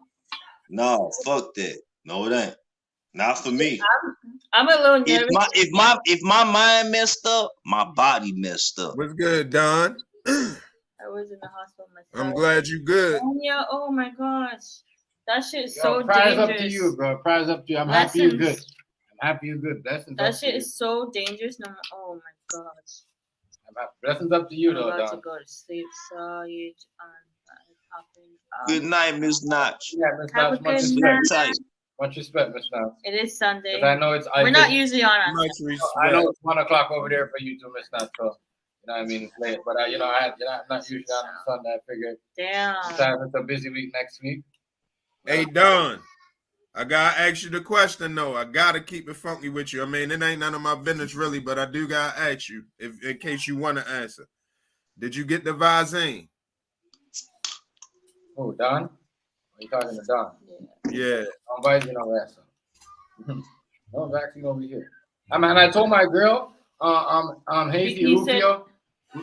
No, fuck that. No, it ain't. Not for me. I'm a little nervous. If my mind messed up, my body messed up. What's good, Don? I was in the hospital myself. I'm glad you good. Yeah. Oh my gosh, that shit is so prize dangerous. Up to you, bro. Prize up to you. I'm happy you're good. I'm happy you're good. Blessings. That shit is so dangerous. No, oh my gosh. Blessings up to you, though, I'm about Don. to go to sleep. So you Good night, Miss Notch. Yeah, Miss Have Notch. a Much good respect. night. Much respect, Miss Notch. It is Sunday. I know it's. We're not usually on. I know it's 1 o'clock over there for you too, Miss Notch. So, you know what I mean, it's late. But I'm not usually on Sunday. I figured. Damn. It's a busy week next week. Hey, Don, I gotta ask you the question though. I gotta keep it funky with you. I mean, it ain't none of my business really, but I do gotta ask you, if in case you want to answer. Did you get the Visine? Oh, Don? Are you talking to Don? Yeah. I'm biting no answer. No vaccine over here. I mean, I told my girl, Hazy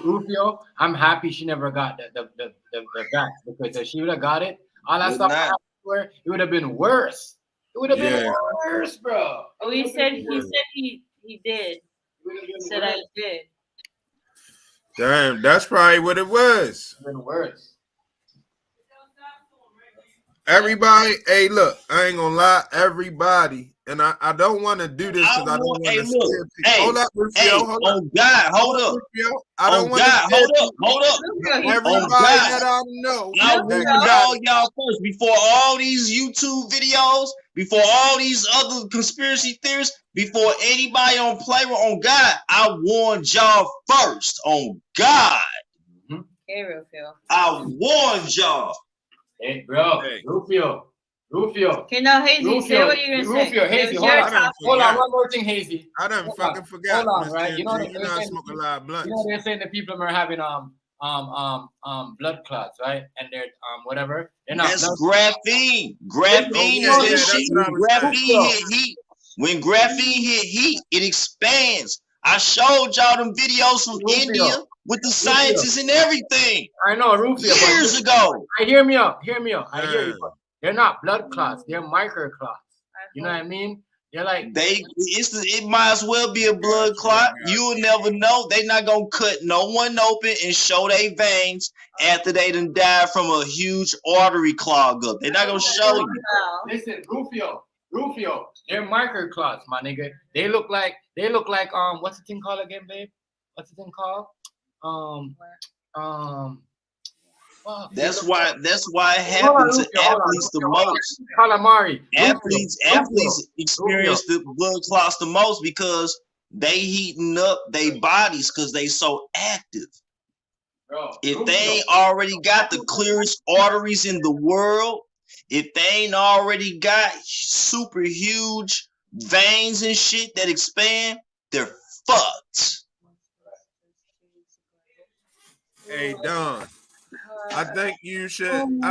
Rufio, I'm happy she never got the vax, because if she would have got it, all that stuff it would have been worse. It would have been worse, bro. Oh, he said he did. He said I did. Damn, that's probably what it was. Been worse. Everybody, hey, look, I ain't gonna lie, everybody, and I don't want to do this because I don't want to scare people. Hold up, Rufio, hold up. Oh God, hold up. I don't want to scare people. Hold up. Everybody that I know. I warned all y'all first, before all these YouTube videos, before all these other conspiracy theories, before anybody on Playroom, on God, I warned y'all first, on God. Hey, Rufio. I warned y'all. Hey, bro, Rufio. Okay, now, Hazy, say what you're gonna say. Rufio, Hazy, hold on, one more thing, Hazy. I done fucking forgot. Hold on, right? You know I smoke a lot of blunts. You know they're saying the people are having blood clots, right? And they're whatever. They're not. That's graphene. Graphene is this shit. Graphene hit heat. When graphene hit heat, it expands. I showed y'all them videos from India with the scientists and everything. I know, Rufio. Years ago. Hear me out. I hear you. But they're not blood clots. They're micro clots. You know what I mean? They're like it might as well be a blood clot. You'll never know. They not gonna cut no one open and show their veins after they done died from a huge artery clog up. They're not gonna show you. Listen, Rufio, they're micro clots, my nigga. They look like what's the thing called again, babe? What's the thing called? That's why it happens to athletes the most. Calamari. Athletes experience the blood clots the most because they heating up their bodies because they so active. If they ain't already got the clearest arteries in the world, if they ain't already got super huge veins and shit that expand, they're fucked. Hey, Don, I think you should document.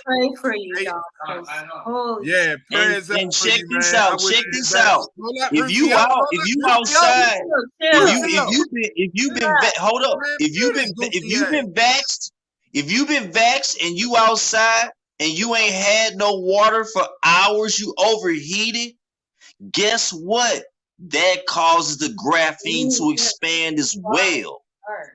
Pray for you, Don. Yeah, prayers up and for check you, this man. out. Check this out. If you outside, if you've been hold up. If you've been vaxxed and you outside and you ain't had no water for hours, you overheated. Guess what? That causes the graphene to expand as well.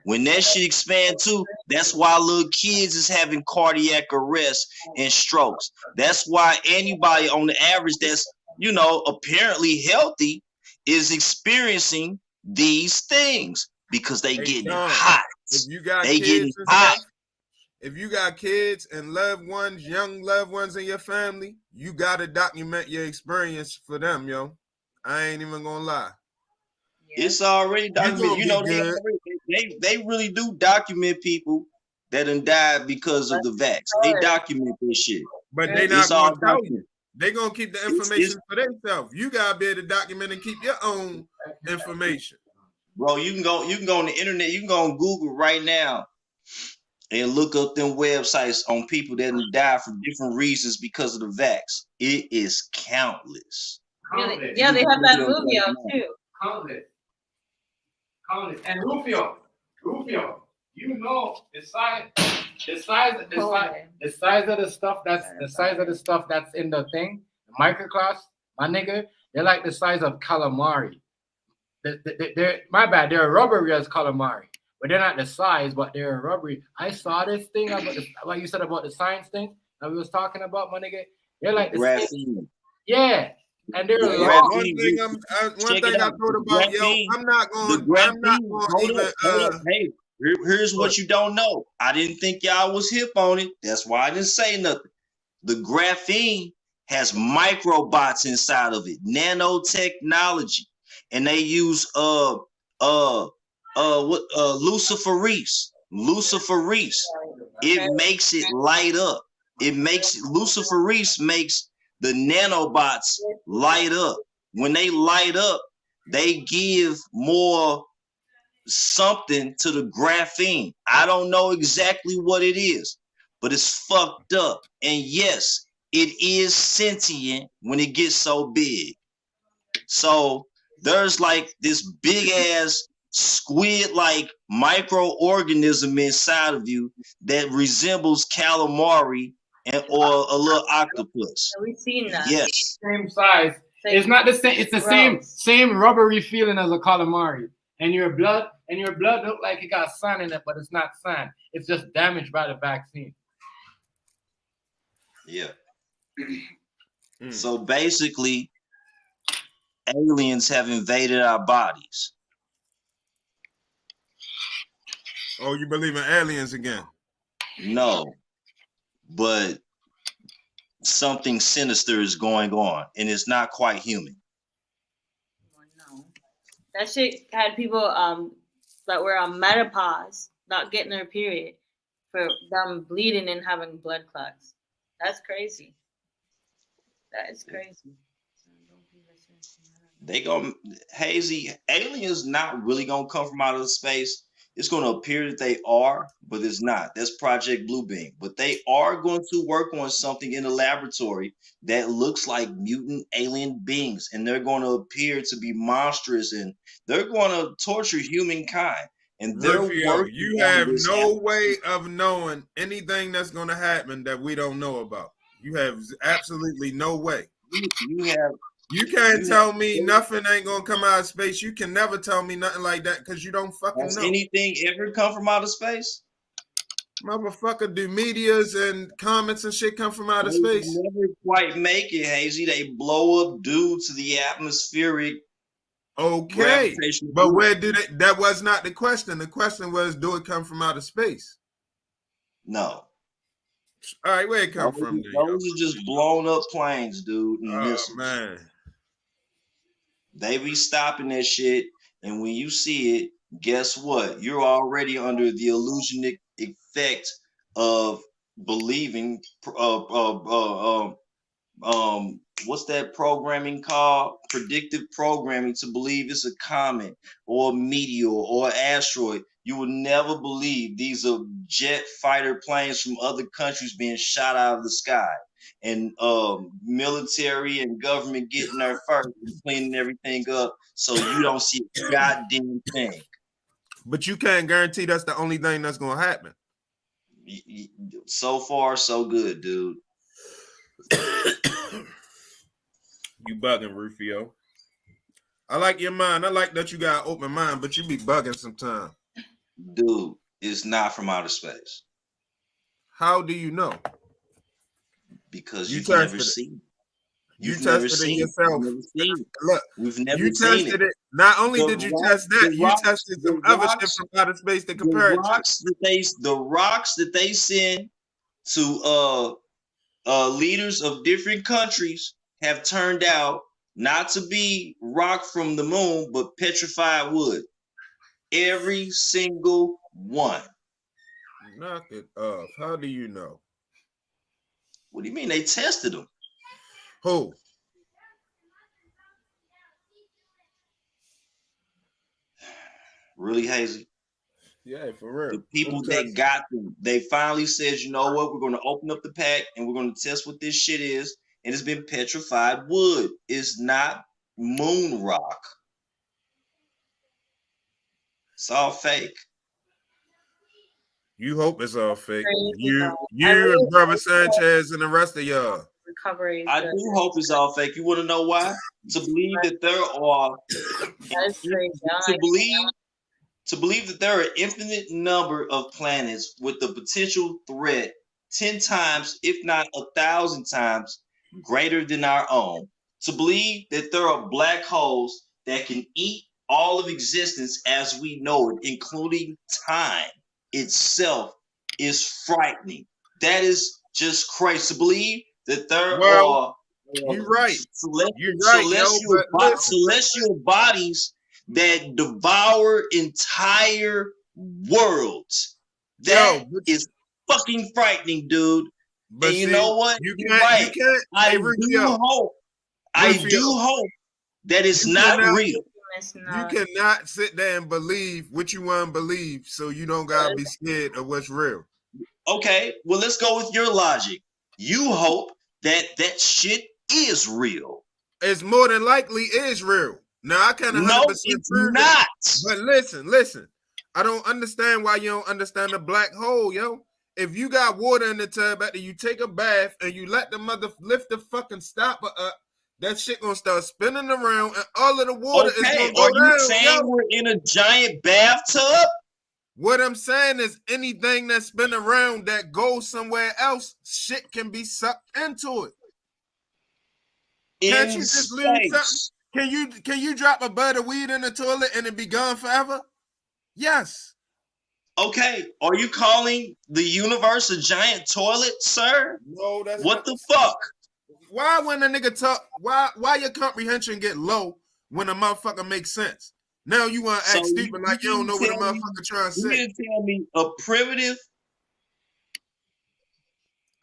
When that shit expand too, that's why little kids is having cardiac arrest and strokes. That's why anybody on the average that's, you know, apparently healthy is experiencing these things because they getting hot. If you got they kids getting and hot. stuff, if you got kids and loved ones, young loved ones in your family, you got to document your experience for them, yo. I ain't even gonna lie. It's already documented. You know, they really do document people that done died because of the vax. They document this shit. But they not gonna tell you. They gonna keep the information for themselves. You gotta be able to document and keep your own information. Bro, you can go on the internet, you can go on Google right now and look up them websites on people that died for different reasons because of the vax. It is countless. Yeah, they have that movie out too. Countless. And Rufio, you know the size of the stuff that's in the thing, the microclass, my nigga, they're like the size of calamari. They're my bad, they're rubbery as calamari, but they're not the size, but they're rubbery. I saw this thing about what you said about the science thing that we was talking about, my nigga. They're like the graphene. Yeah. And there's one thing I thought about, yo, I'm not going to hey, here's what you don't know. I didn't think y'all was hip on it. That's why I didn't say nothing. The graphene has microbots inside of it, nanotechnology, and they use luciferase. It makes it light up. Luciferase makes the nanobots light up. When they light up, they give more something to the graphene. I don't know exactly what it is, but it's fucked up. And yes, it is sentient when it gets so big. So there's like this big ass squid-like microorganism inside of you that resembles calamari or a little octopus. We've seen that. Yes. Same size. It's not the same. It's the same rubbery feeling as a calamari. And your blood look like it got sand in it, but it's not sand. It's just damaged by the vaccine. Yeah. So basically, aliens have invaded our bodies. Oh, you believe in aliens again? No. But something sinister is going on, and it's not quite human. That shit had people that were on menopause not getting their period for them bleeding and having blood clots. That's crazy. That is crazy. They go hazy. Aliens not really gonna come from outer space. It's going to appear that they are, but it's not. That's Project Bluebeam. But they are going to work on something in the laboratory that looks like mutant alien beings, and they're going to appear to be monstrous, and they're going to torture humankind. And you have no way of knowing anything that's going to happen that we don't know about. You have absolutely no way. You can't tell me nothing ain't gonna come out of space. You can never tell me nothing like that because you don't fucking know. Has anything ever come from outer space? Motherfucker, do meteors and comets and shit come from outer space? Never quite make it, Hazy. They blow up due to the atmospheric. Okay, but where did it? That was not the question. The question was, do it come from outer space? No. All right, where it come from? Those are just blown up planes, dude. Oh man. They be stopping that shit, and when you see it, guess what? You're already under the illusionic effect of believing. What's that programming called? Predictive programming, to believe it's a comet or a meteor or asteroid. You would never believe these are jet fighter planes from other countries being shot out of the sky. And military and government getting there first and cleaning everything up so you don't see a goddamn thing. But you can't guarantee that's the only thing that's going to happen. So far, so good, dude. You bugging, Rufio. I like your mind. I like that you got an open mind, but you be bugging sometimes. Dude, it's not from outer space. How do you know? Because You you've never tested it. seen it. You You've never tested it seen yourself. You've never seen it. Look, We've never you seen tested it. Not only The did you rock- test that, the you rock- tested some the other shit rocks- from outer space to the compare it to. rocks that they send to leaders of different countries have turned out not to be rock from the moon, but petrified wood. Every single one. Knock it off. How do you know? What do you mean they tested them? Who? Really, Hazy? Yeah, for real. The people Who that tested? got them, they finally said, you know what, we're going to open up the pack and we're going to test what this shit is. And it's been petrified wood. It's not moon rock. It's all fake. You hope it's all fake. Crazy, You though. I you really and Brother hope so. Sanchez and the rest of y'all. Recovery is I good. do hope it's all fake. You want to know why? To believe that there are That's crazy. to believe that there are an infinite number of planets with the potential threat 10 times, if not 1,000 times greater than our own. To believe that there are black holes that can eat all of existence as we know it, including time itself, is frightening. That is just crazy. To believe that there are you're right. You're right, celestial bodies that devour entire worlds. That is fucking frightening, dude. But and you see, know what? you You're can't- right. you can't- I hey, do Rufio. hope. I Rufio. do hope that it's You not cannot- real. You cannot sit there and believe what you want to believe, so you don't gotta be scared of what's real. Okay, well, let's go with your logic. You hope that that shit is real. It's more than likely is real. Now I kind of No, 100% it's prove it. not. But listen. I don't understand why you don't understand the black hole, yo. If you got water in the tub after you take a bath and you let the mother lift the fucking stopper up, that shit gonna start spinning around and all of the water is Okay, gonna go are you down. saying yo. we're in a giant bathtub? What I'm saying is anything that spin around that goes somewhere else, shit can be sucked into it. Can't you just leave something? Can you drop a bud of weed in the toilet and it be gone forever? Yes. Okay, are you calling the universe a giant toilet, sir? No, that's what the fuck. Why when a nigga talk? Why your comprehension get low when a motherfucker makes sense? Now you want to act stupid like you don't know what a motherfucker trying to You say. mean to tell me a primitive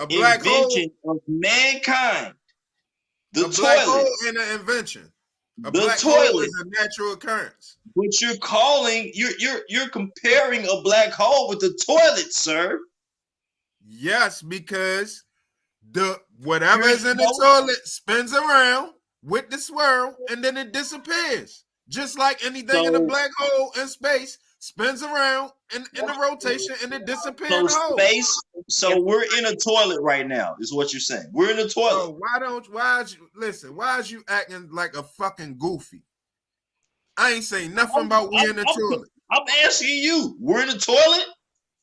A black hole, invention of mankind, the a black hole toilet, and an invention. A the black hole toilet. is a natural occurrence. But you're comparing a black hole with the toilet, sir. Yes, because the whatever is in the toilet spins around with the swirl and then it disappears. Just like anything in a black hole in space spins around in the rotation and it disappears. in the hole. So we're in a toilet right now, is what you're saying. We're in a toilet. Why is you acting like a fucking goofy? I ain't saying nothing about we in the toilet. I'm asking you, we're in the toilet?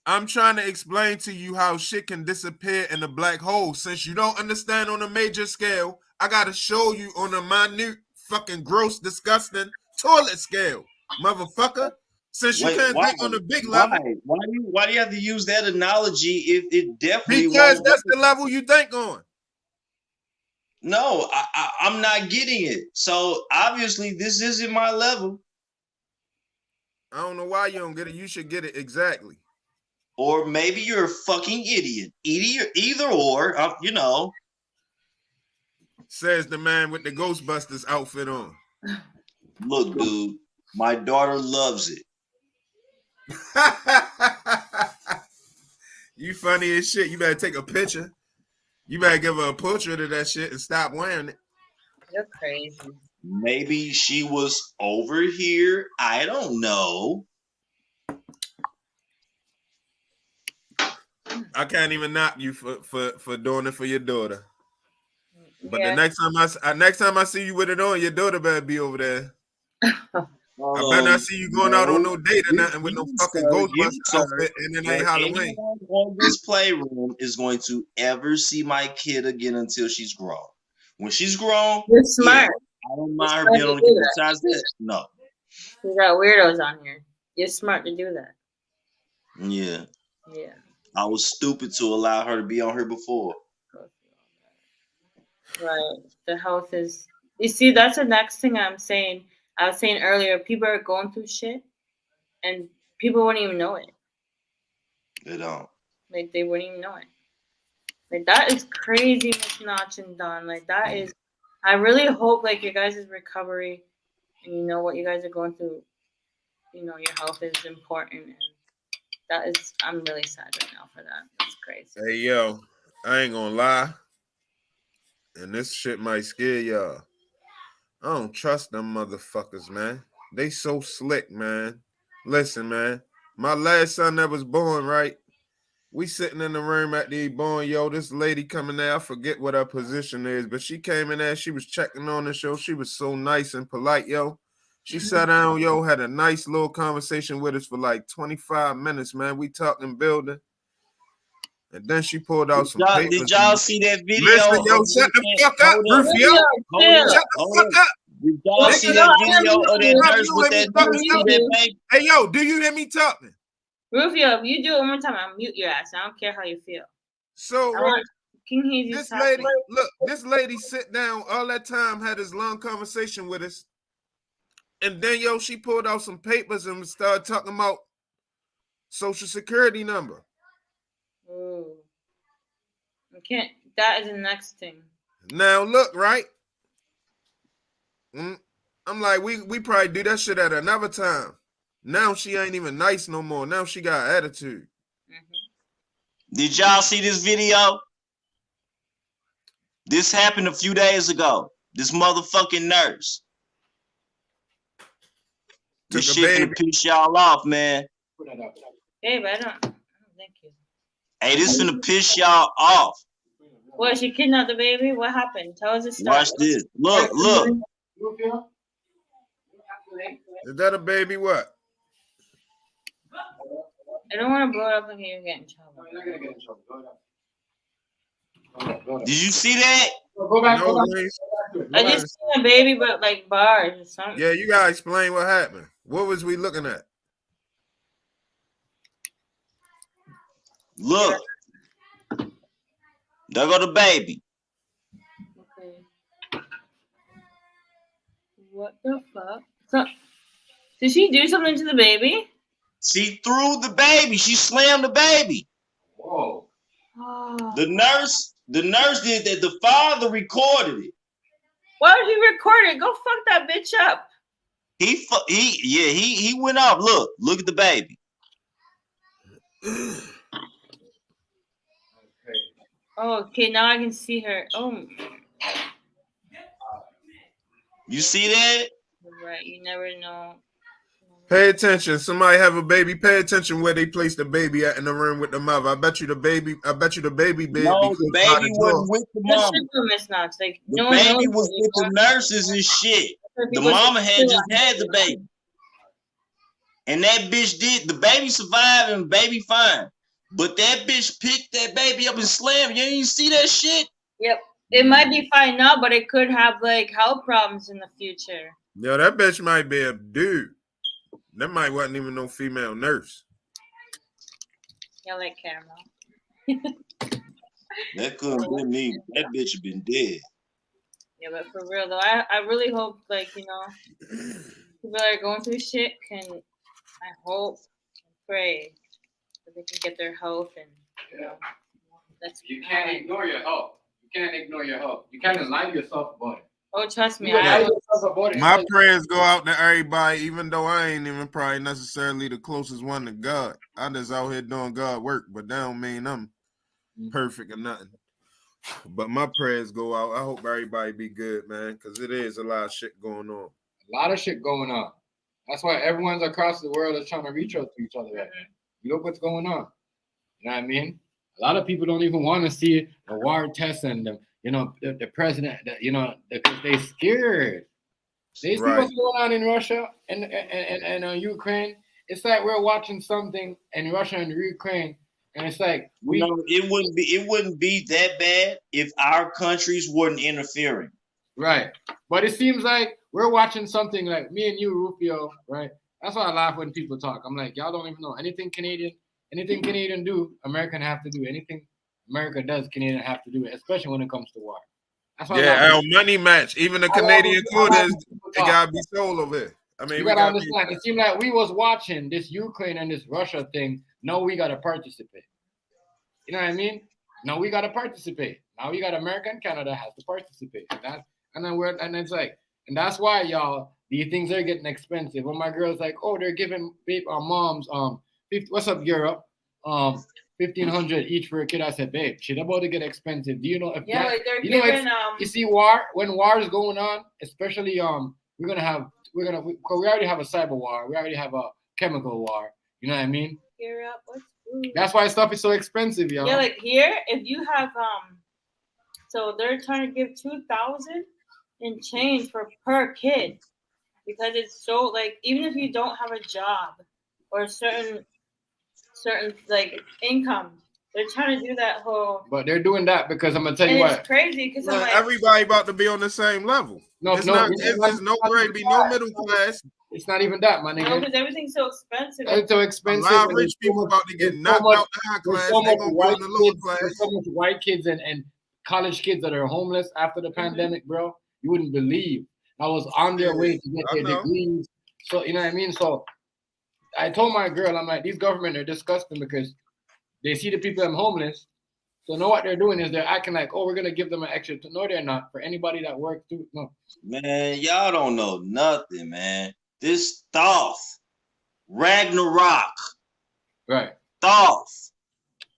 I'm trying to explain to you how shit can disappear in a black hole. Since you don't understand on a major scale, I gotta show you on a minute, fucking gross, disgusting toilet scale, motherfucker. Since you can't think on the big level. Why do you have to use that analogy if it definitely because that's the level you think on. No, I'm not getting it. So obviously this isn't my level. I don't know why you don't get it. You should get it exactly. Or maybe you're a fucking idiot. Either or, you know. Says the man with the Ghostbusters outfit on. Look, dude, my daughter loves it. You funny as shit. You better take a picture. You better give her a portrait of that shit and stop wearing it. You're crazy. Maybe she was over here. I don't know. I can't even knock you for doing it for your daughter. But Yeah. the next time I see you with it on, your daughter better be over there. I better not see you going out on no date or nothing with no fucking Ghostbusters outfit, and it ain't Halloween. Anyone on this playroom is going to ever see my kid again until she's grown. When she's grown, You're smart. I don't mind her being on the kid. Besides that, no. You got weirdos on here. You're smart to do that. Yeah. Yeah. I was stupid to allow her to be on here before. Right. The health is. You see, that's the next thing I'm saying. I was saying earlier, people are going through shit, and people wouldn't even know it. They don't. Like, they wouldn't even know it. Like, that is crazy, Miss Notch and Don. Like, that is. I really hope, like, your guys' recovery, and you know what you guys are going through. You know, your health is important, and that is. I'm really sad right now for that. That's crazy. Hey, yo, I ain't gonna lie, and this shit might scare y'all. I don't trust them motherfuckers, man. They so slick, man. Listen, man. My last son that was born, right? We sitting in the room after he born, yo. This lady coming there, I forget what her position is, but she came in there. She was checking on the show. She was so nice and polite, yo. She sat down, yo, had a nice little conversation with us for like 25 minutes, man. We talking building. And then she pulled out some papers. Did y'all see that video? Listen, yo, shut the fuck up, Rufio. Shut the fuck up. Did y'all see that video of that nurse with that baby? Hey, yo, do you hear me talking? Rufio, if you do it one more time, I'll mute your ass. I don't care how you feel. So, this lady, look, this lady sit down all that time, had this long conversation with us. And then, yo, she pulled out some papers and started talking about social security number. Ooh. Okay, that is the next thing. Now, look, right? I'm like, we probably do that shit at another time. Now she ain't even nice no more. Now she got attitude. Did y'all see this video? This happened a few days ago. This motherfucking nurse. This shit finna piss y'all off, man. Babe, I don't thank you. Hey, this finna piss y'all off. What, she kidnapped the baby? What happened? Tell us the story. Watch this. Look. Is that a baby what? I don't want to blow it up and you get in trouble. Did you see that? Go back. I just seen a baby, but like bars or something. Yeah, you gotta explain what happened. What was we looking at? Look. There go the baby. Okay. What the fuck? So, did she do something to the baby? She threw the baby. She slammed the baby. Whoa. Oh. The nurse did that. The father recorded it. Why would he record it? Go fuck that bitch up. He went off. Look at the baby. Oh, okay, now I can see her. Oh. You see that? Right, you never know. Pay attention. Somebody have a baby. Pay attention where they place the baby at in the room with the mother. I bet you the baby bed. No, the baby wasn't with the mama. The baby was with the nurses and shit. The mama had just had the baby. And that bitch did. The baby survived and baby fine. But that bitch picked that baby up and slammed. You didn't see that shit? Yep. It might be fine now, but it could have like health problems in the future. Yo, that bitch might be a dude. That might wasn't even no female nurse. Yeah, like caramel. That couldn't be me. That bitch have been dead. Yeah, but for real though, I really hope like, you know, people that are going through shit I hope and pray that they can get their health and you know you can't ignore your health. You can't ignore your health. You can't lie to yourself about it. Oh, trust me. My prayers go out to everybody, even though I ain't even probably necessarily the closest one to God. I'm just out here doing God work, but that don't mean I'm perfect or nothing. But my prayers go out. I hope everybody be good, man, because it is a lot of shit going on. A lot of shit going on. That's why everyone's across the world is trying to reach out to each other right now. You look what's going on. You know what I mean? A lot of people don't even want to see the war test and the president, because they scared. They see what's going on in Russia and Ukraine. It's like we're watching something in Russia and Ukraine, and it's like it wouldn't be that bad if our countries weren't interfering. Right. But it seems like we're watching something like me and you, Rufio, right? That's why I laugh when people talk. I'm like, y'all don't even know anything Canadian do, American have to do. Anything America does, Canadian have to do it, especially when it comes to war. That's why our money match. Even the Canadian quotas, they gotta be sold over it. I mean, you gotta understand. It seemed like we was watching this Ukraine and this Russia thing. No, we gotta participate. You know what I mean? No, we gotta participate. Now we got America and Canada has to participate. And it's like, and that's why y'all, these things are getting expensive. When my girl's like, oh, they're giving our moms what's up, Europe? $1,500 each for a kid. I said, babe, shit about to get expensive. Do you know if you see when war is going on, especially we already have a cyber war, we already have a chemical war. You know what I mean? Europe, what's food? That's why stuff is so expensive, y'all. Yeah, like here, if you have so they're trying to give 2,000 and change per kid because it's so like even if you don't have a job or certain like income, they're trying to do that whole. But they're doing that because I'm gonna tell you what. It's crazy because like, everybody about to be on the same level. There's no way to be no middle class. It's not even that, my nigga. No, because everything's so expensive. It's so expensive. A lot of rich people about to get knocked out the high class. They're gonna go in the lower class. There's so much white kids and college kids that are homeless after the pandemic, bro. You wouldn't believe. I was on their way to get their degrees. So you know what I mean? So I told my girl, I'm like, these government are disgusting because they see the people that are homeless. So know what they're doing is they're acting like, oh, we're gonna give them an extra. No, they're not. For anybody that works too, no. Man, y'all don't know nothing, man. This Thoth, Ragnarok, right? Thoth,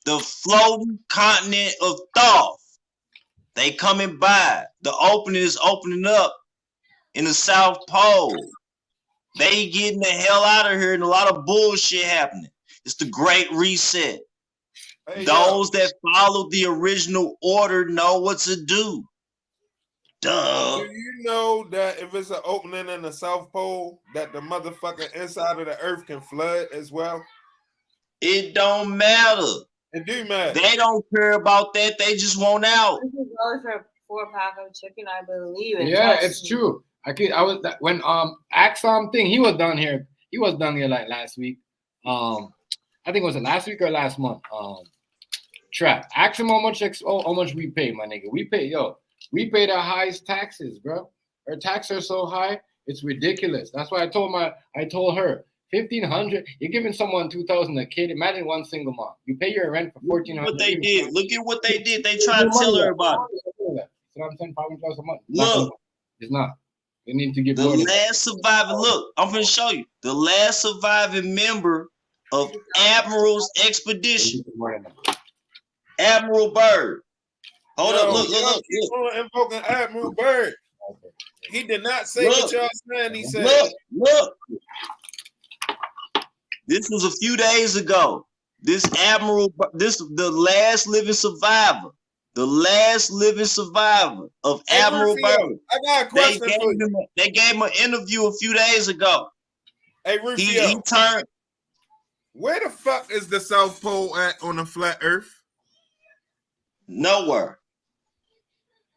the floating continent of Thoth. They coming by. The opening is opening up in the South Pole. They getting the hell out of here and a lot of bullshit happening. It's the Great Reset. Hey, those that followed the original order know what to do. Duh. Do you know that if it's an opening in the South Pole, that the motherfucker inside of the earth can flood as well? It don't matter. It do matter. They don't care about that. They just want out. This is always for 4-pack of chicken. I believe it. Yeah, it's true. When Axom thing, he was down here. He was down here like last week. I think was it last week or last month? Trap. Ask him how much we pay, my nigga. We pay the highest taxes, bro. Our taxes are so high, it's ridiculous. That's why I told her $1,500. You're giving someone $2,000 a kid. Imagine one single mom. You pay your rent for $1,400. What they did? Look at what they did. They tried to tell her about it. So I'm saying $500 a month. Look, it's not. They need to give the last surviving. Look, I'm gonna show you the last surviving member of Admiral's expedition. Admiral Byrd. Hold up, look. People invoking Admiral Byrd. He did not say what y'all saying. He said, look. This was a few days ago. This the last living survivor. The last living survivor of Admiral Byrd. I got a question for you. They gave him an interview a few days ago. Hey, Rufio. He turned. Where the fuck is the South Pole at on the flat Earth? Nowhere.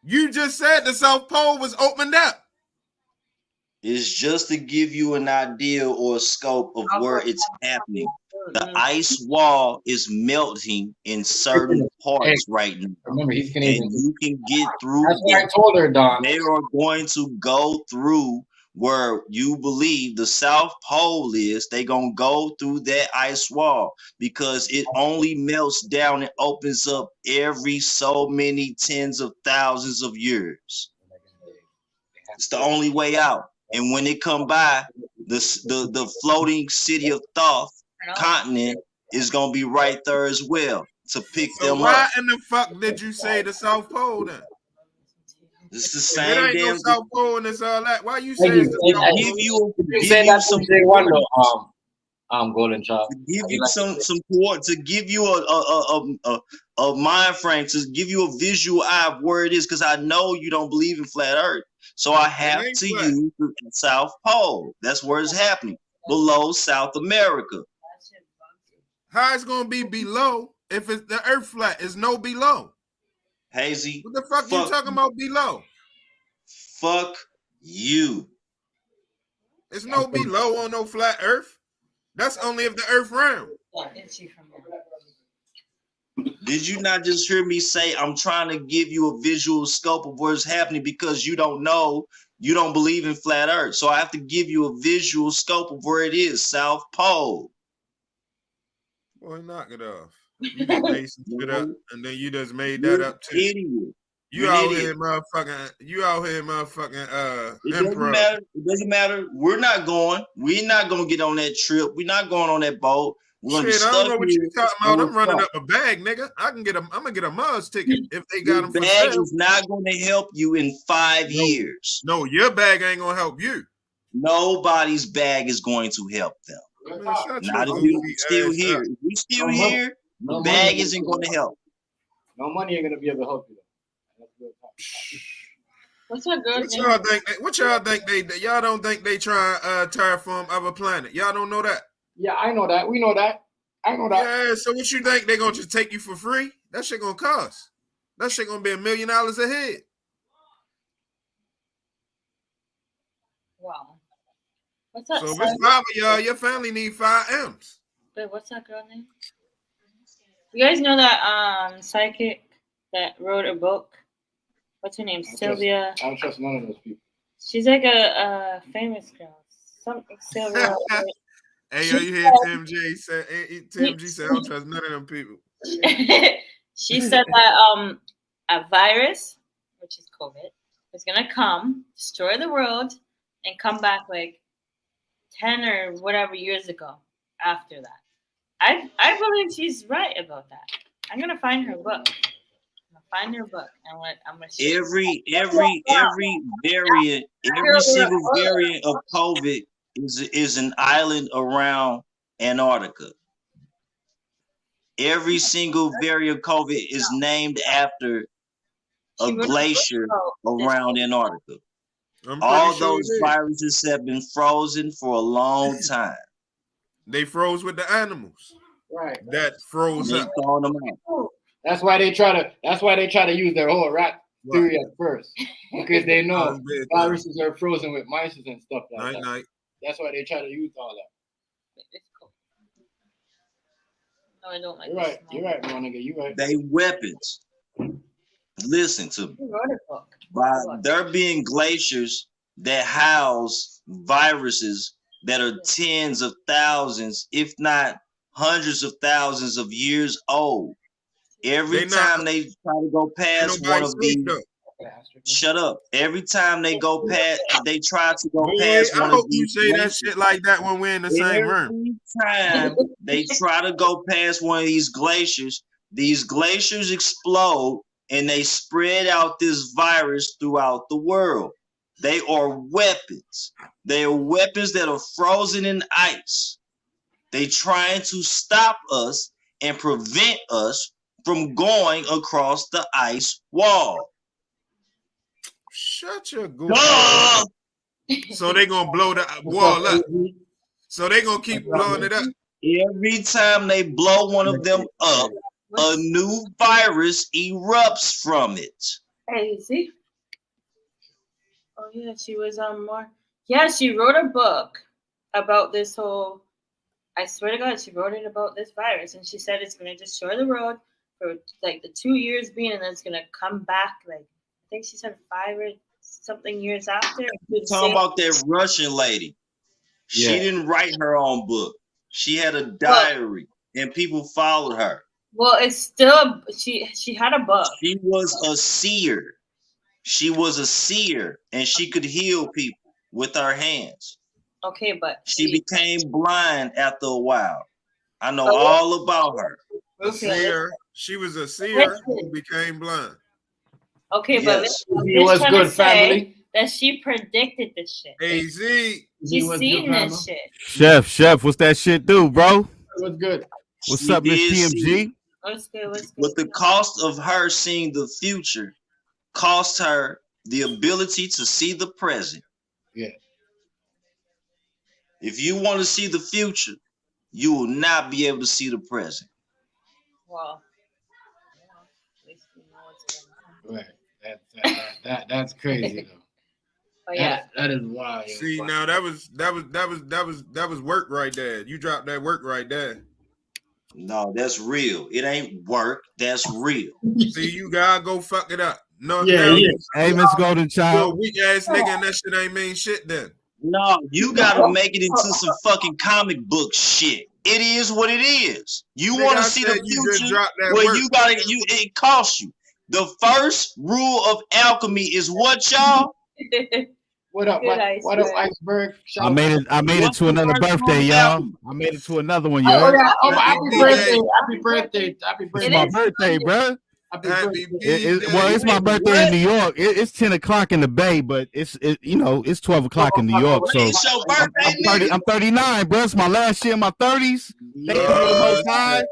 You just said the South Pole was opened up. It's just to give you an idea or a scope of where it's happening. The ice wall is melting in certain parts right now. Remember, he's Canadian. And you can get through. That's what I told her, Don. They are going to go through where you believe the South Pole is. They're going to go through that ice wall because it only melts down and opens up every so many tens of thousands of years. It's the only way out. And when they come by, the floating city of Thoth continent is gonna be right there as well to pick them why up. Why in the fuck did you say the South Pole then? It's the same it ain't damn no South Pole and it's all that. Why you saying give you some Golden Child. To give you some support, to give you a mind frame, to give you a visual eye of where it is, because I know you don't believe in flat Earth. So I have to use the South Pole. That's where it's happening, below South America. How it's gonna be below if it's the Earth flat? Is no below. Hazy, what the fuck you talking about below? Fuck you. It's no below on no flat Earth. That's only if the Earth round. Did you not just hear me say I'm trying to give you a visual scope of what's happening because you don't know, you don't believe in flat Earth. So I have to give you a visual scope of where it is, South Pole. Boy, knock it off. You just made some shit up, and then you just made that up too. Idiot. You out here, motherfucking. It doesn't matter. It doesn't matter. We're not going. We're not gonna get on that trip. We're not going on that boat. Shit, I don't know what you're talking about. I'm running up a bag, nigga. I'm gonna get a Muzz ticket if they got them for bag sale. is not gonna help you in 5 years. No, your bag ain't gonna help you. Nobody's bag is going to help them. Not if you're still here. If you're still here, the bag isn't going to help. No money ain't gonna be able to help you. What's up, girl? What y'all think they y'all don't think they try terraform other planet? Y'all don't know that? Yeah, I know that. We know that. I know that. Yeah, so what you think they gonna just take you for free? That shit gonna cost. That shit gonna be $1 million a head. Wow. What's up? So if it's 5 of y'all, your family need 5 M's. Wait, what's that girl name? You guys know that psychic that wrote a book? What's her name? Sylvia. I don't trust none of those people. She's like a famous girl. Something Sylvia. Hey, yo, you hear Tim G said? Tim G said, "I don't trust none of them people." She said that a virus, which is COVID, is gonna come, destroy the world, and come back like 10 or whatever years ago. After that, I believe she's right about that. I'm gonna find her book. Find her book and I'm gonna every variant, every single variant of COVID is an island around Antarctica. Every single variant of COVID is named after a glacier around Antarctica. All those viruses have been frozen for a long time. They froze with the animals. Right. That froze up. Them out. That's why they try to use their whole rat theory at first, because they know viruses are frozen with mice and stuff like that. That's why they try to use all that. No, I don't like. You're right, my nigga. You're right. They weapons. Listen to me. By there being glaciers that house viruses that are tens of thousands, if not hundreds of thousands of years old. Every time they try to go past one of these, shut up. Every time they go past, they try to go past one of these. You say that shit like that when we're in the same room. Every time they try to go past one of these glaciers explode and they spread out this virus throughout the world. They are weapons. They are weapons that are frozen in ice. They trying to stop us and prevent us from going across the ice wall. Shut your goose. So they gonna blow the wall up. So they gonna keep blowing it up. Every time they blow one of them up, a new virus erupts from it. Hey, you see? Oh yeah, she was more. Yeah, she wrote a book about this whole. I swear to God, she wrote it about this virus, and she said it's gonna destroy the world for like the 2 years being, and then it's gonna come back. Like I think she said 5 or something years after. Talking about that Russian lady. Yeah. She didn't write her own book. She had a diary, and people followed her. Well, it's still she had a book. She was a seer. She was a seer, and she could heal people with her hands. Okay, but she became blind after a while. I know all about her. A seer. She was a seer who became blind. Okay, yes. but he was good family. That she predicted this shit. AZ. She's seen this Chef, shit. what's that shit do, bro? It was good. What's up, Miss TMG? What's good? But the cost of her seeing the future cost her the ability to see the present. Yeah. If you want to see the future, you will not be able to see the present. Well, at least we know what's going on. Right. That's crazy though. But yeah, that is wild. See, now that was work right there. You dropped that work right there. No, that's real. It ain't work. That's real. See, you gotta go fuck it up. No, Yeah, yeah. Hey, Miss Golden You're a Child. weak ass nigga, and that shit ain't mean shit then. No, you gotta make it into some fucking comic book shit. It is what it is. You Nigga, want I to see the said you just future dropped that where work. you gotta it costs you. The first rule of alchemy is what, y'all? What up, what up, Iceberg? I made it to another birthday, y'all. I made it to another one, y'all. Happy birthday. Happy birthday. Happy birthday. It's my birthday, bro. Happy birthday. It's my birthday in New York. It's 10 o'clock in the Bay, but it's 12 o'clock in New York. So It's your birthday, I'm 39, bro. It's my last year in my 30s. Thank you to the Most High.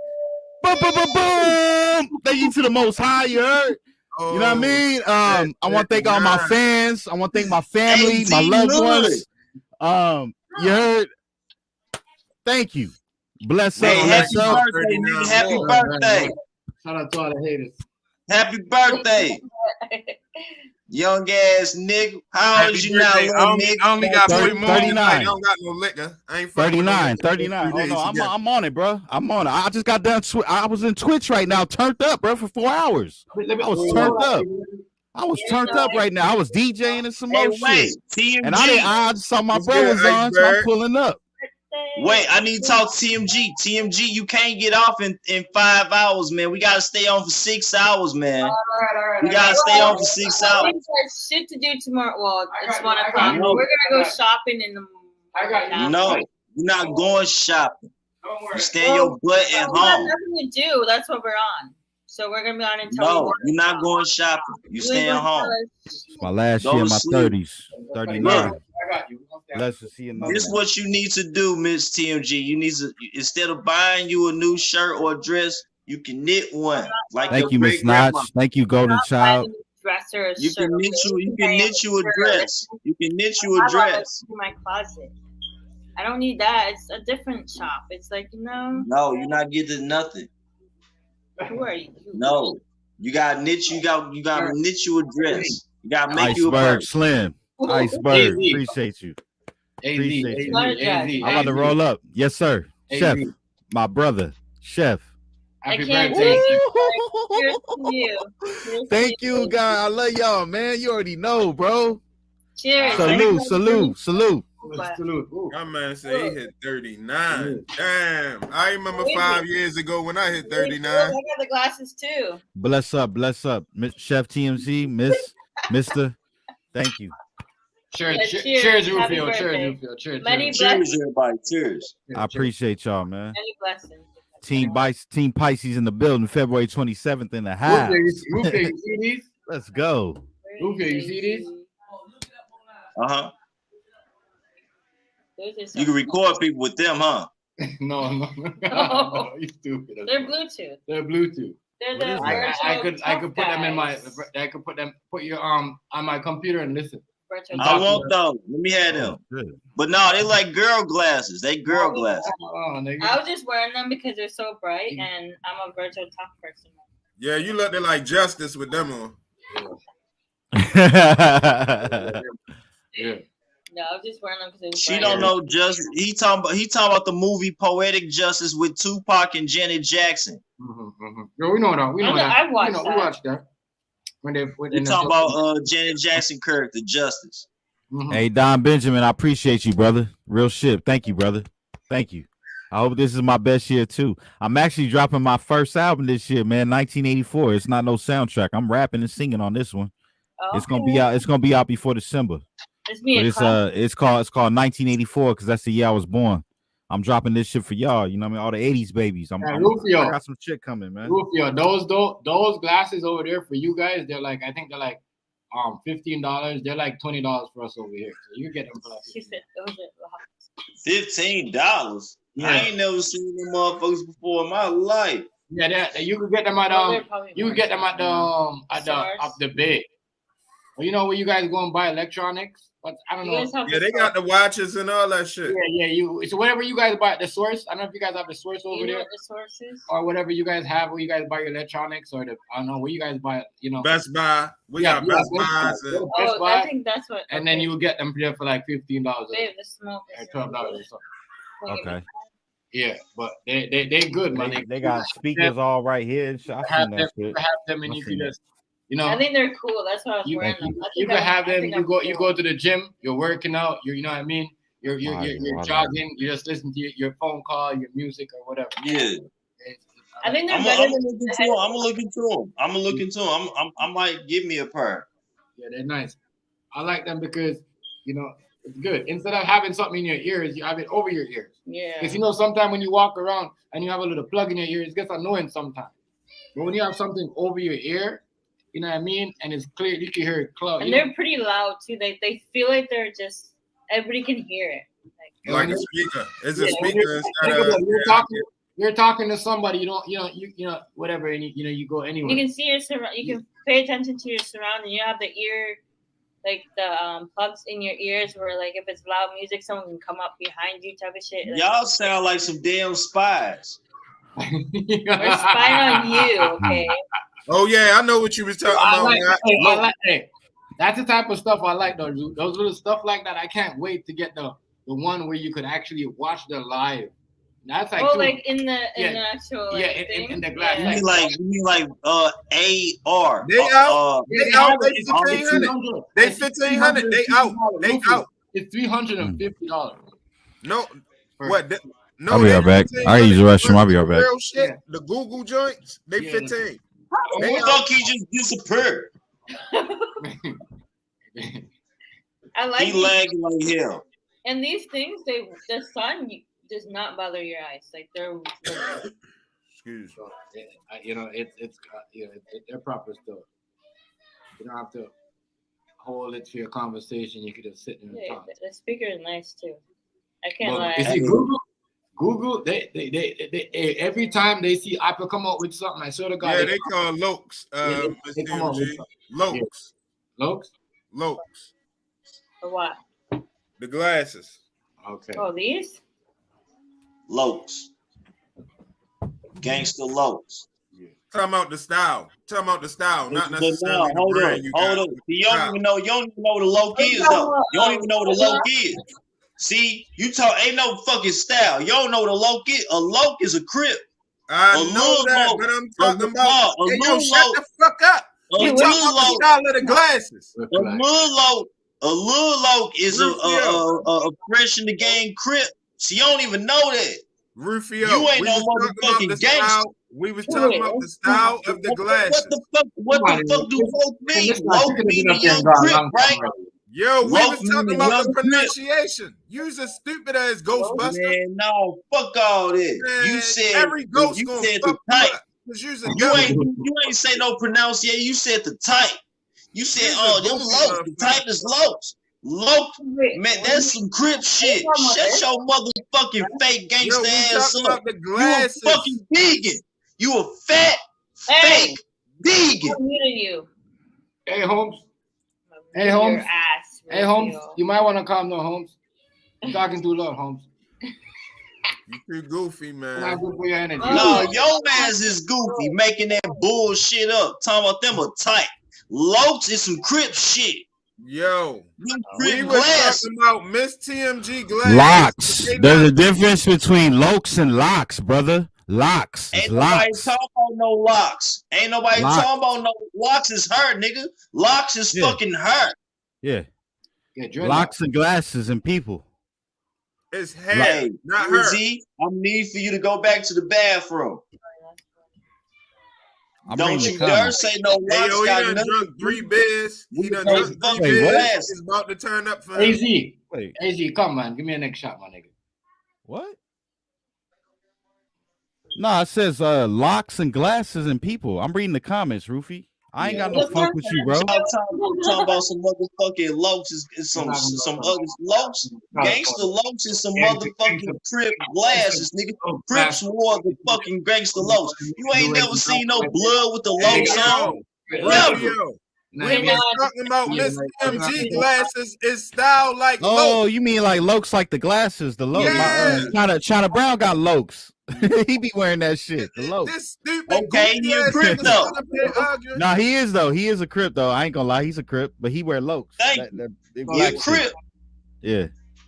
Boom, boom, boom, boom. Thank you to the Most High. You heard? You know what I mean? I want to thank all my fans. I want to thank my family, my loved ones. You heard? Thank you. Bless up. Hey, happy Bless up. birthday, nigga. Happy birthday. Shout out to all the haters. Happy birthday. Young ass nigga. How old is you now, little nigga? I only got 3 more. 39. I don't got no liquor. I ain't fucking with no 39. liquor. Oh, no, I'm on it, bro. I'm on it. I just got done. I was in Twitch right now, turned up, bro, for 4 hours. I was turned up. I was turned up right now. I was DJing and some more shit. TMG. And I just saw my What's brothers good, on, so I'm Iceberg? pulling up. Wait, I need to talk to TMG. TMG, you can't get off in 5 hours, man. We gotta stay on for 6 hours, man. We gotta stay on for 6 hours. We got shit to do tomorrow. Well, it's 1 o'clock. you. We're gonna go shopping in the morning. No, you're not going shopping. You stay in your butt at We have home. nothing to do. That's what we're on. So we're gonna be on until No, you're not going shopping. You stay at home. It's my last Go year in to my sleep. 30s. 39. Look, I got you. Blessed to see another this is one. what you need to do, Miss TMG. You need to, instead of buying you a new shirt or dress, you can knit one. Like Thank your you, Miss Notch. great-grandma. Thank you, Golden Child. Dresser, or You shirt, can knit okay? you knit you a dress. You can knit you a I have all that dress. shit in my closet. I don't need that. It's a different shop. It's like, No, you're not getting nothing. who are you? No. You gotta knit you gotta knit you a dress. You gotta make you a Iceberg purse. Slim. Iceberg. Appreciate you. Appreciate you. I'm about to roll up. Yes, sir. Chef. My brother. Chef. I Happy can't birthday. take it. Here's to you. Here's Thank to you, guy. I love y'all, man. You already know, bro. Cheers. Salute. My man said he hit 39. Damn. I remember 5 years ago when I hit 39. I got the glasses too. Bless up. Miss Chef TMZ, Mr. Thank you. Cheers, Yeah, cheers, cheers. Rufio. Happy Cheers, birthday. Rufio. Cheers. Many cheers. blessings. Everybody, cheers. I appreciate y'all, man. Many blessings. Team Pisces in the building, February 27th in the house. Rufio, you see these? Let's go. Rufio, you see these? Uh-huh. You can record people with them, huh? No. No. You stupid. They're Bluetooth. They're Bluetooth. They're the I could put them in my. I could put your on my computer and listen. I want those. Let me have them. But no, they like girl glasses. They girl glasses. I was just wearing them because they're so bright, and I'm a virtual talk person. Yeah, you looked like Justice with them on. Yeah. No, I was just wearing them because She don't know justice. He talking about the movie Poetic Justice with Tupac and Janet Jackson. Yo, we know that. We know that. I watched We that. watched that. When they We talking about Janet Jackson character Justice. Hey, Don Benjamin, I appreciate you, brother. Real shit. Thank you, brother. Thank you. I hope this is my best year too. I'm actually dropping my first album this year, man. 1984. It's not no soundtrack. I'm rapping and singing on this one. Okay. It's gonna be out. It's gonna be out before December. It's me. But it's called 1984 because that's the year I was born. I'm dropping this shit for y'all. You know what I mean? All the 80s babies. I Rufio, got some shit coming, man. Rufio, those glasses over there for you guys, they're like, I think they're like $15. They're like $20 for us over here. So you get them for like $15. Yeah. I ain't never seen them motherfuckers before in my life. Yeah, you could get them at you could get them at the big. Well, you know where you guys go and buy electronics? But I don't know. Yeah, they got the watches and all that shit. Yeah. So whatever you guys buy at the source, I don't know if you guys have the source over there. What the source is? Or whatever you guys have where you guys buy your electronics or I don't know where you guys buy it, Best Buy. We got Best Buys. Best Buy. I think that's what. And then you will get them there for like $15 Babe, the smoke is or $12 or something. Okay. Yeah, but they good, man. They got speakers all right here. I seen that shit. Have them and you can just, I think they're cool. That's why I was wearing them. You can have them. You go to the gym. You're working out. You know what I mean. You're jogging. You just listen to your phone call, your music, or whatever. Yeah. I think they're I'm better gonna look into them. I might give me a pair. Yeah, they're nice. I like them because it's good. Instead of having something in your ears, you have it over your ears. Yeah. Because sometimes when you walk around and you have a little plug in your ear, it gets annoying sometimes. But when you have something over your ear, you know what I mean, and it's clear, you can hear it close. And they're pretty loud too. They feel like they're just everybody can hear it. Like a speaker. It's a speaker. You're talking to somebody. You don't whatever. And you go anywhere. You can see your surround. You can pay attention to your surrounding. You have the ear. Like the plugs in your ears where like if it's loud music, someone can come up behind you type of shit. Like, y'all sound like some damn spies. We're spying on you, okay? Oh yeah, I know what you was talking about. That's the type of stuff I like. Those little stuff like that. I can't wait to get the one where you could actually watch the live. That's like like in the actual thing? in the glass. You mean like AR? They out. They 1,500. They 1,500. They out. It's $350. No, what? No, I'll be right back. I use the restroom. I'll be right back. Real shit. The Google joints. They 15. They thought he just disappeared. I like. He lagging like hell. And these things, the sun does not bother your eyes. Like they're. Excuse me. They're proper stuff. You don't have to hold it for your conversation. You could just sit there and talk. The speaker is nice too. I can't lie. You see, Google, they every time they see Apple come up with something, I swear to God. Yeah, they call Lokes. They come up with Lokes. Lokes? For what? The glasses. Okay. Oh, these? Lokes. Gangster Lokes. Talking about the style. Not necessarily the hold brand. on. You don't even know what a Loke is, though. You don't even know what a Loke is. See, ain't no fucking style. You don't know what a Loke is. A Loke is a Crip. I know that, but I'm talking about. Shut the fuck up. You talking about the style of the glasses. A Lil Loke is a fresh in the game Crip. So you don't even know that. Rufio, you ain't no motherfucking gangster. We was talking about the style of the glasses. What the fuck do Loke mean? Loke mean a young Crip, right? Yo, we was talking about the pronunciation. Use a stupid ass Ghostbuster. Man, no, fuck all this. Man, you said every ghost you gonna said fuck the type. You ain't say no pronunciation. You said the type. You said, them Lokes. The type is Lokes. Loke, man, that's some Crip shit. Shut your motherfucking fake gangster ass up. You a fucking vegan. You a fat, fake vegan. I'm muting you. Hey, Holmes. Hey, Holmes. Hey, Holmes. You might want to calm down, Holmes. You're talking too loud, Holmes. You too goofy, man. Not good for your energy. No, your ass is goofy, making that bullshit up. Talking about them a type. Lokes is some Crip shit. Yo, we were talking about Miss TMG glasses. Locks. There's a difference between Lokes and locks, brother. Locks. Ain't nobody talking about no locks. Ain't nobody talking about no locks. Is her, nigga. Locks is fucking her. Yeah. Locks and glasses and people. It's hair, not her. I need for you to go back to the bathroom. Don't you dare say no locks. Hey, he done drunk 3 beers. He done drunk 3 beers. He's about to turn up for AZ. AZ, come on. Give me a next shot, my nigga. What? No, it says locks and glasses and people. I'm reading the comments, Rufy. I ain't got no funk with you, bro. Talking about some motherfucking Lokes is some other Lokes, gangster Lokes and some motherfucking Crip glasses, nigga. Crips wore the fucking gangster Lokes. You ain't never seen no blood with the Lokes on. We was talking about Miss MG glasses is style like Oh, Loke. you mean like Lokes, like the glasses, the Lokes. Yeah. China Brown got Lokes. He be wearing that shit. The Lokes. This stupid Okay, he a Crip though. Nah, he is though. He is a Crip though. I ain't gonna lie, he's a Crip, but he wear Lokes. He a Crip. Yeah,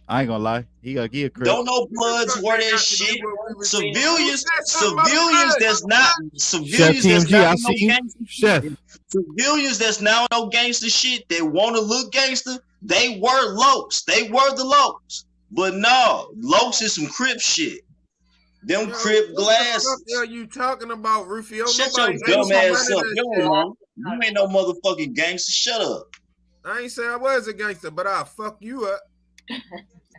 I ain't gonna lie. He a Crip. Don't know Bloods wear that shit. Civilians that's not Chef TMG, I see you. Chef. Civilians that's now no gangster shit. They want to look gangster. They were Lokes. They were the Lokes. But no, Lokes is some Crip shit. Them Crip glasses. What the fuck are you talking about, Rufio? Shut your dumb ass up. You ain't no motherfucking gangster. Shut up. I ain't say I was a gangster, but I'll fuck you up.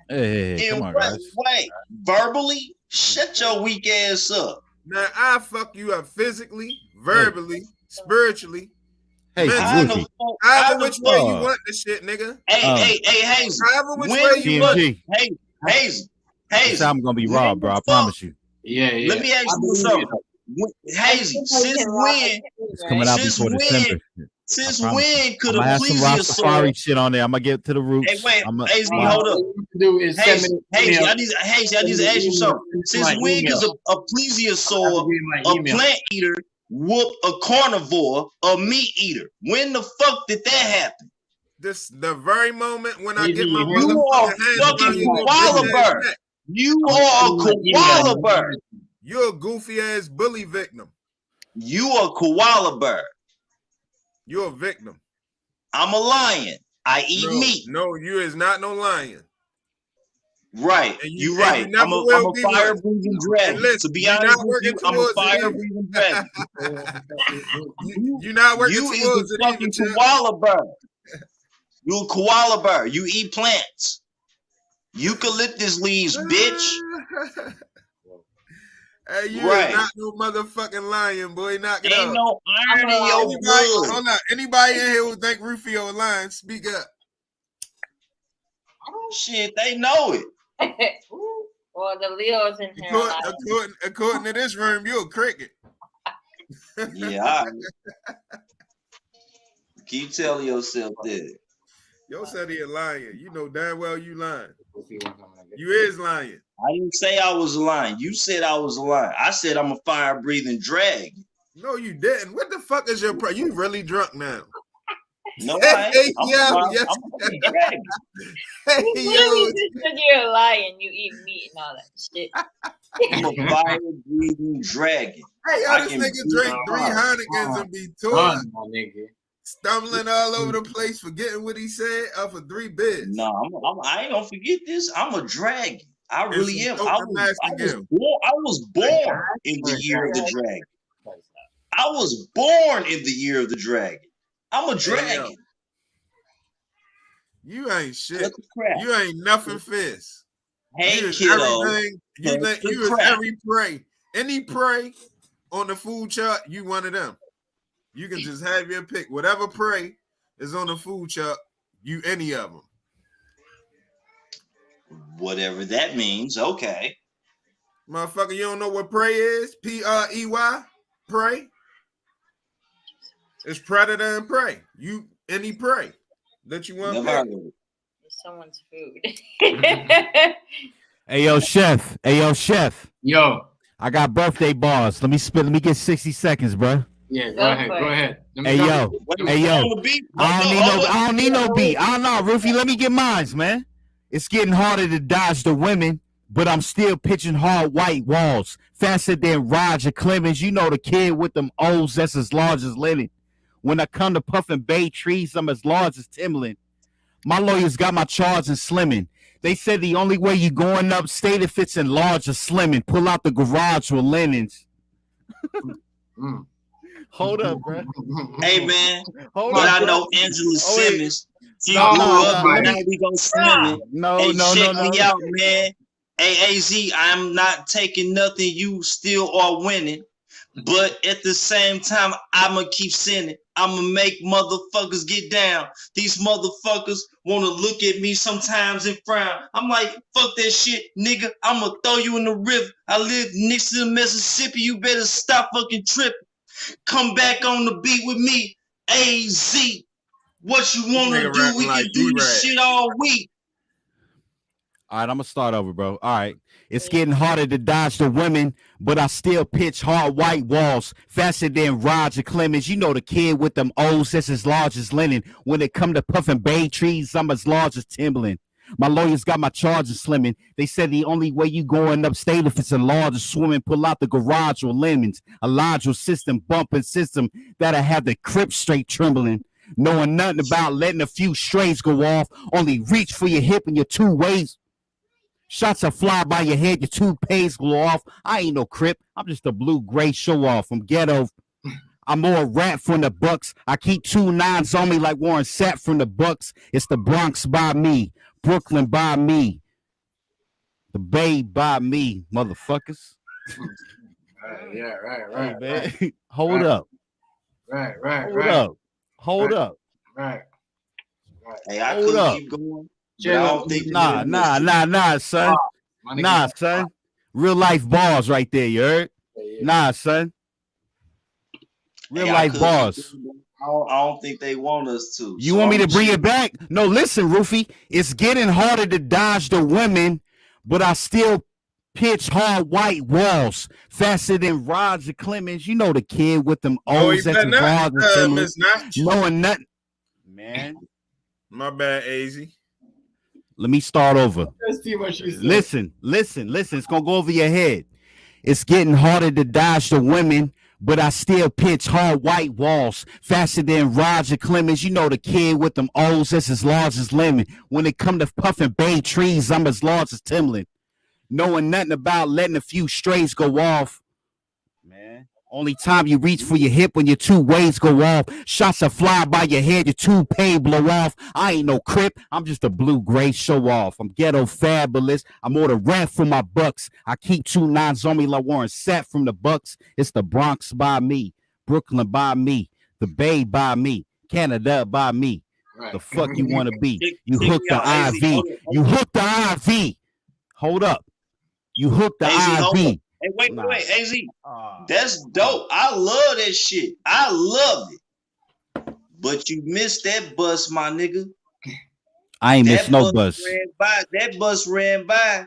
Hey, come on, guys. Wait, verbally? Shut your weak ass up. Now I fuck you up physically, verbally, spiritually. Hey, mentally. However which way you want the shit, nigga. Hey, Hazel. However which way you want it. Hey, Hazel. I'm gonna be robbed, bro. I promise you. Yeah. Let me ask you something. Hazel, since when? It's coming out before December. Since when could I a have some plesiosaur? shit on there. I'm gonna get to the roots. Hey, wait, Hazel, hold up. Hazel, I need to ask you something. Since when does a plesiosaur, a plant eater, whoop a carnivore, a meat eater? When the fuck did that happen? This the very moment when I get my You are a fucking koala bird. You are a koala bird. You're a goofy ass bully victim. You a koala bird. You're a victim. I'm a lion. I eat meat. No, you is not no lion. Right. You're right. I'm a fire breathing dragon. To be honest with you, I'm a fire breathing dragon. You're not working you towards is a fucking koala bird. You a koala bird. You eat plants. Eucalyptus leaves, bitch. Hey, you right. is not no motherfucking lion, boy. Knock it Ain't up. no iron in your blood. Hold on. Anybody in here who think Rufio a lion, speak up. Shit, they know it. Well, the Leo's in here. According to this room, you're a cricket. Yeah. Keep telling yourself that. Yo said he a lion. You know damn well you lying. You is lying. I didn't say I was a lion. You said I was a lion. I said I'm a fire-breathing dragon. No, you didn't. What the fuck is your you really drunk now? No, I ain't. I'm a dragon. Hey, You said you're a lion. You eat meat and all that shit. I'm a fire-breathing dragon. Hey, yo, this nigga drink 3 Heinekens and be torn. Stumbling all over the place, forgetting what he said for 3 bids. No, I ain't gonna forget this. I'm a dragon. I really am. I was born in the year of the dragon. I was born in the year of the dragon. I'm a dragon. You ain't shit. You ain't nothing fist. Hey, you is kiddo. everything. You is every prey. Any prey on the food chart, you one of them. You can just have your pick. Whatever prey is on the food chart, you any of them. Whatever that means, okay. Motherfucker, you don't know what prey is? P-R-E-Y? Prey? It's predator and prey. You any prey that you want to pick. It's someone's food. Hey yo, chef. Yo. I got birthday bars. Let me get 60 seconds, bro. Yeah, go ahead. Hey yo. I don't need no beat. I don't know, Rufy. Let me get mines, man. It's getting harder to dodge the women, but I'm still pitching hard white walls. Faster than Roger Clemens. You know the kid with them O's that's as large as Lennon. When I come to puffing bay trees, I'm as large as Timberland. My lawyers got my charge in slimming. They said the only way you going upstate if it's in large or slimming. Pull out the garage with linens. Hold up, bro. Hey, man. Hold up, I know Angela Simmons. She grew up, and now we go swimming. Check me out, man. AAZ, I'm not taking nothing. You still are winning. But at the same time, I'ma keep sinning. I'ma make motherfuckers get down. These motherfuckers want to look at me sometimes and frown. I'm like, fuck that shit, nigga. I'ma throw you in the river. I live next to the Mississippi. You better stop fucking tripping. Come back on the beat with me, AZ. What you want to Nigga do? rapping We like can do D-Rag. this shit all week. All right, I'm gonna start over, bro. All right. It's getting harder to dodge the women, but I still pitch hard white walls faster than Roger Clemens. You know the kid with them O's that's as large as Lennon. When it come to puffing bay trees, I'm as large as Timberland. My lawyers got my charges slimming. They said the only way you going upstate if it's a larger swimming, pull out the garage with lemons. A larger system, bumping system that'll have the crib straight trembling. Knowing nothing about letting a few strays go off. Only reach for your hip and your two ways. Shots are fly by your head, your toupees glow off. I ain't no crip. I'm just a blue-gray show-off. I'm ghetto. I'm more rap from the Bucks. I keep 2 9s on me like Warren Sapp from the Bucks. It's the Bronx by me. Brooklyn by me. The Bay by me, motherfuckers. Right. Hey, man. Hold up. Hold up. Right. Hey, I Hold could up. keep going. But I don't think Nah, son. Nah, son. Real life bars right there, you heard? Nah, son. Real Hey, I life could bars. keep going. I don't think they want us to. You So want me I'm to bring chill. it back? No, listen, Rufy. It's getting harder to dodge the women, but I still pitch hard white walls faster than Roger Clemens. You know the kid with them Oh, O's you that's better not, Roger Miss Notch. knowing nothing. Man, My bad, AZ. let me start over. Let's see what she said. Listen. It's gonna go over your head. It's getting harder to dodge the women, but I still pitch hard white walls faster than Roger Clemens. You know the kid with them O's that's as large as Lemon. When it come to puffing bay trees, I'm as large as Timberland. Knowing nothing about letting a few strays go off. Man, only time you reach for your hip when your two ways go off. Shots are fly by your head, your toupee blow off. I ain't no crip, I'm just a blue-gray show-off. I'm ghetto fabulous. I'm more the rap for my Bucks. I keep 2 9s on me like Warren Sapp from the Bucks. It's the Bronx by me, Brooklyn by me, the Bay by me, Canada by me. Right. The fuck you want to be? You Check hook me the out, AZ. IV. Hold up. You hook the IV. Hold up. You hook the AZ, hold up. IV. Hey, wait, Nah. AZ. That's dope. I love that shit. I love it. But you missed that bus, my nigga. I ain't That missed no bus. ran by. That bus ran by.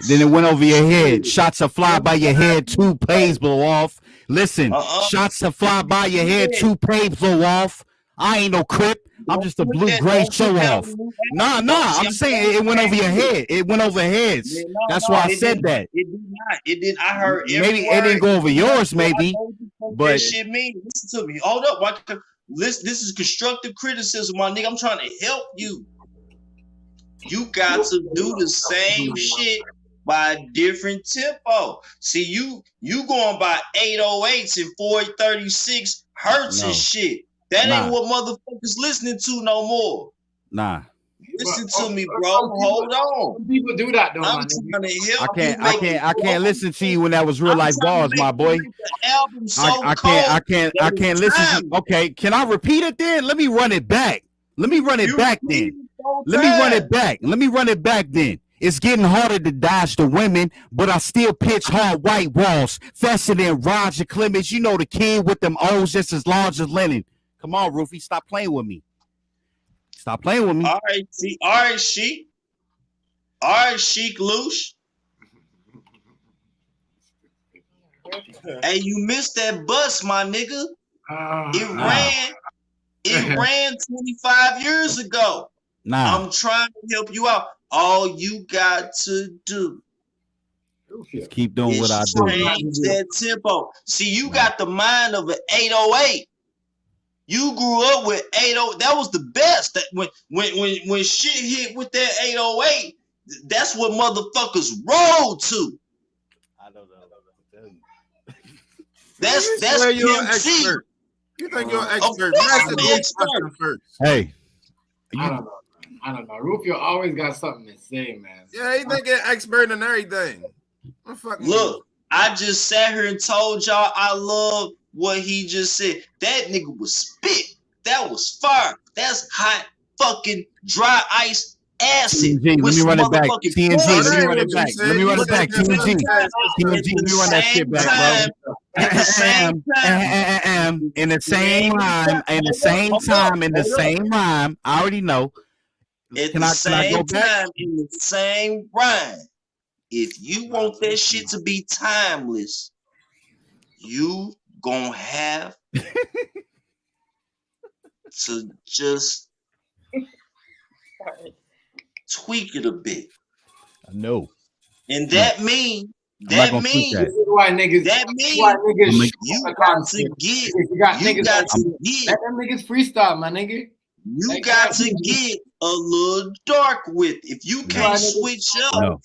Then it went over your head. Shots are fly by your head. Toupees blow off. Listen, shots are fly by your head. Toupees blow off. I ain't no crip. I'm just a blue-gray show-off. Nah. I'm saying it went over your head. It went over heads. Man, That's why I it said did- that. It did not. It did. I heard every Maybe it didn't word. go over yours, maybe. What But that shit mean? Listen to me. Hold up. This is constructive criticism, my nigga. I'm trying to help you. You got to do the same shit by a different tempo. See, you going by 808s and 436 hertz No. and shit. That Nah. ain't what motherfuckers listening to no more. nah. Listen to me, bro. Hold on. People do that though, I'm my nigga. trying to help I can't. you I make can't. I it can't grow. listen to you when that was real I'm life trying to bars, my make boy. the album so I cold can't that it's listen to time. okay, can I repeat it then? Let me run it back. Let me run it You back repeat then. it all Let me run time. it back. Let me run it back then. It's getting harder to dodge the women, but I still pitch hard white walls faster than Roger Clemens. You know the kid with them O's just as large as Lennon. Come on, Rufy, stop playing with me. Stop playing with me. All right, see, all right, Sheik. All right, Sheik Loosh. Hey, you missed that bus, my nigga. It ran 25 years ago. Nah. I'm trying to help you out. All you got to do Just keep doing what I is do. change that tempo. See, you got the mind of an 808. You grew up with 80. That was the best. That when shit hit with that 808, that's what motherfuckers roll to. I don't know. That's Swear you're an Pimp C. expert. You think you're an Of expert? course Master I'm an Beat expert. fucking first. Hey, I don't know. Rufio always got something to say, man. Yeah, he think you're an expert in everything. I'm fucking Look, I just sat here and told y'all I love what he just said. That nigga was spit. That was fire. That's hot fucking dry ice acid. TNG, let with me some run it back. motherfucking TNG, let me poison. run it back. Let me run it back. TNG, TNG, let me run that shit back, bro. At the same time, in the same rhyme, in the same time, in the same rhyme. I already know. At Can the I same go back? time, in the same rhyme, if you want that shit to be timeless, you gonna have to just tweak it a bit. I know. And that means This is why niggas. That means you got to get. Let them niggas freestyle, my nigga. You got to get a little dark with. If you can't switch up,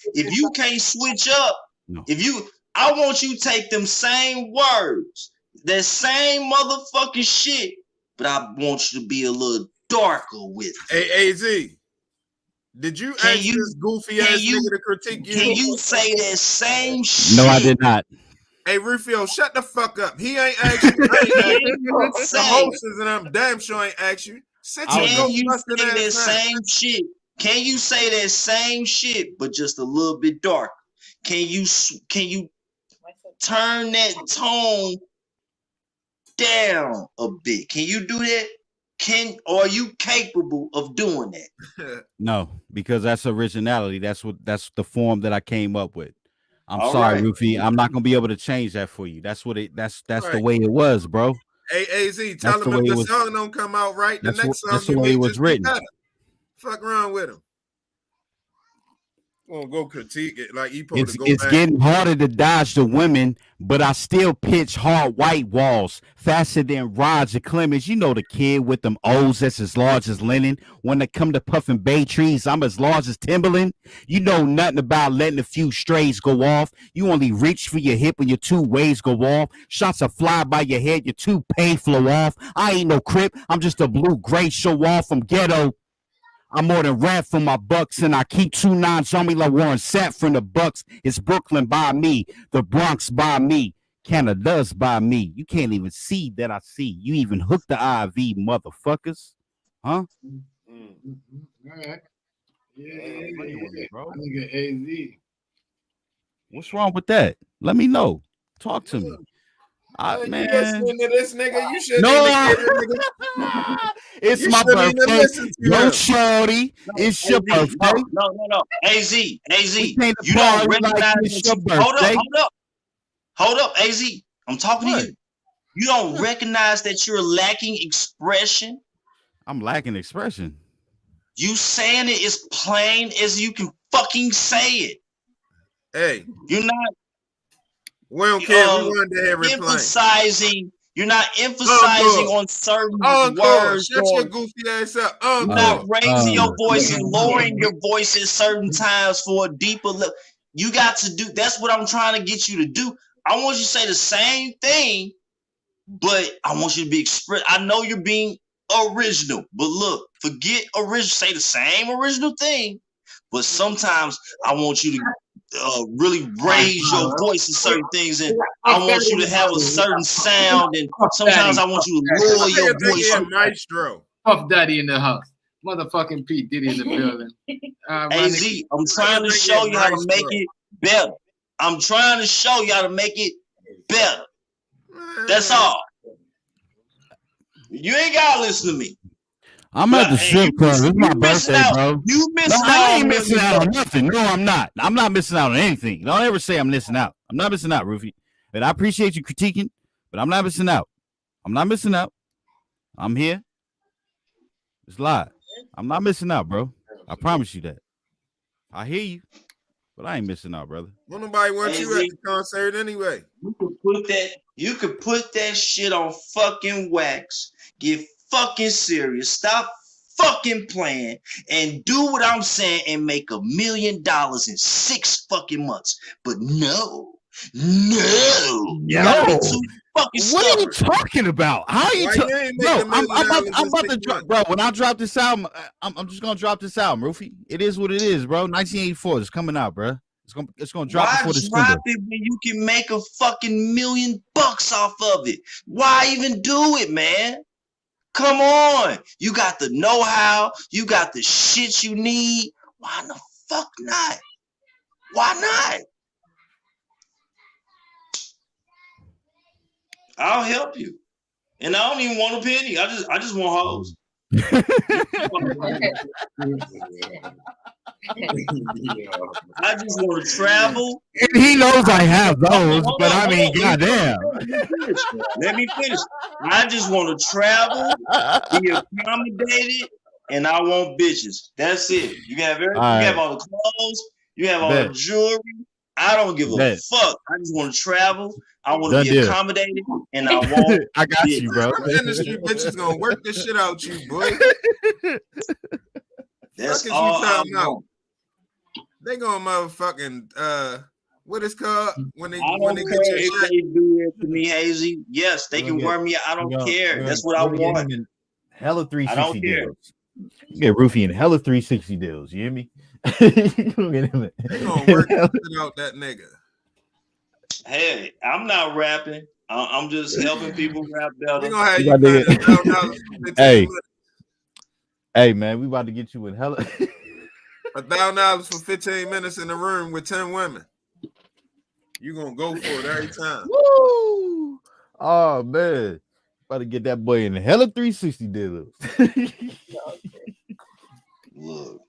I want you to take them same words, that same motherfucking shit, but I want you to be a little darker with it. Hey, AZ, did you ask this goofy ass nigga to critique you? Can you say that same shit? No, I did not. Hey, Rufio, shut the fuck up. He ain't asked you. The host is, and I'm damn sure ain't asked you. Can you say that same shit? Can you say that same shit, but just a little bit darker? Can you turn that tone down a bit? Can you do that? Are you capable of doing that? No, because that's originality. That's the form that I came up with. I'm All sorry, right. Rufy. I'm not gonna be able to change that for you. That's the Right. way it was, bro. Hey, AZ, tell That's the him if way it the was- song don't come out right, the that's next that's song the you way make it was just be written. better. Fuck around with him. Won't go critique it like he supposed It's to go it's back. getting harder to dodge the women, but I still pitch hard white walls faster than Roger Clemens. You know the kid with them O's that's as large as Lennon. When it come to puffing bay trees, I'm as large as Timberland. You know nothing about letting a few strays go off. You only reach for your hip when your two ways go off. Shots are fly by your head, your toupee flow off. I ain't no crip, I'm just a blue-gray show off from ghetto. I'm more than rap for my bucks, and I keep 2 9s on me like Warren Sapp from the Bucks. It's Brooklyn by me, the Bronx by me, Canada's by me. You can't even see that I see. You even hook the IV, motherfuckers. Huh? All right. Yeah, bro. Nigga AZ. What's wrong with that? Let me know. Talk to me. You Man. listening to this nigga? You should. No. It's my birthday. Yo, shorty. It's your birthday. No. AZ. We You came to don't party like recognize it's that your birthday. Hold up, AZ. I'm talking to you. You don't recognize that you're lacking expression. I'm lacking expression. You saying it as plain as you can fucking say it. Hey, you're not. We don't care. We wanted to hear it emphasizing. You're not emphasizing on certain words. Shut your goofy ass up. You're not raising your voice and lowering your voice at certain times for a deeper level. You got to do. That's what I'm trying to get you to do. I want you to say the same thing, but I want you to be express. I know you're being original, but look, forget original. Say the same original thing, but sometimes I want you to really raise your voice in certain things, and I want you to have a certain sound, and sometimes I want you to lower your voice. Maestro. Puff Daddy in the house. Motherfucking Pete Diddy in the building. AZ, I'm trying to show you how to make it better. I'm trying to show you how to make it better. That's all. You ain't gotta listen to me. I'm at the strip club. It's my birthday, bro. You missing out. I ain't missing out on nothing. No, I'm not. I'm not missing out on anything. Don't ever say I'm missing out. I'm not missing out, Rufy. And I appreciate you critiquing, but I'm not missing out. I'm not missing out. I'm here. It's live. I'm not missing out, bro. I promise you that. I hear you, but I ain't missing out, brother. Well, nobody wants you at the concert anyway. You could put that shit on fucking wax. Get fucking serious. Stop fucking playing and do what I'm saying and make $1 million in 6 fucking months. But no. You gotta be too fucking What are you stubborn. talking about? How are you? Why you ain't Bro, making I'm about to drop, bro. When I drop this album, I'm just gonna drop this album, Rufy. It is what it is, bro. 1984 is coming out, bro. It's gonna drop Why before the drop December. it when you can make a fucking $1 million off of it? Why even do it, man? Come on. You got the know-how. You got the shit you need. Why the fuck not? Why not? I'll help you. And I don't even want a penny. I just want hoes. I just want to travel. And he knows I have those, but I mean, goddamn. Let me finish. I just want to travel, be accommodated, and I want bitches. That's it. You have everything. You have all the clothes. You have all the jewelry. I don't give a fuck. I just want to travel. I want to be accommodated, and I want. I got you, bro. The industry bitches gonna work this shit out, you boy. That's all I want. They gonna motherfucking what is called when they I get don't your care if shit. they do it to me, Hazy. Yes, they can wear me. I don't care. That's what I want. Hella I 360 don't care. deals. You get Rufy in hella 360 deals. You hear me? You gonna get him in- They gonna work this shit out that nigga. Hey, I'm not rapping. I'm just helping people rap better. They gonna have We you about to paying get- $1,000 for 15 Hey. minutes. Hey man, we about to get you in hella. $1,000 for 15 minutes in the room with 10 women. You gonna go for it every time. Woo! Oh man, about to get that boy in hella 360 deals. Look,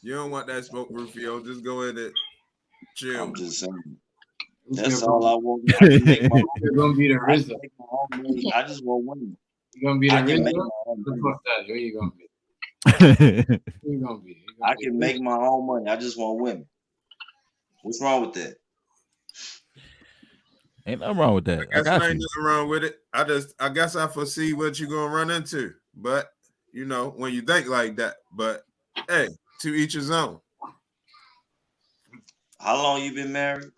You don't want that smoke, Rufio. Just go in it. Chill. I'm just saying. That's all I want. I can make my You're gonna be the I can RZA. make my own money. I just want women. You're gonna be the I can make RZA. my own money. Fuck that. Where you gonna be? Where you gonna be? I can make my own money. I just want women. What's wrong with that? Ain't nothing wrong with that. I That's got ain't you. nothing wrong with it. I guess I foresee what you're gonna run into. But you know, when you think like that. But hey, to each his own. How long you been married?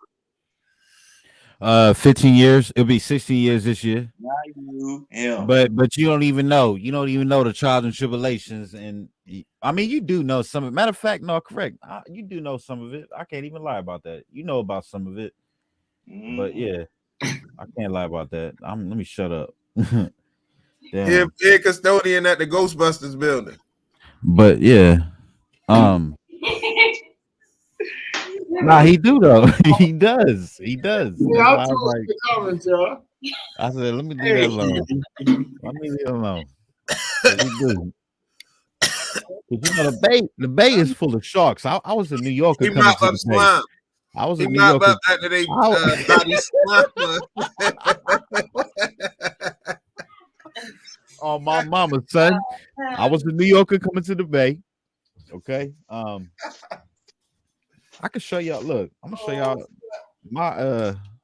15 years. It'll be 16 years this year. Now you, him. But you don't even know. You don't even know the trials and tribulations. And I mean, you do know some of it. Matter of fact, no, correct. You do know some of it. I can't even lie about that. You know about some of it. But yeah, I can't lie about that. Let me shut up. Damn. Yeah, custodian at the Ghostbusters building. But yeah, nah, he do though. He does. He does. Yeah, That's why I'll I was tell like, the comments, y'all. I said, let me leave that alone. Let me leave it alone. 'Cause he do. 'Cause you know the bay is full of sharks. I was in New York. He mop up slime. I was He in New mop York. up after they body slime. Oh, my mama, son. I was a New Yorker coming to the Bay. Okay. I can show y'all. Look, I'm gonna show y'all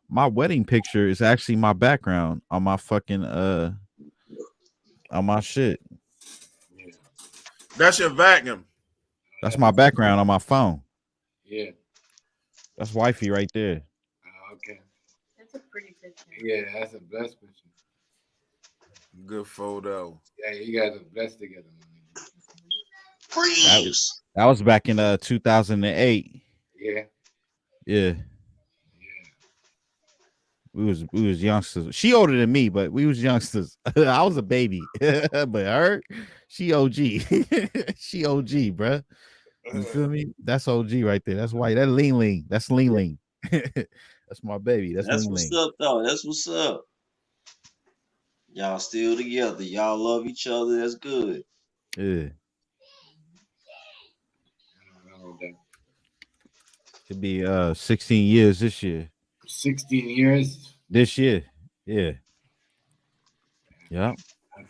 my wedding picture is actually my background on my fucking on my shit. That's your vacuum. That's my background on my phone. Yeah. That's wifey right there. Okay. That's a pretty picture. Yeah, that's a blessed picture. Good photo. Yeah, you guys are blessed together. That was back in 2008. Yeah. Yeah. We was youngsters. She older than me, but we was youngsters. I was a baby, but her, she OG. She OG, bruh. You feel me? That's OG right there. That's white. That lean. That's lean. That's my baby. That's what's lean. up, though. That's what's up. Y'all still together. Y'all love each other. That's good. Yeah. Should be 16 years this year. 16 years. This year. Yeah. Yeah.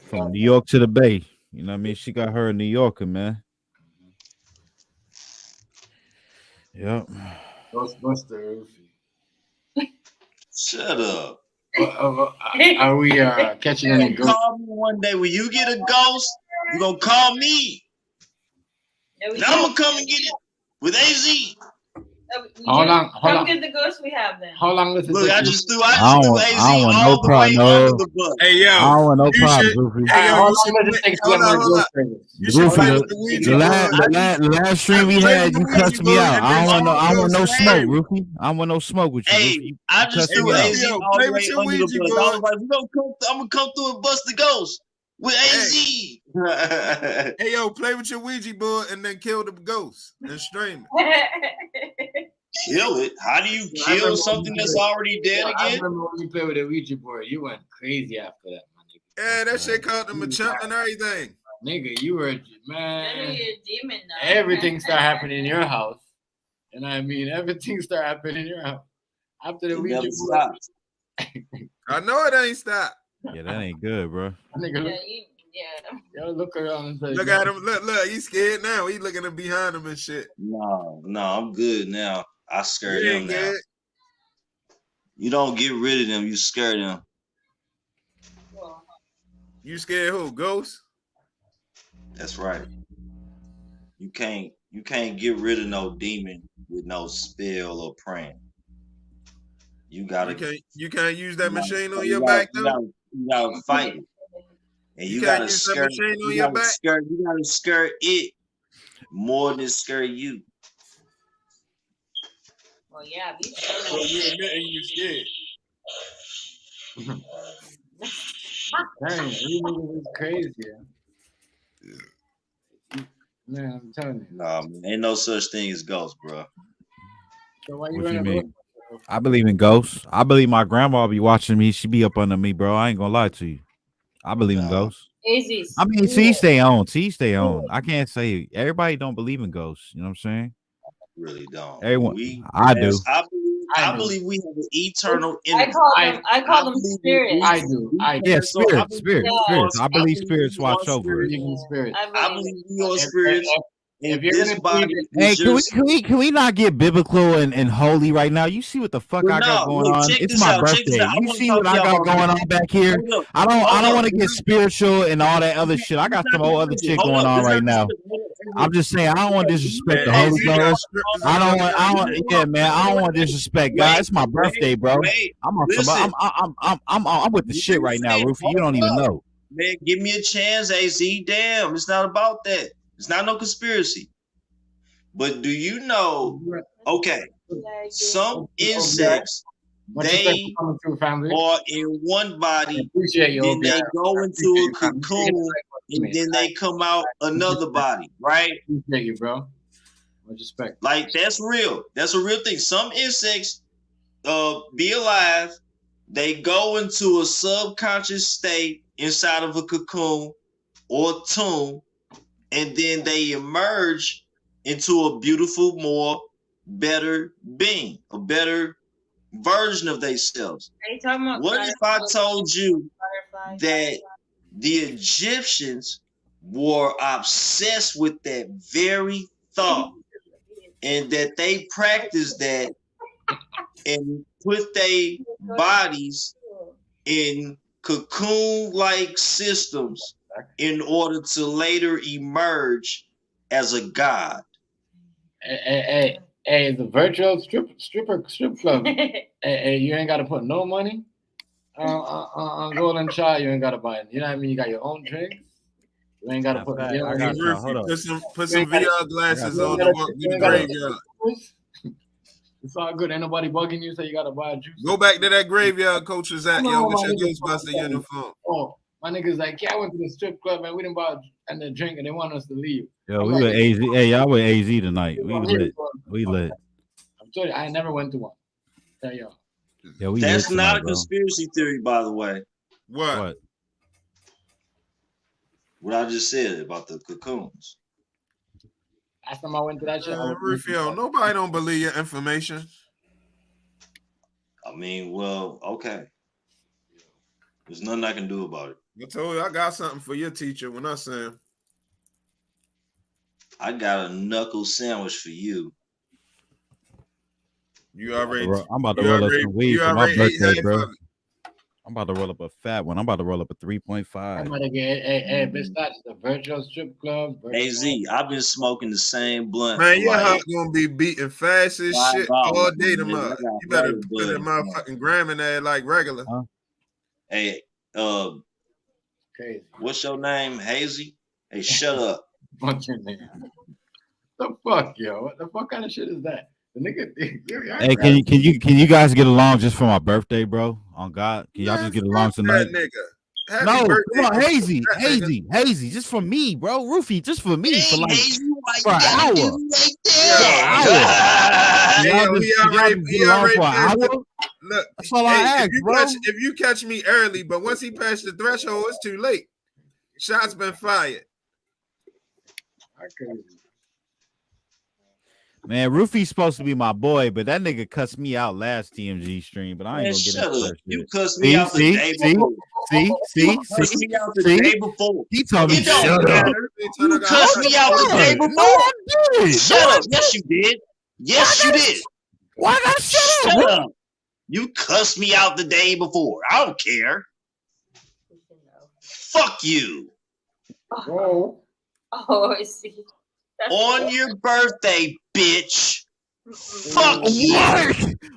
From New York to the Bay. You know what I mean? She got her a New Yorker, man. Yep. Ghostbuster. Shut up. Are we catching any You ghosts? call me one day when you get a ghost. You gonna call me. And I'm gonna come and get it with AZ. Hold on. Come get the ghost we have then. How long does it Look, take? I just threw I don't AZ want all no the way problem. under the bus. Hey yo, I don't want no you problem, should- Goofy. Hey, yo, How you long should does it make- take to hold get on, more hold on. ghost triggers? You should Goofy, play the with the Ouija board. last stream we had, you cussed me out. I don't want no smoke, Rufy. I don't want no smoke with you. Hey, Rufy. I You just cussed threw me out. AZ Yo, all play the with way your under the Ouija bus. board. I was like, I'm gonna come through and bust the ghost. with AZ. Hey, yo, play with your Ouija board and then kill the ghost and stream it. Kill it? How do you kill something that's already dead I again? remember when you played with the Ouija board, you went crazy after that, my nigga. Yeah, that shit caught them a chump and everything. Nigga, you were, man. You're a demon now. Everything started happening in your house. And I mean, everything started happening in your house. After the It Ouija never board. stops. I know it ain't stopped. Yeah, that ain't good, bro. Nigga, look, yo, look around and say, Look at him. Look, he's scared now. He looking at behind him and shit. No, I'm good now. I scare You them ain't now. good. You don't get rid of them, you scare them. You scared who? Ghosts? That's right. You can't get rid of no demon with no spell or praying. You gotta You can't use that machine on you your gotta- back though. You gotta fight it. And You you can't gotta use that scare machine on you your gotta back? scare you gotta scare it more than scare you. Well, yeah, be So you admitting you scared. dang, you niggas is crazy. Man, I'm telling you. Nah, man, ain't no such thing as ghosts, bro. So why you What you running mean? I believe in ghosts. I believe my grandma be watching me. She be up under me, bro. I ain't gonna lie to you. I believe in ghosts. Easy. I mean, T stay on. T stay on. I can't say everybody don't believe in ghosts. You know what I'm saying? Really don't. Everyone, I do. I believe we have an eternal I enemy. call them spirits. I do. Yeah, spirits. I believe spirits watch over it. I believe we are spirits. If And you're this gonna body believe Hey, is can we just can we not get biblical and holy right now? You see what the fuck I got going on? check It's this my out, check this birthday. out. I You wanna see talk what to I y'all got about going this. on back here? Hold up. I don't Hold want to up. get spiritual and all that other shit. I got some whole other shit going on right now. I'm just saying I don't want to disrespect the Hey, Holy you got Ghost. I don't want yeah, man. I don't want to disrespect God. It's my birthday, bro. I'm on Listen. I'm with the shit right now, Rufy. You don't even know. Man, give me a chance, AZ. Damn, it's not about that. It's not no conspiracy. But do you know? Okay, some insects they are in one body, then they go into a cocoon, and then they come out another body, right? Appreciate you, bro. Much respect. Like that's real. That's a real thing. Some insects be alive. They go into a subconscious state inside of a cocoon or tomb, and then they emerge into a beautiful, better being, a better version of themselves. Are you talking about What if I told you that the Egyptians were obsessed with that very thought and that they practiced that and put their bodies in cocoon-like systems in order to later emerge as a god? Hey, the virtual strip club. hey, you ain't gotta put no money on Golden Child. You ain't gotta buy it. You know what I mean? You got your own drinks. You ain't gotta put. You know what I mean? Put some VR glasses on to walk through the graveyard. It's all good. Ain't nobody bugging you, so you gotta buy a juice. Go back to that graveyard coach was at, Come yo, on, with my your nigga. Ghostbuster uniform. Oh, my nigga's like, yeah, I went to the strip club, man. We didn't buy a drink, and they want us to leave. Yo, I'm we like, with AZ. Hey, y'all with AZ tonight. We I'm lit. here, We lit. I'm telling you, I never went to one. Tell y'all. Yeah, we That's lit not tonight, a bro. conspiracy theory, by the way. What? What I just said about the cocoons. Last time I went to that shit, Rufio, nobody don't believe your information. I mean, well, okay. There's nothing I can do about it. I told you I got something for your teacher when I see him. I got a knuckle sandwich for you. You already. I'm about to you roll up already- some weed you for my already ate birthday, half bro. of it. I'm about to roll up a fat one. I'm about to roll up a 3.5. I'm about to get, hey, bitch, that's the virtual strip club. AZ, I've been smoking the same blunt. Man, for your like heart gonna be beating fast as $5, shit all day man. tomorrow. I got You better regular put that blood. motherfucking gram in there like regular. Hey, Crazy. what's your name? Hazy? Hey, shut up. What's your name? The fuck, yo? What the fuck kind of shit is that? The nigga. Hey, can you guys get along just for my birthday, bro? On God, can y'all just get along tonight? That nigga. Happy No, birthday. come on, Hazy, That nigga. Hazy, just for me, bro. Roofie, just for me, for like Hazy, why for you an gotta hour. do me like For an that? Hey, hour. yo, Y'all he just already get along for an passed hour. the, look. That's all I Hey, ask, bro. if you catch me early, but once he passed the threshold, it's too late. Shots been fired. Man, Roofie's supposed to be my boy, but that nigga cussed me out last TMG stream, but I ain't Man, gonna get shut into up. that You shit. cussed me out the day before. You cussed me out the day before. He told me It don't shut up. matter. You cussed me out the day before. No, I didn't. Shut up. Yes, you did. Yes, you did. Why I gotta shut Shut up? up. You cussed me out the day before. I don't care. Fuck you. Oh, I see. On your birthday, bitch. Fuck you. What?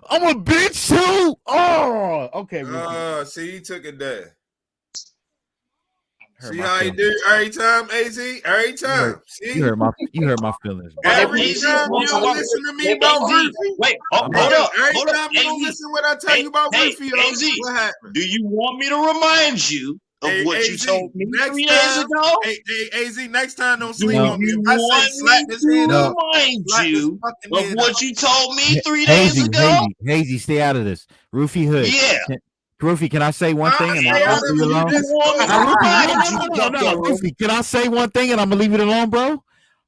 I'm a bitch too. Oh, okay. See, he took it there. Hurt See my how he feelings. do every time, AZ? Every time. See? You hurt my feelings. Bro. Every time you don't listen to me about Rufy. Wait, hold up. Every Hold up. time you don't listen what I tell you about Rufy, AZ, what happened? do you want me to remind you of what you AZ, told me next 3 days time, ago? AZ, next time don't sleep Do on me. you If I say want slap me his head to up, remind slap his you fucking of head what up. you told me 3 days ago? Hazy, stay out of this. Roofie Hood. Yeah. Roofie, can I say one thing and stay I'll out of leave it. it alone? You just No, Roofie, can I say one thing and I'm gonna leave it alone, bro?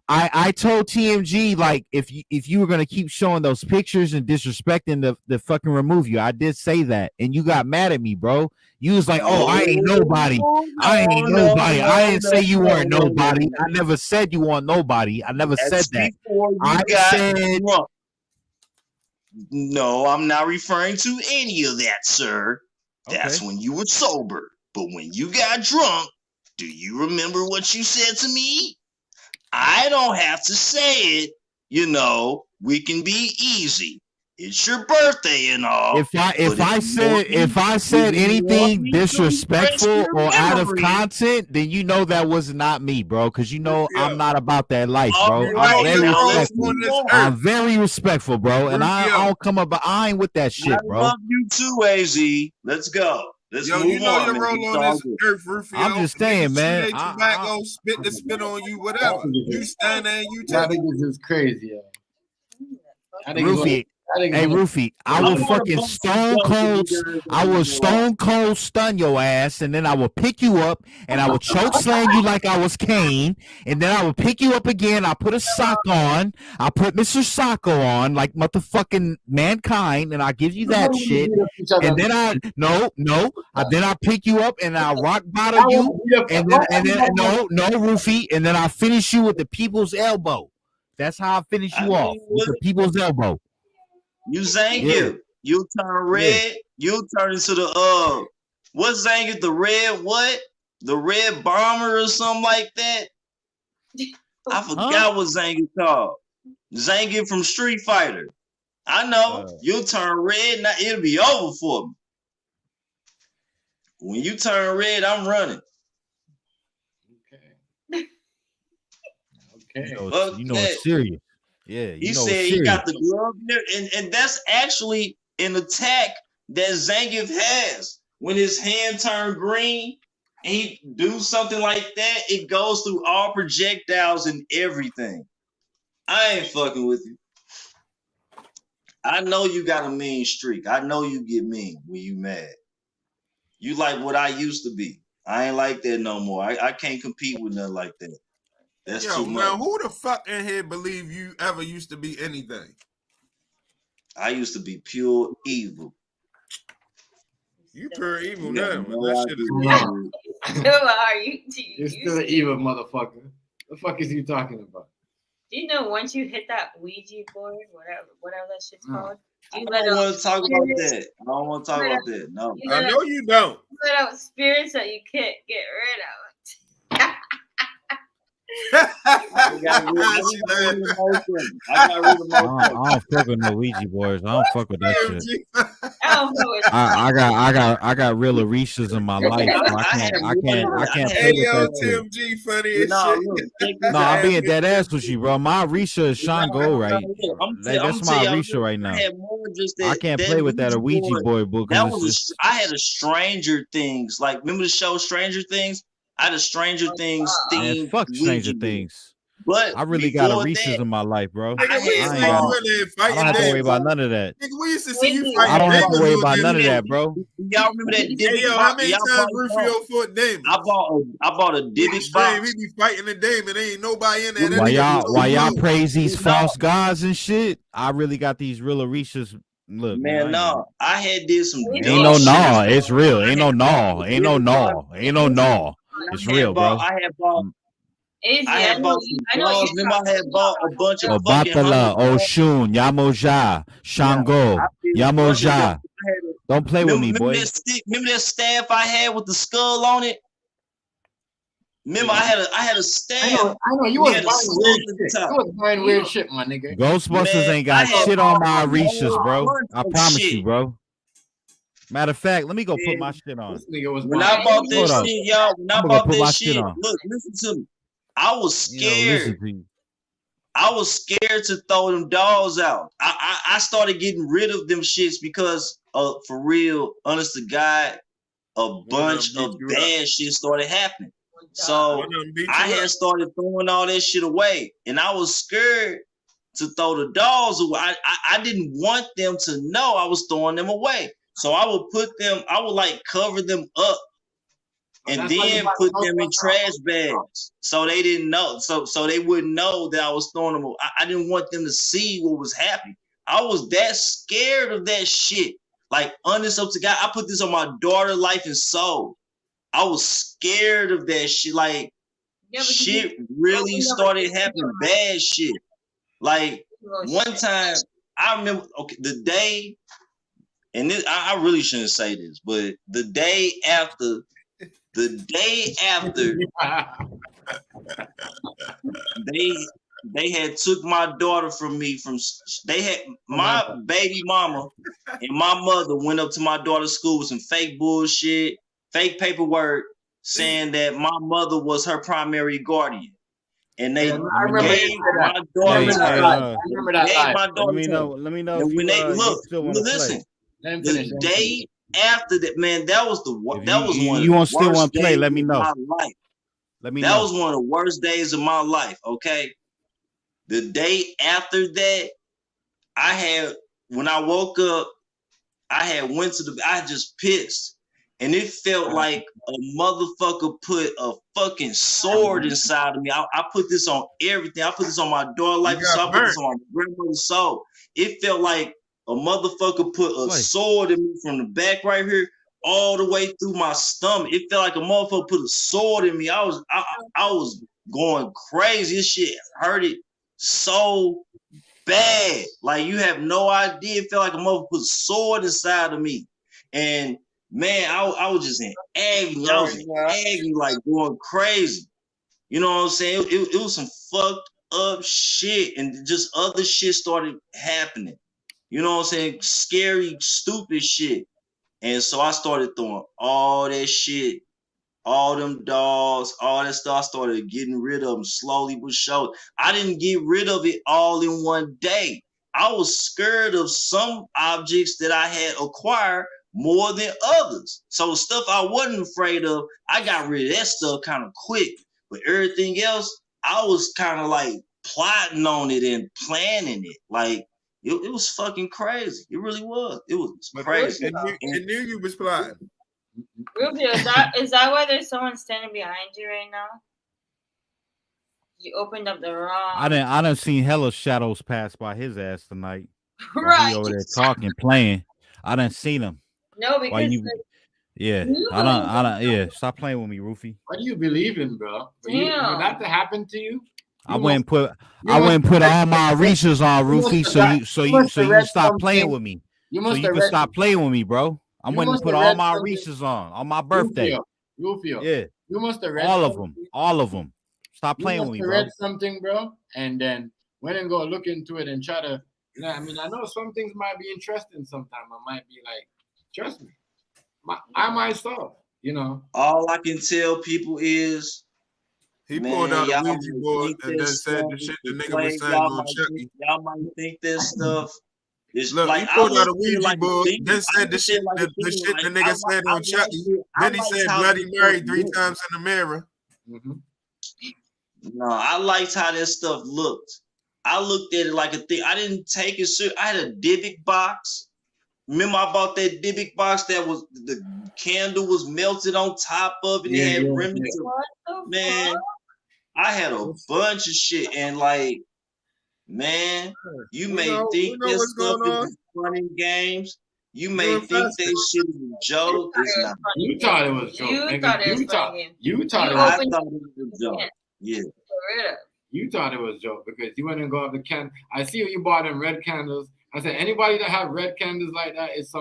I told TMG like if you were gonna keep showing those pictures and disrespecting the fucking remove you. I did say that, and you got mad at me, bro. You was like, "Oh, I ain't nobody. I ain't nobody. I didn't say you weren't nobody. I never said you weren't nobody. I never said that. I said drunk. No, I'm not referring to any of that, sir. That's when you were sober. But when you got drunk, do you remember what you said to me? I don't have to say it. You know, we can be easy. It's your birthday and all. if I said anything disrespectful or out of content, then you know that was not me, bro. Because you know I'm not about that life, bro. I'm very respectful. I'm very respectful, bro. And I don't come up. I ain't with that shit, bro. I love you too, AZ. Let's go. Let's Yo, move you know on. your role on this earth, Rufio. I'm just saying, man. They tobacco, spit the spit on you, whatever. You stand there and you That take it. niggas is crazy, yo. Roofie, hey Roofie, I will fucking stone cold stun your ass, and then I will pick you up and I will choke slam you like I was Kane, and then I will pick you up again. I put a sock on, I put Mr. Socko on like motherfucking Mankind, and I give you that shit, and then then I pick you up and I rock bottom you, and then no Roofie, and then I finish you with the people's elbow. That's how I finish you off with the people's elbow. You Zangief, you turn red, you turn into the what's Zangief, the red what? The red bomber or something like that? I forgot what Zangief called. Zangief from Street Fighter. I know. You'll turn red, now it'll be over for me. When you turn red, I'm running. You know it's serious. Yeah, He said he got the glove there, and that's actually an attack that Zangief has. When his hand turned green and he do something like that, it goes through all projectiles and everything. I ain't fucking with you. I know you got a mean streak. I know you get mean when you mad. You like what I used to be. I ain't like that no more. I can't compete with nothing like that. That's too much. Now, who the fuck in here believe you ever used to be anything? I used to be pure evil. You pure evil now. That shit Who are you? You're still an evil motherfucker. The fuck is you talking about? Do you know once you hit that Ouija board, whatever that shit's called? I don't want to talk about that. I don't want to talk about that. No. I know you don't. You let out spirits that you can't get rid of. I don't fuck with no Ouija boards. I don't fuck with that shit. Oh, I got real Orishas in my life. So I can't play with that shit. Tim G funny as shit. No, I'm being dead ass with you, bro. My Orisha is Shango, right? That's my Orisha right now. I can't play with that Ouija board book. I had a Stranger Things. Like, remember the show Stranger Things? I had a Stranger Things theme. Man, fuck Stranger Things. But I really got Orishas in my life, bro. I don't have to worry about none of that. We used to see you fight. I don't have to worry about none of that, bro. Y'all remember that? Hey, yo, how many times Rufio fought Damon? I bought a Divic box. He be fighting the Damon. There ain't nobody in there. Why y'all praise these false gods and shit? I really got these real Orishas. Look, man, no, I had did some. Ain't no gnaw. It's real. Ain't no gnaw. Ain't no gnaw. Ain't no gnaw. It's real, bro. I had bought Remember, I had bought a bunch of Obatala, Oshun, Yamoja, Shango, Yamoja. Don't play with me, boy. Remember that staff I had with the skull on it? Remember, I had a staff. I know you was buying weird shit, my nigga. Ghostbusters ain't got shit on my Orishas, bro. I promise you, bro. Matter of fact, let me go put my shit on. When I bought this shit, y'all, look, listen to me. I was scared. I was scared to throw them dolls out. I started getting rid of them shits because, for real, honest to God, a bunch of bad shit started happening. So I had started throwing all that shit away, and I was scared to throw the dolls away. I didn't want them to know I was throwing them away. So I would like cover them up and then put them in trash bags so they didn't know, so they wouldn't know that I was throwing them away. I didn't want them to see what was happening. I was that scared of that shit. Like, honest up to God, I put this on my daughter life and soul. I was scared of that shit. Like, shit really started happening, bad shit. Like, one time, I remember, the day, and this, I really shouldn't say this, but the day after they had took my daughter from me they had my baby mama and my mother went up to my daughter's school with some fake bullshit, fake paperwork saying that my mother was her primary guardian. And they gave my daughter. Let me know. And when they listen, the day after that, man, that was one. You want still want to play? Let me know. That was one of the worst days of my life. Okay, the day after that, when I woke up, I just pissed, and it felt like a motherfucker put a fucking sword inside of me. I put this on everything. I put this on my daughter's life. I put this on my grandmother's soul. It felt like a motherfucker put a sword in me from the back right here all the way through my stomach. It felt like a motherfucker put a sword in me. I was going crazy. This shit hurted so bad. Like, you have no idea. It felt like a motherfucker put a sword inside of me. And man, I was just in agony. I was in agony, like going crazy. You know what I'm saying? It was some fucked up shit, and just other shit started happening. You know what I'm saying? Scary, stupid shit. And so I started throwing all that shit, all them dolls, all that stuff. I started getting rid of them slowly but surely. I didn't get rid of it all in one day. I was scared of some objects that I had acquired more than others. So stuff I wasn't afraid of, I got rid of that stuff kind of quick. But everything else, I was kind of like plotting on it and planning it. Like, it was fucking crazy. It really was. It was crazy. And knew you was plotting. Rufio, is that why there's someone standing behind you right now? You opened up the wrong. I done seen hella shadows pass by his ass tonight. Right. He over there talking, playing. I done seen him. No, because stop playing with me, Rufy. What do you believe in, bro? For that to happen to you? I went and put all my Orishas on, Rufy, so you stop playing with me. You can stop playing with me, bro. I went and put all my Orishas on my birthday. Rufio. Yeah. You must have read all of them. Stop playing with me, bro. Read something, bro, and then went and go look into it and try to. I mean, I know some things might be interesting. Sometimes I might be like, Trust me. I myself, you know. All I can tell people is he pulled out a y'all Ouija might board think and that then said the stuff shit the is nigga play. was saying Y'all on Chucky. might think that stuff is Look, like he I pulled out a looked at it Ouija like a board, demon. then I said the looked at shit it like the, a the demon. shit Like, the nigga said on Chucky. I Then he liked said how Bloody this Mary stuff 3 looked. times in the mirror. No, I liked how that stuff looked. I looked at it like a thing. I didn't take it serious. I had a Dybbuk box. Remember, I bought that Dybbuk box that was the candle was melted on top of it. And it had remnants of man. I had a bunch of shit, and like, man, you may think that what's stuff going is fun and games. You may Doing think fast that shit is a joke. It's not. You thought it was a joke. You nigga. thought it You was thought funny. you thought it I was thought it was a joke. Yeah. you thought it was a joke because you went and go up the can. I see what you bought them red candles. I said anybody that have red candles like that is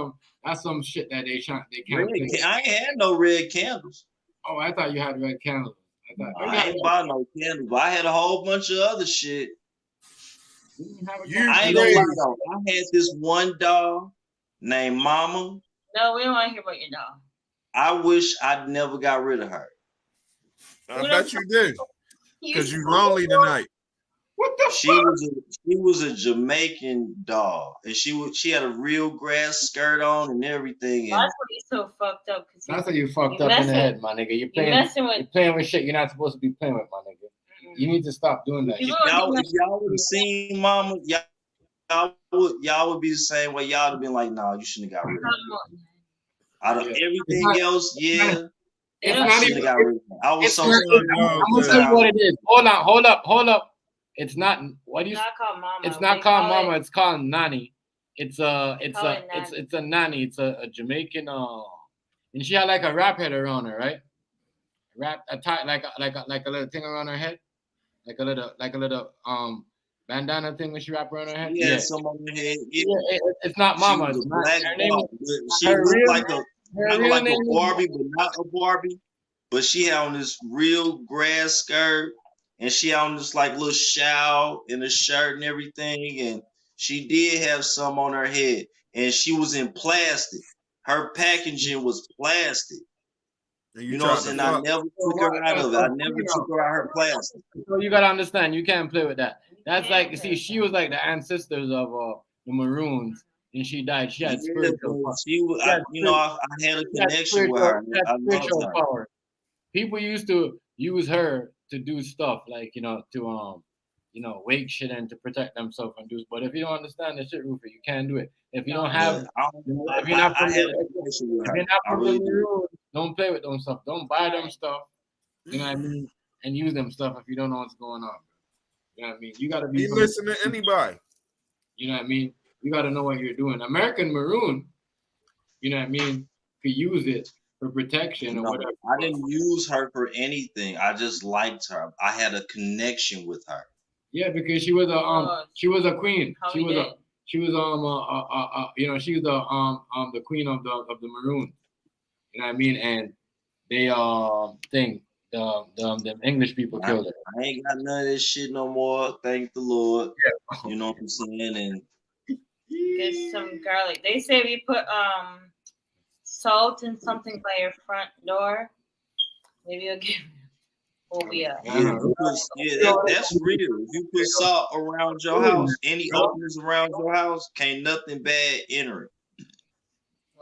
that's some shit that they can't. I ain't had no red candles. Oh, I thought you had red candles. I ain't bought no candles, but I had a whole bunch of other shit. I ain't gonna lie though. I had this one dog named Mama. No, we don't want to hear about your dog. I wish I'd never got rid of her. I bet you did. Because you lonely tonight. What the she was a Jamaican dog, and she had a real grass skirt on and everything. And that's what he's so fucked up. That's what you fucked up in the head, my nigga. You're playing with shit you're not supposed to be playing with, my nigga. You need to stop doing that. If y'all would have seen Mama, y'all would be the same way. Y'all would have been like, "No, you shouldn't have got rid of her." Out of everything else, it's not even. Got rid of her. I was so. I'm gonna tell you what it is. Hold up. It's not. What do you? It's not called Mama. It's not called Mama. It's called Nani. It's a Nani. It's a Jamaican. And she had like a wrap head around her, right? Like a little thing around her head, like a little bandana thing when she wrapped around her head. Yeah, some on her head. It's not Mama. She It's was not, black her name dog. is, She her looked real, like a name Barbie, but not a Barbie. But she had on this real grass skirt, and she had on this like little shawl and a shirt and everything. And she did have some on her head, and she was in plastic. Her packaging was plastic. You know what I'm saying? I never took her out of it. I never took her out her plastic. So you gotta understand, you can't play with that. That's like, see, she was like the ancestors of the Maroons, and she died. She had spiritual power. She was, I had a connection with her. I loved her. Power. People used to use her to do stuff like, to wake shit and to protect themselves and do. But if you don't understand the shit, Rufus, you can't do it. If you don't have, if you're not from the Maroons, don't play with them stuff. Don't buy them stuff. You know what I mean? And use them stuff if you don't know what's going on. You know what I mean? You gotta be listening to anybody. You know what I mean? You gotta know what you're doing. American Maroon, you know what I mean, could use it for protection or whatever. I didn't use her for anything. I just liked her. I had a connection with her. Yeah, because she was a queen. She was the queen of the Maroon. You know what I mean? And they the English people killed her. I ain't got none of this shit no more. Thank the Lord. Yeah. You know what I'm saying? And get some garlic. They say we put salt in something by your front door. Maybe you'll get phobia. Yeah, that's real. If you put salt around your house, any openings around your house, can't nothing bad enter it.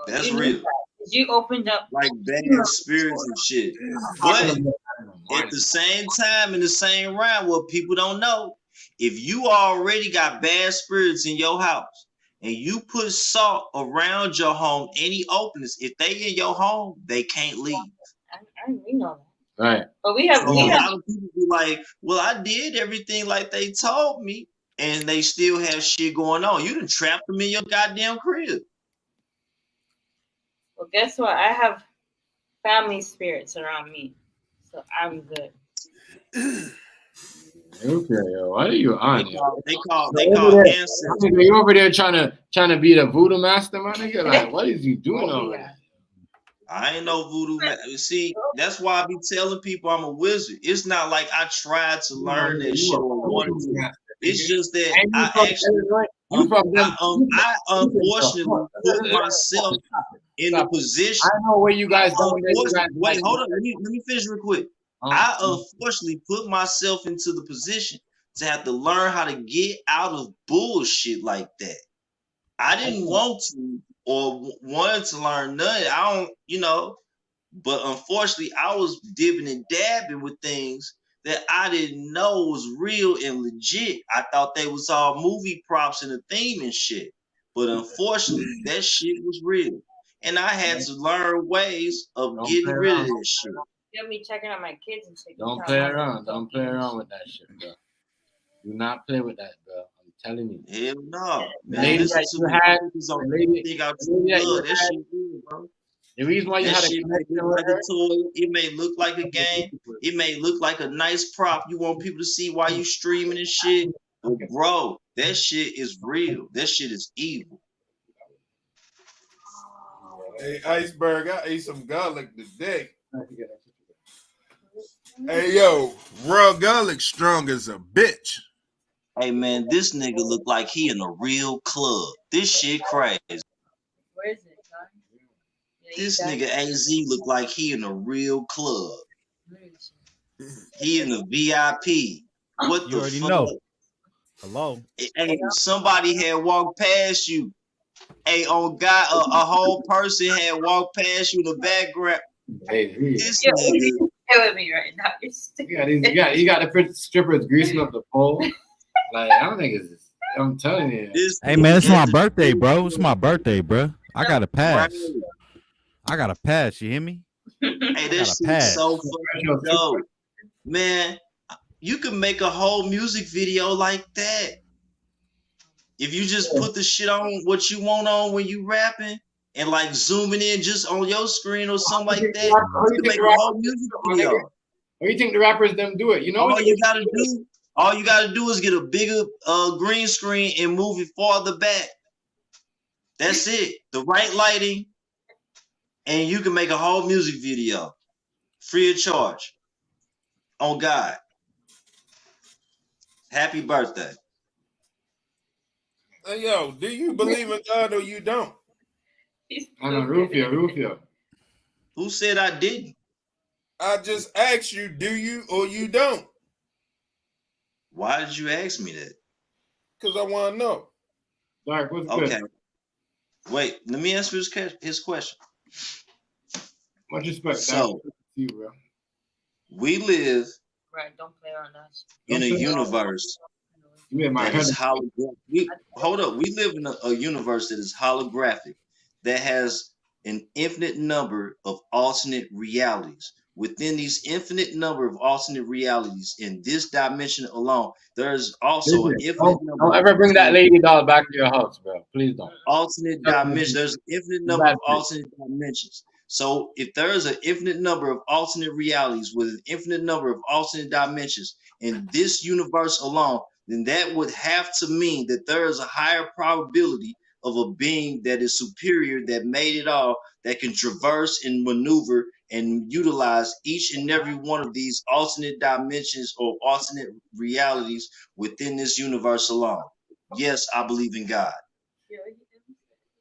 That's real. You opened up like bad spirits and shit. But at the same time, in the same round, what people don't know, if you already got bad spirits in your house and you put salt around your home, any openings, if they in your home, they can't leave. We know that. Right. But we have a lot of people be like, well, I did everything like they told me, and they still have shit going on. You done trapped them in your goddamn crib. Well, guess what? I have family spirits around me, so I'm good. Okay, yo, what are you on? They call ancestors. You over there trying to be the voodoo master, my nigga? Like, what is you doing over there? I ain't no voodoo man. See, that's why I be telling people I'm a wizard. It's not like I tried to learn that shit or wanted to. It's just that I unfortunately put myself in the position. I know where you guys going. Wait, hold on. Let me finish real quick. I unfortunately put myself into the position to have to learn how to get out of bullshit like that. I didn't want to or wanted to learn none. I don't, you know, but unfortunately, I was dipping and dabbing with things that I didn't know was real and legit. I thought they was all movie props and a theme and shit. But unfortunately, that shit was real. And I had to learn ways of getting rid of that shit. You'll be checking on my kids and shit. Don't play around. Don't play around with that shit, bro. Do not play with that, bro. I'm telling you. Hell no. The lady that you had, the reason why you had a connection with her, it may look like a game. It may look like a nice prop. You want people to see why you streaming and shit. But bro, that shit is real. That shit is evil. Hey, Iceberg, I ate some garlic today. Hey, yo, raw garlic strong as a bitch. Hey, man, this nigga look like he in a real club. This shit crazy. Where is it, son? This nigga AZ look like he in a real club. He in the VIP. What You the already fuck? know. Hello. Hey, somebody had walked past you. Hey, on God, a whole person had walked past you in the background. Hey, this nigga. Killing me right now. you got the strippers greasing up the pole. Like, I don't think it's. I'm telling you. Hey man, it's my birthday, bro. It's my birthday, bro. I got to pass. I got to pass. You hear me? Hey, this shit's so fucking dope, man. You can make a whole music video like that. If you just put the shit on what you want on when you rapping and like zooming in just on your screen or something like that, you can make a whole music video. Or you think the rappers them do it? You know, all you gotta do is get a bigger green screen and move it farther back. That's it. The right lighting, and you can make a whole music video free of charge. On God. Happy birthday. Hey, yo, do you believe in God or you don't? I know, Rufio. Who said I didn't? I just asked you, do you or you don't? Why did you ask me that? Because I want to know. Dark, what's okay. good? Wait, let me answer his question. Much respect. So, you, bro. We live don't play on us. in a universe that is holographic. Hold up. We live in a universe that is holographic, that has an infinite number of alternate realities. Within these infinite number of alternate realities in this dimension alone, there's also an infinite number. Don't ever bring that lady doll back to your house, bro. Please don't. Alternate dimensions. There's an infinite number of alternate dimensions. So if there is an infinite number of alternate realities with an infinite number of alternate dimensions in this universe alone, then that would have to mean that there is a higher probability of a being that is superior, that made it all, that can traverse and maneuver and utilize each and every one of these alternate dimensions or alternate realities within this universe alone. Yes, I believe in God.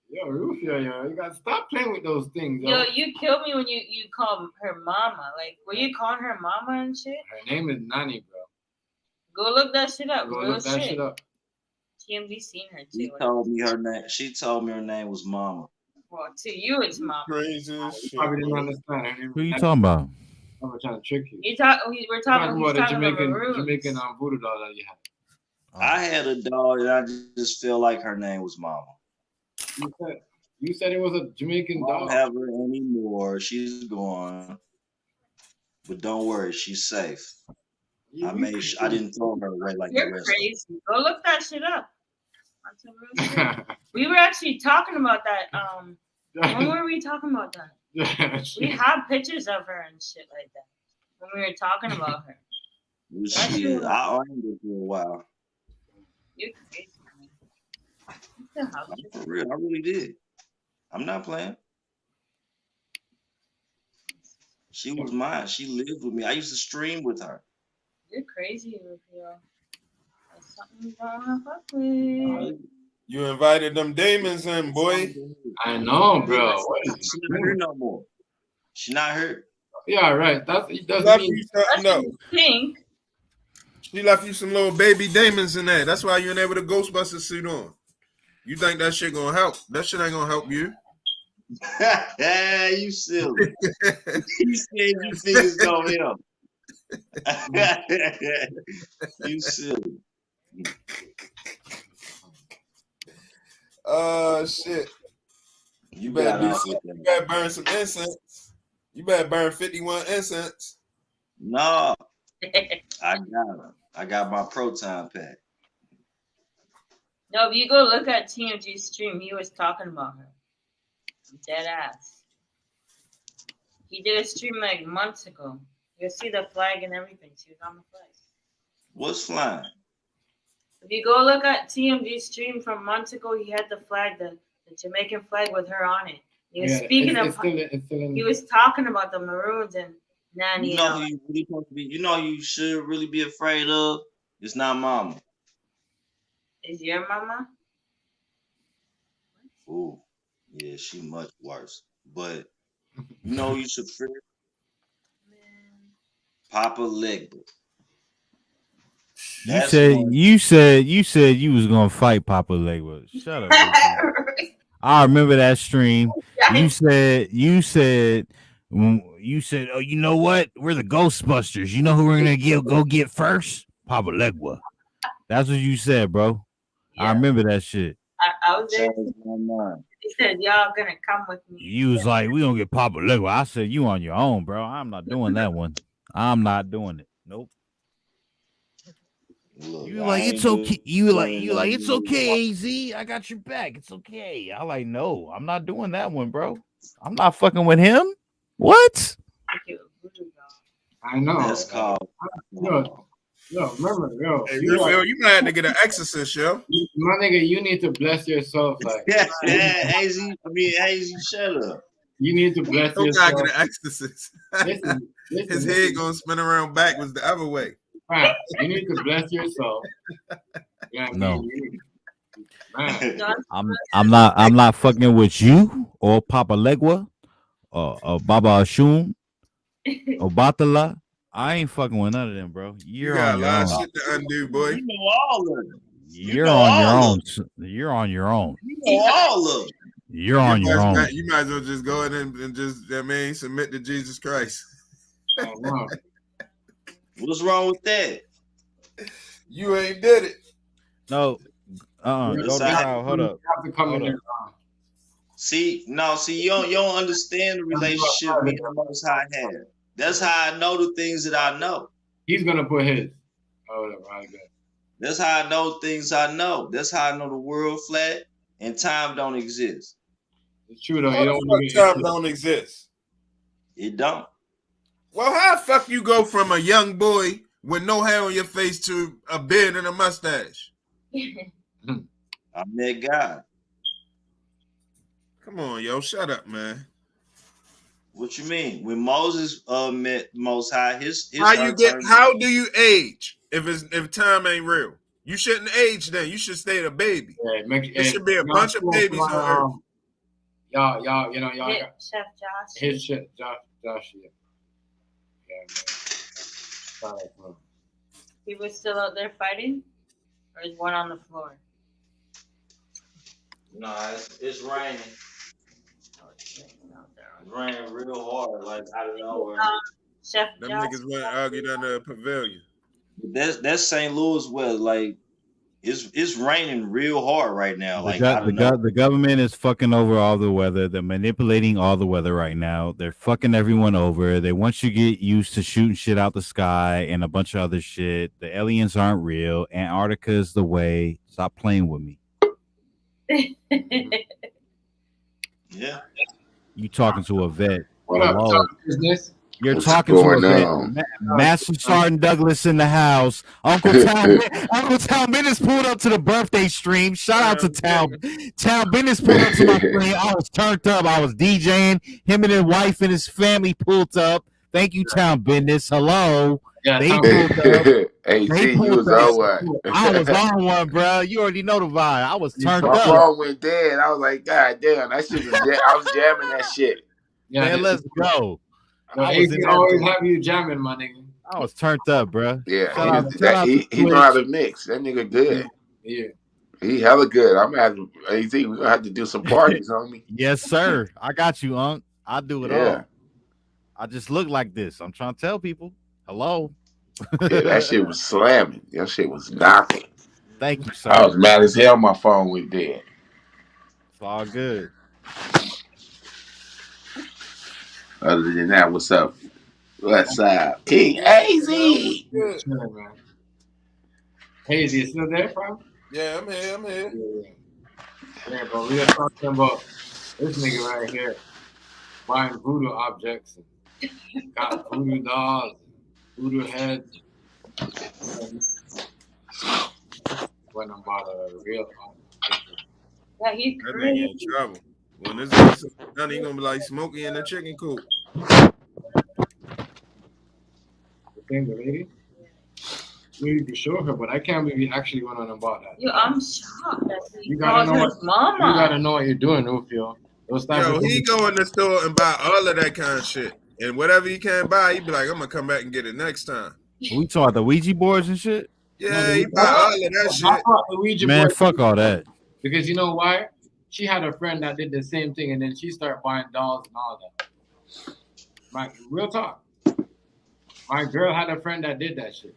Yo, Rufio, you gotta stop playing with those things. Yo, you killed me when you called her mama. Like, were you calling her mama and shit? Her name is Nani, bro. Go look that shit up. Go look that shit up. TMZ seen her too. She told me her name. She told me her name was Mama. Well, to you, it's mama. Crazy shit. Probably didn't understand. Who you talking about? I'm trying to trick you. We're talking about the Jamaican Jamaican voodoo doll that you had. I had a dog and I just feel like her name was Mama. You said it was a Jamaican dog. I don't have her anymore. She's gone. But don't worry, she's safe. I didn't throw her away like You're the rest. crazy. Go look that shit up. We were actually talking about that. When were we talking about that? We have pictures of her and shit like that. When we were talking about her. Shit, I owned her for a while. You're crazy. For real, I really did. I'm not playing. She was mine. She lived with me. I used to stream with her. You're crazy, Rufio. That's something you don't want to fuck with. You invited them demons in, boy. I know, bro. She's not hurt no more. She's not hurt. Yeah, right. It doesn't Left mean you something, no. Think. She left you some little baby demons in there. That's why you ain't able to Ghostbuster suit on. You think that shit gonna help? That shit ain't gonna help you. You silly. You said you think it's gonna help. You silly. Shit. You better burn some incense. You better burn 51 incense. No. I got my proton pack. No, if you go look at TMG's stream, he was talking about her. Dead ass. He did a stream like months ago. You'll see the flag and everything. She was on the flag. What's flying? If you go look at TMG's stream from months ago, he had the flag, the Jamaican flag with her on it. He was speaking of. He was talking about the Maroons and Nanny. You know who you really supposed to be. You know you should really be afraid of. It's not Mama. Is your mama? Ooh, yeah, she much worse. But you know you should fear Papa Legba. You said you was gonna fight Papa Legba. Shut up. I remember that stream. You said, oh, you know what? We're the Ghostbusters. You know who we're gonna go get first? Papa Legba. That's what you said, bro. Yeah. I remember that shit. I was there. He said, y'all gonna come with me. You was like, we gonna get Papa Legba. I said, you on your own, bro. I'm not doing that one. I'm not doing it. Nope. Look, you like it's okay. You like it's okay, AZ. I got your back. It's okay. I like no. I'm not doing that one, bro. I'm not fucking with him. What? I know. That's called. Yo, remember, hey, you might have to get an exorcist, yo. My nigga, you need to bless yourself. Like, AZ, shut up. You need to bless yourself. Gotta get an exorcist. His head gonna spin around backwards the other way. Right. You need to bless yourself. Yeah, no. I'm not fucking with you or Papa Legba or Baba Ashun or Batala. I ain't fucking with none of them, bro. You're on your own. Shit to undo, boy. You know all of them. You're on your own. You're on your own. You know all of them. You're on your own. You might as well just go ahead and just, submit to Jesus Christ. Oh, wow. What's wrong with that? You ain't did it. No. Go to trial. Hold up. See, you don't understand the relationship me and the Most High have. That's how I know the things that I know. He's gonna put his. That's how I know things I know. That's how I know the world flat and time don't exist. It's true though. Time don't exist. It don't. Well, how the fuck you go from a young boy with no hair on your face to a beard and a mustache? I met God. Come on, yo, shut up, man. What you mean? When Moses met Most High, his how do you age if time ain't real? You shouldn't age then. You should stay a baby. There should be a bunch of babies on earth. Y'all, Chef Josh. His shit, Josh, yeah. Man. He was still out there fighting, or is one on the floor? No, it's raining. It's raining real hard, like out of nowhere. Chef Them Josh. niggas went argued under a pavilion. That's St. Louis weather. Like it's raining real hard right now. The government is fucking over all the weather. They're manipulating all the weather right now. They're fucking everyone over. They want you to get used to shooting shit out the sky and a bunch of other shit. The aliens aren't real. Antarctica is the way. Stop playing with me. Yeah. You talking to a vet. What up, business? You're talking to a vet. Master Sergeant Douglas in the house. Uncle Town Business pulled up to the birthday stream. Shout out to Town Business pulled up to my stream. I was turned up. I was DJing. Him and his wife and his family pulled up. Thank you, Town Business. Hello. Yeah, They Tom pulled up. Hey, They G, you pulled was up. on one. I was on one, bro. You already know the vibe. I was turned My up. phone went dead. I was like, God damn, that shit was I was jamming that shit. Yeah, Man, let's go. Yo, I was AC in that always bitch. have you jamming, my nigga. I was turned up, bro. Yeah, Shout out he to know how Twitch. to mix. That nigga good. Yeah. He hella good. I'm gonna have to, AZ, we're gonna have to do some parties, homie. Yes, sir. I got you, Unc. I do it Yeah. all. I just look like this. I'm trying to tell people. Hello. Yeah, that shit was slamming. That shit was knocking. Thank you, sir. I was mad as hell my phone went dead. It's all good. Other than that, what's up? What's up? King AZ. Good. Man. Hazy, you still there, bro? Yeah, I'm here. Yeah, but we are talking about this nigga right here buying voodoo objects and got voodoo dolls, voodoo heads. When I'm about a real Yeah, he's That nigga crazy. in trouble. When this is done, he gonna be like Smokey in the chicken coop. thing, the lady. Maybe you could show her, but I can't believe you actually went on and bought that. Yo, I'm shocked that he You gotta called know his what mama. you gotta know what you're doing, Rufio. Those type Yo, of he things. go in the store and buy all of that kind of shit. And whatever he can't buy, he be like, I'm gonna come back and get it next time. We talking about the Ouija boards and shit? Yeah, he buy all of that I shit. bought the Ouija Man, board fuck all that. because you know why? She had a friend that did the same thing, and then she started buying dolls and all that. My real talk. My girl had a friend that did that shit.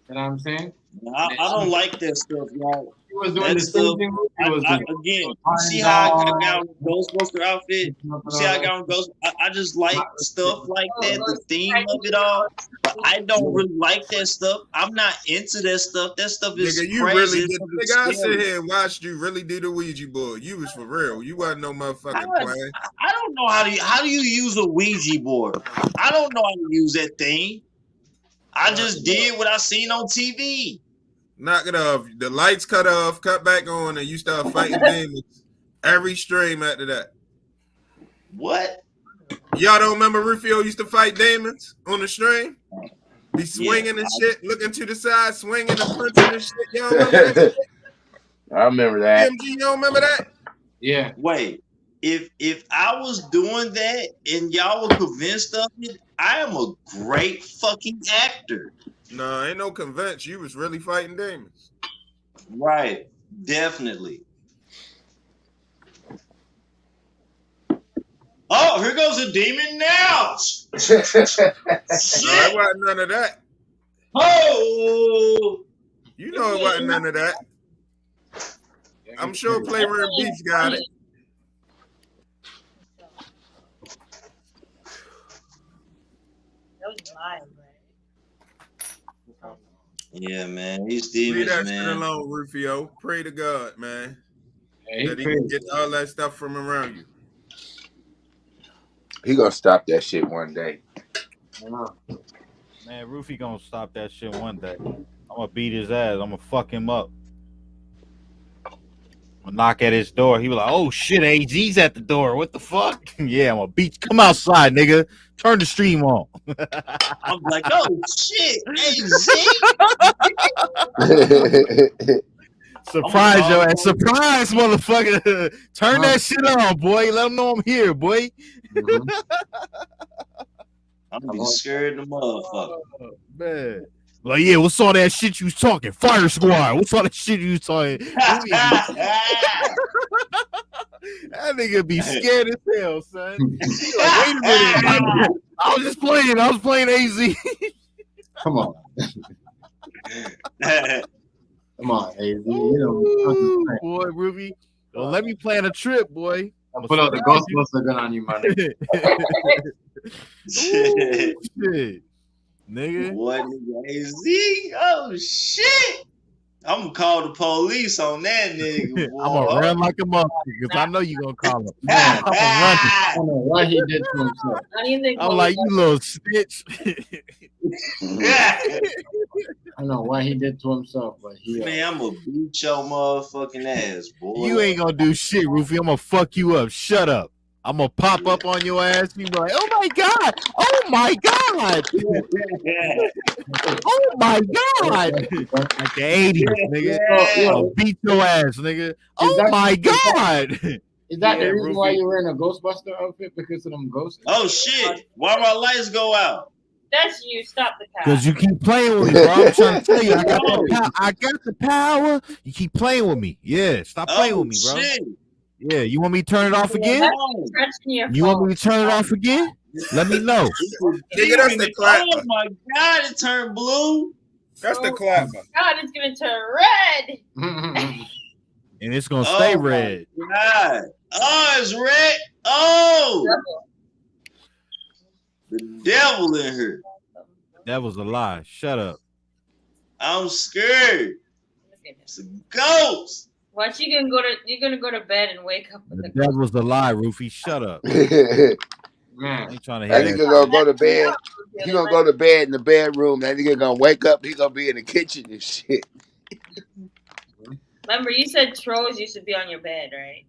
You know what I'm saying? I don't like that stuff, y'all. He was doing That the same stuff. thing. He was doing. Again, you see how I got on Ghostbuster outfit? You see how I got on Ghost? I just like stuff like that, the theme of it all. But I don't really like that stuff. I'm not into that stuff. That stuff is Nigga, you crazy. really That did. stuff is Nigga, I scary. sit here and watched you really do the Ouija board. You was for real. You wasn't no motherfucking playing. I don't know how do you use a Ouija board? I don't know how to use that thing. I just did what I seen on TV. Knock it off. The lights cut off, cut back on, and you start fighting demons every stream after that. What? Y'all don't remember Rufio used to fight demons on the stream? Be swinging and shit, looking to the side, swinging and punching and shit. Y'all remember that? I remember that. MG, you don't remember that? Yeah. Wait, if I was doing that and y'all were convinced of it, I am a great fucking actor. No, ain't no convinced. You was really fighting demons. Right, definitely. Oh, here goes a demon now. No, it wasn't none of that. Oh, You know it wasn't none of that. I'm sure Playroom Beats got it. That was live, right? yeah, man, these Leave demons, that shit man. alone, Rufio. Pray to God, man. Yeah, That he can get all that stuff from around you. He gonna stop that shit one day. Man, Rufy gonna stop that shit one day. I'm gonna beat his ass. I'm gonna fuck him up. I'm gonna knock at his door. He be like, "Oh shit, AG's at the door. What the fuck?" Yeah, I'm gonna beat. Come outside, nigga. Turn the stream on. I'm like, oh shit, Surprise, yo, and surprise, motherfucker. Turn that shit on, boy. Let them know I'm here, boy. I'm gonna be scared of the motherfucker. Man. Like, yeah, what's all that shit you was talking? Fire Squad. What's all that shit you was talking? That nigga be scared as hell, son. He like, wait a minute. I was playing AZ. Come on. Come on, AZ. You know, boy, Ruby. Don't let me plan a trip, boy. I'll put out the Ghostbuster gun on you, man. Shit. Nigga. What AZ? Oh shit! I'm gonna call the police on that nigga. Boy. I'm gonna run like a motherfucker because I know you gonna call him. I don't know what he did to himself. I'm like, you little snitch. I don't know what he did to himself, but he. Man, I'm gonna beat your motherfucking ass, boy. You ain't gonna do shit, Rufy. I'm gonna fuck you up. Shut up. I'm gonna pop up on your ass. You be like, oh my god, oh my god, oh my god, like the 80s, nigga. I'll beat your ass, nigga. Oh my god. Is that the reason why you're wearing a Ghostbuster outfit? Because of them ghosts? Oh shit! Why my lights go out? That's you. Stop the car. Because you keep playing with me, bro. I'm trying to tell you, I got the power. You keep playing with me. Yeah, stop playing with me, bro. Shit. Yeah, you want me to turn it off again? You want me to turn it off again? Let me know. Nigga, that's the clap. Oh my god, it turned blue. That's the clap. God, it's gonna turn red. And it's gonna stay red. God. Oh, it's red. Oh, the devil in here. That was a lie. Shut up. I'm scared. It's a ghost. What you're gonna go to bed and wake up with the That was a lie, Rufy. Shut up. Man. I ain't trying to That hear nigga gonna go to bed. He gonna go to bed in the bedroom. That nigga gonna wake up. He gonna be in the kitchen and shit. Remember, you said trolls used to be on your bed, right?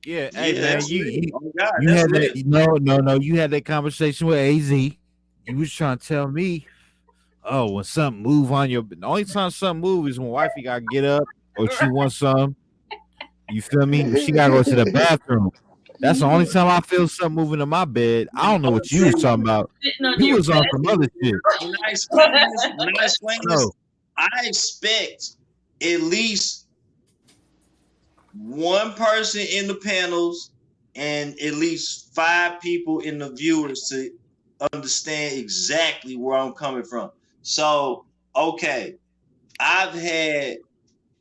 Yeah, hey man, that's you that's had real. that. No. You had that conversation with AZ. You was trying to tell me, oh, when something move on your. The only time something move is when wifey gotta get up or she wants some. You feel me? She gotta go to the bathroom. That's the only time I feel something moving in my bed. I don't know what you was talking about. You was on some other shit. When I explain this, I expect at least one person in the panels and at least 5 people in the viewers to understand exactly where I'm coming from. So, okay, I've had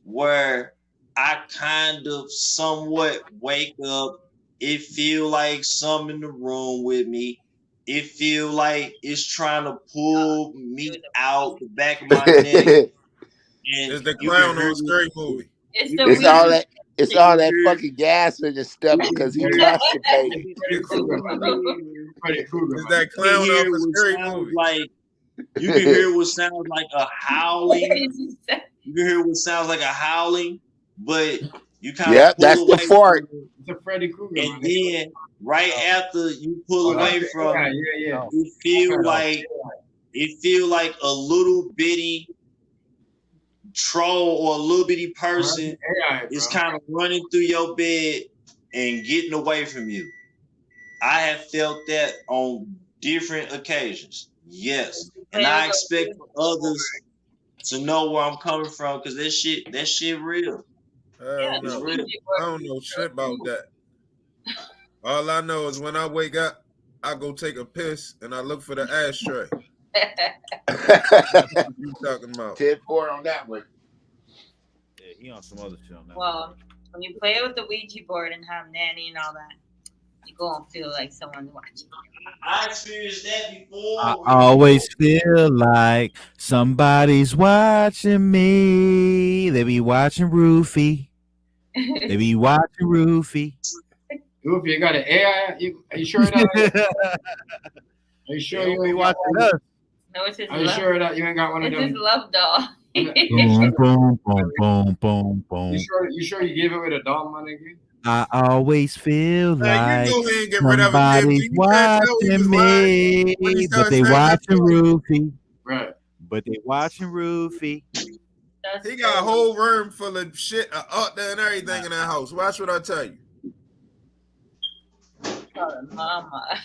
where I kind of somewhat wake up. It feel like something in the room with me. It feel like it's trying to pull me out the back of my neck. It's the clown on Scary Movie. It's all that. It's all that fucking gas and the stuff because he constipated. It's that clown off a Scary Movie. Like you can hear what sounds like a howling. You can hear what sounds like a howling, but you kind of that's the fart. It's a Freddy Krueger. And then right after you pull away from it, it feel like a little bitty troll or a little bitty person is kind of running through your bed and getting away from you. I have felt that on different occasions. Yes. And I expect others to know where I'm coming from because that shit real. I don't know shit about that. All I know is when I wake up, I go take a piss and I look for the ashtray. What you talking about? 10-4 on that one. Yeah, he on some other shit on that. Well, when you play with the Ouija board and have nanny and all that, you go and feel like someone's watching. I experienced that before. I always feel like somebody's watching me. They be watching Rufy. They be watching Rufy. Rufy, you got an AI? Are you sure that? Are you sure you ain't watching us? No, it's his Are you love. sure that you ain't got one of It's them? his love doll. Boom, boom, boom, boom, boom, boom. You sure you gave it with a doll, my nigga? I always feel like you go ahead and get rid of him, somebody's Jim. You can't tell he watching was lying when he me, but started they saying that watching Rufy. Right. But they watching Rufy. He got a whole room full of shit, up there and everything in that house. Watch what I tell you. Mama.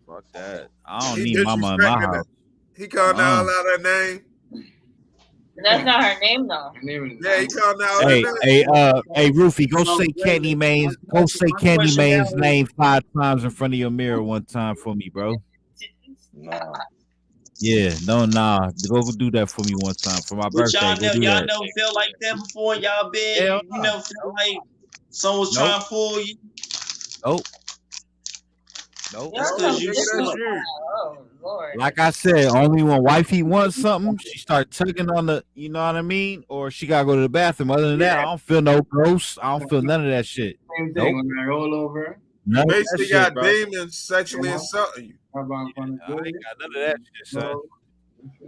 Fuck that. I don't He need mama in my disrespecting house. He called out her name. That's not her name though. Yeah, he called out her Hey, name. hey, Rufy, go say Candyman's name 5 times in front of your mirror one time for me, bro. Nah. Yeah, no, go do that for me one time for my But birthday. y'all Go do never that. felt like that before in y'all bed? Hell You never felt like someone was trying to pull you? Nope. Nope. That's because you slept. Oh Lord. Like I said, only when wifey wants something, she start tugging on the, you know what I mean? Or she gotta go to the bathroom. Other than that, I don't feel no ghosts. I don't feel none of that shit. Same thing when I roll over. None of that Basically shit, got bro. demons sexually assaulting you. I ain't got none of that shit, son.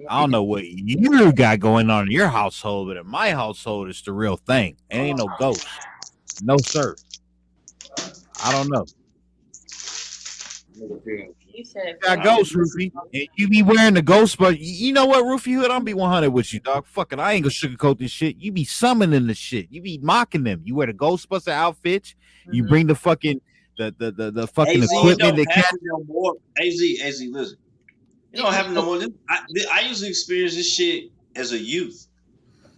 I don't know what you got going on in your household, but in my household, it's the real thing. It ain't no ghost. No, sir. I don't know. You said Got ghost, Roofy. And you be wearing the ghost, but you know what, Roofy Hood? I'm be 100 with you, dog. Fuck it. I ain't gonna sugarcoat this shit. You be summoning the shit. You be mocking them. You wear the Ghostbuster outfits. You bring the fucking the fucking AZ, equipment. don't That have it no more. AZ, listen. You don't have it no more. I used to experience this shit as a youth,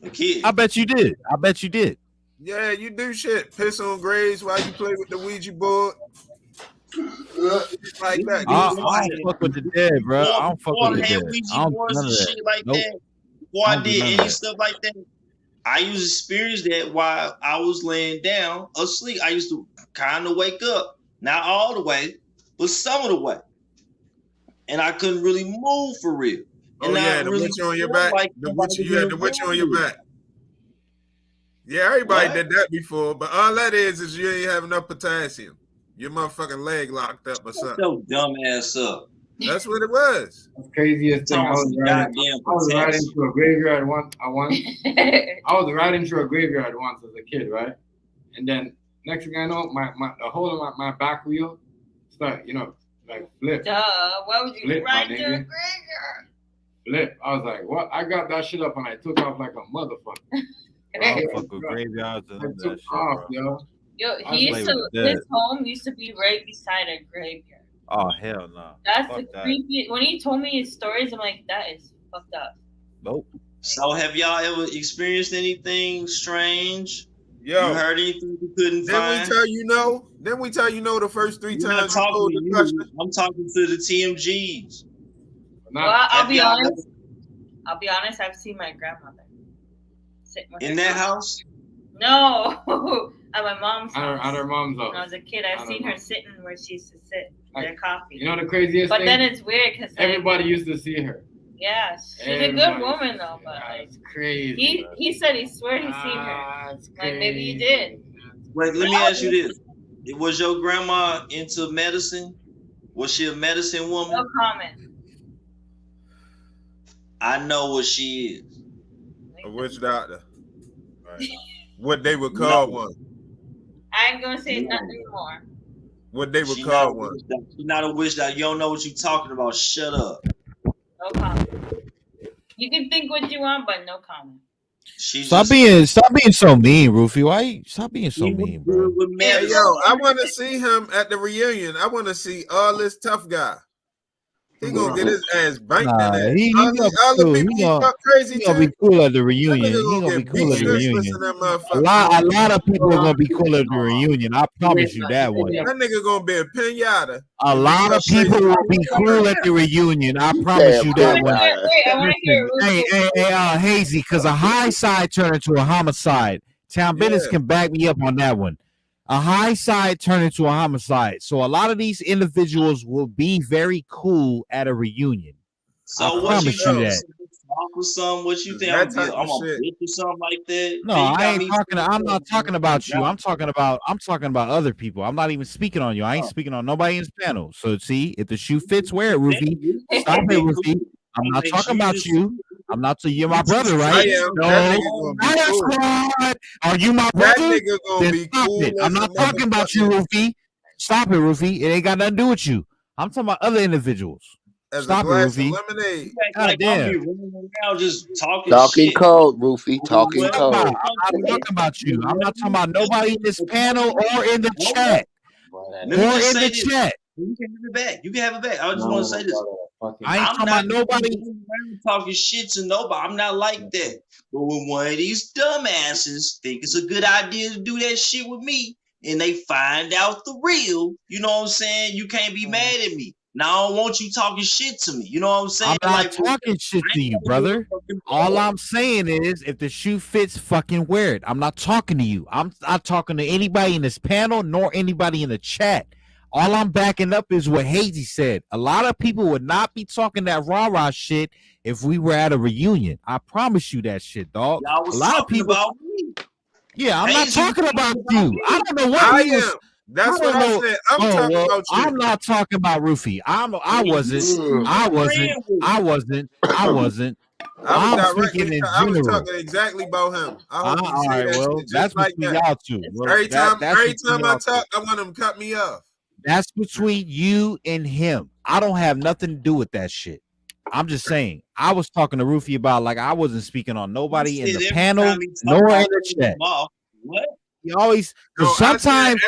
a kid. I bet you did. Yeah, you do shit. Piss on graves while you play with the Ouija board. Like that. I don't fuck with the dead, bro. I don't fuck with the dead. I don't do none of that. Shit like Nope. that. Before I don't do did none of any that. stuff like that, I used to experience that while I was laying down asleep. I used to kind of wake up, not all the way, but some of the way, and I couldn't really move for real. Oh yeah, the witch on your back. The witch, you had the witch on your back. Yeah, everybody did that before, but all that is you ain't have enough potassium. Your motherfucking leg locked up or something. Your dumb ass up. That's what it was. That's the craziest thing. I was riding through a graveyard once. I was riding through a graveyard once as a kid, right? And then next thing I know, the whole of my back wheel start, like flip. Duh. Why would you Flip, ride my through a nigga. graveyard? Flip. I was like, what? I got that shit up and I took off like a motherfucker. I don't fuck with graveyards and I that took shit, off, bro. yo. Yo, I he play used to. with the dead. His home used to be right beside a graveyard. Oh hell no. That's Fuck the that. creepy. When he told me his stories, I'm like, that is fucked up. Nope. So have y'all ever experienced anything strange? Yo. You heard anything you couldn't Then find? we tell you no. Then we tell you no the first 3 I'm not times you talking told to the you. question. I'm talking to the TMGs. Well, I'll Have be y'all honest. I've seen my grandmother sit with in her that grandma. house? No, at my mom's house. At her mom's house. When I was a kid, I've seen her sitting where she used to sit, their coffee. You know the craziest But thing? then it's weird because Everybody used to see her. yeah, she's a good Everybody- woman though. But like, It's crazy. he said he swear he's seen her. Like maybe you did. Wait, let me ask you this. Was your grandma into medicine? Was she a medicine woman? No comment. I know what she is. A witch doctor. What they would call one. I ain't gonna say nothing more. What they would She call not a one. witch doctor. She not a witch doctor. You don't know what you're talking about. Shut up. No comment. You can think what you want, but no comment. Stop being so mean, Roofy. Why you stop being so mean, bro? Hey, yo, I want to see him at the reunion. I want to see all this tough guy. He gonna get his ass banked in Nah, that. he all gonna the be people he cool. talk crazy He gonna be to. cool at the reunion. He That nigga gonna be get cool at beat the senseless reunion. in that A motherfucker. lot of people are gonna be cool at the reunion. I promise you that one. That nigga gonna be a pinata. A lot of people will be cool at the reunion. I promise you that one. Wait, I want to hear Hey, Hazy, because a homicide turned into a homicide. Town Business can back me up on that one. A homicide turned into a homicide. So a lot of these individuals will be very cool at a reunion. So I what promise you that. Talk or something? What you think? That I'm type of a shit. bitch or something like that? No, Then you got I ain't me talking. I'm thinking, not talking about you. I'm talking about other people. I'm not even speaking on you. I ain't speaking on nobody in this panel. So see, if the shoe fits, wear it, Roofy. Stop it, Roofy. I'm not talking about you. I'm not saying you're my brother, right? I am. No, That nigga gonna be Fire cool. Squad. Are you my That brother? nigga gonna Then be stop cool it. as I'm a not talking about you, Roofy. Stop it, Roofy. It ain't got nothing to do with you. I'm talking about other individuals. As Stop a it, glass of Roofy. lemonade. God like I'll be damn. running around just talking Talking shit. cold, Roofy. Talking Well, cold. I'm not talking about you. I'm not talking about nobody in this panel or in the chat. Let Or me just in say the this. chat. You can have it back. You can have it back. I just want to say this. I ain't talking about nobody. going around talking shit to nobody. I'm not like that. But when one of these dumbasses think it's a good idea to do that shit with me, and they find out the real, you know what I'm saying? You can't be mad at me. Now I don't want you talking shit to me. You know what I'm saying? I'm not Like, talking shit to you, brother. All I'm saying is, if the shoe fits, fucking wear it. I'm not talking to you. I'm not talking to anybody in this panel nor anybody in the chat. All I'm backing up is what Hazy said. A lot of people would not be talking that rah-rah shit if we were at a reunion. I promise you that shit, dog. y'all A was lot of talking people. about me. Yeah, I'm not Hazy talking was about talking about you. I don't know what I we was. am. That's I what don't I know. said. I'm Oh, talking well, about you. I'm not talking about Roofy. I wasn't. You I wasn't. friend with me. I wasn't. I wasn't. I was I'm speaking in I was general. talking exactly about him. I hope All he say right, that well, shit just that's like between that. y'all two. Well, Every time that's between I y'all two. talk, I want him to cut me off. That's between you and him. I don't have nothing to do with that shit. I'm just saying. I was talking to Rufy about like I wasn't speaking on nobody in the panel, nor in the chat. What? He always No, sometimes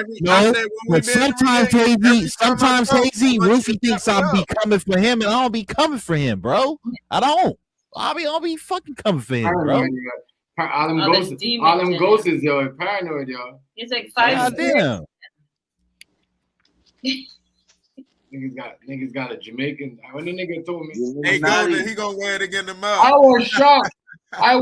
but sometimes Hazy, Rufy thinks I'll be coming for him, and I don't be coming for him, bro. I don't. I'll be fucking coming for him, bro. All them ghosts, yo, paranoid, yo. It's like 5 damn. Niggas got a Jamaican. When the nigga told me, Hey, Golden, he gonna wear it again tomorrow. I was shocked. I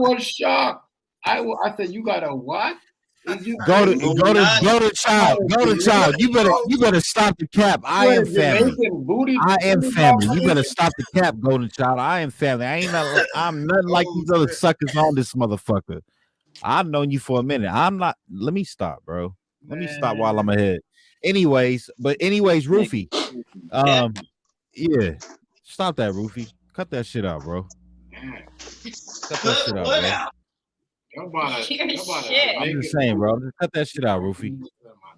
said, you got a what? Go to child. You better stop the cap. I am family. I am family. You better stop the cap, Golden Child. I am family. I'm nothing like these other suckers on this motherfucker. I've known you for a minute. I'm not. Let me stop, bro. Let me stop while I'm ahead. Anyways, Rufy. Yeah. Stop that, Rufy. Cut that shit out, bro. Cut that shit out, bro. I'm just saying, bro. Just cut that shit out, Rufy.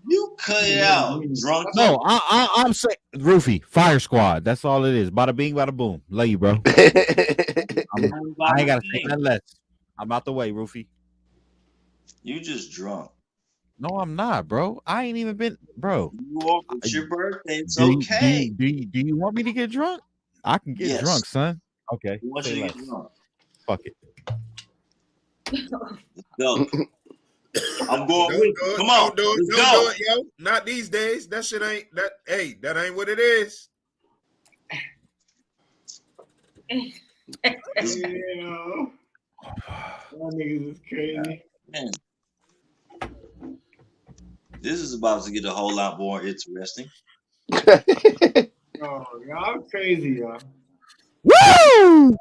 You cut it out, drunk. No, I'm saying, Rufy, Fire Squad. That's all it is. Bada bing, bada boom. Love you, bro. I ain't gotta say nothing less. I'm out the way, Rufy. You just drunk. No, I'm not, bro. I ain't even been, bro. It's your birthday. It's okay. Do you want me to get drunk? I can get drunk, son. Okay. Want you to get drunk. Fuck it. Go. I'm going with you. Come on. Don't do it, yo. Not these days. That shit ain't that. Hey, that ain't what it is. That niggas is crazy. Man. This is about to get a whole lot more interesting. Oh, y'all crazy, y'all. Woo!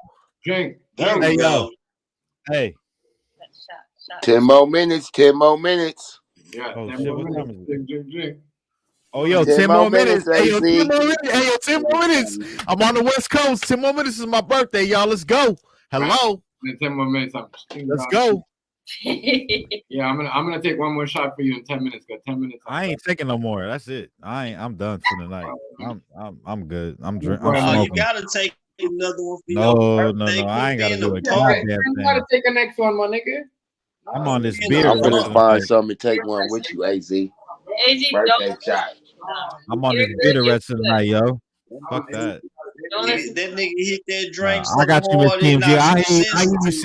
Drink. There we go. Hey. 10 more minutes. 10 more minutes. Yeah. Oh, shit, what time is it? Drink. Oh, yo, 10 more minutes. Hey, yo, 10 more minutes. Hey, yo, 10 more minutes. I'm on the West Coast. 10 more minutes is my birthday, y'all. Let's go. Hello. 10 more minutes. Let's go. Yeah, I'm gonna take one more shot for you in 10 minutes. Got 10 minutes. I ain't taking no more. That's it. I'm done for the night. I'm good. I'm drinking. You gotta take another one for No. I ain't gotta do it. You gotta take a next one, my nigga. I'm on this beer. I'm gonna find something to take one with you, AZ. Birthday shot. I'm on this beer the rest of the night, yo. Fuck that. That nigga hit that drink. I got you, Miss TMG. I hear you, sis.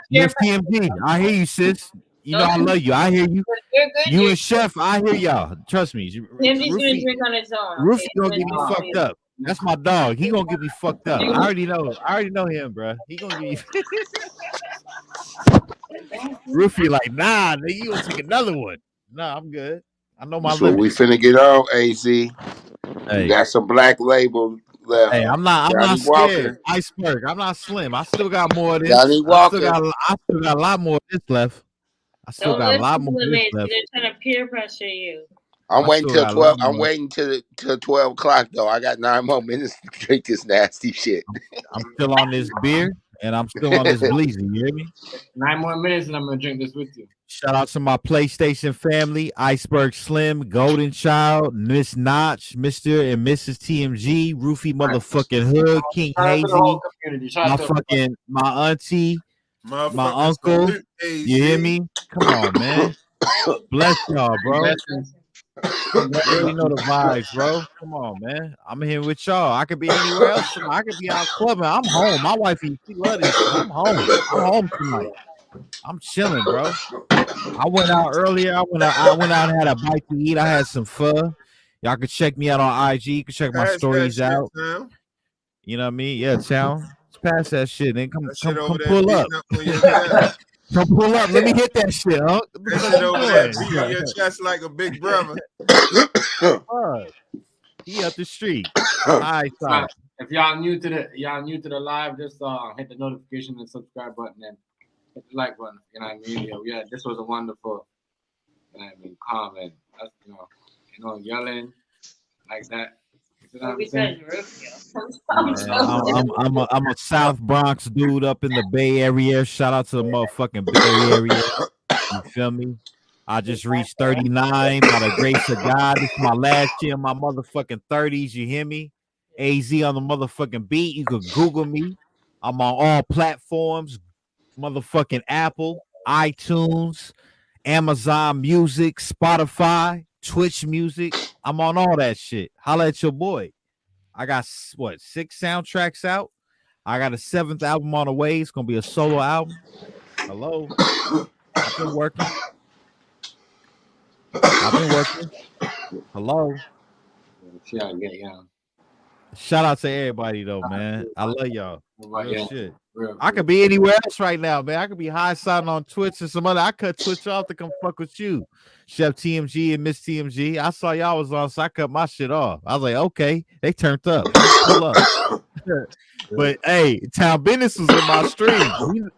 Miss TMG. I hear you, sis. You know I love you. I hear you. You and Chef, I hear y'all. Trust me. Him just gonna drink on his own. Rufy gonna get me fucked up. That's my dog. He gonna get me fucked up. I already know him, bro. He gonna get me. Rufy like, nah, nigga, you gonna take another one. Nah, I'm good. I know my That's what we finna get on, AZ. Hey. You got some black label left. Hey, I'm not Johnny scared. Walker. Iceberg. I'm not slim. I still got more of this. Johnny Walker. I still got a lot more of this left. I still got a lot more of this left. They're trying to peer pressure you. I'm waiting till 12. I'm waiting till 12 o'clock though. I got 9 more minutes to drink this nasty shit. I'm still on this beer and I'm still on this Bleezy. You hear me? 9 more minutes and I'm gonna drink this with you. Shout out to my PlayStation family, Iceberg Slim, Golden Child, Miss Notch, Mr. and Mrs. TMG, Rufy motherfucking Hood, King Hazy, my auntie, my uncle. You hear me? Come on, man. Bless y'all, bro. You already know the vibes, bro. Come on, man. I'm here with y'all. I could be anywhere else. I could be out clubbing. I'm home. My wife, she love this. I'm home. I'm home tonight. I'm chilling, bro. I went out earlier. I went out and had a bite to eat. I had some pho. Y'all can check me out on IG. You can check my stories out. You know what I mean? Yeah, town. Let's pass that shit. Then come pull up. Come pull up. Let me hit that shit, huh? That shit over there beat on your chest like a big brother. He up the street. All right, sorry. If y'all new to the live, just hit the notification and subscribe button and hit the like button. You know what I mean? Yeah, this was a wonderful. You know what I mean? Comment. That's, yelling like that. Besides Rufio. I'm a South Bronx dude up in the Bay Area. Shout out to the motherfucking Bay Area. You feel me? I just reached 39 by the grace of God. This is my last year in my motherfucking 30s. You hear me? AZ on the motherfucking beat. You could Google me. I'm on all platforms. Motherfucking Apple, iTunes, Amazon Music, Spotify, Twitch Music. I'm on all that shit. Holla at your boy. I got 6 soundtracks out. I got a 7th album on the way. It's gonna be a solo album. Hello. I've been working. Hello. Shout out to everybody though, man. I love y'all. Real shit. I could be anywhere else right now, man. I could be high signing on Twitch and some other. I cut Twitch off to come fuck with you, Chef TMG and Miss TMG. I saw y'all was on, so I cut my shit off. I was like, okay, they turned up. Pull up. But hey, Town Business was in my stream.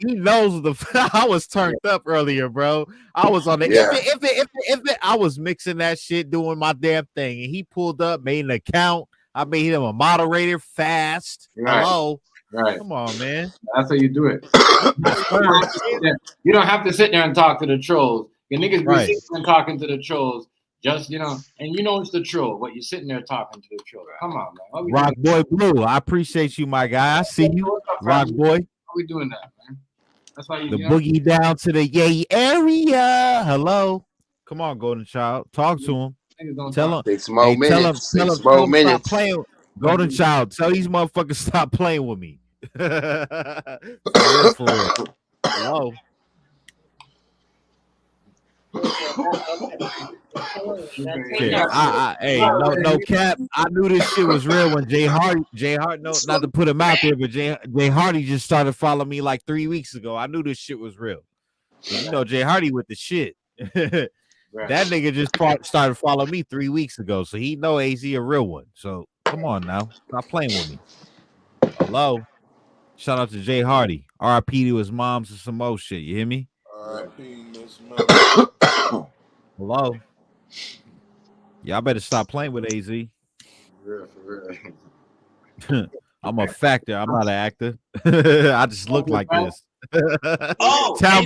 He knows I was turned up earlier, bro. I was on the if I was mixing that shit, doing my damn thing, and he pulled up, made an account. I made him a moderator fast. Right. Hello. Right. Come on, man. That's how you do it. You don't have to sit there and talk to the trolls. Your niggas be sitting and talking to the trolls. Just, and it's the troll, but you're sitting there talking to the troll. Come on, man. Rock Boy Blue, I appreciate you, my guy. I see you. Rock Boy. How we doing that, man? That's why you boogie down to the yay area. Hello. Come on, Golden Child. Talk to him. Tell him. 6 more minutes. Tell him stop playing. Golden Child, tell these motherfuckers stop playing with me. For real. Hello. Hey, no cap. I knew this shit was real when Jay Hardy, no, not to put him out there, but Jay Hardy just started following me like 3 weeks ago. I knew this shit was real. Jay Hardy with the shit. That nigga just started following me 3 weeks ago, so he know AZ a real one. So come on now, stop playing with me. Hello. Shout out to Jay Hardy. RIP to his moms and some more shit. You hear me? RIP Miss Mom. Hello. Y'all better stop playing with AZ. For real. I'm a factor. I'm not an actor. I just look like this. Town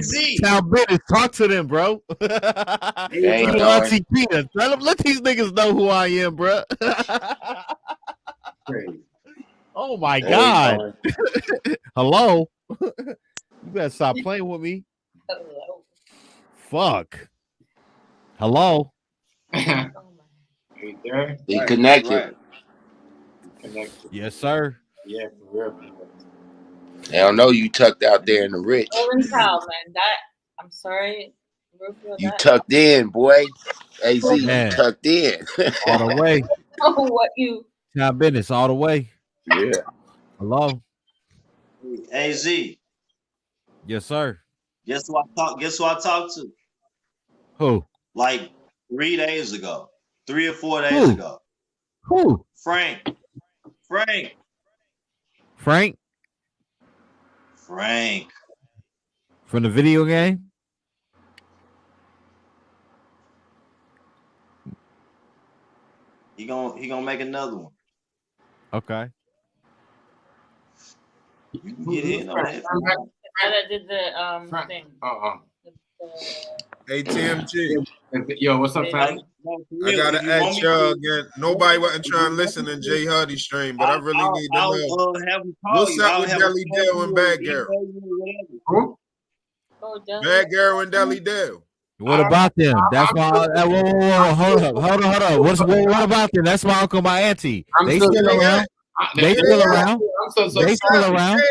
Business, talk to them, bro. Auntie Peter, let these niggas know who I am, bro. Oh my God. Hello. You better stop playing with me. Hello. Fuck. Hello. He connected. Yes, sir. Yeah, for real. They don't know you tucked out there in the rich. Golden Child, man. I'm sorry. Rufio, you tucked in, boy. AZ, man. You tucked in. All the way. Oh, what you? Town Business, all the way. Yeah. Hello. AZ. Yes, sir. Guess who I talked to? Who? Like 3 days ago. 3 or 4 days ago. Who? Frank. From the video game? He gonna make another one. Okay. You can get in on that. I did the thing. ATMG. Yo, what's up, fam? I gotta ask y'all again. Nobody wasn't trying to listen to Jay Hardy stream, but I really need to know what's up with Deli Dale and Bad Girl. Who? Bad Girl and Deli Dale. What about them? That's my whoa, hold up. What about them? That's my uncle, my auntie. They still around. They still around. They still around.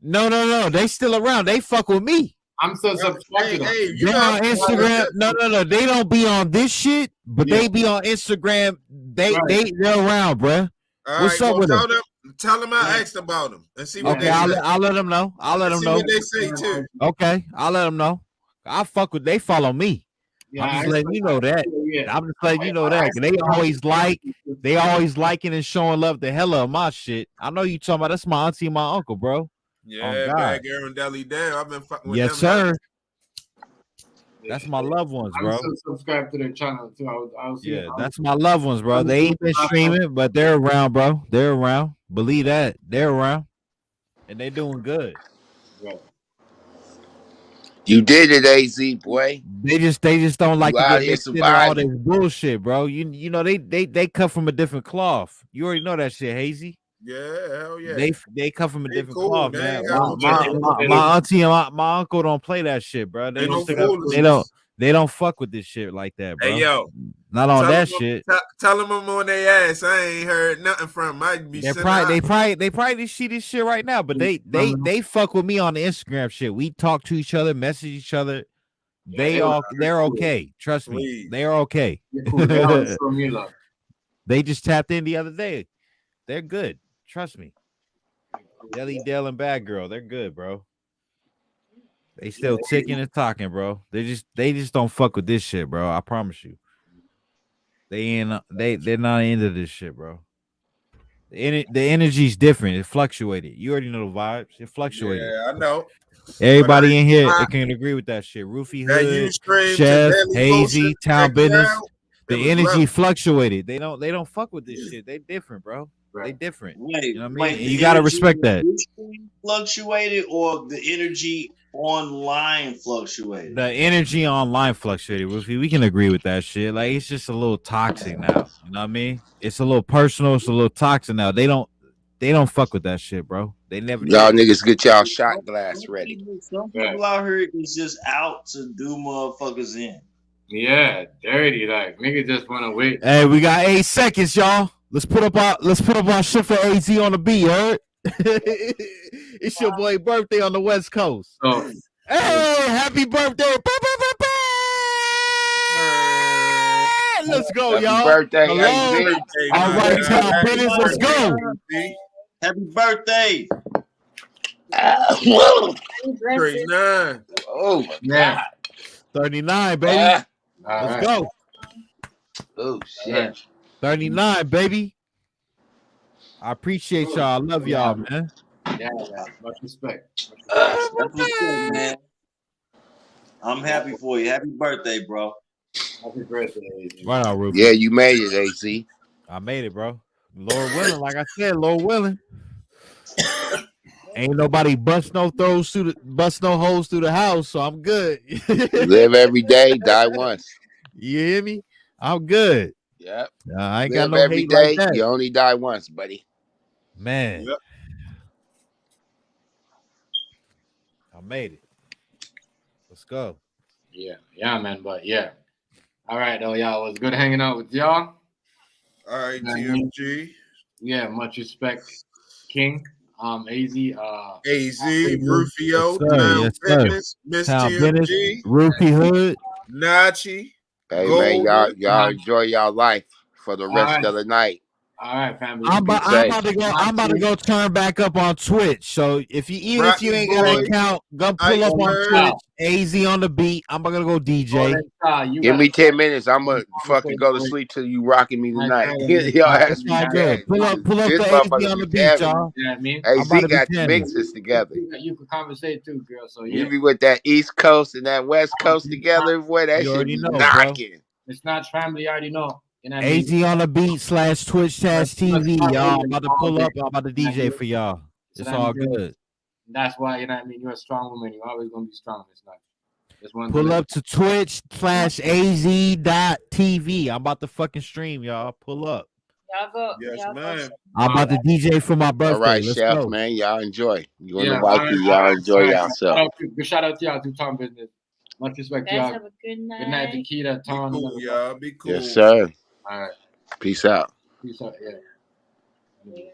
No. They still around. They fuck with me. I'm so subscribed. They on Instagram. No. They don't be on this shit, but they be on Instagram. They're around, bruh. What's up with them? Tell them I asked about them and see what they say. I'll let them know. See what they say too. Okay, I'll let them know. I fuck with. They follow me. Yeah, I'm just letting you know that. I'm just letting you know that. They always liking and showing love the hell out of my shit. I know you talking about that's my auntie and my uncle, bro. Yeah, Bad Girl and Deli Dale. I've been fucking with them. Yes, sir. That's my loved ones, bro. I'm still subscribed to their channel too. That's my loved ones, bro. They ain't been streaming, but they're around, bro. They're around. Believe that. They're around. And they're doing good. Right. You did it, AZ boy. They just don't like You to out get here mixed into all this surviving. bullshit, bro. You know they cut from a different cloth. You already know that shit, Hazy. Yeah, hell yeah. They come from a They different cool. cloth, They man. ain't got My auntie and my uncle don't play that shit, bro. They don't fuck with this shit like that, bro. Hey yo, not on tell that them- shit. Tell them I'm on their ass. I ain't heard nothing from them. Might be They sending probably see this shit right now, but they fuck with me on the Instagram shit. We talk to each other, message each other. They're okay. Trust me, they're okay. They just tapped in the other day. They're good. Trust me. Deli Dale and Bad Girl, they're good, bro. They still ticking and talking, bro. They just don't fuck with this shit, bro. I promise you. They're not into this shit, bro. The energy's different. It fluctuated. You already know the vibes. It fluctuated. Yeah, I know. Everybody in here can agree with that shit. Roofie Hood, Chef, Hazy, Town Business. The energy fluctuated. They don't fuck with this shit. They different, bro. They different. You know what I mean? And you gotta respect that. Fluctuated, or the energy online fluctuated? The energy online fluctuated. Roofie, we can agree with that shit. Like, it's just a little toxic now. You know what I mean? It's a little personal. It's a little toxic now. They don't fuck with that shit, bro. They never. Y'all niggas get y'all shot glass ready. Some people out here is just out to do motherfuckers in. Yeah, dirty. Like nigga just wanna wait. Hey, we got 8 seconds, y'all. Let's put up our shit for AZ on the beat, heard? It's your boy birthday on the West Coast. Oh. Hey, happy birthday. Let's go, Happy y'all. birthday, Hello. AZ. All right, Town Business, let's go. Happy birthday. 39. Oh my Yeah. God. 39, baby. Ah. Let's go. Oh shit. 39, baby. I appreciate y'all. I love y'all, man. Yeah, much respect. That's what's good, man. I'm happy for you. Happy birthday, bro. Happy birthday. Right on, Ruby. Yeah, you made it, AZ. I made it, bro. Lord willing, like I said, Lord willing. Ain't nobody bust no holes through the house, so I'm good. Live every day, die once. You hear me? I'm good. Yep. I ain't Live got no every hate day. like that. You only die once, buddy. Man. Yep. I made it. Let's go. Yeah, man. But yeah. All right, though, y'all. It was good hanging out with y'all. All right, TMG. Yeah, much respect, King. AZ, Rufio, Town Business, Miss TMG, Roofie Hood, Nachi. Hey Golden. man, y'all enjoy y'all life for the rest of the night. All right, family. I'm about to go turn back up on Twitch. So if you ain't got an account, go pull up on Twitch. AZ on the beat. I'm gonna go DJ. Give me 10 minutes. I'm gonna fucking go to sleep till you rocking me tonight. Y'all has me good. Pull up This the AZ motherfucker on the be beat, jamming. y'all. Yeah, I mean, AZ got the mixes together. You can conversate too, girl. So yeah, You be with that East Coast and that West Coast together, boy. That You shit already be know, bro. knocking. it's not family. I already know. You know what I mean? AZ on the beat / Twitch TV, y'all. I'm about to pull up. I'm about to DJ for y'all. It's all good. That's why, you know what I mean. You're a strong woman. You're always gonna be strong. It's not. Just one. Pull up to Twitch /AZ.TV. I'm about to fucking stream, y'all. Pull up. Y'all go. Yes, y'all man. I'm about to DJ for my birthday. All right, Let's Chef, go. man. Y'all enjoy. You and Yeah, the wifey, y'all enjoy yourself. Shout out to y'all to Town Business. Much respect to Guys, y'all. have a good night. Good night, Takita, Town. Be cool, y'all. Be cool. Yes, sir. All right. Peace out. Peace out. Yeah.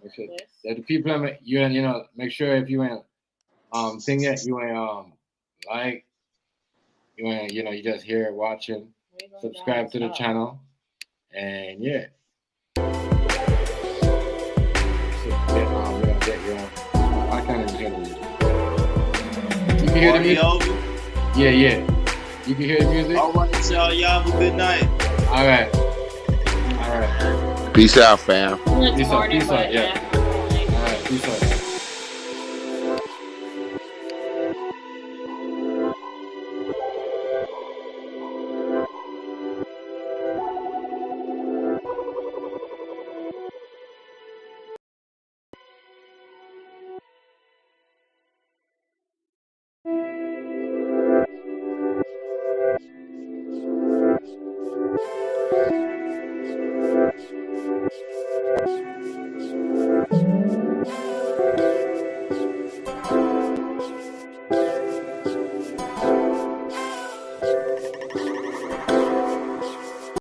Make sure that the people make sure if you ain't thing it, you ain't like, you ain't, you just here watching, subscribe to the channel, and yeah. I can't even hear the music. You can hear the music? Yeah. You can hear the music? All right, y'all. Y'all have a good night. All right. Peace out, fam. Next Peace out. morning, Peace out. but Yeah. All right. Peace out.